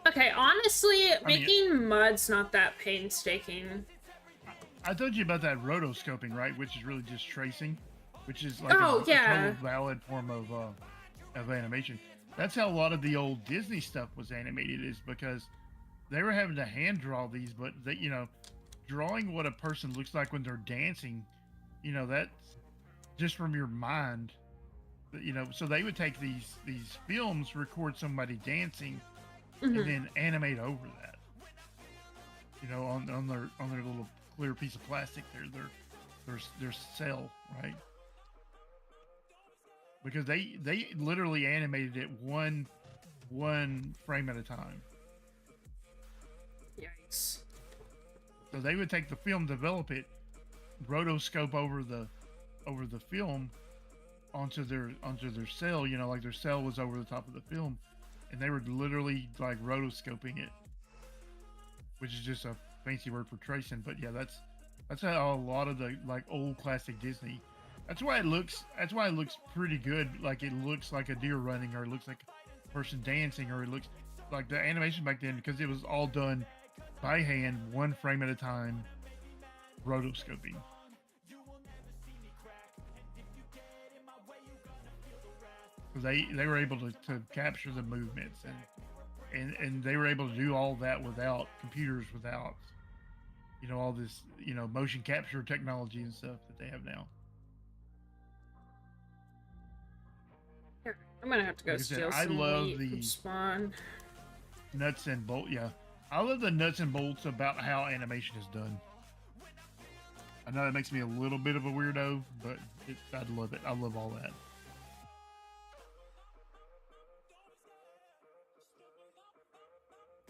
Okay, honestly, making mud's not that painstaking. I told you about that rotoscoping, right? Which is really just tracing, which is like a total valid form of animation. That's how a lot of the old Disney stuff was animated, is because they were having to hand draw these, but drawing what a person looks like when they're dancing, that's just from your mind. So they would take these films, record somebody dancing, and then animate over that. On their little clear piece of plastic, their cell, right? Because they literally animated it one frame at a time. Yikes. So they would take the film, develop it, rotoscope over the film onto their cell, like their cell was over the top of the film, and they were literally like rotoscoping it, which is just a fancy word for tracing. But yeah, that's how a lot of the like old classic Disney. That's why it looks pretty good. Like it looks like a deer running, or it looks like a person dancing, or it looks like the animation back then, because it was all done by hand, one frame at a time, rotoscoping. They were able to capture the movements, and they were able to do all that without computers, without all this motion capture technology and stuff that they have now. I'm gonna have to go steal some meat from Spawn. Nuts and bolts. Yeah, I love the nuts and bolts about how animation is done. I know that makes me a little bit of a weirdo, but I love it. I love all that.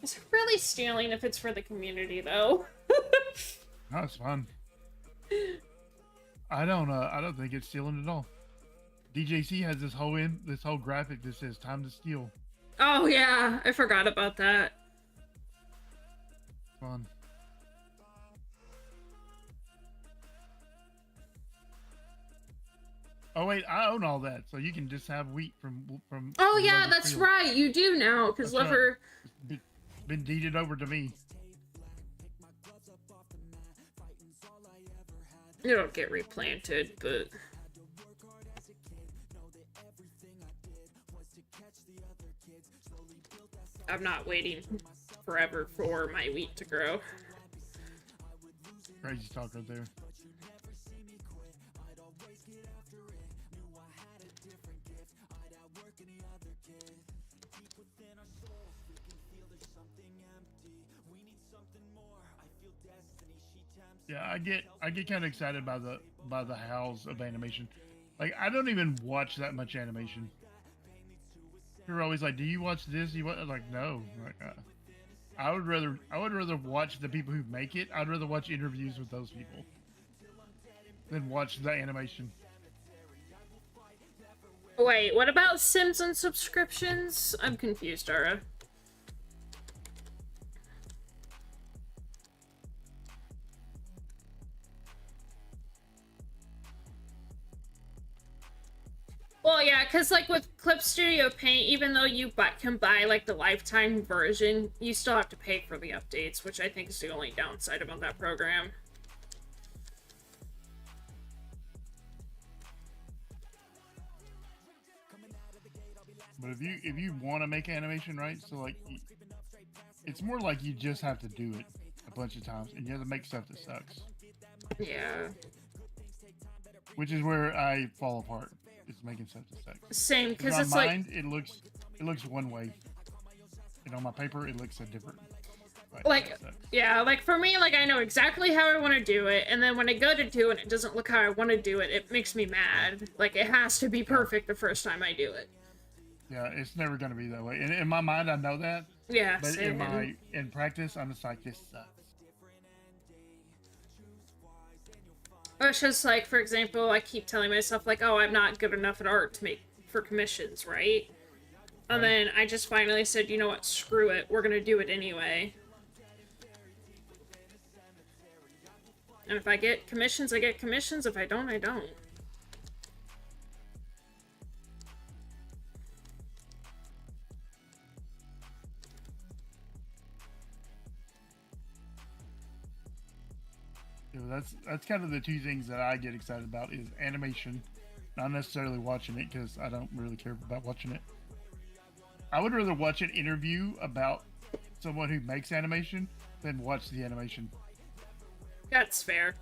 It's really stealing if it's for the community, though. No, it's fun. I don't think it's stealing at all. DJC has this whole graphic that says "Time to Steal." Oh yeah, I forgot about that. Fun. Oh wait, I own all that, so you can just have wheat from. Oh yeah, Lever's that's field. right. You do now, because That's Lever. Right. Been deeded over to me. It'll get replanted, but I'm not waiting forever for my wheat to grow. Crazy talk right there. Yeah, I get kind of excited by the house of animation. Like, I don't even watch that much animation. You're always like, "Do you watch this? You watch?" Like, no. Like, I would rather watch the people who make it. I'd rather watch interviews with those people than watch the animation. Wait, what about Sims and subscriptions? I'm confused, Dara. Well, yeah, because, like, with Clip Studio Paint, even though you can buy, like, the lifetime version, you still have to pay for the updates, which I think is the only downside about that program. But if you want to make animation, right? So, like, it's more like you just have to do it a bunch of times, and you have to make stuff that sucks. Yeah. Which is where I fall apart. It's making stuff that sucks. Same, because it's like it looks one way, and on my paper it looks a different. Like yeah, like for me, like I know exactly how I want to do it, and then when I go to do it, it doesn't look how I want to do it. It makes me mad. Like it has to be perfect the first time I do it. Yeah, it's never gonna be that way. And in my mind, I know that. Yeah, but same. in practice, I'm just like, this sucks. It's just like, for example, I keep telling myself, like, oh, I'm not good enough at art to make for commissions, right? And then I just finally said, you know what, screw it, we're gonna do it anyway. And if I get commissions, I get commissions. If I don't, I don't. That's kind of the two things that I get excited about is animation, not necessarily watching it because I don't really care about watching it. I would rather watch an interview about someone who makes animation than watch the animation. That's fair.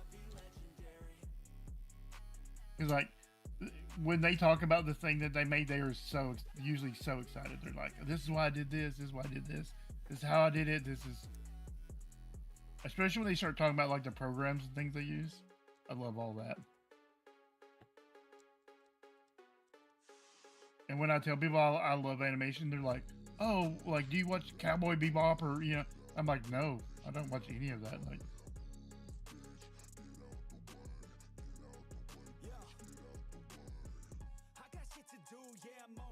Because like when they talk about the thing that they made, they are usually so excited. They're like, "This is why I did this. This is why I did this. This is how I did it. This is." Especially when they start talking about like the programs and things they use. I love all that. And when I tell people I love animation, they're like, "Oh, like do you watch Cowboy Bebop or you know?" I'm like, "No, I don't watch any of that." Like,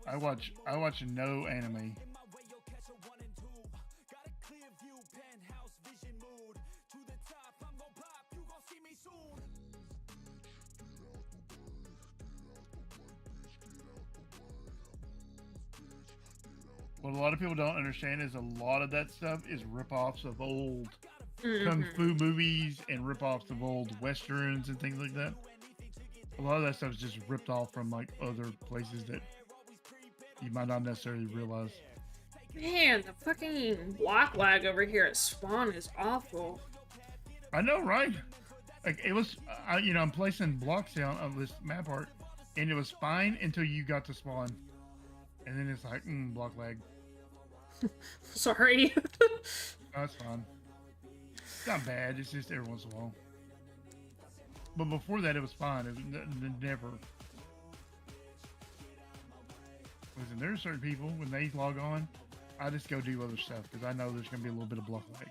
I watch no anime. What a lot of people don't understand is a lot of that stuff is ripoffs of old kung fu movies and ripoffs of old westerns and things like that. A lot of that stuff is just ripped off from like other places that you might not necessarily realize. Man, the fucking block lag over here at spawn is awful. I know, right? Like it was, you know, I'm placing blocks down of this map art, and it was fine until you got to spawn, and then it's like block lag. Sorry. That's fine. It's not bad. It's just every once in a while. But before that, it was fine. It was never. Listen, there are certain people when they log on, I just go do other stuff because I know there's going to be a little bit of block lag.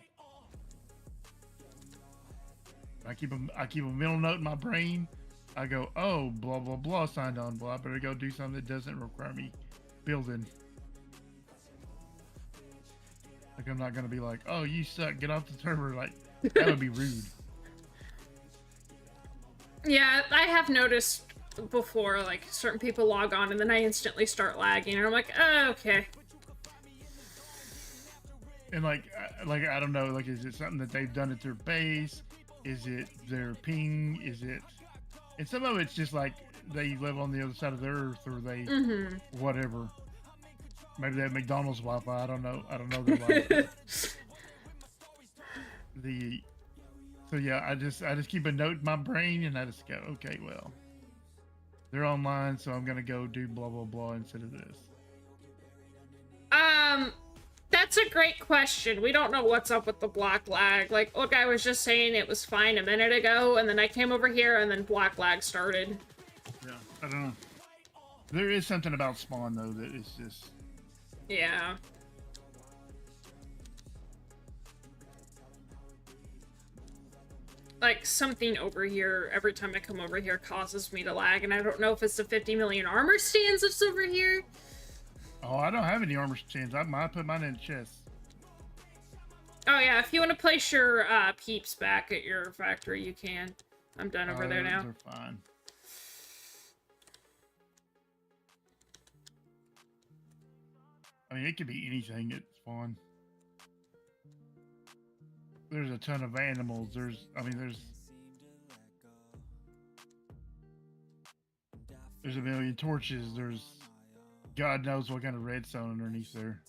I keep a mental note in my brain. I go, oh, blah blah blah, signed on. Blah, I better go do something that doesn't require me building. Like I'm not going to be like, oh, you suck, get off the server. Like that would be rude. Yeah, I have noticed before, like, certain people log on and then I instantly start lagging, and I'm like, oh, okay. And like I don't know, like, is it something that they've done at their base? Is it their ping? Is it? And some of it's just like they live on the other side of the earth, or they whatever. Maybe they have McDonald's Wi-Fi. I don't know. I don't know their Wi-Fi. So yeah, I just keep a note in my brain, and I just go, okay, well, they're online, so I'm gonna go do blah blah blah instead of this. That's a great question. We don't know what's up with the block lag. Like, look, I was just saying it was fine a minute ago, and then I came over here, and then block lag started. Yeah, I don't know. There is something about spawn though that is just. Yeah. Like, something over here, every time I come over here, causes me to lag, and I don't know if it's the 50 million armor stands that's over here. Oh, I don't have any armor stands. I put mine in the chest. Oh, yeah, if you want to place your peeps back at your factory, you can. I'm done over there now. They're fine. I mean, it could be anything at spawn. There's a ton of animals. There's a million torches. There's God knows what kind of redstone underneath there.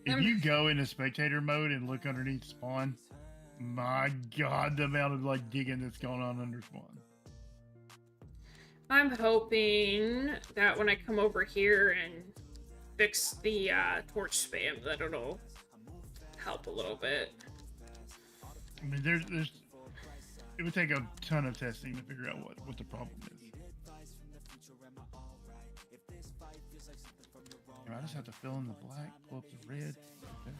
If you go into spectator mode and look underneath spawn, my God, the amount of like digging that's going on under spawn. I'm hoping that when I come over here and fix the torch spam, that it'll help a little bit. I mean, there's it would take a ton of testing to figure out what the problem is. I just have to fill in the black, pull up the red. Okay.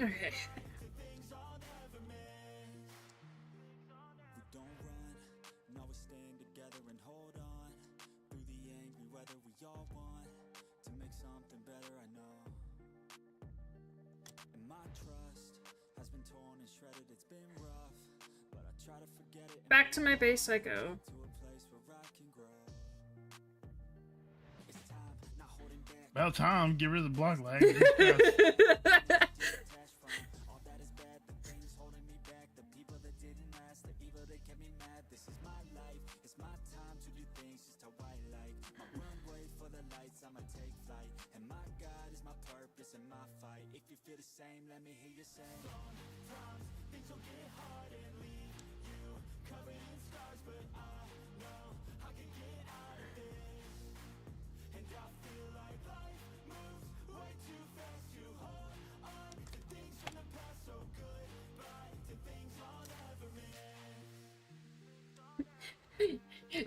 Okay. Back to my base I go. About time, get rid of the block lag.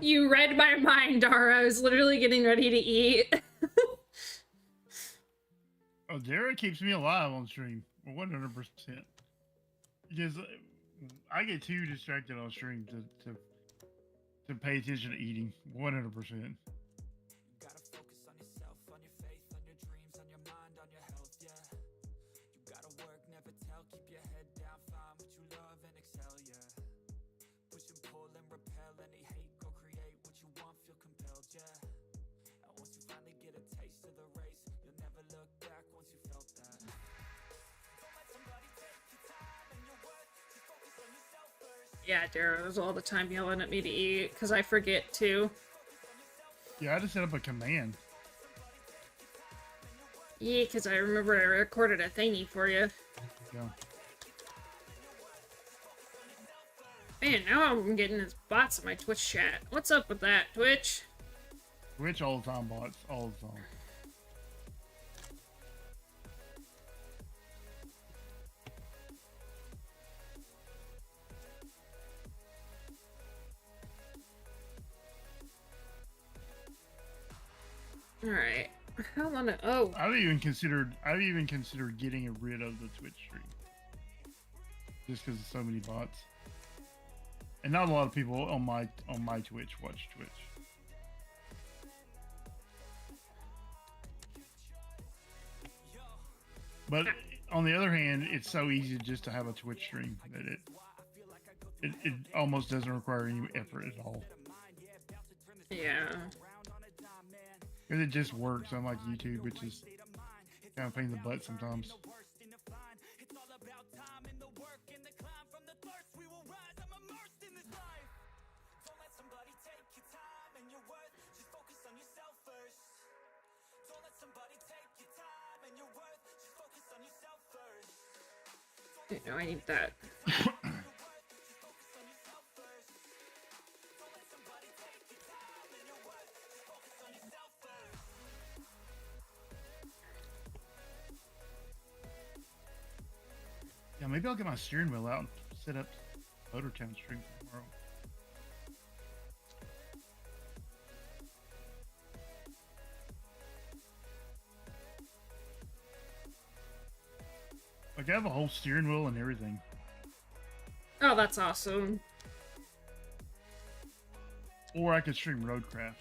You read my mind, Dara. I was literally getting ready to eat. Oh, Dara keeps me alive on stream. 100%. Because I get too distracted on stream to pay attention to eating. 100%. Yeah, Dara was all the time yelling at me to eat, because I forget to. Yeah, I just set up a command. Yeah, because I remember I recorded a thingy for you. Yeah. Man, now I'm getting these bots in my Twitch chat. What's up with that, Twitch? Twitch all the time, bots, all the time. Alright. I wanna I've even considered getting rid of the Twitch stream. Just because of so many bots. And not a lot of people on my Twitch watch Twitch. But on the other hand, it's so easy just to have a Twitch stream that it almost doesn't require any effort at all. Yeah. Because it just works, unlike YouTube, which is kind of pain in the butt sometimes. You know, I need that. Yeah, maybe I'll get my steering wheel out and set up Motortown stream tomorrow. Like, I have a whole steering wheel and everything. Oh, that's awesome. Or I could stream Roadcraft.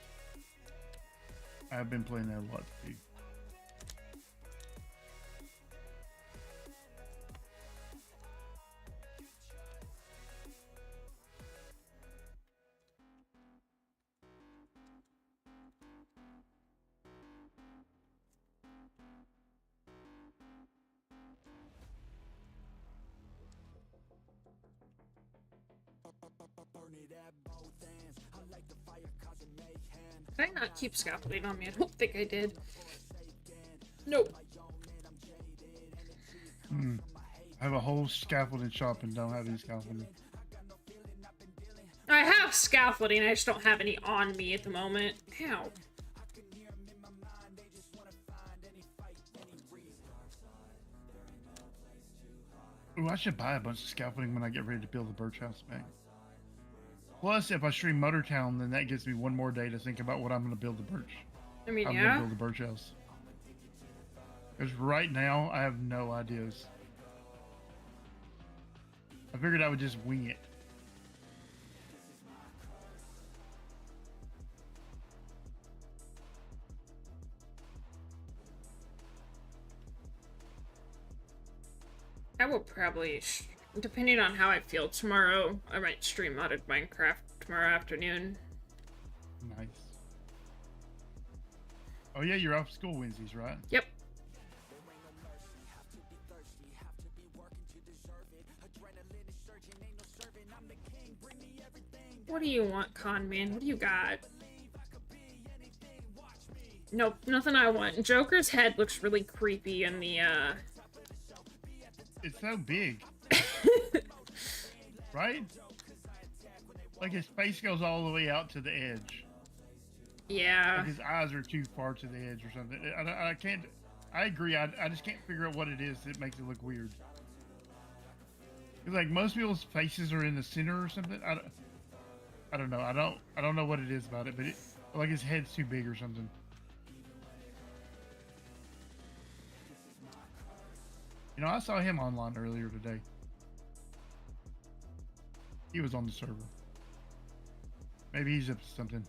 I've been playing that a lot too. Did I not keep scaffolding on me? I don't think I did. Nope. I have a whole scaffolding shop and don't have any scaffolding. I have scaffolding, I just don't have any on me at the moment. Ow. Ooh, I should buy a bunch of scaffolding when I get ready to build the birch house back. Plus, if I stream Motortown, then that gives me one more day to think about what I'm going to build the birch. I mean, I'm yeah. going to build the birch house. Because right now, I have no ideas. I figured I would just wing it. I will probably, depending on how I feel tomorrow, I might stream modded Minecraft tomorrow afternoon. Nice. Oh yeah, you're off school Wednesdays, right? Yep. What do you want, con man? What do you got? Nope, nothing I want. Joker's head looks really creepy in the, It's so big. Right? Like his face goes all the way out to the edge. Yeah. Like his eyes are too far to the edge or something. I can't... I agree. I just can't figure out what it is that makes it look weird. It's like most people's faces are in the center or something. I don't know. I don't know what it is about it, but like his head's too big or something. You know, I saw him online earlier today. He was on the server. Maybe he's up to something.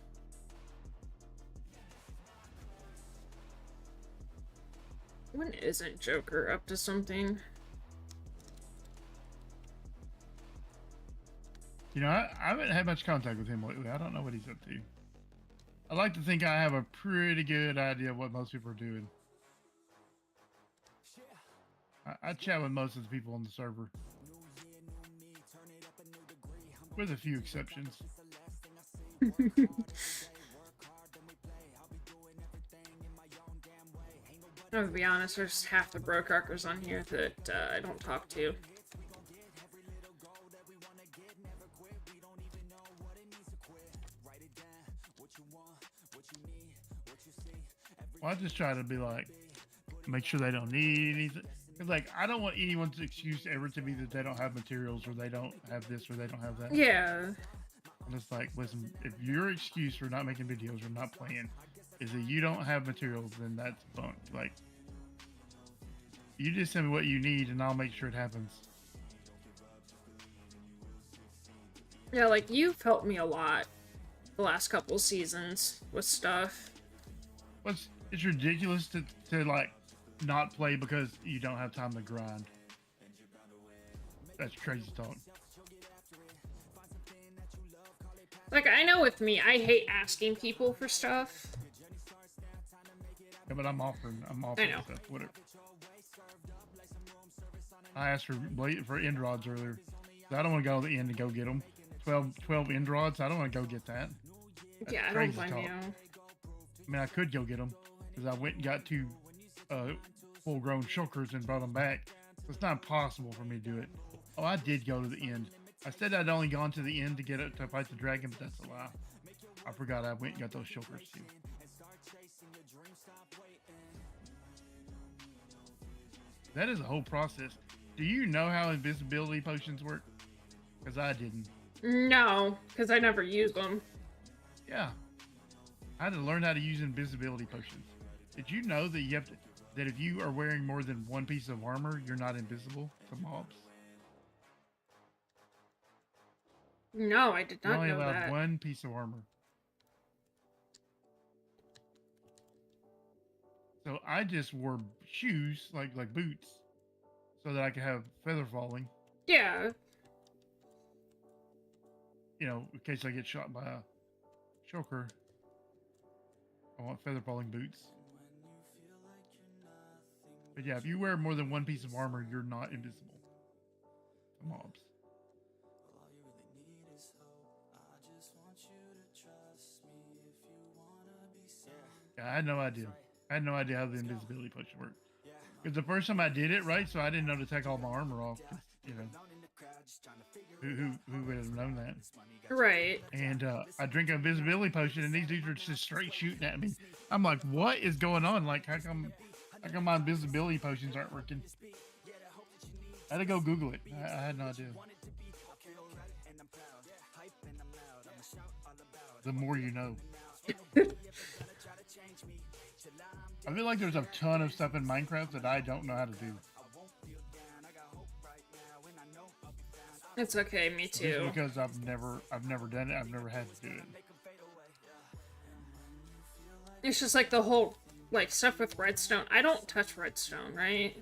When isn't Joker up to something? You know, I haven't had much contact with him lately. I don't know what he's up to. I like to think I have a pretty good idea of what most people are doing. I chat with most of the people on the server. With a few exceptions. To be honest, there's half the BrokeRockers on here that I don't talk to. Well, I just try to be like, make sure they don't need anything. Cause like, I don't want anyone's excuse ever to be that they don't have materials or they don't have this or they don't have that. Yeah. And it's like, listen, if your excuse for not making videos or not playing is that you don't have materials, then that's bunk. Like, you just tell me what you need and I'll make sure it happens. Yeah, like, you've helped me a lot the last couple seasons with stuff. It's ridiculous to like not play because you don't have time to grind. That's crazy talk. Like, I know with me, I hate asking people for stuff. Yeah, but I'm offering I know. stuff, whatever. I asked for end rods earlier. I don't want to go to the end to go get them. 12 end rods. I don't want to go get that. That's Yeah, I don't crazy blame talk. you. I mean, I could go get them because I went and got 2 full-grown shulkers and brought them back. So it's not possible for me to do it. Oh, I did go to the end. I said I'd only gone to the end to get it to fight the dragon, but that's a lie. I forgot I went and got those shulkers too. That is a whole process. Do you know how invisibility potions work? Because I didn't. No, because I never use them. Yeah. I had to learn how to use invisibility potions. Did you know that you have to, that if you are wearing more than one piece of armor, you're not invisible to mobs? No, I did You're not only know allowed that. one piece of armor. So I just wore shoes, like boots, so that I could have feather falling. Yeah. You know, in case I get shot by a choker. I want feather falling boots. But yeah, if you wear more than one piece of armor, you're not invisible to mobs. Yeah, I had no idea. I had no idea how the invisibility potion worked. Because the first time I did it, right, so I didn't know to take all my armor off. You know, who would have known that? Right. And I drink an invisibility potion, and these dudes are just straight shooting at me. I'm like, what is going on? Like, how come my invisibility potions aren't working? I had to go Google it. I had no idea. The more you know. I feel like there's a ton of stuff in Minecraft that I don't know how to do. It's okay, me too. Just because I've never done it. I've never had to do it. It's just like the whole, like, stuff with redstone. I don't touch redstone, right?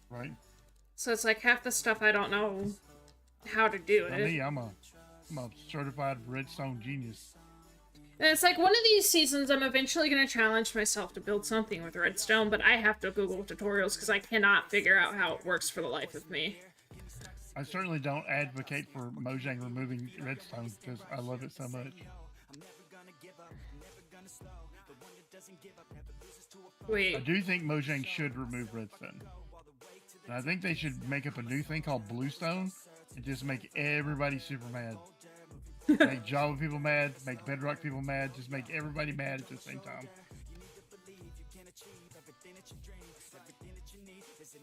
Right. So it's like half the stuff I don't know how to do Not it. me, I'm a certified redstone genius. And it's like one of these seasons I'm eventually going to challenge myself to build something with redstone, but I have to Google tutorials because I cannot figure out how it works for the life of me. I certainly don't advocate for Mojang removing redstone because I love it so much. I Wait, do think Mojang should remove redstone. And I think they should make up a new thing called bluestone and just make everybody super mad. Make Java people mad, make Bedrock people mad, just make everybody mad at the same time.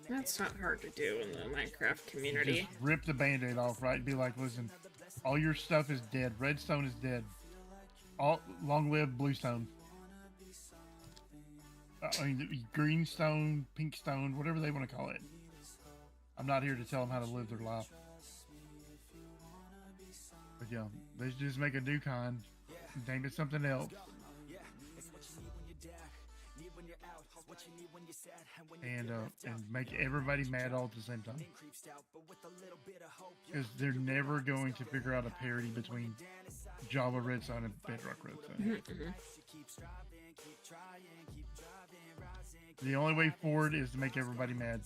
that's not hard to do in the Minecraft community. Just rip the band-aid off, right? And be like, listen, all your stuff is dead. Redstone is dead. Long live bluestone. I mean, green stone, pink stone, whatever they want to call it. I'm not here to tell them how to live their life. But yeah, they should just make a new kind, name it something else, and make everybody mad all at the same time. Because they're never going to figure out a parity between Java Redstone and Bedrock Redstone. The only way forward is to make everybody mad.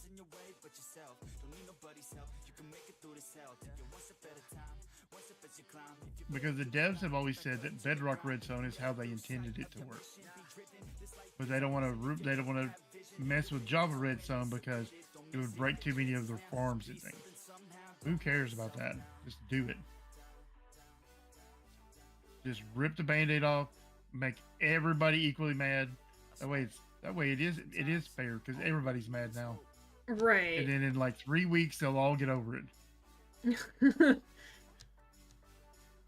Because the devs have always said that Bedrock Redstone is how they intended it to work, but they don't want to mess with Java Redstone because it would break too many of their farms and things. Who cares about that? Just do it. Just rip the band-aid off, make everybody equally mad, That way it is fair because everybody's mad now. Right. And then in like 3 weeks they'll all get over it.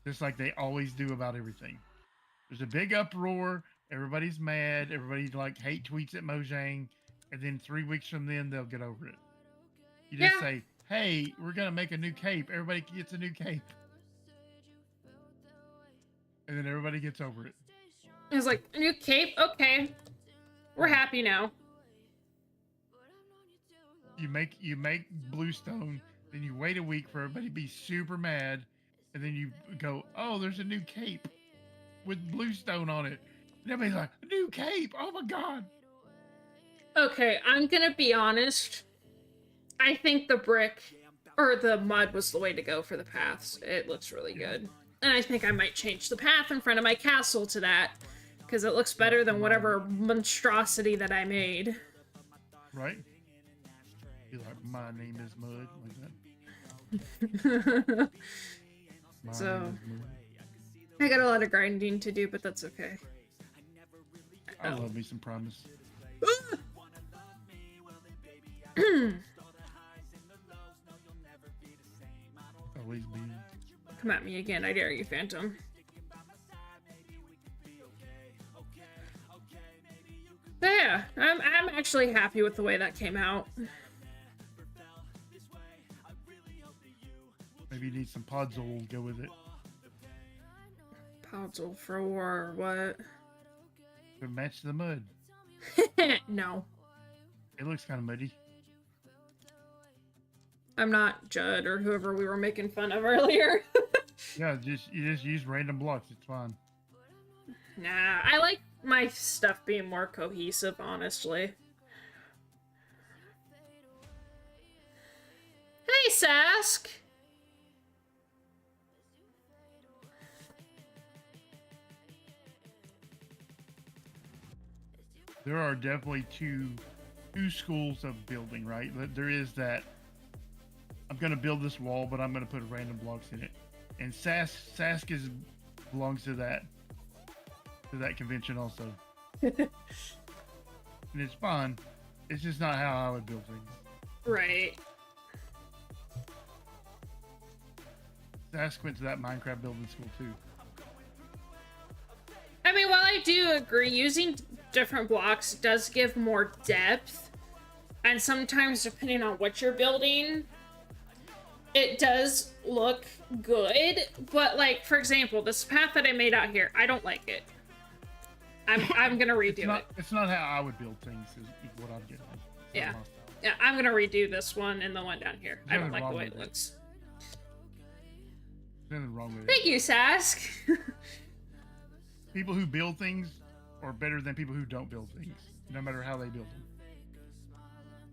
Just like they always do about everything. There's a big uproar, everybody's mad, everybody like hate tweets at Mojang, and then 3 weeks from then they'll get over it. You just say, hey, we're gonna make a new cape, everybody gets a new cape. And then everybody gets over it. It's like, a new cape? Okay. We're happy now. You make Bluestone, then you wait a week for everybody to be super mad, and then you go, oh, there's a new cape with Bluestone on it. And everybody's like, a new cape, oh my god. Okay, I'm gonna be honest. I think the brick or the mud was the way to go for the paths. It looks really good. And I think I might change the path in front of my castle to that, because it looks better than whatever monstrosity that I made. Right? You're like, my name is Mud, like that. So, I got a lot of grinding to do, but that's okay. I love me some Promise. Always be. Come at me again, I dare you, Phantom. But yeah, I'm actually happy with the way that came out. Maybe you need some Podzol to go with it. Podzol for war, what? To match the mud. No. It looks kind of muddy. I'm not Judd or whoever we were making fun of earlier. Yeah, you just use random blocks, it's fine. Nah, I like my stuff being more cohesive, honestly. Hey, Sask! There are definitely two schools of building, right? There is that I'm gonna build this wall, but I'm gonna put random blocks in it. And Sask belongs to that convention also. And it's fun. It's just not how I would build things. Right. Sask went to that Minecraft building school too. I mean, while I do agree, using different blocks does give more depth, and sometimes depending on what you're building, it does look good, but like, for example, this path that I made out here, I don't like it. I'm gonna redo it. It's not how I would build things, is what I'm getting. Yeah. Yeah, I'm gonna redo this one and the one down here. I don't like the way it looks. There's nothing wrong with it. Thank you, Sask. People who build things are better than people who don't build things, no matter how they build them.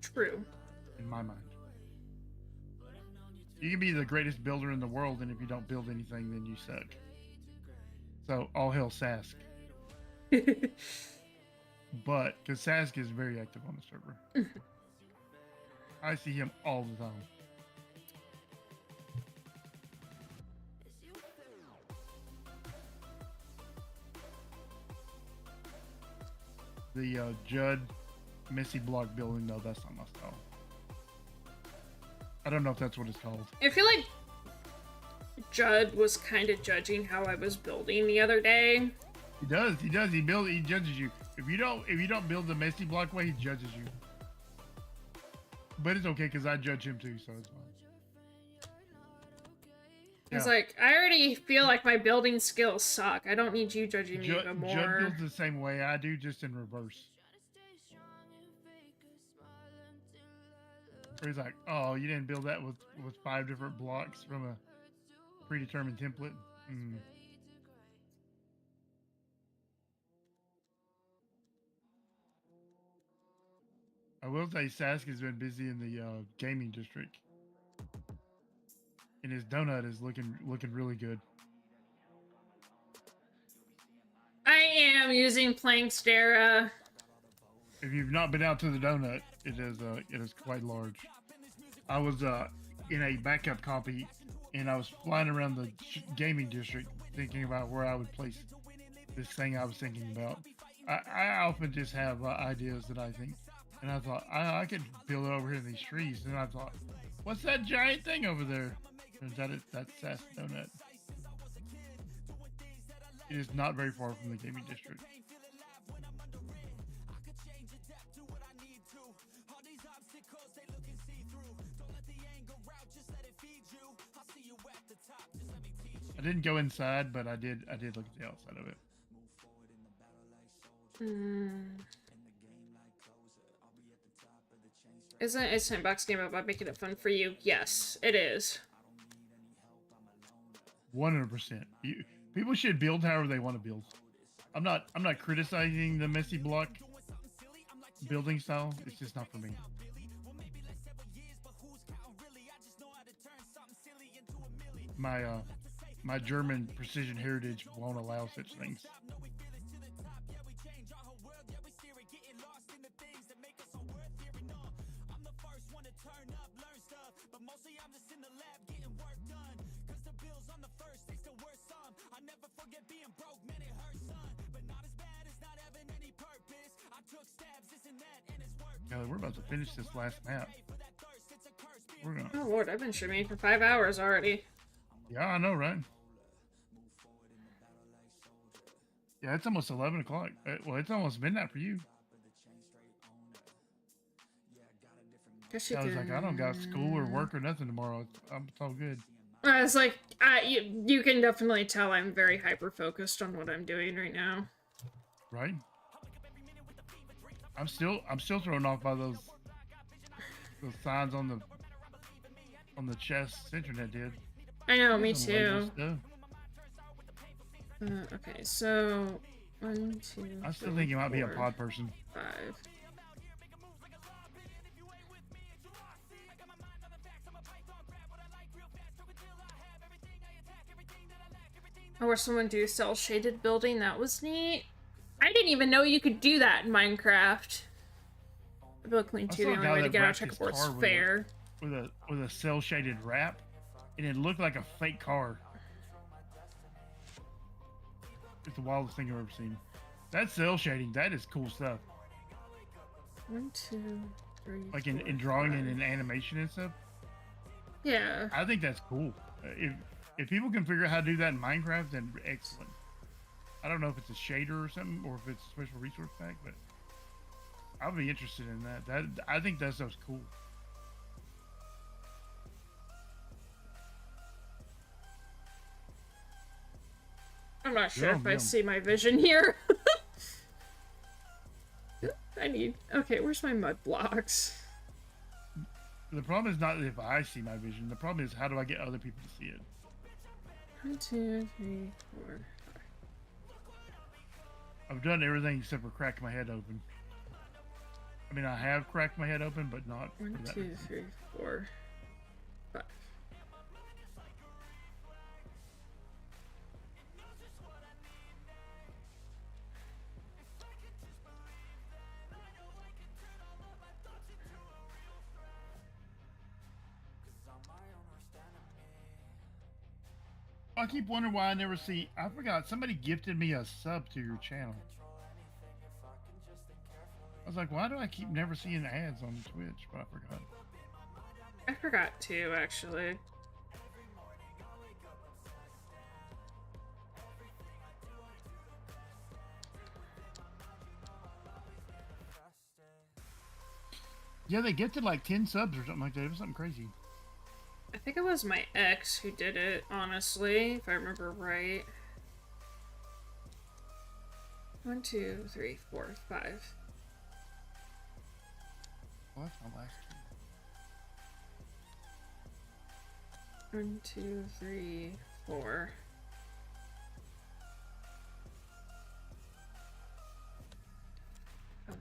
True. In my mind. You can be the greatest builder in the world, and if you don't build anything, then you suck. So, all hail Sask. But, because Sask is very active on the server. I see him all the time. The Judd Missy block building, though, that's not my style. I don't know if that's what it's called. I feel like Judd was kind of judging how I was building the other day. He does. He judges you. If you don't build the messy block way, he judges you. But it's okay because I judge him too, so it's fine. It's like, I already feel like my building skills suck. I don't need you judging me even more. Judd builds the same way I do, just in reverse. Where he's like, oh, you didn't build that with 5 different blocks from a predetermined template? I will say Sask has been busy in the gaming district. And his donut is looking really good. I am using Plankstera. If you've not been out to the donut, it is quite large. I was in a backup copy, and I was flying around the gaming district thinking about where I would place this thing I was thinking about. I often just have ideas that I think, and I thought I could build it over here in these trees, and I thought, what's that giant thing over there? Turns out that's SnowNet. It is not very far from the gaming district. I didn't go inside, but I did look at the outside of it. Isn't it a sandbox game about making it fun for you? Yes, it is. 100%. People should build however they want to build. I'm not criticizing the messy block building style. It's just not for me. My German precision heritage won't allow such things. Yeah, we're about to finish this last map. We're gonna... Oh Lord, I've been streaming for 5 hours already. Yeah, I know, right? Yeah, it's almost 11 o'clock. Well, it's almost midnight for you. Guess you I was can... like, I don't got school or work or nothing tomorrow. It's all good. I was like, you can definitely tell I'm very hyper-focused on what I'm doing right now. Right? I'm still thrown off by those signs on the chest SentreNet did. I know, me too. Okay, so 1, 2. I still think you might be a pod person. 5. Or someone do cell shaded building. That was neat. I didn't even know you could do that in Minecraft. Build clean too. The only way to get out of checkerboard's fair. With a cell shaded wrap, and it looked like a fake car. It's the wildest thing I've ever seen. That cell shading, that is cool stuff. 1, 2, 3. Like in drawing and in animation and stuff. Yeah. I think that's cool. If people can figure out how to do that in Minecraft, then excellent. I don't know if it's a shader or something, or if it's a special resource pack, but I'll be interested in that. I think that stuff's cool. I'm not sure if I see my vision here. Okay, where's my mud blocks? The problem is not if I see my vision. The problem is how do I get other people to see it? 1, 2, 3, 4. I've done everything except for crack my head open. I mean, I have cracked my head open, but not. 1, 2, 3, 4, 5. I keep wondering why I never see. I forgot somebody gifted me a sub to your channel. I was like, why do I keep never seeing ads on Twitch? But I forgot. I forgot too, actually. Yeah, they gifted like 10 subs or something like that. It was something crazy. I think it was my ex who did it, honestly, if I remember right. 1, 2, 3, 4, 5. Well, that's my last two. 1, 2, 3, 4. 5.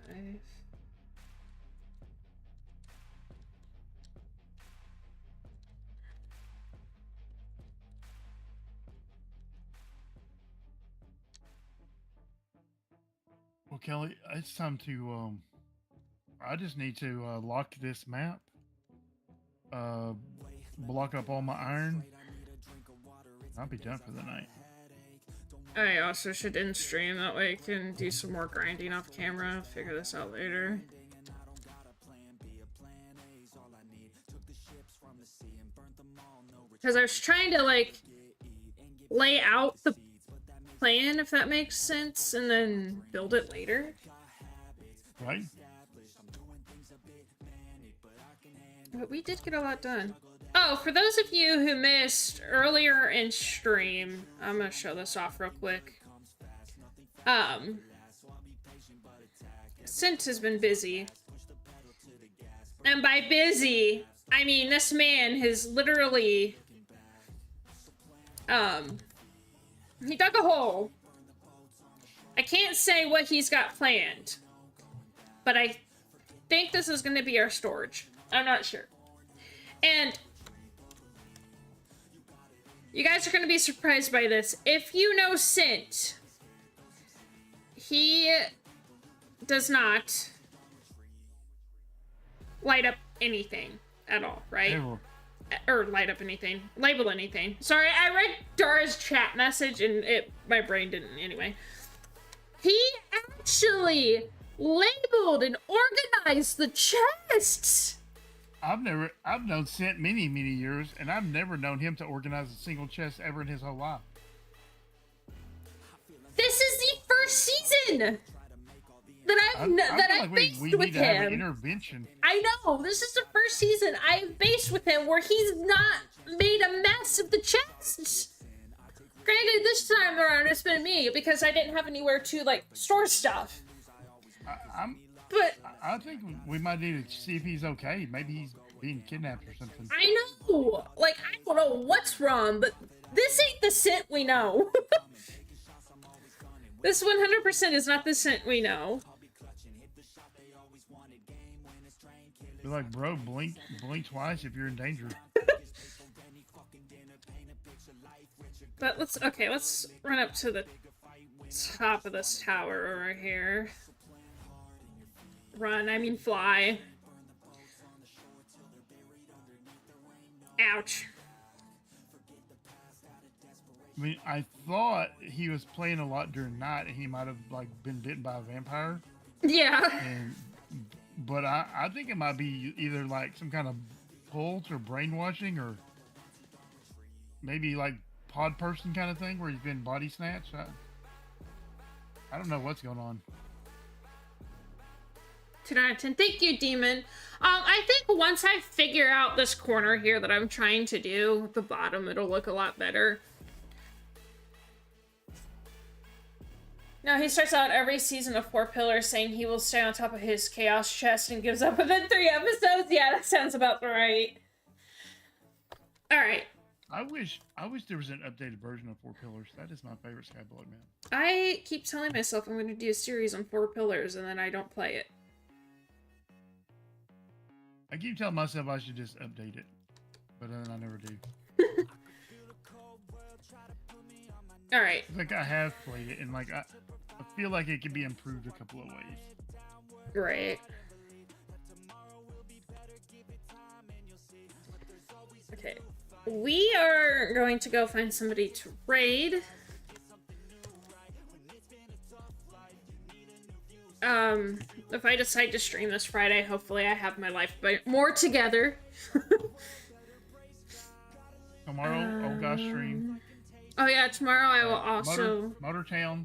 Well, Kelly, it's time to, I just need to lock this map, block up all my iron, I'll be done for the night. I also should end stream, that way I can do some more grinding off camera, figure this out later. Because I was trying to, like, lay out the plan, if that makes sense, and then build it later. Right? But we did get a lot done. Oh, for those of you who missed earlier in stream, I'm gonna show this off real quick. Sint has been busy. And by busy, I mean this man has literally, he dug a hole. I can't say what he's got planned, but I think this is gonna be our storage. I'm not sure. And you guys are going to be surprised by this. If you know Sint, he does not light up anything at all, right? Ever. Or light up anything. Label anything. Sorry, I read Dara's chat message and my brain didn't anyway. He actually labeled and organized the chests. I've known Sint many years, and I've never known him to organize a single chest ever in his whole life. This is the first season that I've based we with need to have an him. intervention. I know, this is the first season I've based with him where he's not made a mess of the chests. Granted, this time around it's been me because I didn't have anywhere to, like, store stuff. I think we might need to see if he's okay. Maybe he's being kidnapped or something. I know! Like, I don't know what's wrong, but this ain't the Sint we know. This 100% is not the Sint we know. You're like, bro, blink twice if you're in danger. But let's run up to the top of this tower over here. Run, I mean fly. Ouch. I mean, I thought he was playing a lot during night, and he might have, like, been bitten by a vampire. Yeah. But I think it might be either, like, some kind of pulse or brainwashing, or maybe, like, pod person kind of thing where he's been body snatched. I don't know what's going on. 10 out of 10. Thank you, Demon. I think once I figure out this corner here that I'm trying to do, the bottom, it'll look a lot better. Now, he starts out every season of 4 Pillars saying he will stay on top of his chaos chest and gives up within 3 episodes. Yeah, that sounds about right. Alright. I wish there was an updated version of 4 Pillars. That is my favorite Skyblood map. I keep telling myself I'm going to do a series on 4 Pillars and then I don't play it. I keep telling myself I should just update it, but then I never do. Alright. Like, I have played it, and like I feel like it could be improved a couple of ways. Great. Okay. We are going to go find somebody to raid. If I decide to stream this Friday, hopefully I have my life more together. Tomorrow, oh gosh, stream. Oh yeah, tomorrow I will also... Motortown,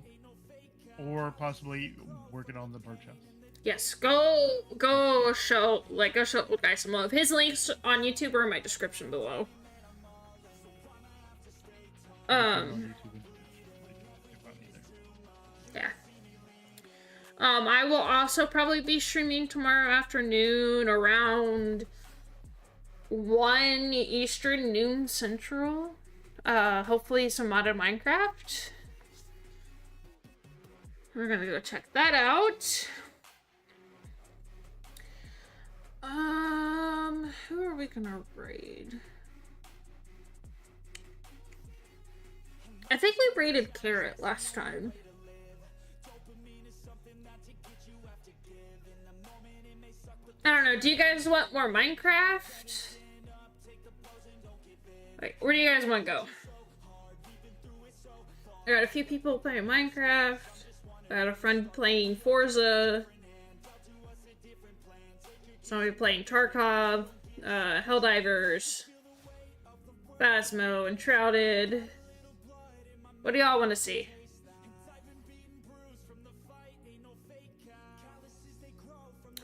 or possibly working on the birch house. Yes, go show guys some love. His links on YouTube are in my description below. Yeah. I will also probably be streaming tomorrow afternoon around 1 Eastern, noon Central. Hopefully some modded Minecraft. We're gonna go check that out. Who are we gonna raid? I think we raided Carrot last time. I don't know, do you guys want more Minecraft? Wait, where do you guys want to go? I got a few people playing Minecraft. I got a friend playing Forza. Somebody playing Tarkov, Helldivers, Phasmo, Enshrouded. What do y'all want to see?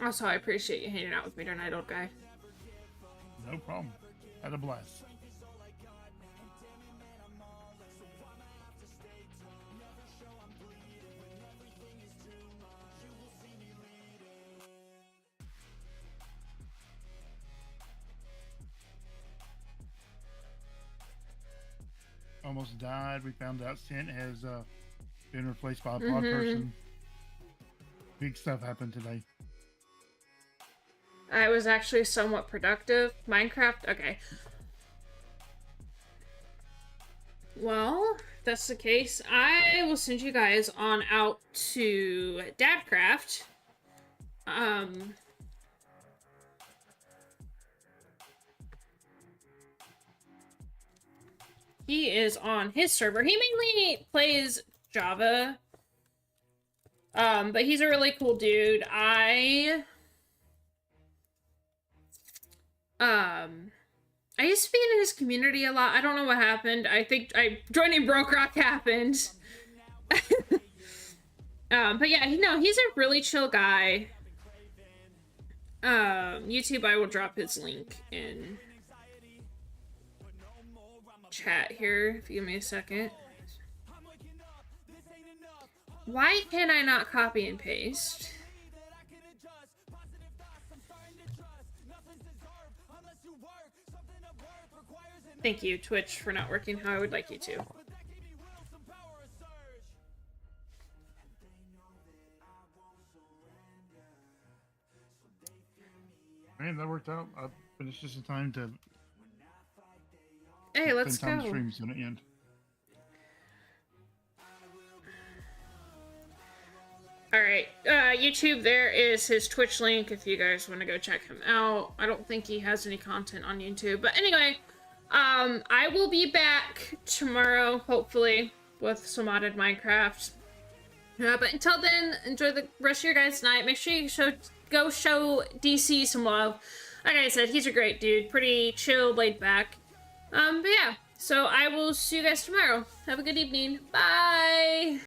Also, I appreciate you hanging out with me tonight, old guy. No problem. Had a blast. Almost died. We found out Sent has been replaced by a pod person. Big stuff happened today. I was actually somewhat productive. Minecraft? Okay. Well, if that's the case, I will send you guys on out to Dadcraft. He is on his server. He mainly plays Java. But he's a really cool dude. I used to be in his community a lot. I don't know what happened. I think joining BrokeRock happened. But yeah, he's a really chill guy. YouTube, I will drop his link in chat here, if you give me a second. Why can I not copy and paste? Thank you, Twitch, for not working how I would like you to. Man, that worked out. But it's just a time to. Hey, let's go. Streams gonna end. Alright, YouTube, there is his Twitch link if you guys want to go check him out. I don't think he has any content on YouTube. But anyway, I will be back tomorrow, hopefully, with some modded Minecraft. But until then, enjoy the rest of your guys' night. Make sure you go show DC some love. Like I said, he's a great dude. Pretty chill, laid back. But yeah, so I will see you guys tomorrow. Have a good evening. Bye!